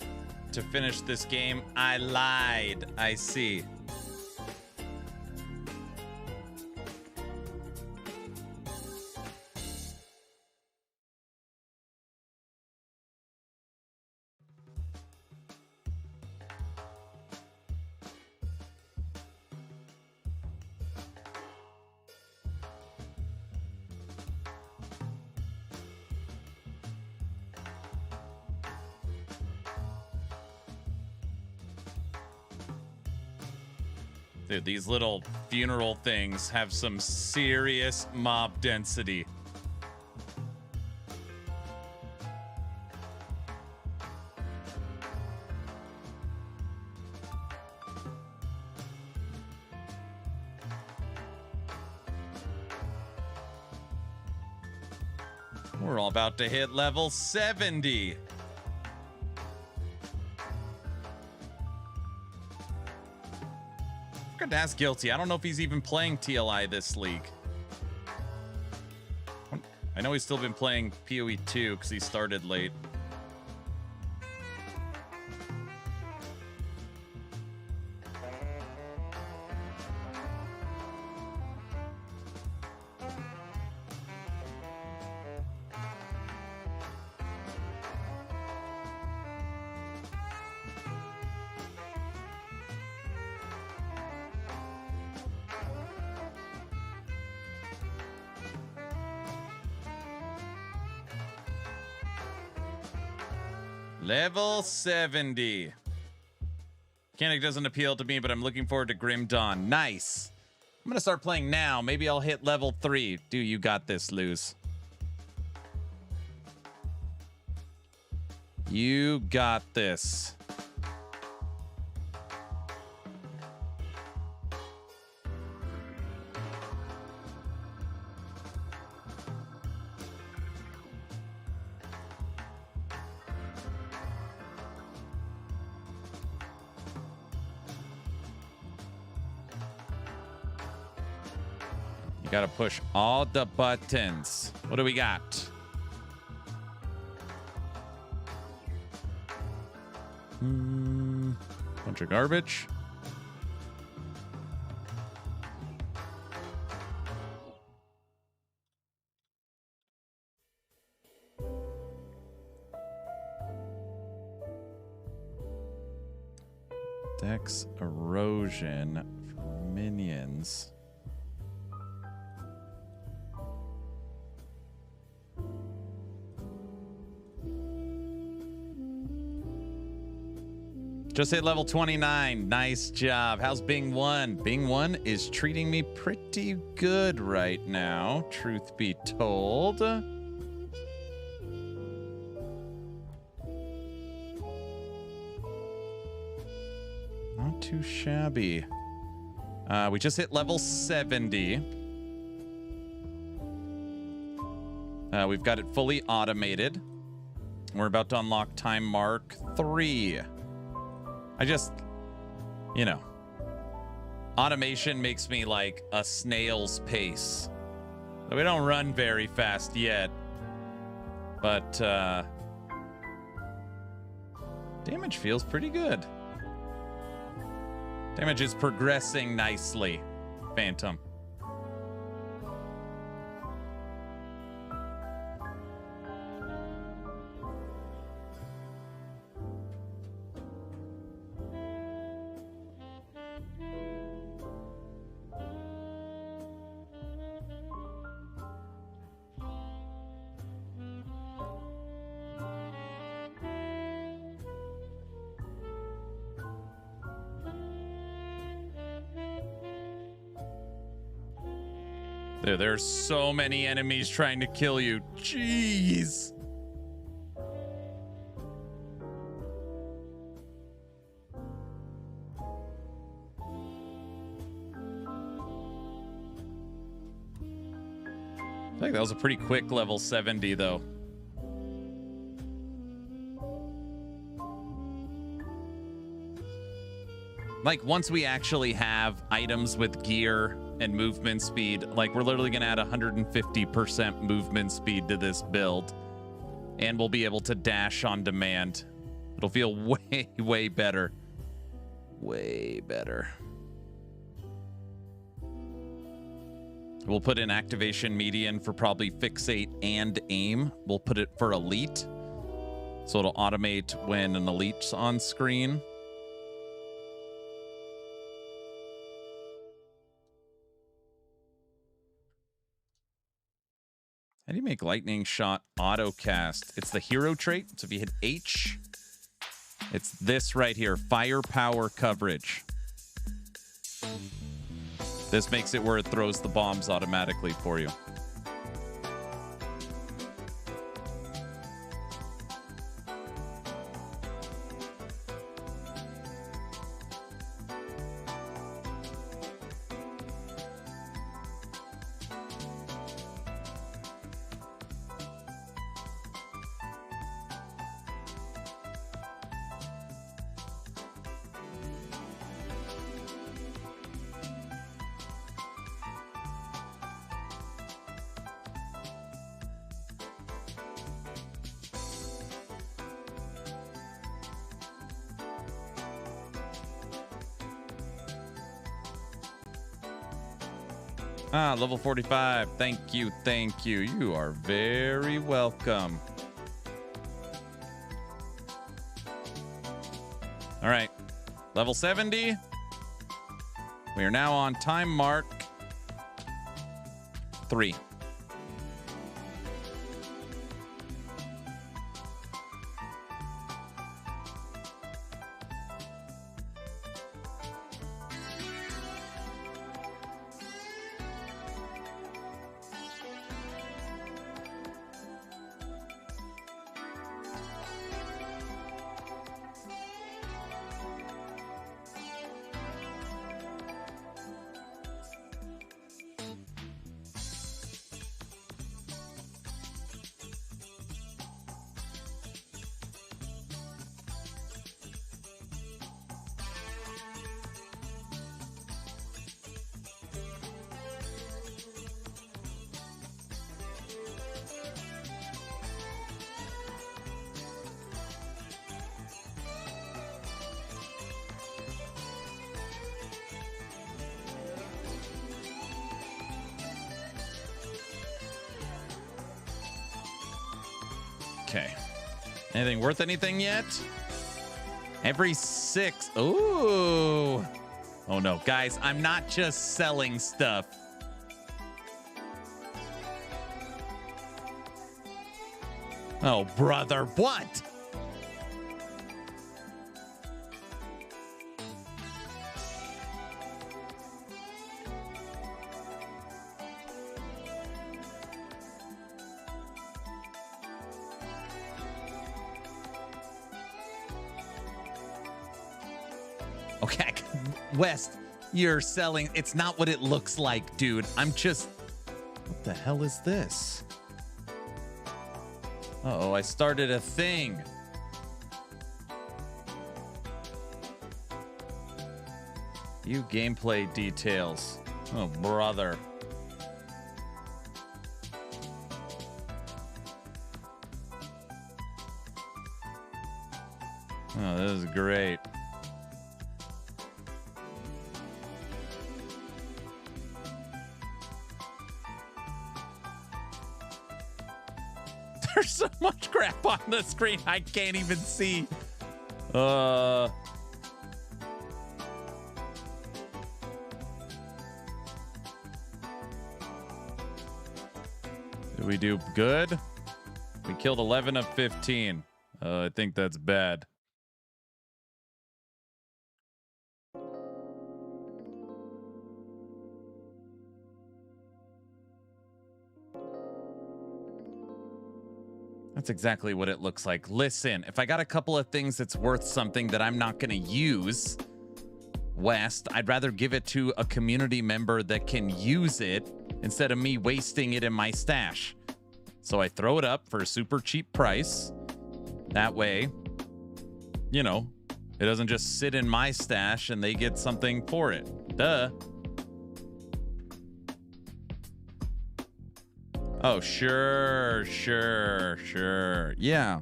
to finish this game? I lied. I see. Dude, these little funeral things have some serious mob density. We're all about to hit level 70. Forgot to ask Guilty. I don't know if he's even playing TLI this league. I know he's still been playing PoE 2 because he started late. Level 70. Mechanic doesn't appeal to me, but I'm looking forward to Grim Dawn. Nice. I'm gonna start playing now. Maybe I'll hit level 3. Dude, you got this, Luz. You got this. You gotta push all the buttons. What do we got? Bunch of garbage. Dex erosion for minions. Just hit level 29. Nice job. How's Bing 1? Bing 1 is treating me pretty good right now, truth be told. Not too shabby. We just hit level 70. We've got it fully automated. We're about to unlock time mark 3. I just, you know, automation makes me like a snail's pace. We don't run very fast yet, but damage feels pretty good. Damage is progressing nicely, Phantom. There's so many enemies trying to kill you. Jeez. I think that was a pretty quick level 70, though. Like, once we actually have items with gear and movement speed, like, we're literally going to add 150% movement speed to this build. And we'll be able to dash on demand. It'll feel way, way better. Way better. We'll put in activation median for probably fixate and aim. We'll put it for elite. So it'll automate when an elite's on screen. How do you make lightning shot auto cast? It's the hero trait. So if you hit H, it's this right here, firepower coverage. This makes it where it throws the bombs automatically for you. Ah, level 45. Thank you, thank you. You are very welcome. All right, level 70. We are now on time mark 3. Okay. Anything worth anything yet? Every 6. Ooh. Oh no, guys, I'm not just selling stuff. Oh, brother, what? Okay, West, you're selling. It's not what it looks like, dude. I'm just. What the hell is this? Uh-oh, I started a thing. View gameplay details. Oh, brother. Oh, this is great. There's so much crap on the screen I can't even see. Did we do good? We killed 11 of 15. I think that's bad. That's exactly what it looks like. Listen, if I got a couple of things that's worth something that I'm not going to use, West, I'd rather give it to a community member that can use it instead of me wasting it in my stash. So I throw it up for a super cheap price. That way, you know, it doesn't just sit in my stash and they get something for it. Duh. Oh, sure. Yeah.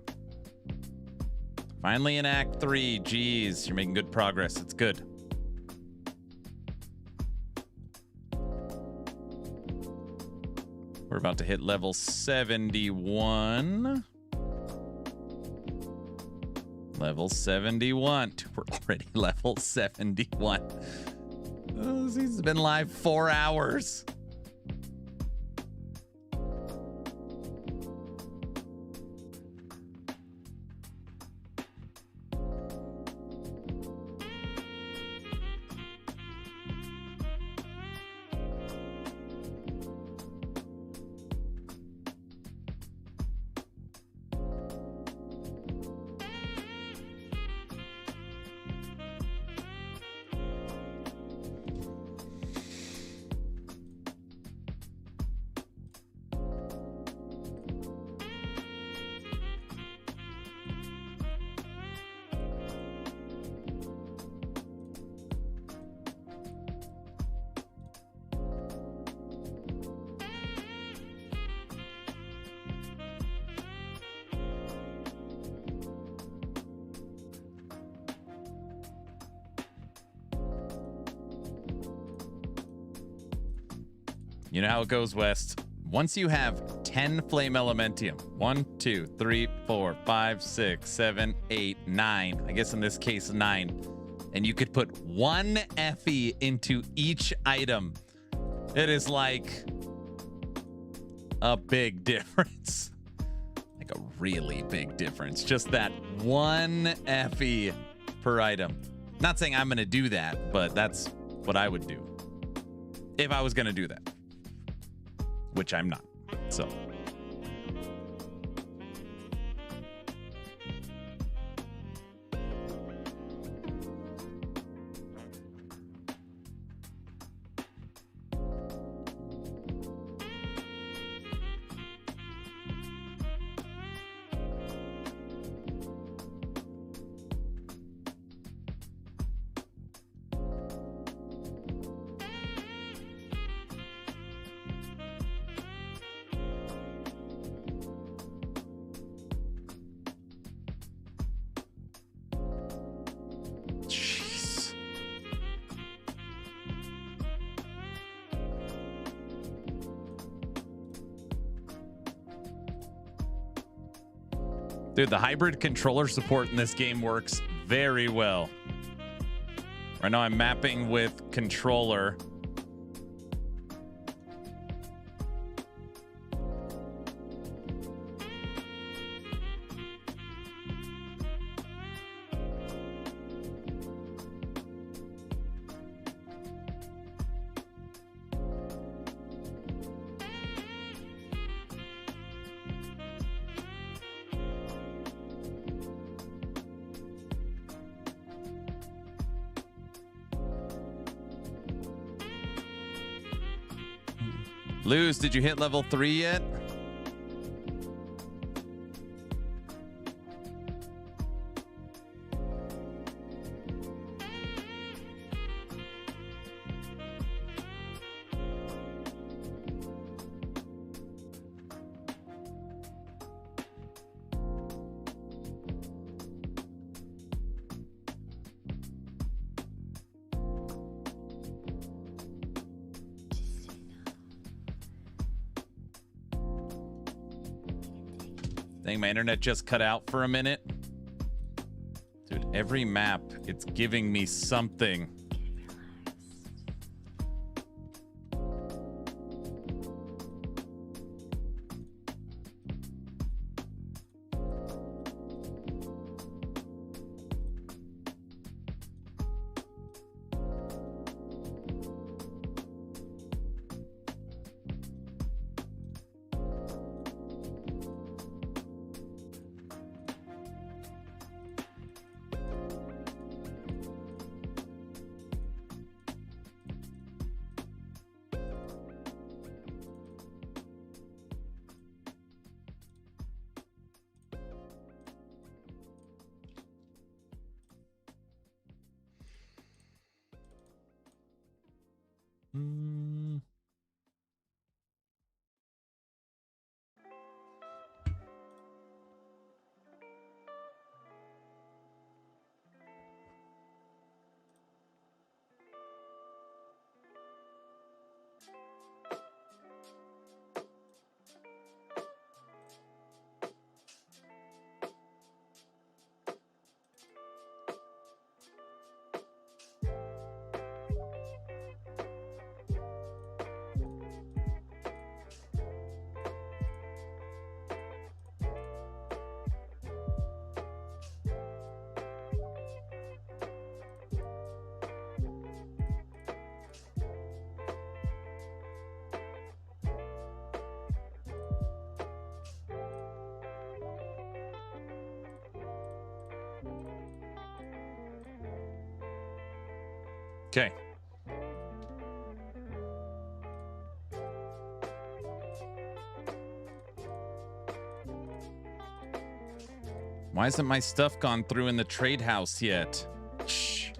Finally in Act 3. Jeez, you're making good progress. It's good. We're about to hit level 71. Level 71. We're already level 71. Oh, this has been live 4 hours. You know how it goes, West. Once you have 10 Flame Elementium, 1, 2, 3, 4, 5, 6, 7, 8, 9, I guess in this case 9, and you could put 1 Effie into each item, it is like a big difference. Like a really big difference. Just that 1 Effie per item. Not saying I'm going to do that, but that's what I would do if I was going to do that. Which I'm not. So. Dude, the hybrid controller support in this game works very well. Right now I'm mapping with controller. Luz, did you hit level 3 yet? Dang, my internet just cut out for a minute. Dude, every map, it's giving me something. Okay. Why hasn't my stuff gone through in the trade house yet? Shh.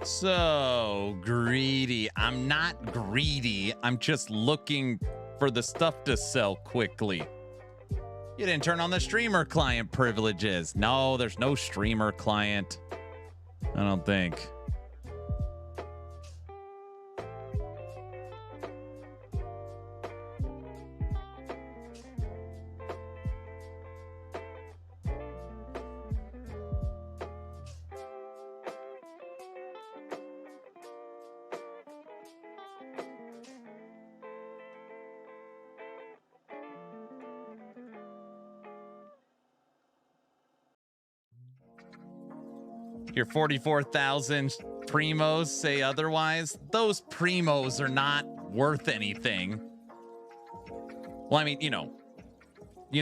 So greedy. I'm not greedy. I'm just looking for the stuff to sell quickly. You didn't turn on the streamer client privileges. No, there's no streamer client. I don't think. Your 44,000 primos say otherwise. Those primos are not worth anything. Well, I mean, you know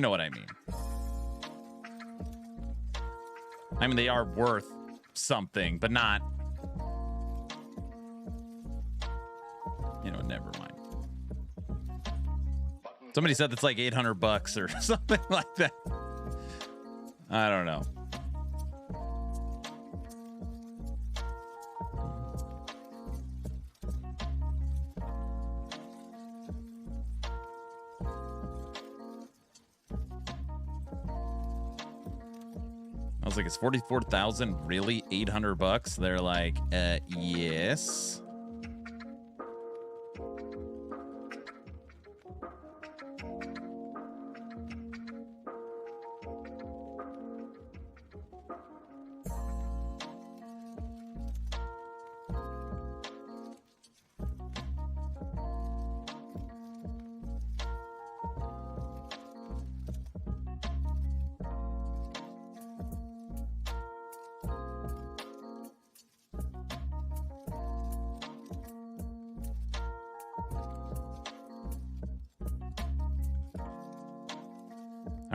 what I mean. I mean, they are worth something, but not, never mind. Somebody said that's like $800 or something like that. I don't know. I was like, is 44,000 really $800? They're like, yes.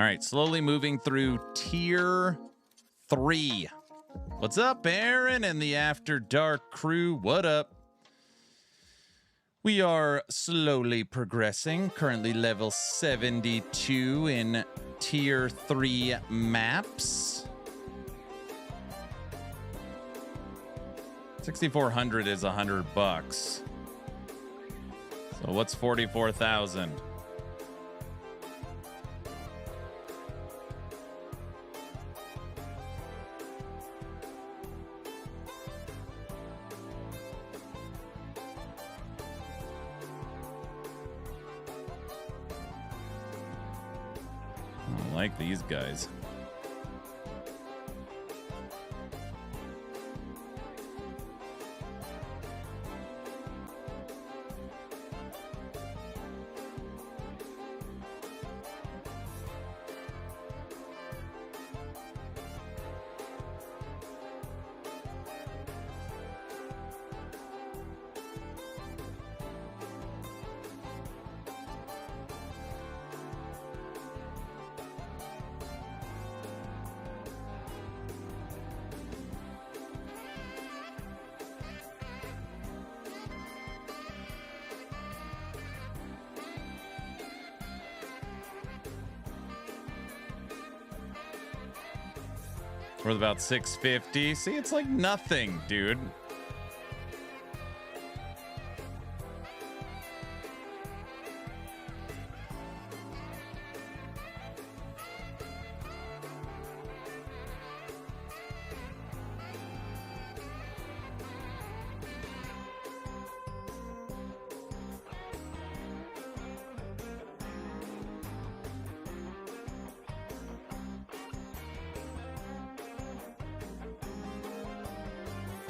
All right, slowly moving through tier 3. What's up, Aaron and the After Dark crew? What up? We are slowly progressing, currently level 72 in tier 3 maps. 6,400 is $100. So what's 44,000? I like these guys. Worth about 650. See, it's like nothing, dude.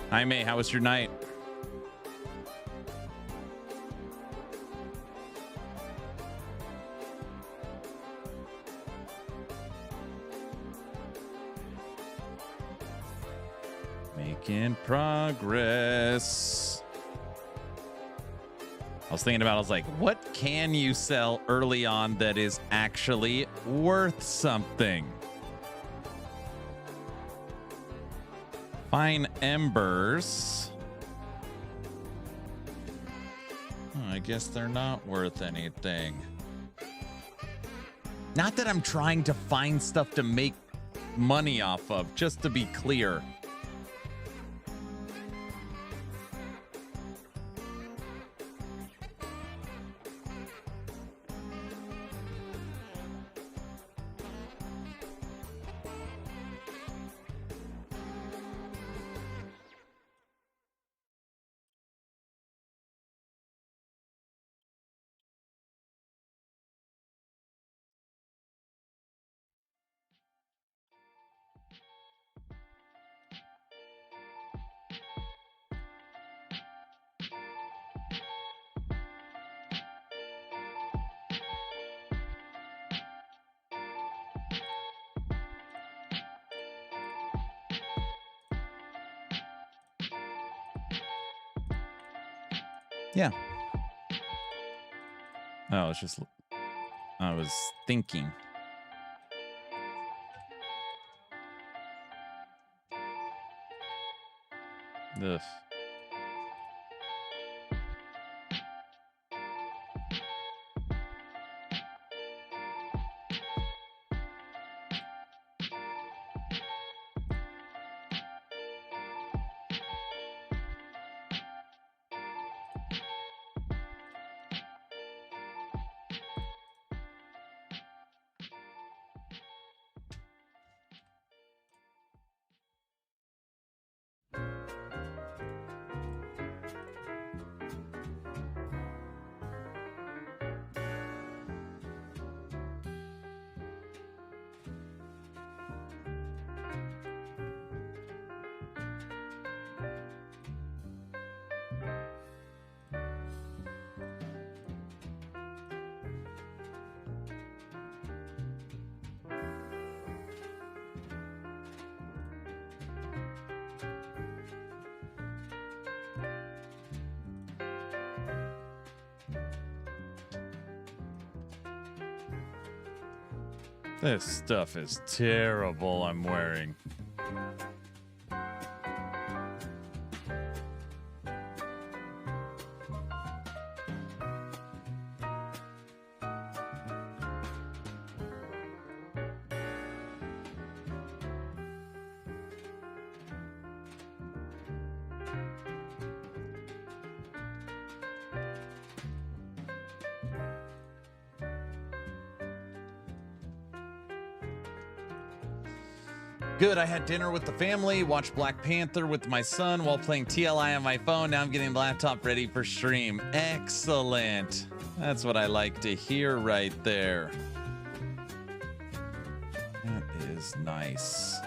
Hi, May. How was your night? Making progress. I was thinking about, I was like, what can you sell early on that is actually worth something? Fine embers. Oh, I guess they're not worth anything. Not that I'm trying to find stuff to make money off of, just to be clear. Yeah. Oh, it's just, I was thinking. Ugh. This stuff is terrible I'm wearing. Good, I had dinner with the family, watched Black Panther with my son while playing TLI on my phone. Now I'm getting the laptop ready for stream. Excellent. That's what I like to hear right there. That is nice.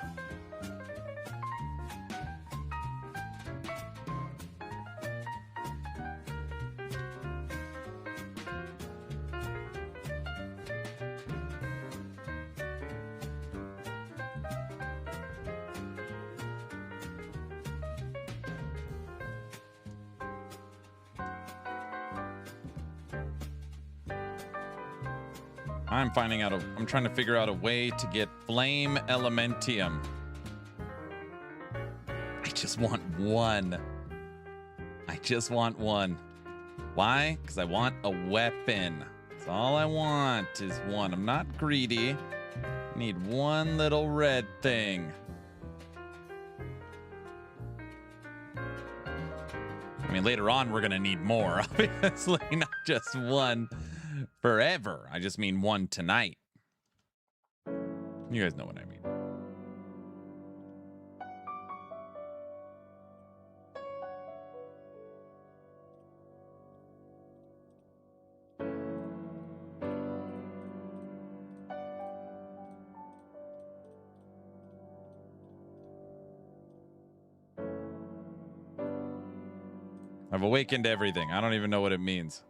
I'm trying to figure out a way to get Flame Elementium. I just want one. I just want one. Why? Because I want a weapon. That's all I want is one. I'm not greedy. I need one little red thing. I mean, later on, we're going to need more, obviously, not just one forever. I just mean one tonight. You guys know what I mean. I've awakened everything. I don't even know what it means.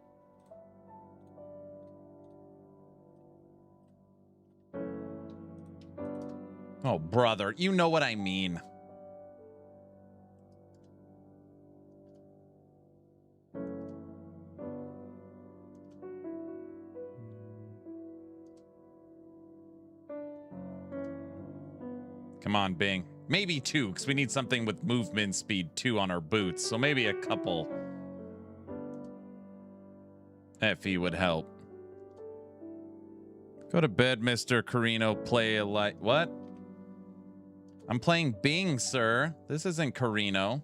Oh, brother, you know what I mean. Come on, Bing. Maybe 2, because we need something with movement speed 2 on our boots. So maybe a couple. Effie would help. Go to bed, Mr. Carino. Play a light. What? I'm playing Bing, sir. This isn't Carino.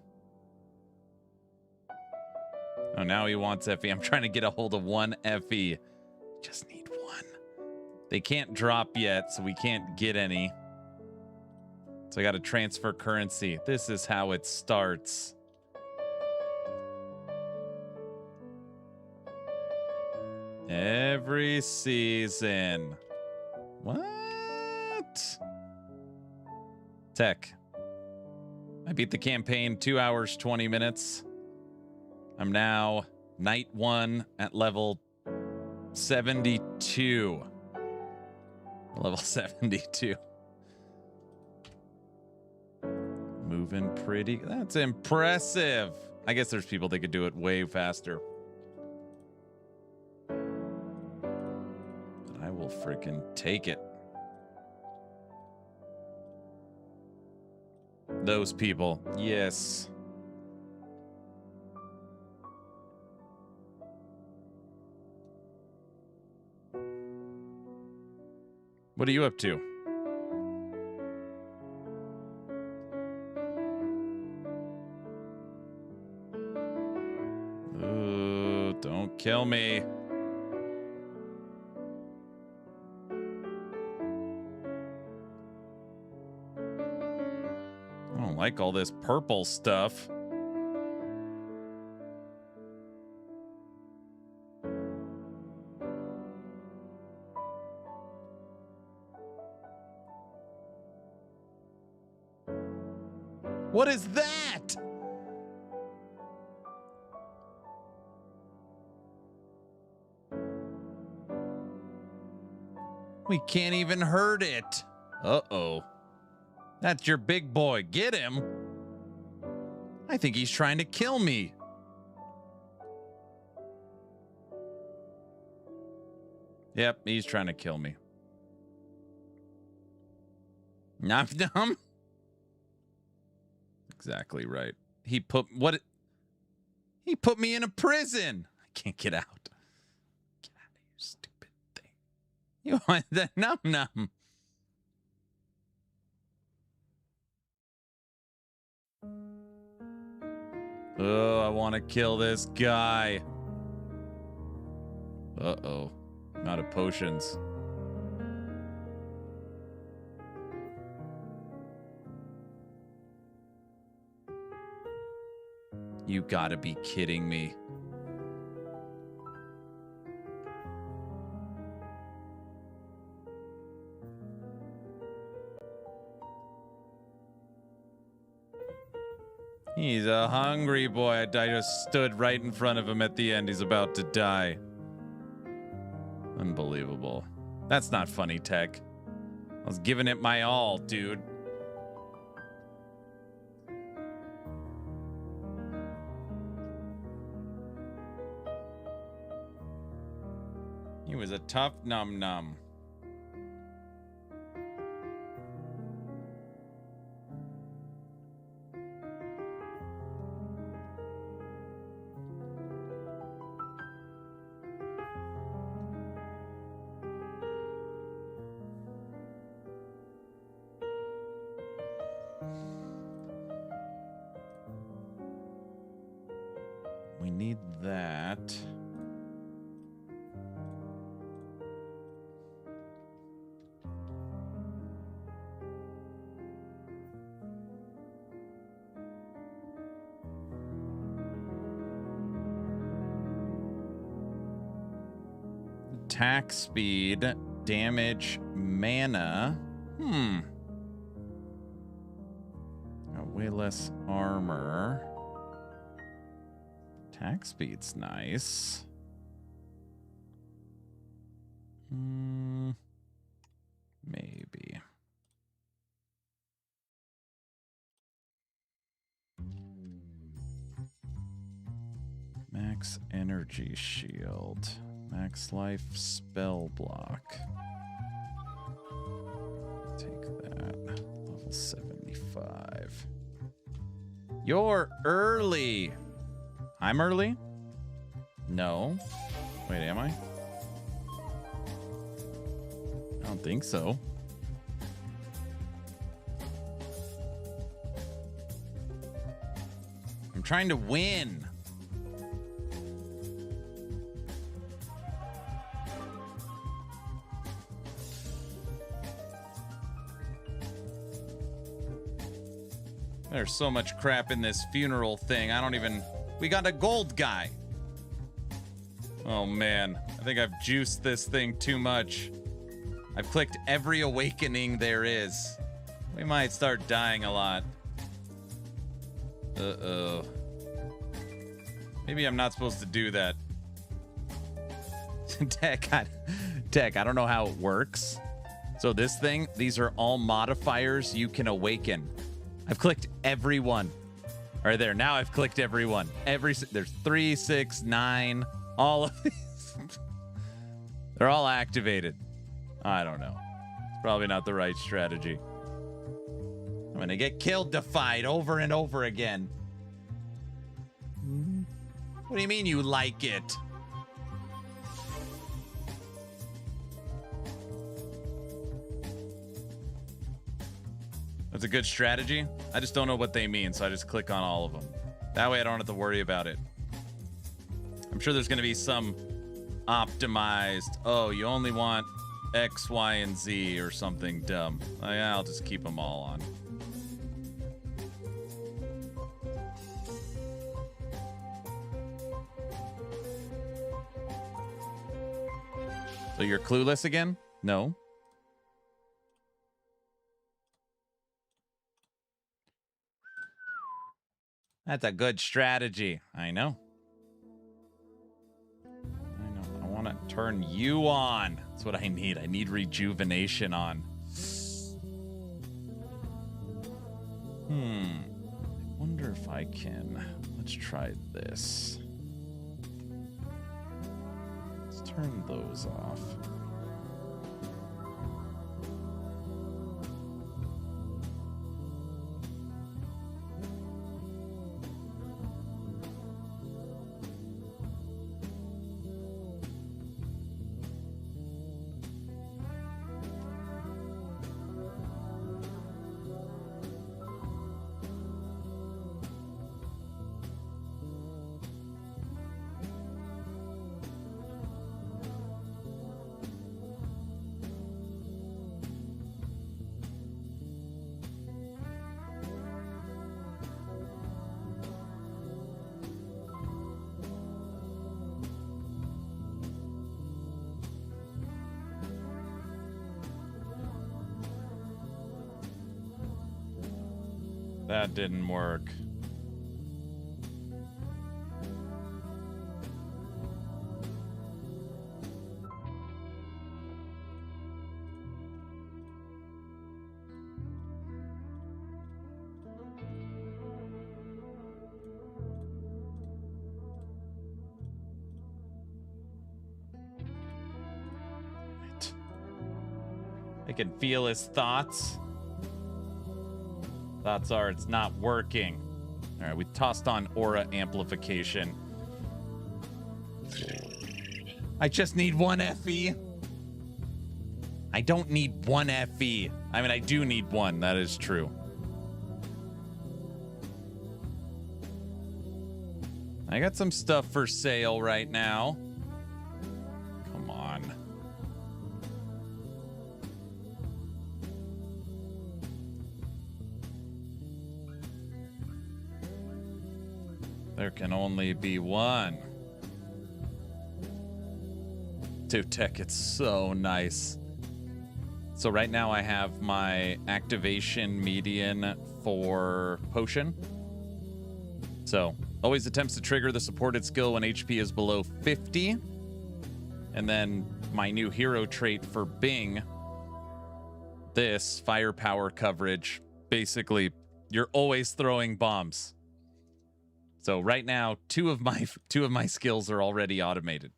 Oh, now he wants Effie. I'm trying to get a hold of one Effie. Just need one. They can't drop yet, so we can't get any. So I got to transfer currency. This is how it starts. Every season. What? Tech. I beat the campaign 2 hours, 20 minutes. I'm now night 1 at level 72. Level 72. Moving pretty. That's impressive. I guess there's people that could do it way faster. But I will freaking take it. Those people. Yes. What are you up to? Ooh, don't kill me. I don't like all this purple stuff. What is that? We can't even hurt it. Uh-oh. That's your big boy. Get him. I think he's trying to kill me. Yep, he's trying to kill me. Nom nom. Exactly right. He put me in a prison. I can't get out. Get out of here, stupid thing. You want the nom nom. Oh, I want to kill this guy. Uh-oh. I'm out of potions. You gotta be kidding me. He's a hungry boy. I just stood right in front of him at the end. He's about to die. Unbelievable. That's not funny, Tech. I was giving it my all, dude. He was a tough num-num. We need that. Attack speed, damage, mana. Got way less armor. Attack speed's nice. Maybe. Max energy shield. Max life spell block. Take that. Level 75. You're early. I'm early? No. Wait, am I? I don't think so. I'm trying to win. There's so much crap in this funeral thing. I don't even... We got a gold guy. Oh, man. I think I've juiced this thing too much. I've clicked every awakening there is. We might start dying a lot. Uh-oh. Maybe I'm not supposed to do that. Tech, I don't know how it works. So this thing, these are all modifiers you can awaken. I've clicked every one. All right, there. Now I've clicked every one. There's 3, 6, 9. All of these. They're all activated. I don't know. It's probably not the right strategy. I'm going to get killed to fight over and over again. What do you mean you like it? That's a good strategy. I just don't know what they mean, so I just click on all of them. That way I don't have to worry about it. I'm sure there's going to be some optimized, oh, you only want X, Y, and Z or something dumb. Yeah, I'll just keep them all on. So you're clueless again? No. That's a good strategy. I know. I want to turn you on. That's what I need. I need rejuvenation on. I wonder if I can. Let's try this. Let's turn those off. that didn't work. I can feel his thoughts. Thoughts are it's not working. All right, we tossed on aura amplification. I just need one FE. I don't need one FE. I mean, I do need one. That is true. I got some stuff for sale right now. Come on. There can only be one. Dude, tech, it's so nice. So right now I have my activation median for potion. So always attempts to trigger the supported skill when HP is below 50. And then my new hero trait for Bing, this firepower coverage. Basically, you're always throwing bombs. So right now, two of my skills are already automated.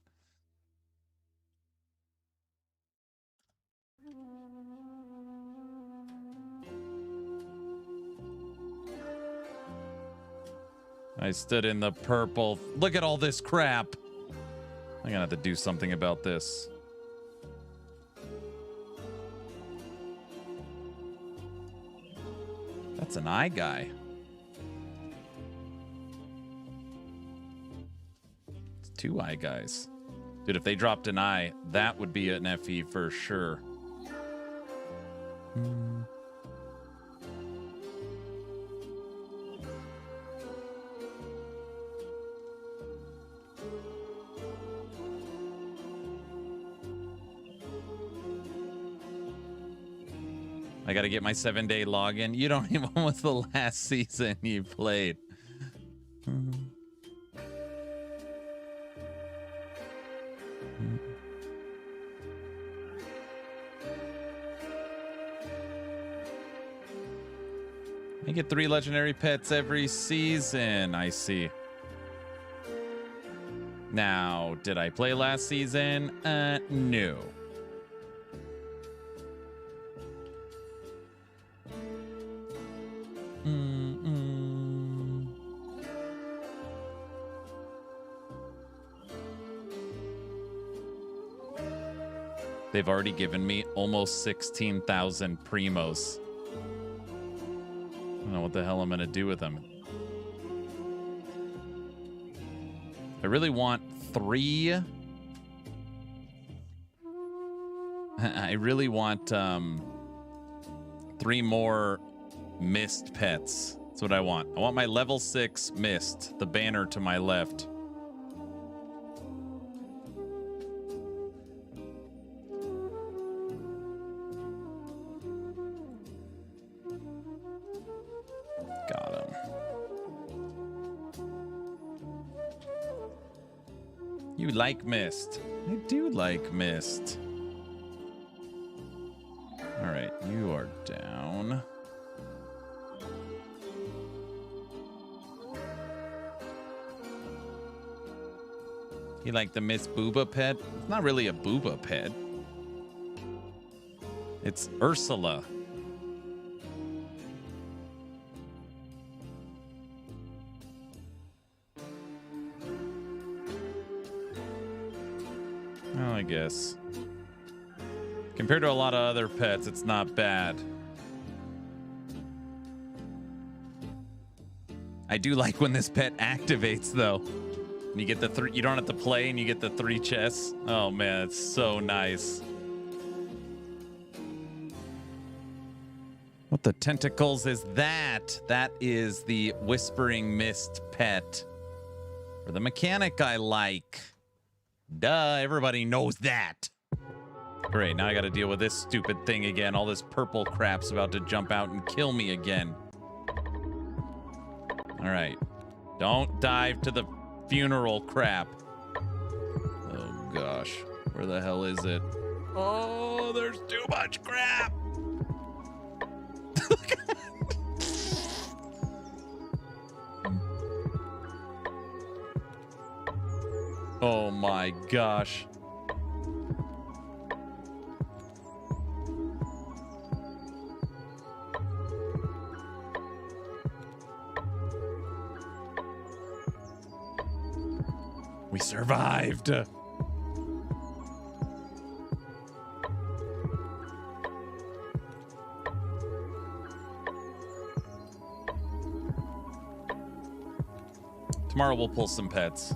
I stood in the purple. Look at all this crap. I'm gonna have to do something about this. That's an eye guy. It's two eye guys. Dude, if they dropped an eye, that would be an FE for sure. I gotta get my 7-day login. You don't even. When was the last season you played? I get 3 legendary pets every season. I see. Now, did I play last season? No. They've already given me almost 16,000 primos. I don't know what the hell I'm gonna do with them. I really want 3. I really want 3 more mist pets. That's what I want. I want my level 6 mist, the banner to my left. Got him. You like mist. I do like mist. All right, you are down. You like the Miss Booba pet? It's not really a Booba pet. It's Ursula. Well, I guess. Compared to a lot of other pets, it's not bad. I do like when this pet activates, though. And you get the 3. You don't have to play, and you get the 3 chests. Oh man, it's so nice. What the tentacles is that? That is the Whispering Mist pet. Or the mechanic I like. Duh, everybody knows that. Great, now I gotta deal with this stupid thing again. All this purple crap's about to jump out and kill me again. All right. Don't dive to the funeral crap. Oh, gosh. Where the hell is it? Oh, there's too much crap. Oh, my gosh. We survived. Tomorrow we'll pull some pets.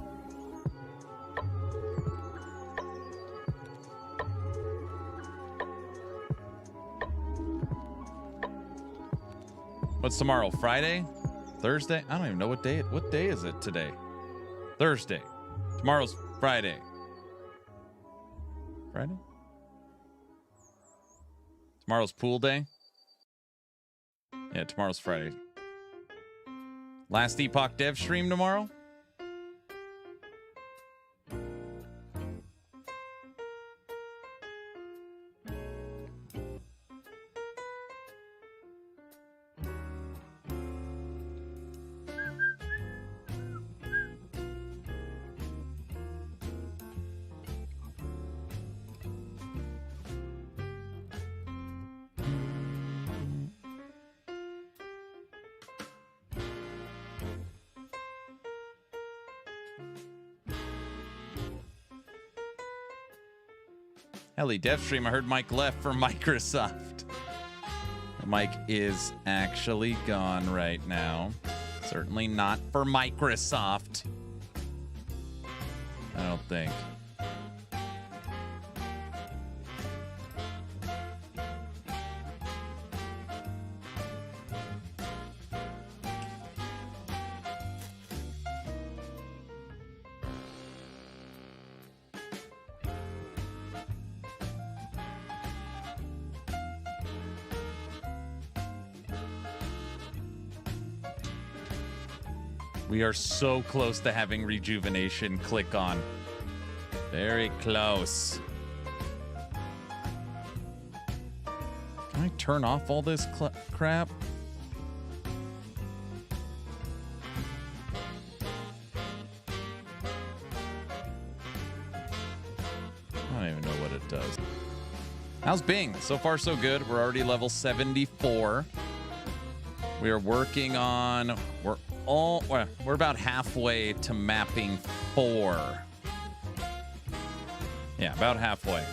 What's tomorrow? Friday? Thursday? I don't even know what day is it today? Thursday. Tomorrow's Friday. Friday? Tomorrow's pool day? Yeah, tomorrow's Friday. Last Epoch Dev stream tomorrow? Helly Dev stream. I heard Mike left for Microsoft. Mike is actually gone right now. Certainly not for Microsoft. I don't think. We are so close to having rejuvenation click on. Very close. Can I turn off all this crap? I don't even know what it does. How's Bing? So far, so good. We're already level 74. We are working on... We're about halfway to mapping 4. Yeah, about halfway.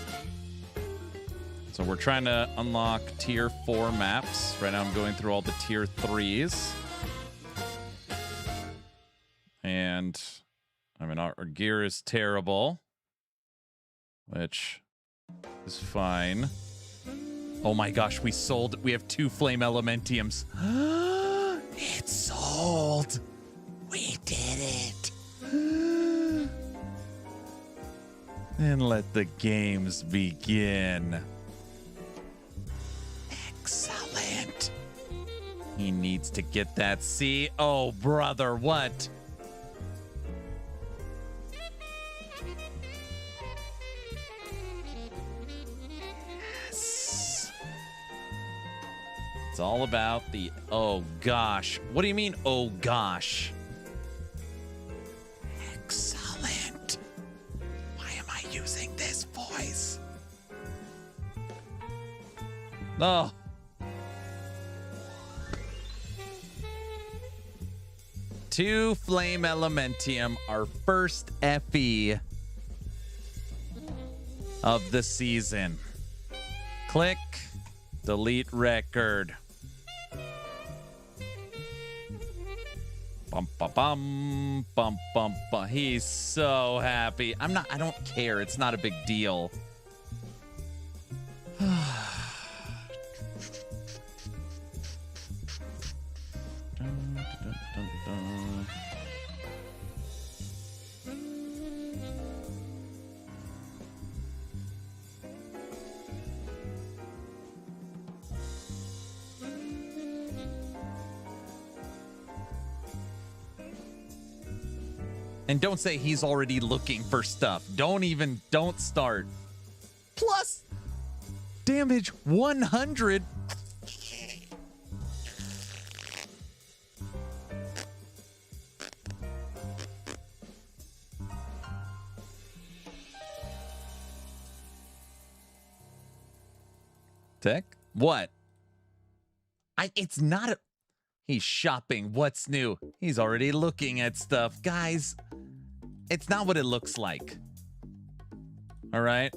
So we're trying to unlock tier 4 maps. Right now I'm going through all the tier 3s. And I mean, our gear is terrible, which is fine. Oh my gosh, we have 2 flame elementiums. It's sold. We did it. And let the games begin. Excellent. He needs to get that C. Oh, brother, what? It's all about the, oh gosh. What do you mean, oh gosh? Excellent. Why am I using this voice? Oh. Two Flame Elementium, our first FE of the season. Click, delete record. Bum, ba, bum, bum, bum, bum. He's so happy. I don't care. It's not a big deal. Dun, dun, dun, dun, dun. And don't say he's already looking for stuff. Don't start. Plus damage 100. Tech? What? It's not a... He's shopping. What's new? He's already looking at stuff. Guys, it's not what it looks like. All right?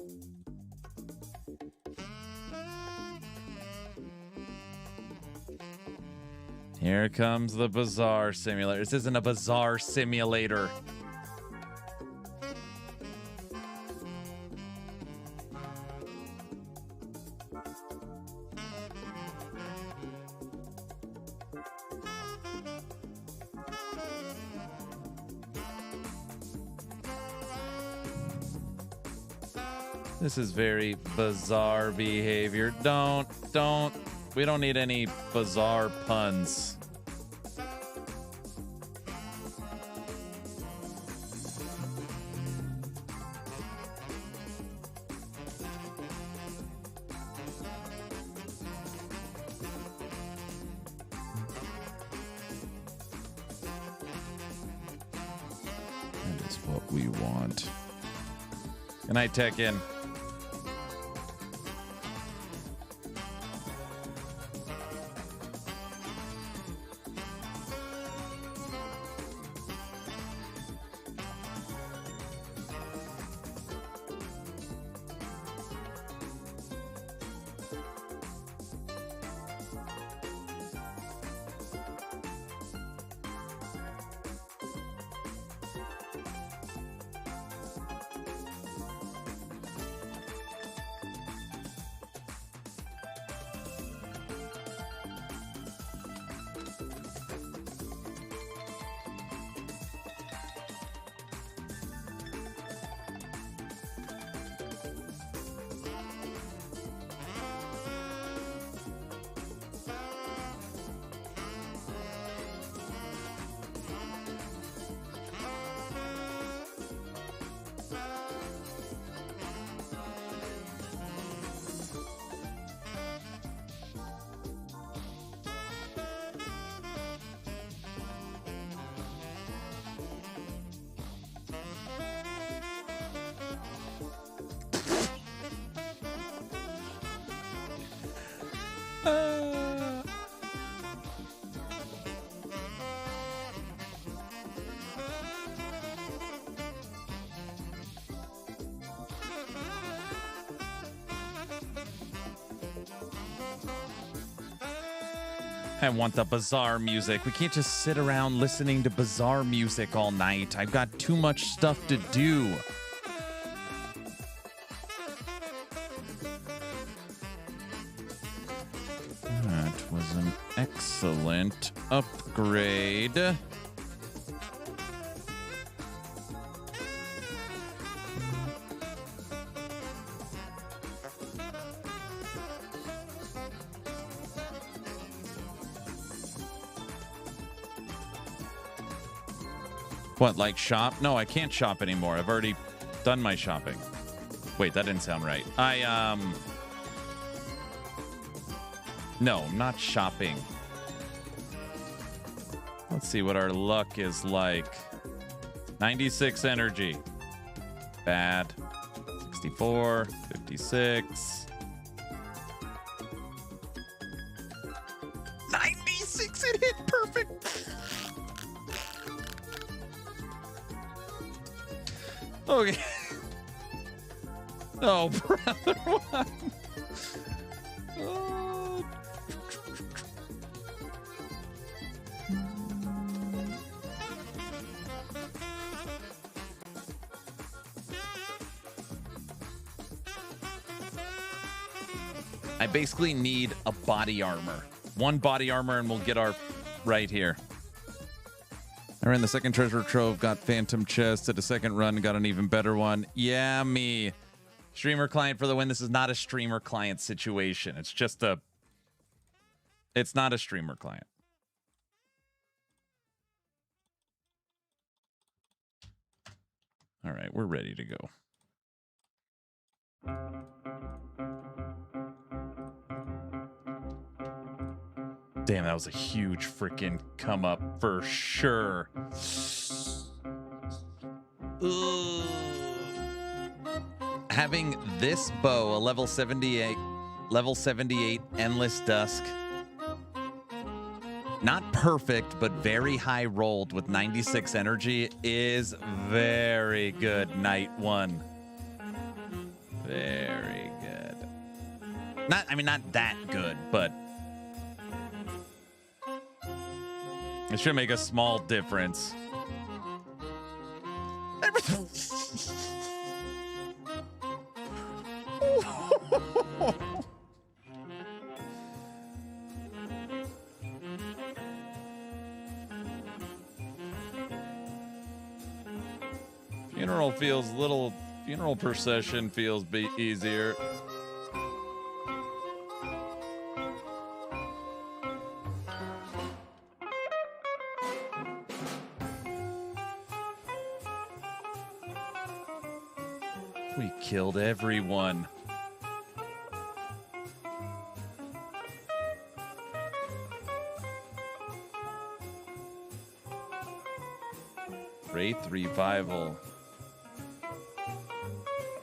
Here comes the bazaar simulator. This isn't a bazaar simulator. This is very bizarre behavior. Don't. We don't need any bizarre puns. That is what we want. Good night, Tekken. I want the bizarre music. We can't just sit around listening to bizarre music all night. I've got too much stuff to do. That was an excellent upgrade. What, like shop? No, I can't shop anymore. I've already done my shopping. Wait, that didn't sound right. No, not shopping. Let's see what our luck is like. 96 energy. Bad. 64, 56. 96, it hit perfect. Okay. Oh, brother, what? Oh. I basically need a body armor. One body armor and we'll get our right here. I ran the second treasure trove, got phantom chest at a second run, got an even better one. Yeah, me. Streamer client for the win. This is not a streamer client situation. It's just a... It's not a streamer client. All right, we're ready to go. Damn, that was a huge freaking come up for sure. Ugh. Having this bow, a level 78 Endless Dusk, not perfect, but very high rolled with 96 energy is very good. Night 1. Very good. Not that good, but it should make a small difference. Funeral procession feels easier. We killed everyone. Wraith Revival.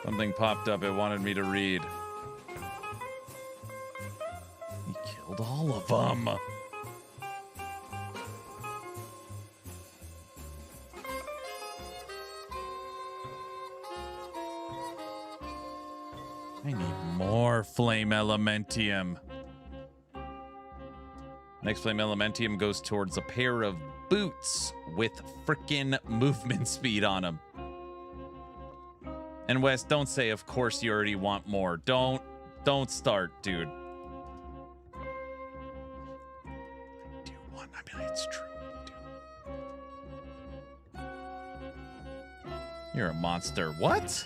Something popped up it wanted me to read. We killed all of them. I need more Flame Elementium. Next Flame Elementium goes towards a pair of boots with frickin' movement speed on them. And Wes, don't say, of course you already want more. Don't start, dude. I do want, it's true. I do. You're a monster. What?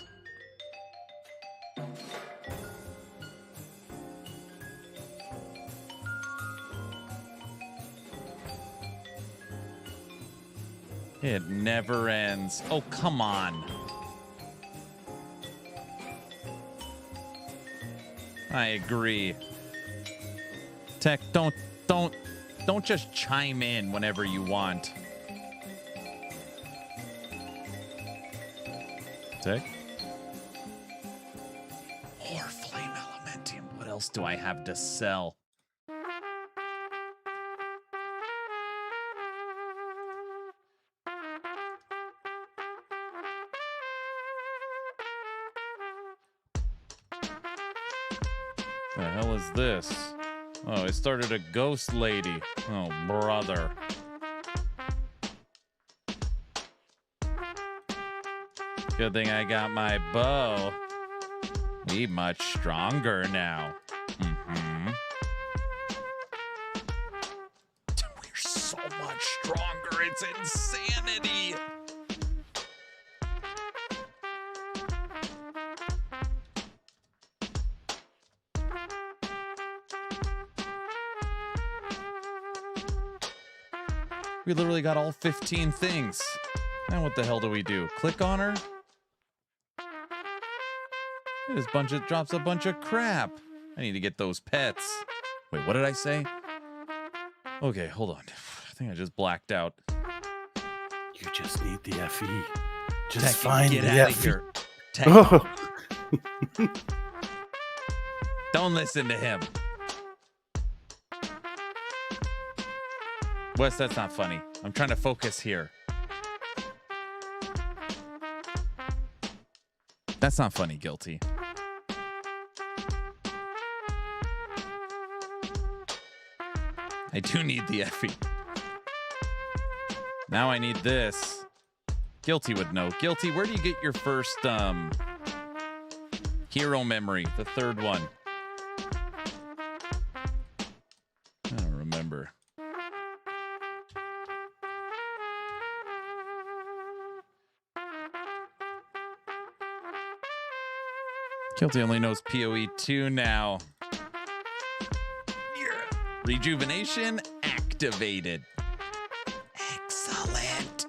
It never ends. Oh, come on. I agree. Tech, don't just chime in whenever you want. Tech? More Flame Elementium. What else do I have to sell? The hell is this? Oh, it started a ghost lady. Oh, brother. Good thing I got my bow. We much stronger now. We're so much stronger. It's insanity. We literally got all 15 things. Now what the hell do we do? Click on her? This drops a bunch of crap. I need to get those pets. Wait, what did I say? Okay, hold on. I think I just blacked out. You just need the FE. Just Tech, find get the out of FE. here. Tech. Oh. Don't listen to him. Wes, that's not funny. I'm trying to focus here. That's not funny, Guilty. I do need the FE. Now I need this. Guilty would know. Guilty, where do you get your first hero memory? The third one. I don't remember. Guilty only knows PoE 2 now. Rejuvenation activated. Excellent.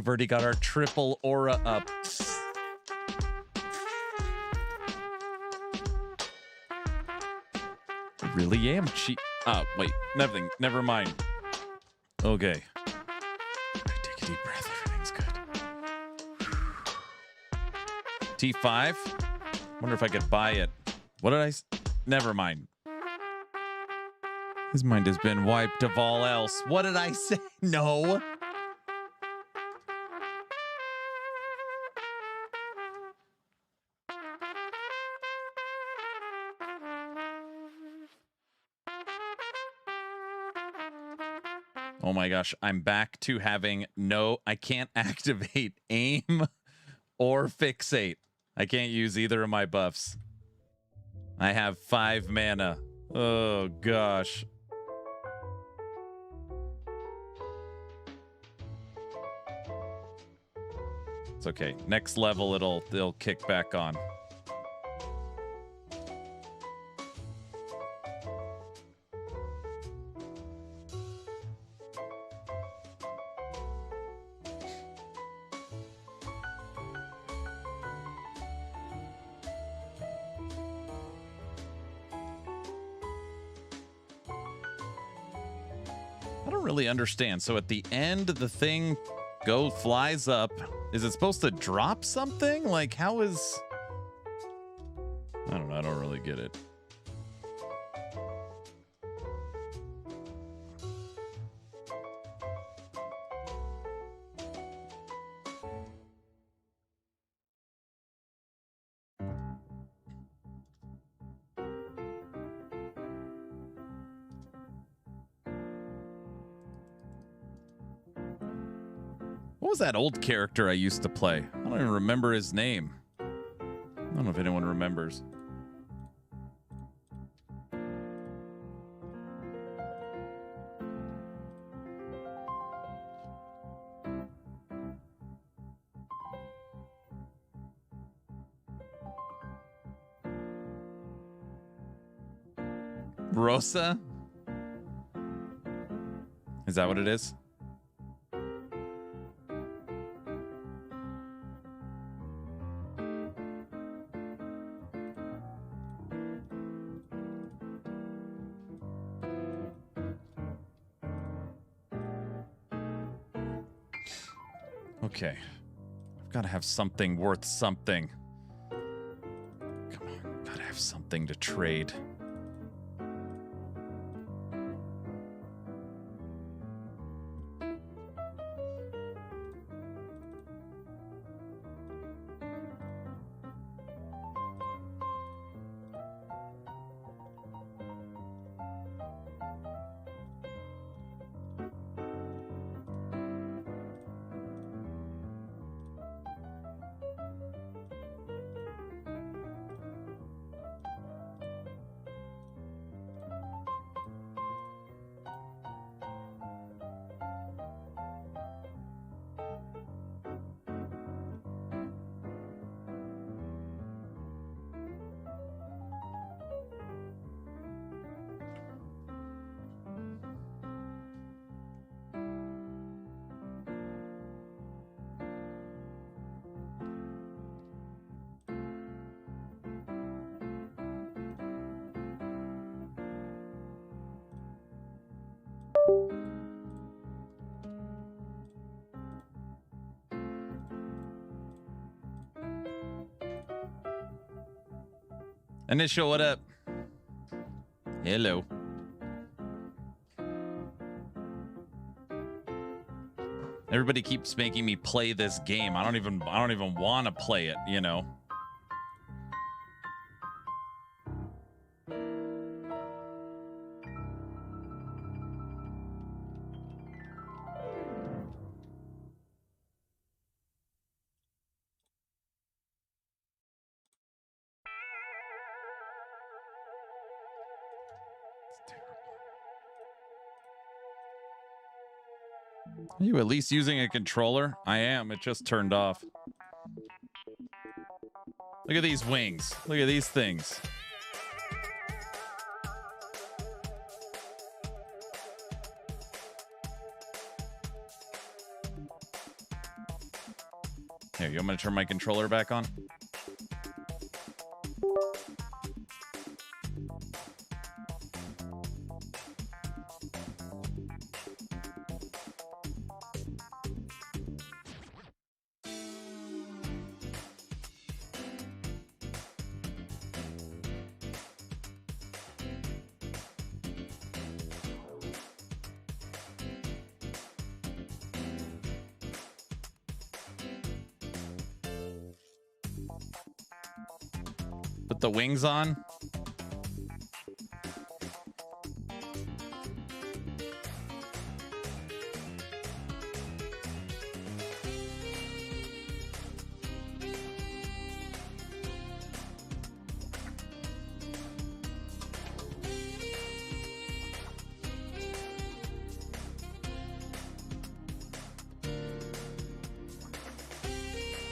We've already got our triple aura up. I really am cheap. Oh, wait. Never mind. Okay. Take a deep breath. Everything's good. T5. Wonder if I could buy it. What did I... Never mind. His mind has been wiped of all else. What did I say? No. Oh my gosh, I'm back to having I can't activate aim or fixate. I can't use either of my buffs. I have 5 mana. Oh gosh. It's okay. Next level it'll kick back on. I don't really understand. So at the end, the thing flies up. Is it supposed to drop something? Like, how is... I don't know. I don't really get it. What was that old character I used to play? I don't even remember his name. I don't know if anyone remembers. Rosa? Is that what it is? Okay. I've got to have something worth something. Come on. Gotta have something to trade. Initial, what up? Hello. Everybody keeps making me play this game. I don't even want to play it, you know. Are you at least using a controller? I am. It just turned off. Look at these wings. Look at these things. Here, you want me to turn my controller back on? Put the wings on.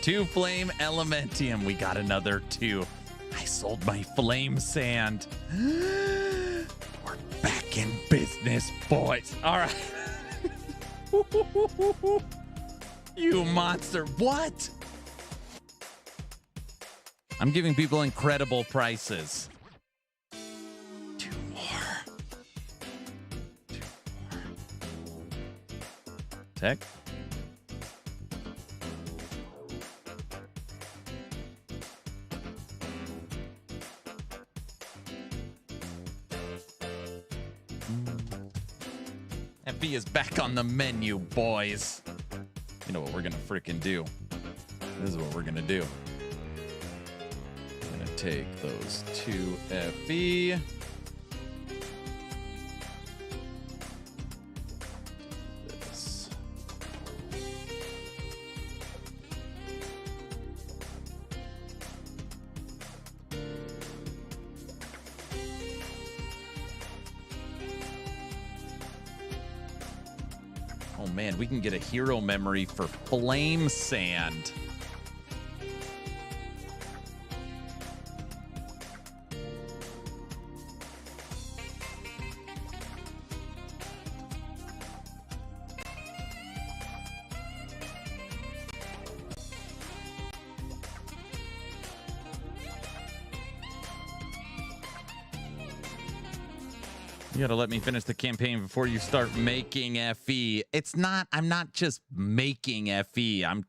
Two flame elementium. We got another two. I sold my flame sand. We're back in business, boys. All right. You monster. What? I'm giving people incredible prices. Two more. Tech. FB is back on the menu, boys. You know what we're gonna freaking do. This is what we're gonna do. I'm gonna take those two FB. This. Oh man, we can get a hero memory for flame sand. You gotta let me finish the campaign before you start making FE. It's not, I'm not just making FE. I've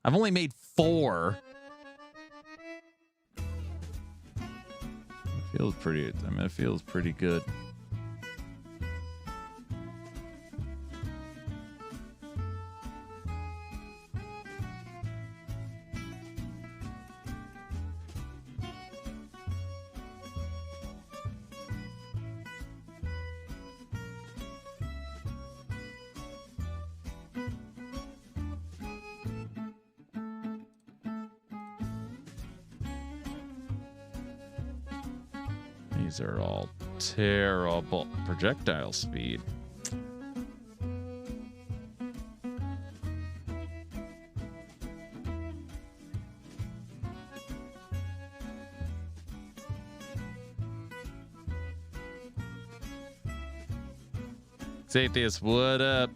only made 4. It feels pretty, I mean, it feels pretty good. These are all terrible. Projectile speed. Atheist, what up?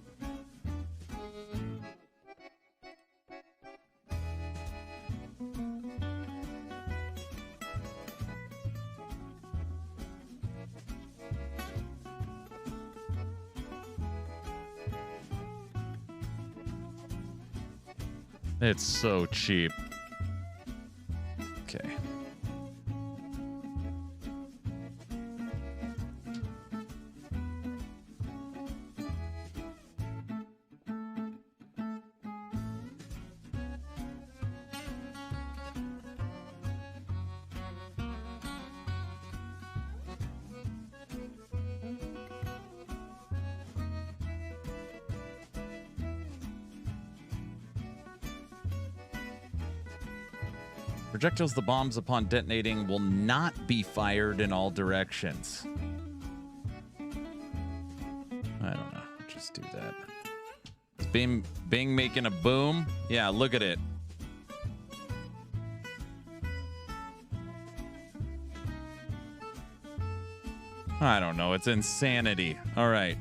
It's so cheap. Okay. Projectiles, the bombs upon detonating will not be fired in all directions. I don't know. Just do that. Is Bing making a boom? Yeah, look at it. I don't know. It's insanity. All right.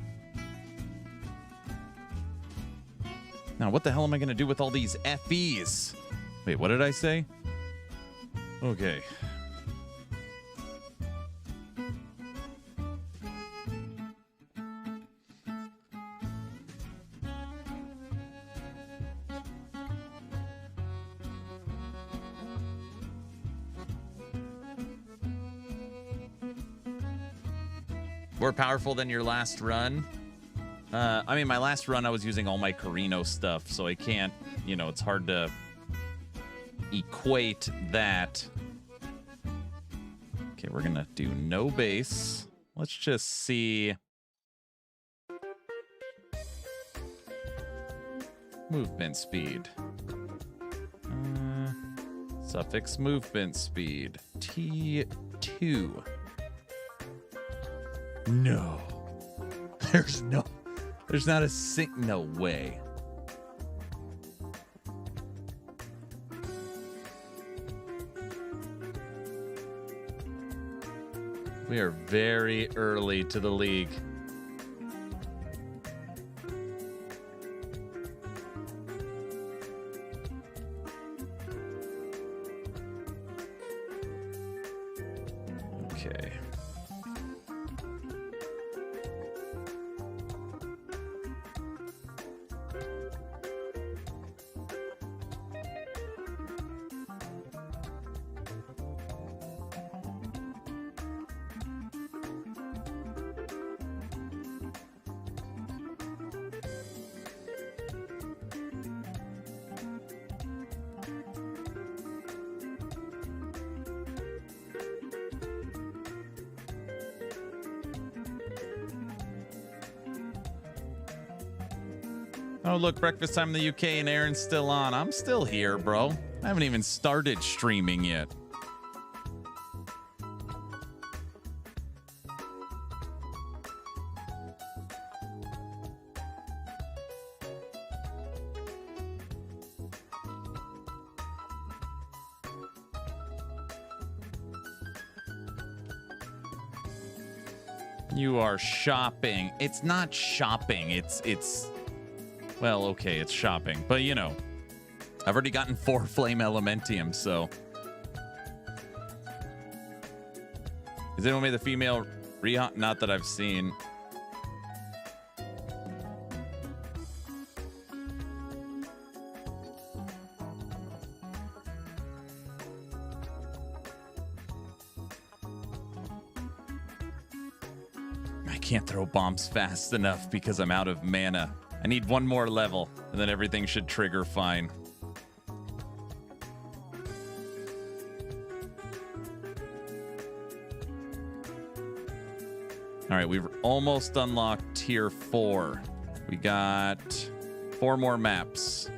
Now, what the hell am I going to do with all these FEs? Wait, what did I say? Okay. More powerful than your last run? I mean, my last run, I was using all my Carino stuff, so I can't, you know, it's hard to equate that. Okay, we're gonna do no base. Let's just see. Movement speed. Suffix movement speed. T2. No. There's not a no way. We are very early to the league. Okay. Oh, look, breakfast time in the UK and Aaron's still on. I'm still here, bro. I haven't even started streaming yet. You are shopping. It's not shopping. It's well, okay, it's shopping. But, you know, I've already gotten 4 Flame Elementium, so. Has anyone made the female Rihanna? Not that I've seen. I can't throw bombs fast enough because I'm out of mana. I need 1 more level, and then everything should trigger fine. All right, we've almost unlocked tier 4. We got 4 more maps.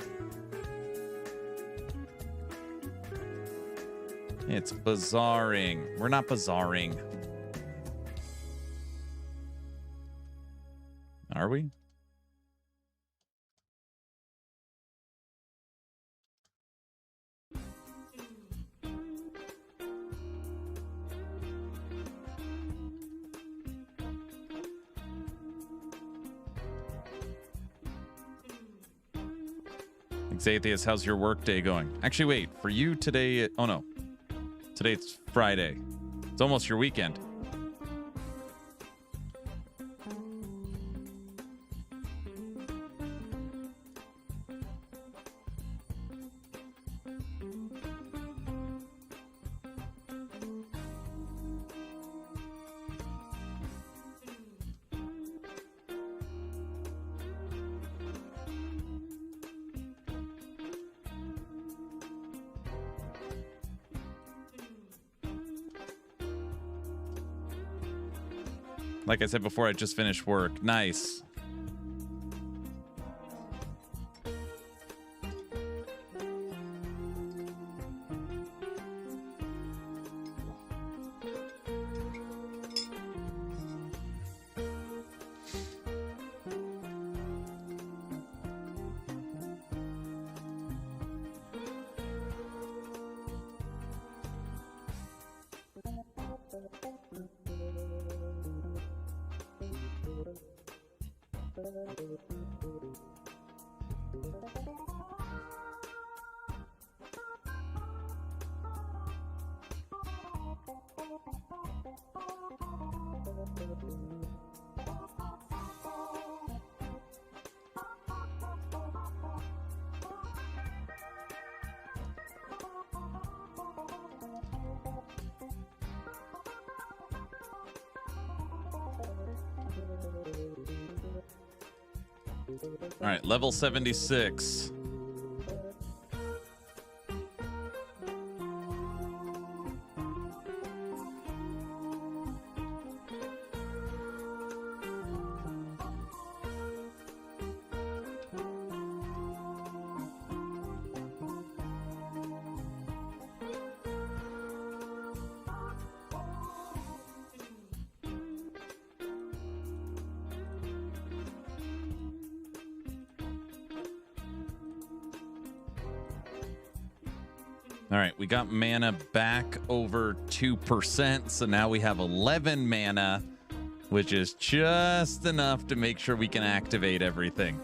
It's bazaring. We're not bazaring. Are we? Xathius, how's your work day going? Actually, wait, for you today, oh no. Today it's Friday. It's almost your weekend. Like I said before, I just finished work. Nice. All right, level 76. All right, we got mana back over 2%, so now we have 11 mana, which is just enough to make sure we can activate everything.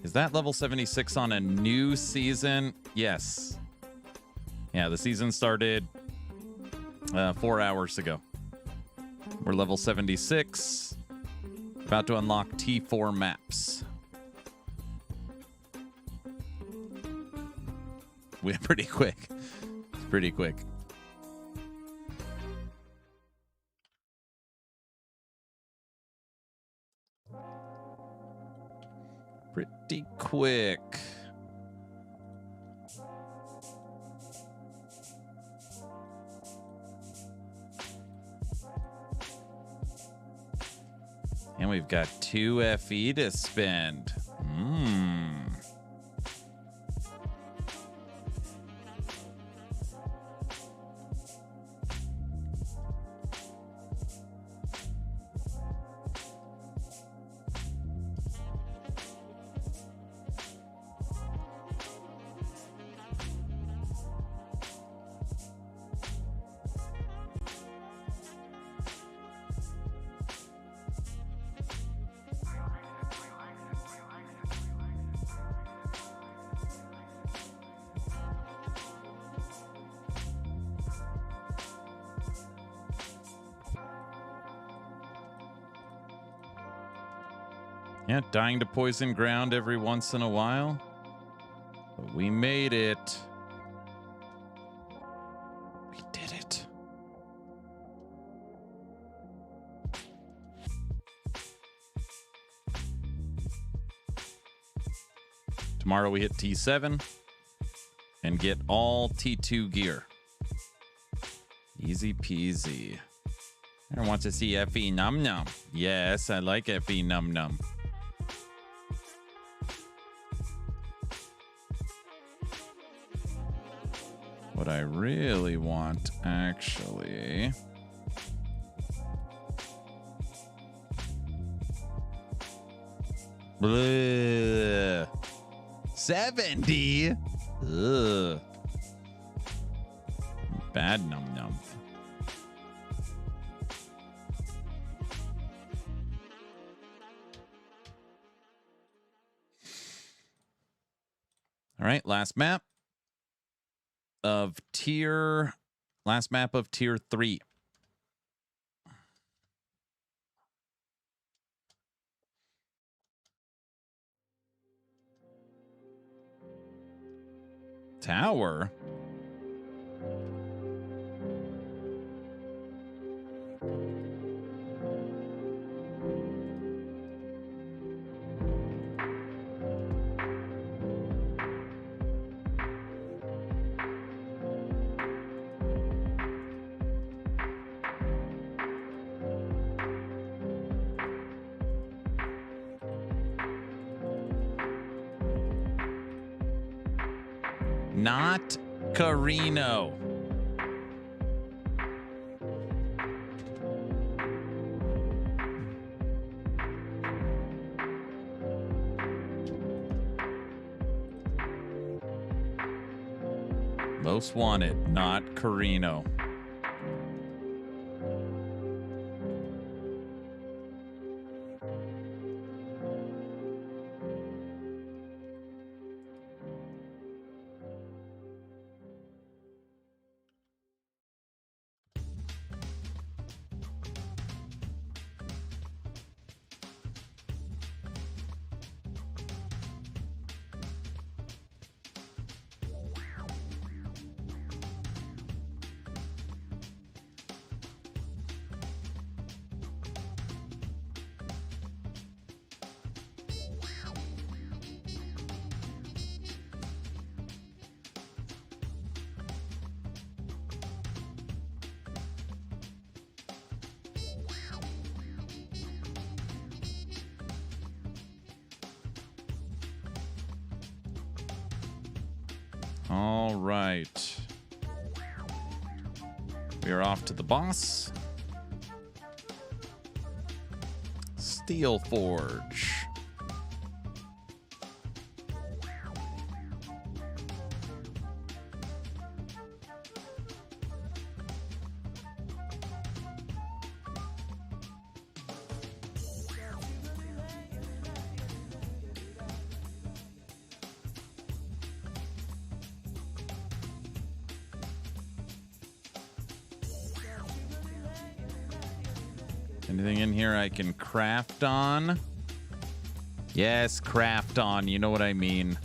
Is that level 76 on a new season? Yes. Yeah, the season started 4 hours ago. We're level 76, about to unlock T4 maps. We're pretty quick. It's pretty quick. Pretty quick. And we've got 2 FE to spend. Yeah, dying to poison ground every once in a while. But we made it. We did it. Tomorrow we hit T7 and get all T2 gear. Easy peasy. I want to see FE Num Num. Yes, I like FE Num Num. What I really want, actually... Bleh. 70? Ugh. Bad Num Num. All right, last map of tier 3. Tower. Not Carino. Most wanted, not Carino. All right. We are off to the boss. Steel Forge. Anything in here I can craft on? Yes, craft on. You know what I mean.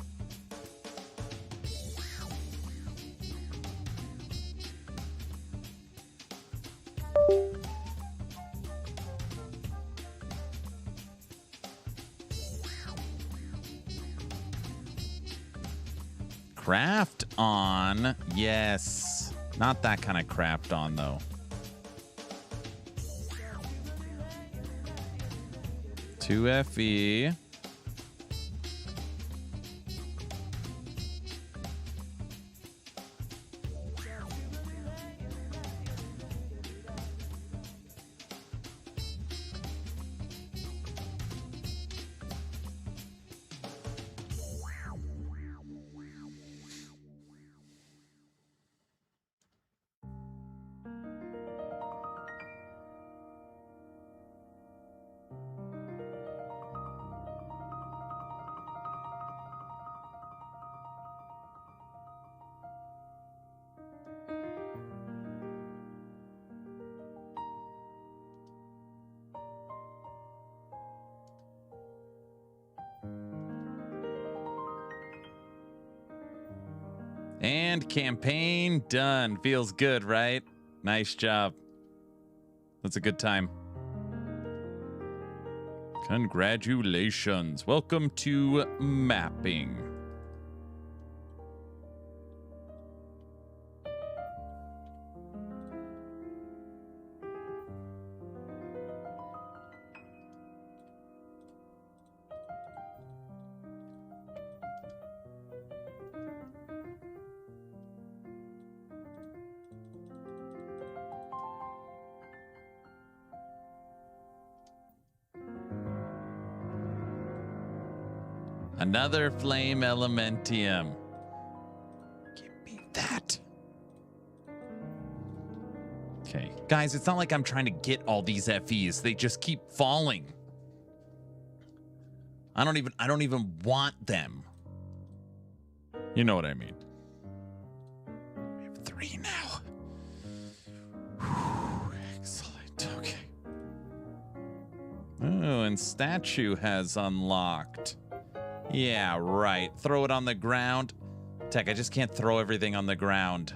Craft on. Yes. Not that kind of craft on, though. 2 FE. And campaign done. Feels good, right? Nice job. That's a good time. Congratulations. Welcome to mapping. Another flame elementium. Give me that. Okay. Guys, it's not like I'm trying to get all these FEs. They just keep falling. I don't even want them. You know what I mean. We have 3 now. Whew, excellent. Okay. Oh, and statue has unlocked. Yeah, right. Throw it on the ground. Tech, I just can't throw everything on the ground.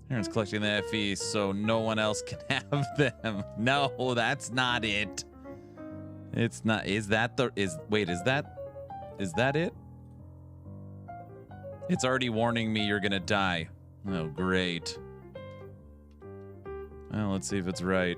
Aaron's collecting the FE so no one else can have them. No, that's not it. It's not. Is that it? Is that it? It's already warning me you're gonna die. Oh, great. Well, let's see if it's right.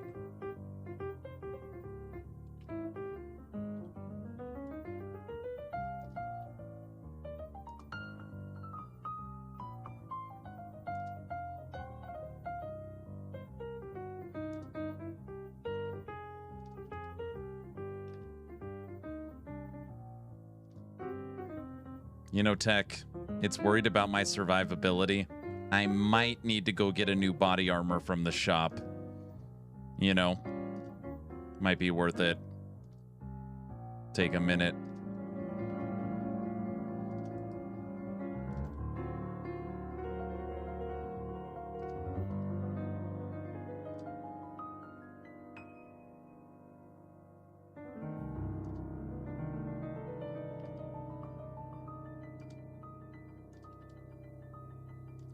You know, Tech, it's worried about my survivability. I might need to go get a new body armor from the shop. You know, might be worth it. Take a minute.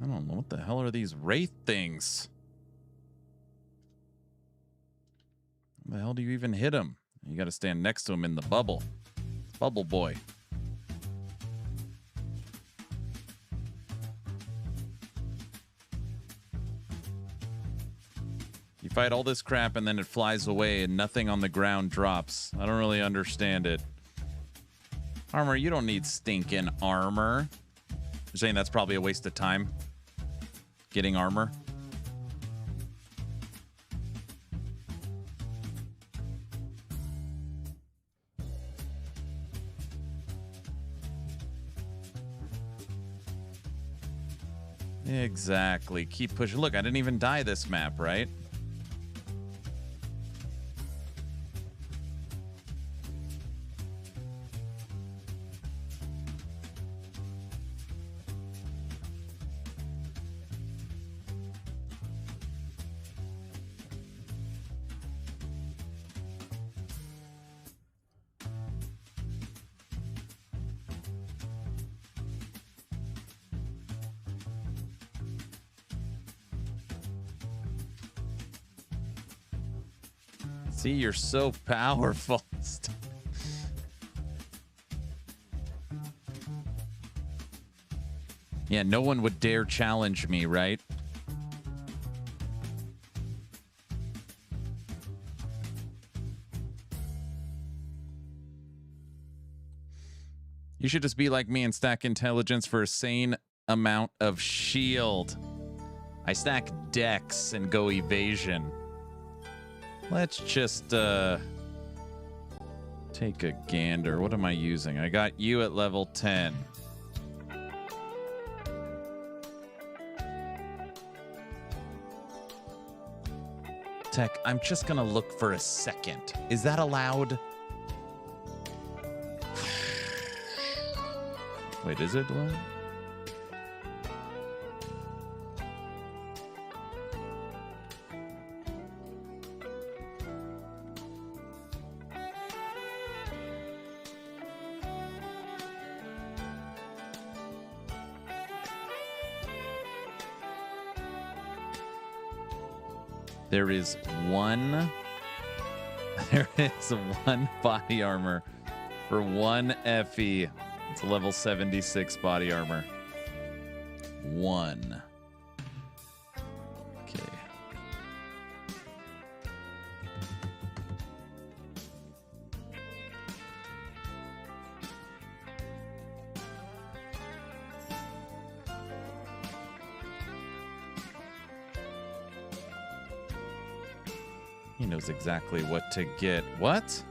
I don't know, what the hell are these wraith things? How the hell do you even hit him? You got to stand next to him in the bubble. Bubble boy. You You fight all this crap and then it flies away and nothing on the ground drops. I don't really understand it. Armor, you don't need stinking armor. You're saying that's probably a waste of time? Getting armor? Exactly. Keep pushing. Look, I didn't even die this map, right? See, you're so powerful. Yeah, no one would dare challenge me, right? You should just be like me and stack intelligence for a sane amount of shield. I stack dex and go evasion. Let's just take a gander. What am I using? I got you at level 10. Tech, I'm just gonna look for a second. Is that allowed? Wait, is it allowed? There is one body armor for one FE. It's a level 76 body armor. One. Okay. He knows exactly what to get. What?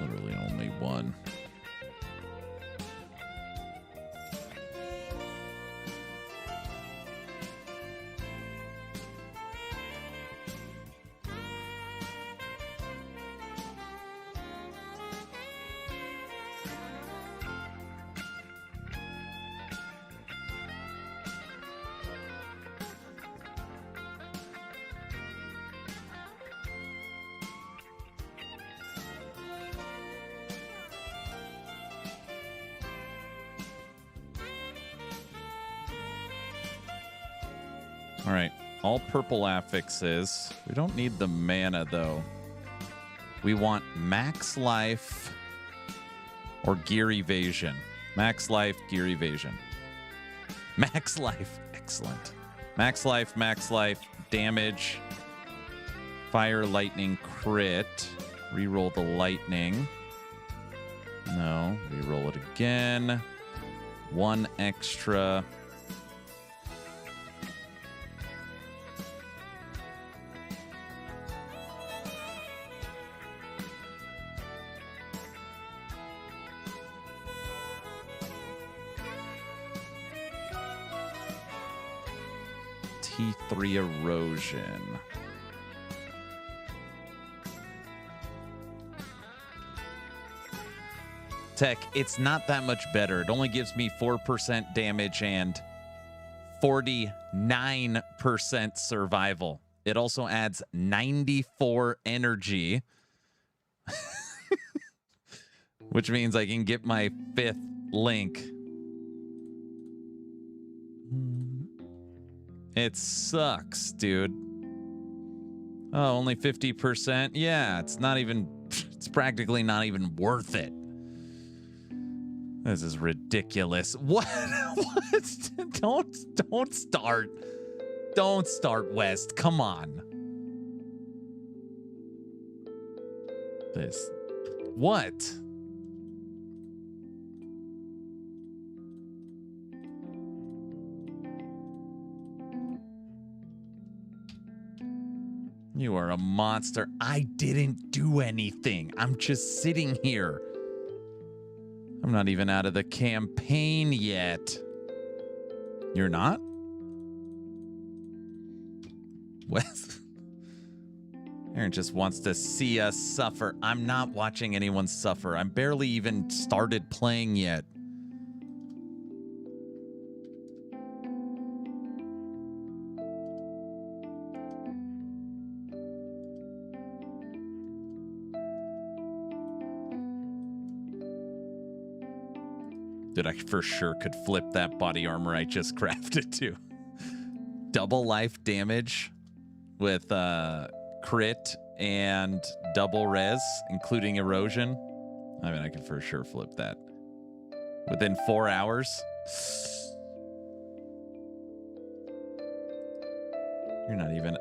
Literally only one. All right, all purple affixes. We don't need the mana, though. We want max life or gear evasion. Max life, gear evasion. Max life, excellent. Max life, damage, fire, lightning, crit. Reroll the lightning. No, reroll it again. One extra. T3 erosion. Tech, it's not that much better. It only gives me 4% damage and 49% survival. It also adds 94 energy, which means I can get my 5th link. It sucks, dude. Oh, only 50%? Yeah, it's not even It's practically not even worth it. This is ridiculous. What? What? Don't start. Don't start, West. Come on. This. What? You are a monster. I didn't do anything. I'm just sitting here. I'm not even out of the campaign yet. You're not? Wes? Aaron just wants to see us suffer. I'm not watching anyone suffer. I'm barely even started playing yet. Dude, I for sure could flip that body armor I just crafted too. Double life damage with crit and double res, including erosion. I mean, I can for sure flip that. Within 4 hours. You're not even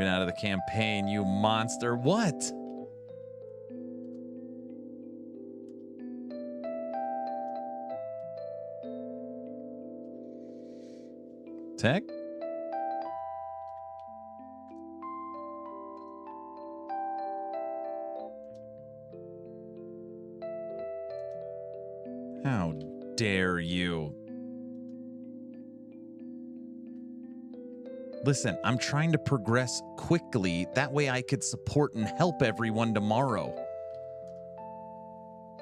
out of the campaign, you monster. What? Tech? How dare you? Listen, I'm trying to progress quickly. That way I could support and help everyone tomorrow.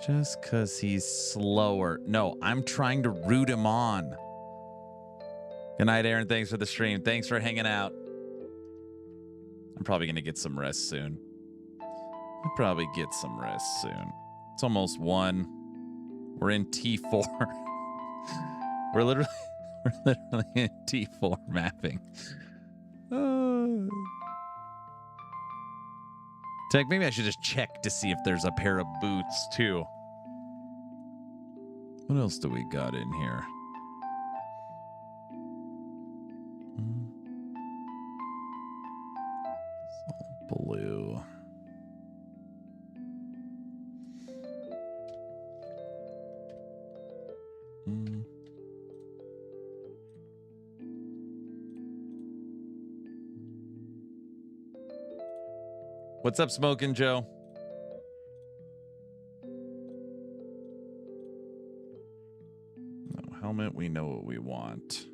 Just because he's slower. No, I'm trying to root him on. Good night, Aaron. Thanks for the stream. Thanks for hanging out. I'm probably going to get some rest soon. I'll probably get some rest soon. It's almost 1. We're in T4. We're literally in T4 mapping. Tech, maybe I should just check to see if there's a pair of boots too. What else do we got in here? Blue. What's up, Smoking Joe? No helmet, we know what we want.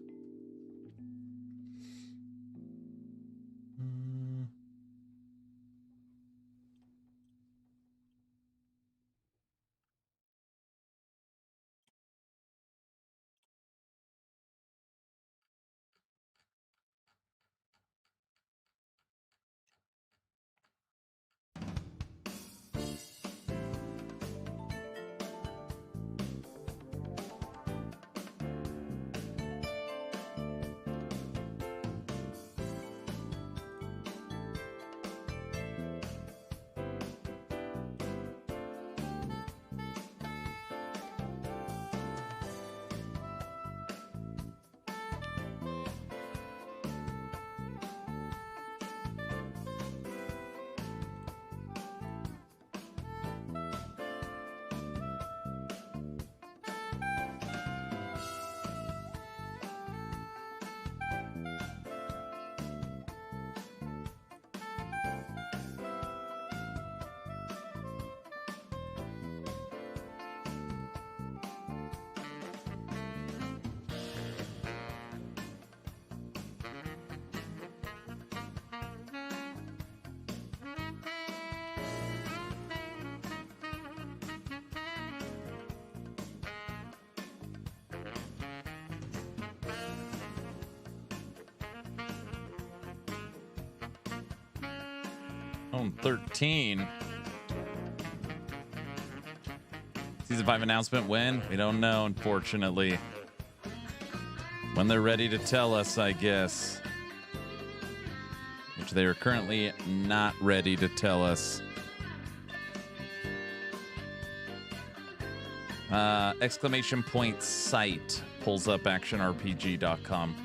Zone 13. Season 5 announcement when? We don't know, unfortunately. When they're ready to tell us, I guess. Which they are currently not ready to tell us. Exclamation point site pulls up actionrpg.com.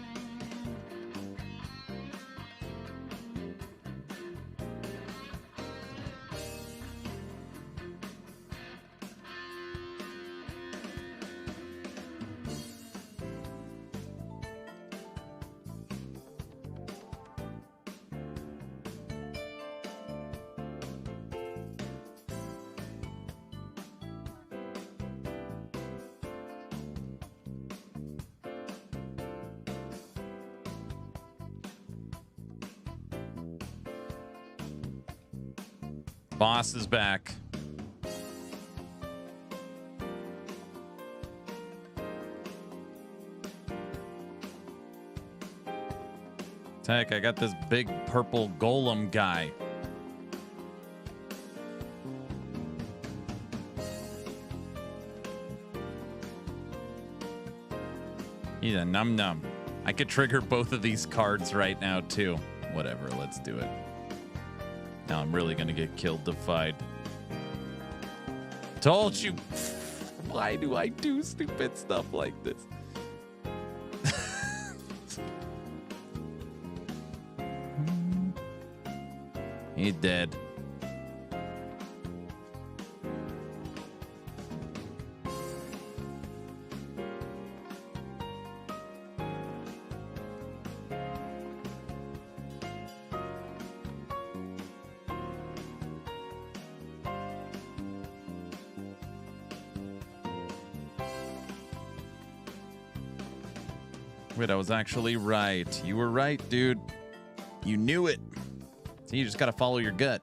Boss is back. Heck, I got this big purple golem guy. He's a num-num. I could trigger both of these cards right now, too. Whatever, let's do it. Now I'm really gonna get killed defied. Told you. Why do I do stupid stuff like this? He's dead. Wait, I was actually right. You were right, dude. You knew it. So you just gotta follow your gut.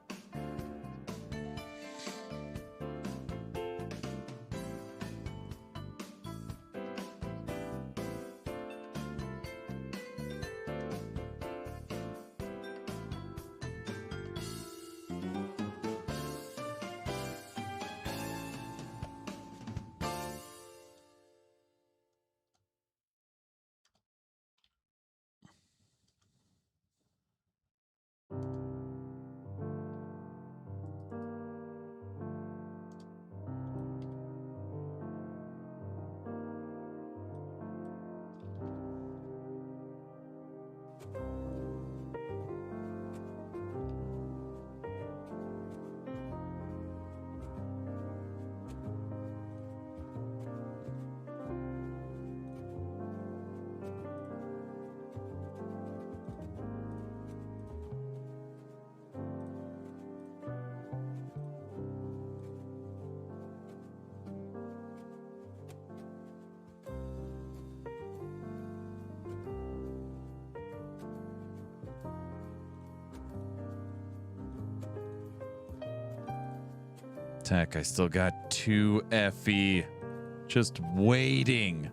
Tech, I still got 2 FE. Just waiting.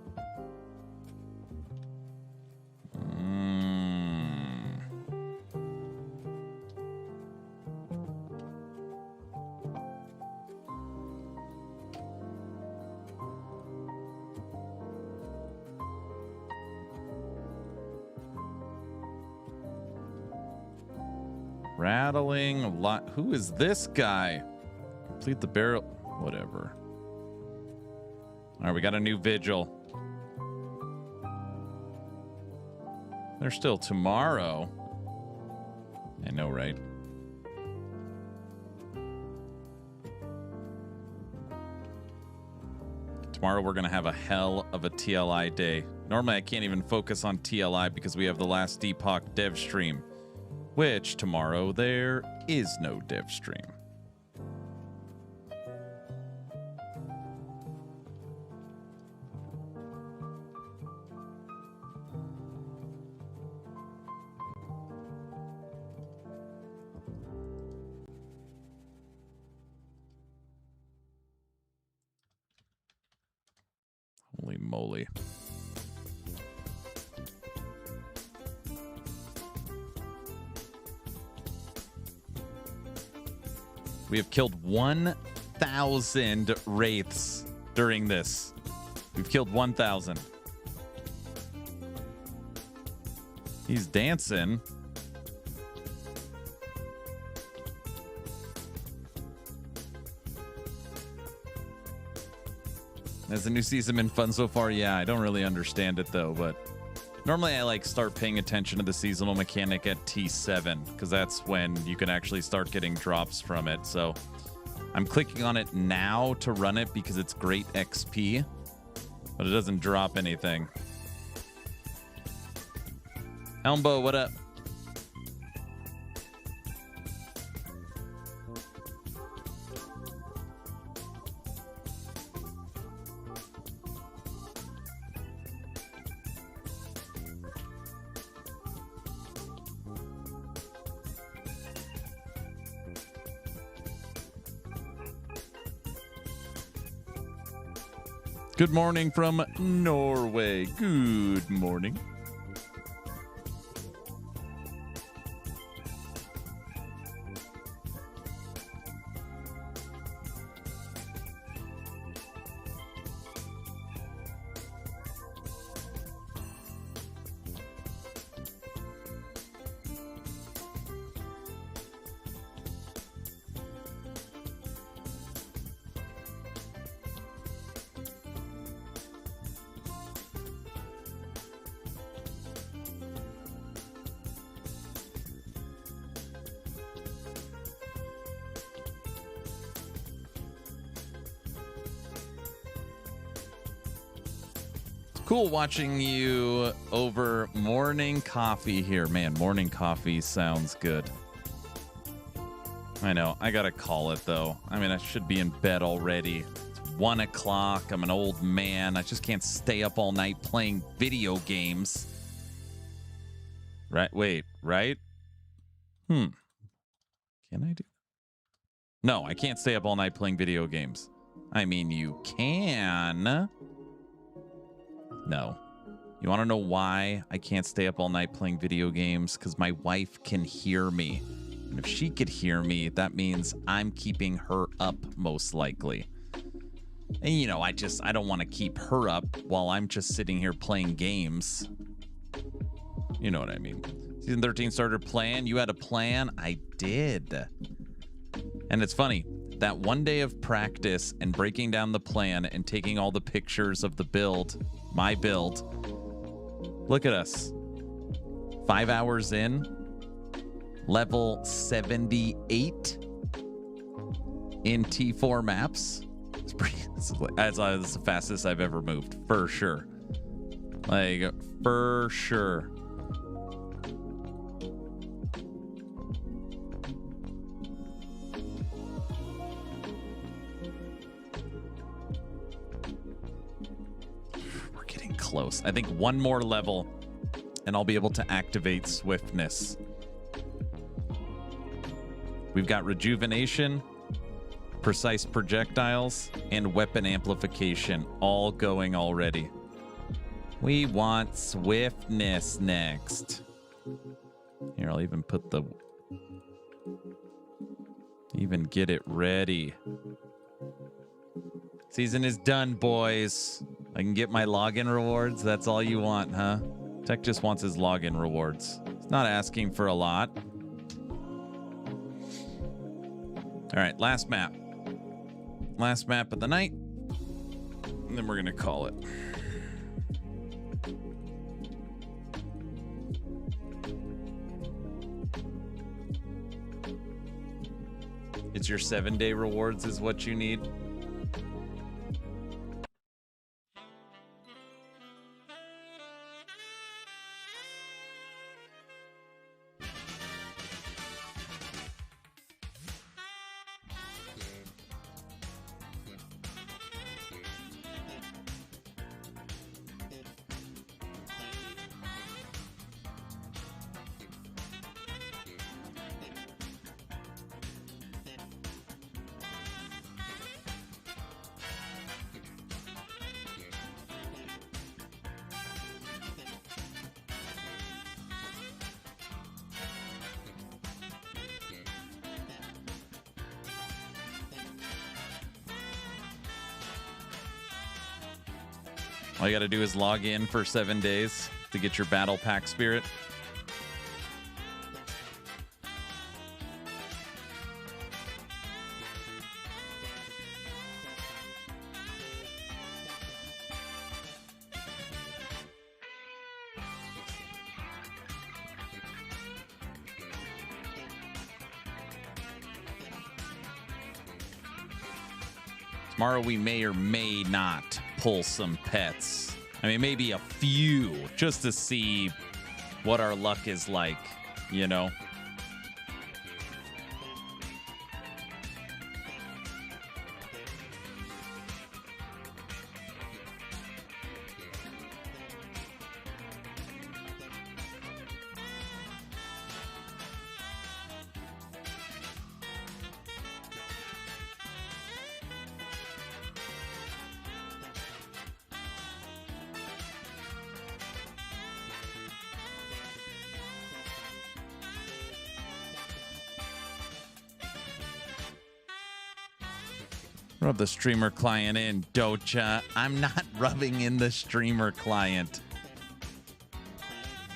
Rattling lot. Who is this guy? Complete the barrel. Whatever. All right, we got a new vigil. There's still tomorrow. I know, right? Tomorrow we're going to have a hell of a TLI day. Normally I can't even focus on TLI because we have the last Deepak dev stream. Which tomorrow there is no dev stream. Holy moly. We have killed 1,000 wraiths during this. We've killed 1,000. He's dancing. Has the new season been fun so far? Yeah, I don't really understand it though, but normally I like start paying attention to the seasonal mechanic at T7 because that's when you can actually start getting drops from it. So I'm clicking on it now to run it because it's great XP, but it doesn't drop anything. Elmbo, what up? Good morning from Norway. Good morning. Cool watching you over morning coffee here. Man, morning coffee sounds good. I know. I gotta call it, though. I mean, I should be in bed already. It's 1 o'clock. I'm an old man. I just can't stay up all night playing video games. Right? Wait, right? Can I do? No, I can't stay up all night playing video games. I mean, you can. No. You want to know why I can't stay up all night playing video games? Because my wife can hear me. And if she could hear me, that means I'm keeping her up most likely. And, you know, I don't want to keep her up while I'm just sitting here playing games. You know what I mean. Season 13 started playing. You had a plan? I did. And it's funny. That one day of practice and breaking down the plan and taking all the pictures of the build, my build. Look at us. 5 hours in. Level 78 in T4 maps. It's pretty. That's the fastest I've ever moved, for sure. Like, for sure. We're getting close. I think one more level, and I'll be able to activate swiftness. We've got rejuvenation, precise projectiles, and weapon amplification all going already. We want swiftness next. Here, I'll even put the... Even get it ready. Season is done, boys. I can get my login rewards. That's all you want, huh? Tech just wants his login rewards. He's not asking for a lot. All right, last map. Last map of the night. And then we're going to call it. It's your 7-day rewards is what you need. All you got to do is log in for 7 days to get your battle pack spirit. Tomorrow we may or may not pull some pets. I mean, maybe a few, just to see what our luck is like, you know? Rub the streamer client in, Docha. I'm not rubbing in the streamer client.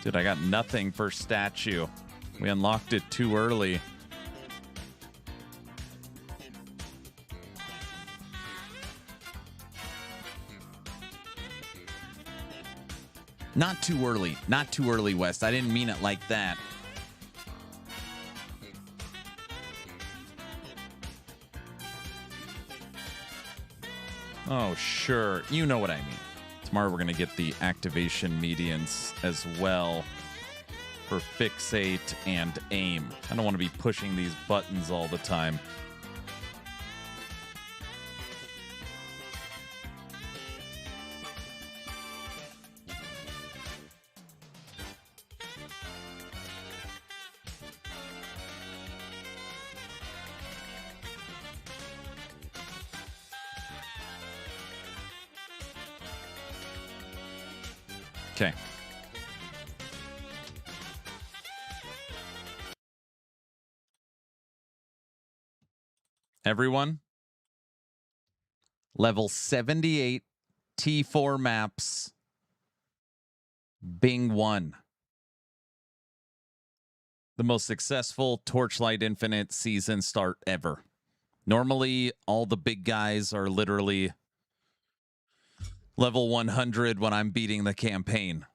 Dude, I got nothing for statue. We unlocked it too early. Not too early. Not too early, West. I didn't mean it like that. Oh, sure. You know what I mean. Tomorrow we're going to get the activation medians as well for fixate and aim. I don't want to be pushing these buttons all the time. Okay. Everyone, level 78 T4 maps, Bing 1. The most successful Torchlight Infinite season start ever. Normally, all the big guys are literally level 100 when I'm beating the campaign.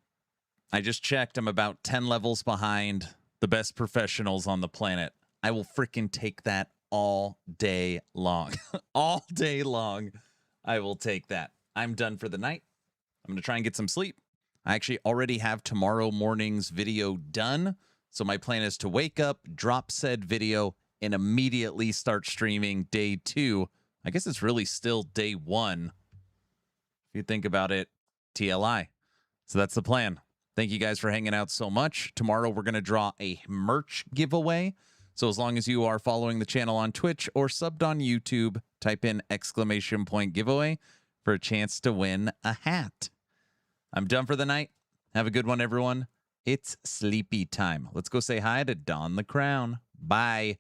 I just checked. I'm about 10 levels behind the best professionals on the planet. I will freaking take that all day long. All day long, I will take that. I'm done for the night. I'm going to try and get some sleep. I actually already have tomorrow morning's video done. So my plan is to wake up, drop said video, and immediately start streaming day 2. I guess it's really still day 1. If you think about it, TLI. So that's the plan. Thank you guys for hanging out so much. Tomorrow we're going to draw a merch giveaway. So as long as you are following the channel on Twitch or subbed on YouTube, type in !giveaway for a chance to win a hat. I'm done for the night. Have a good one, everyone. It's sleepy time. Let's go say hi to Don the Crown. Bye.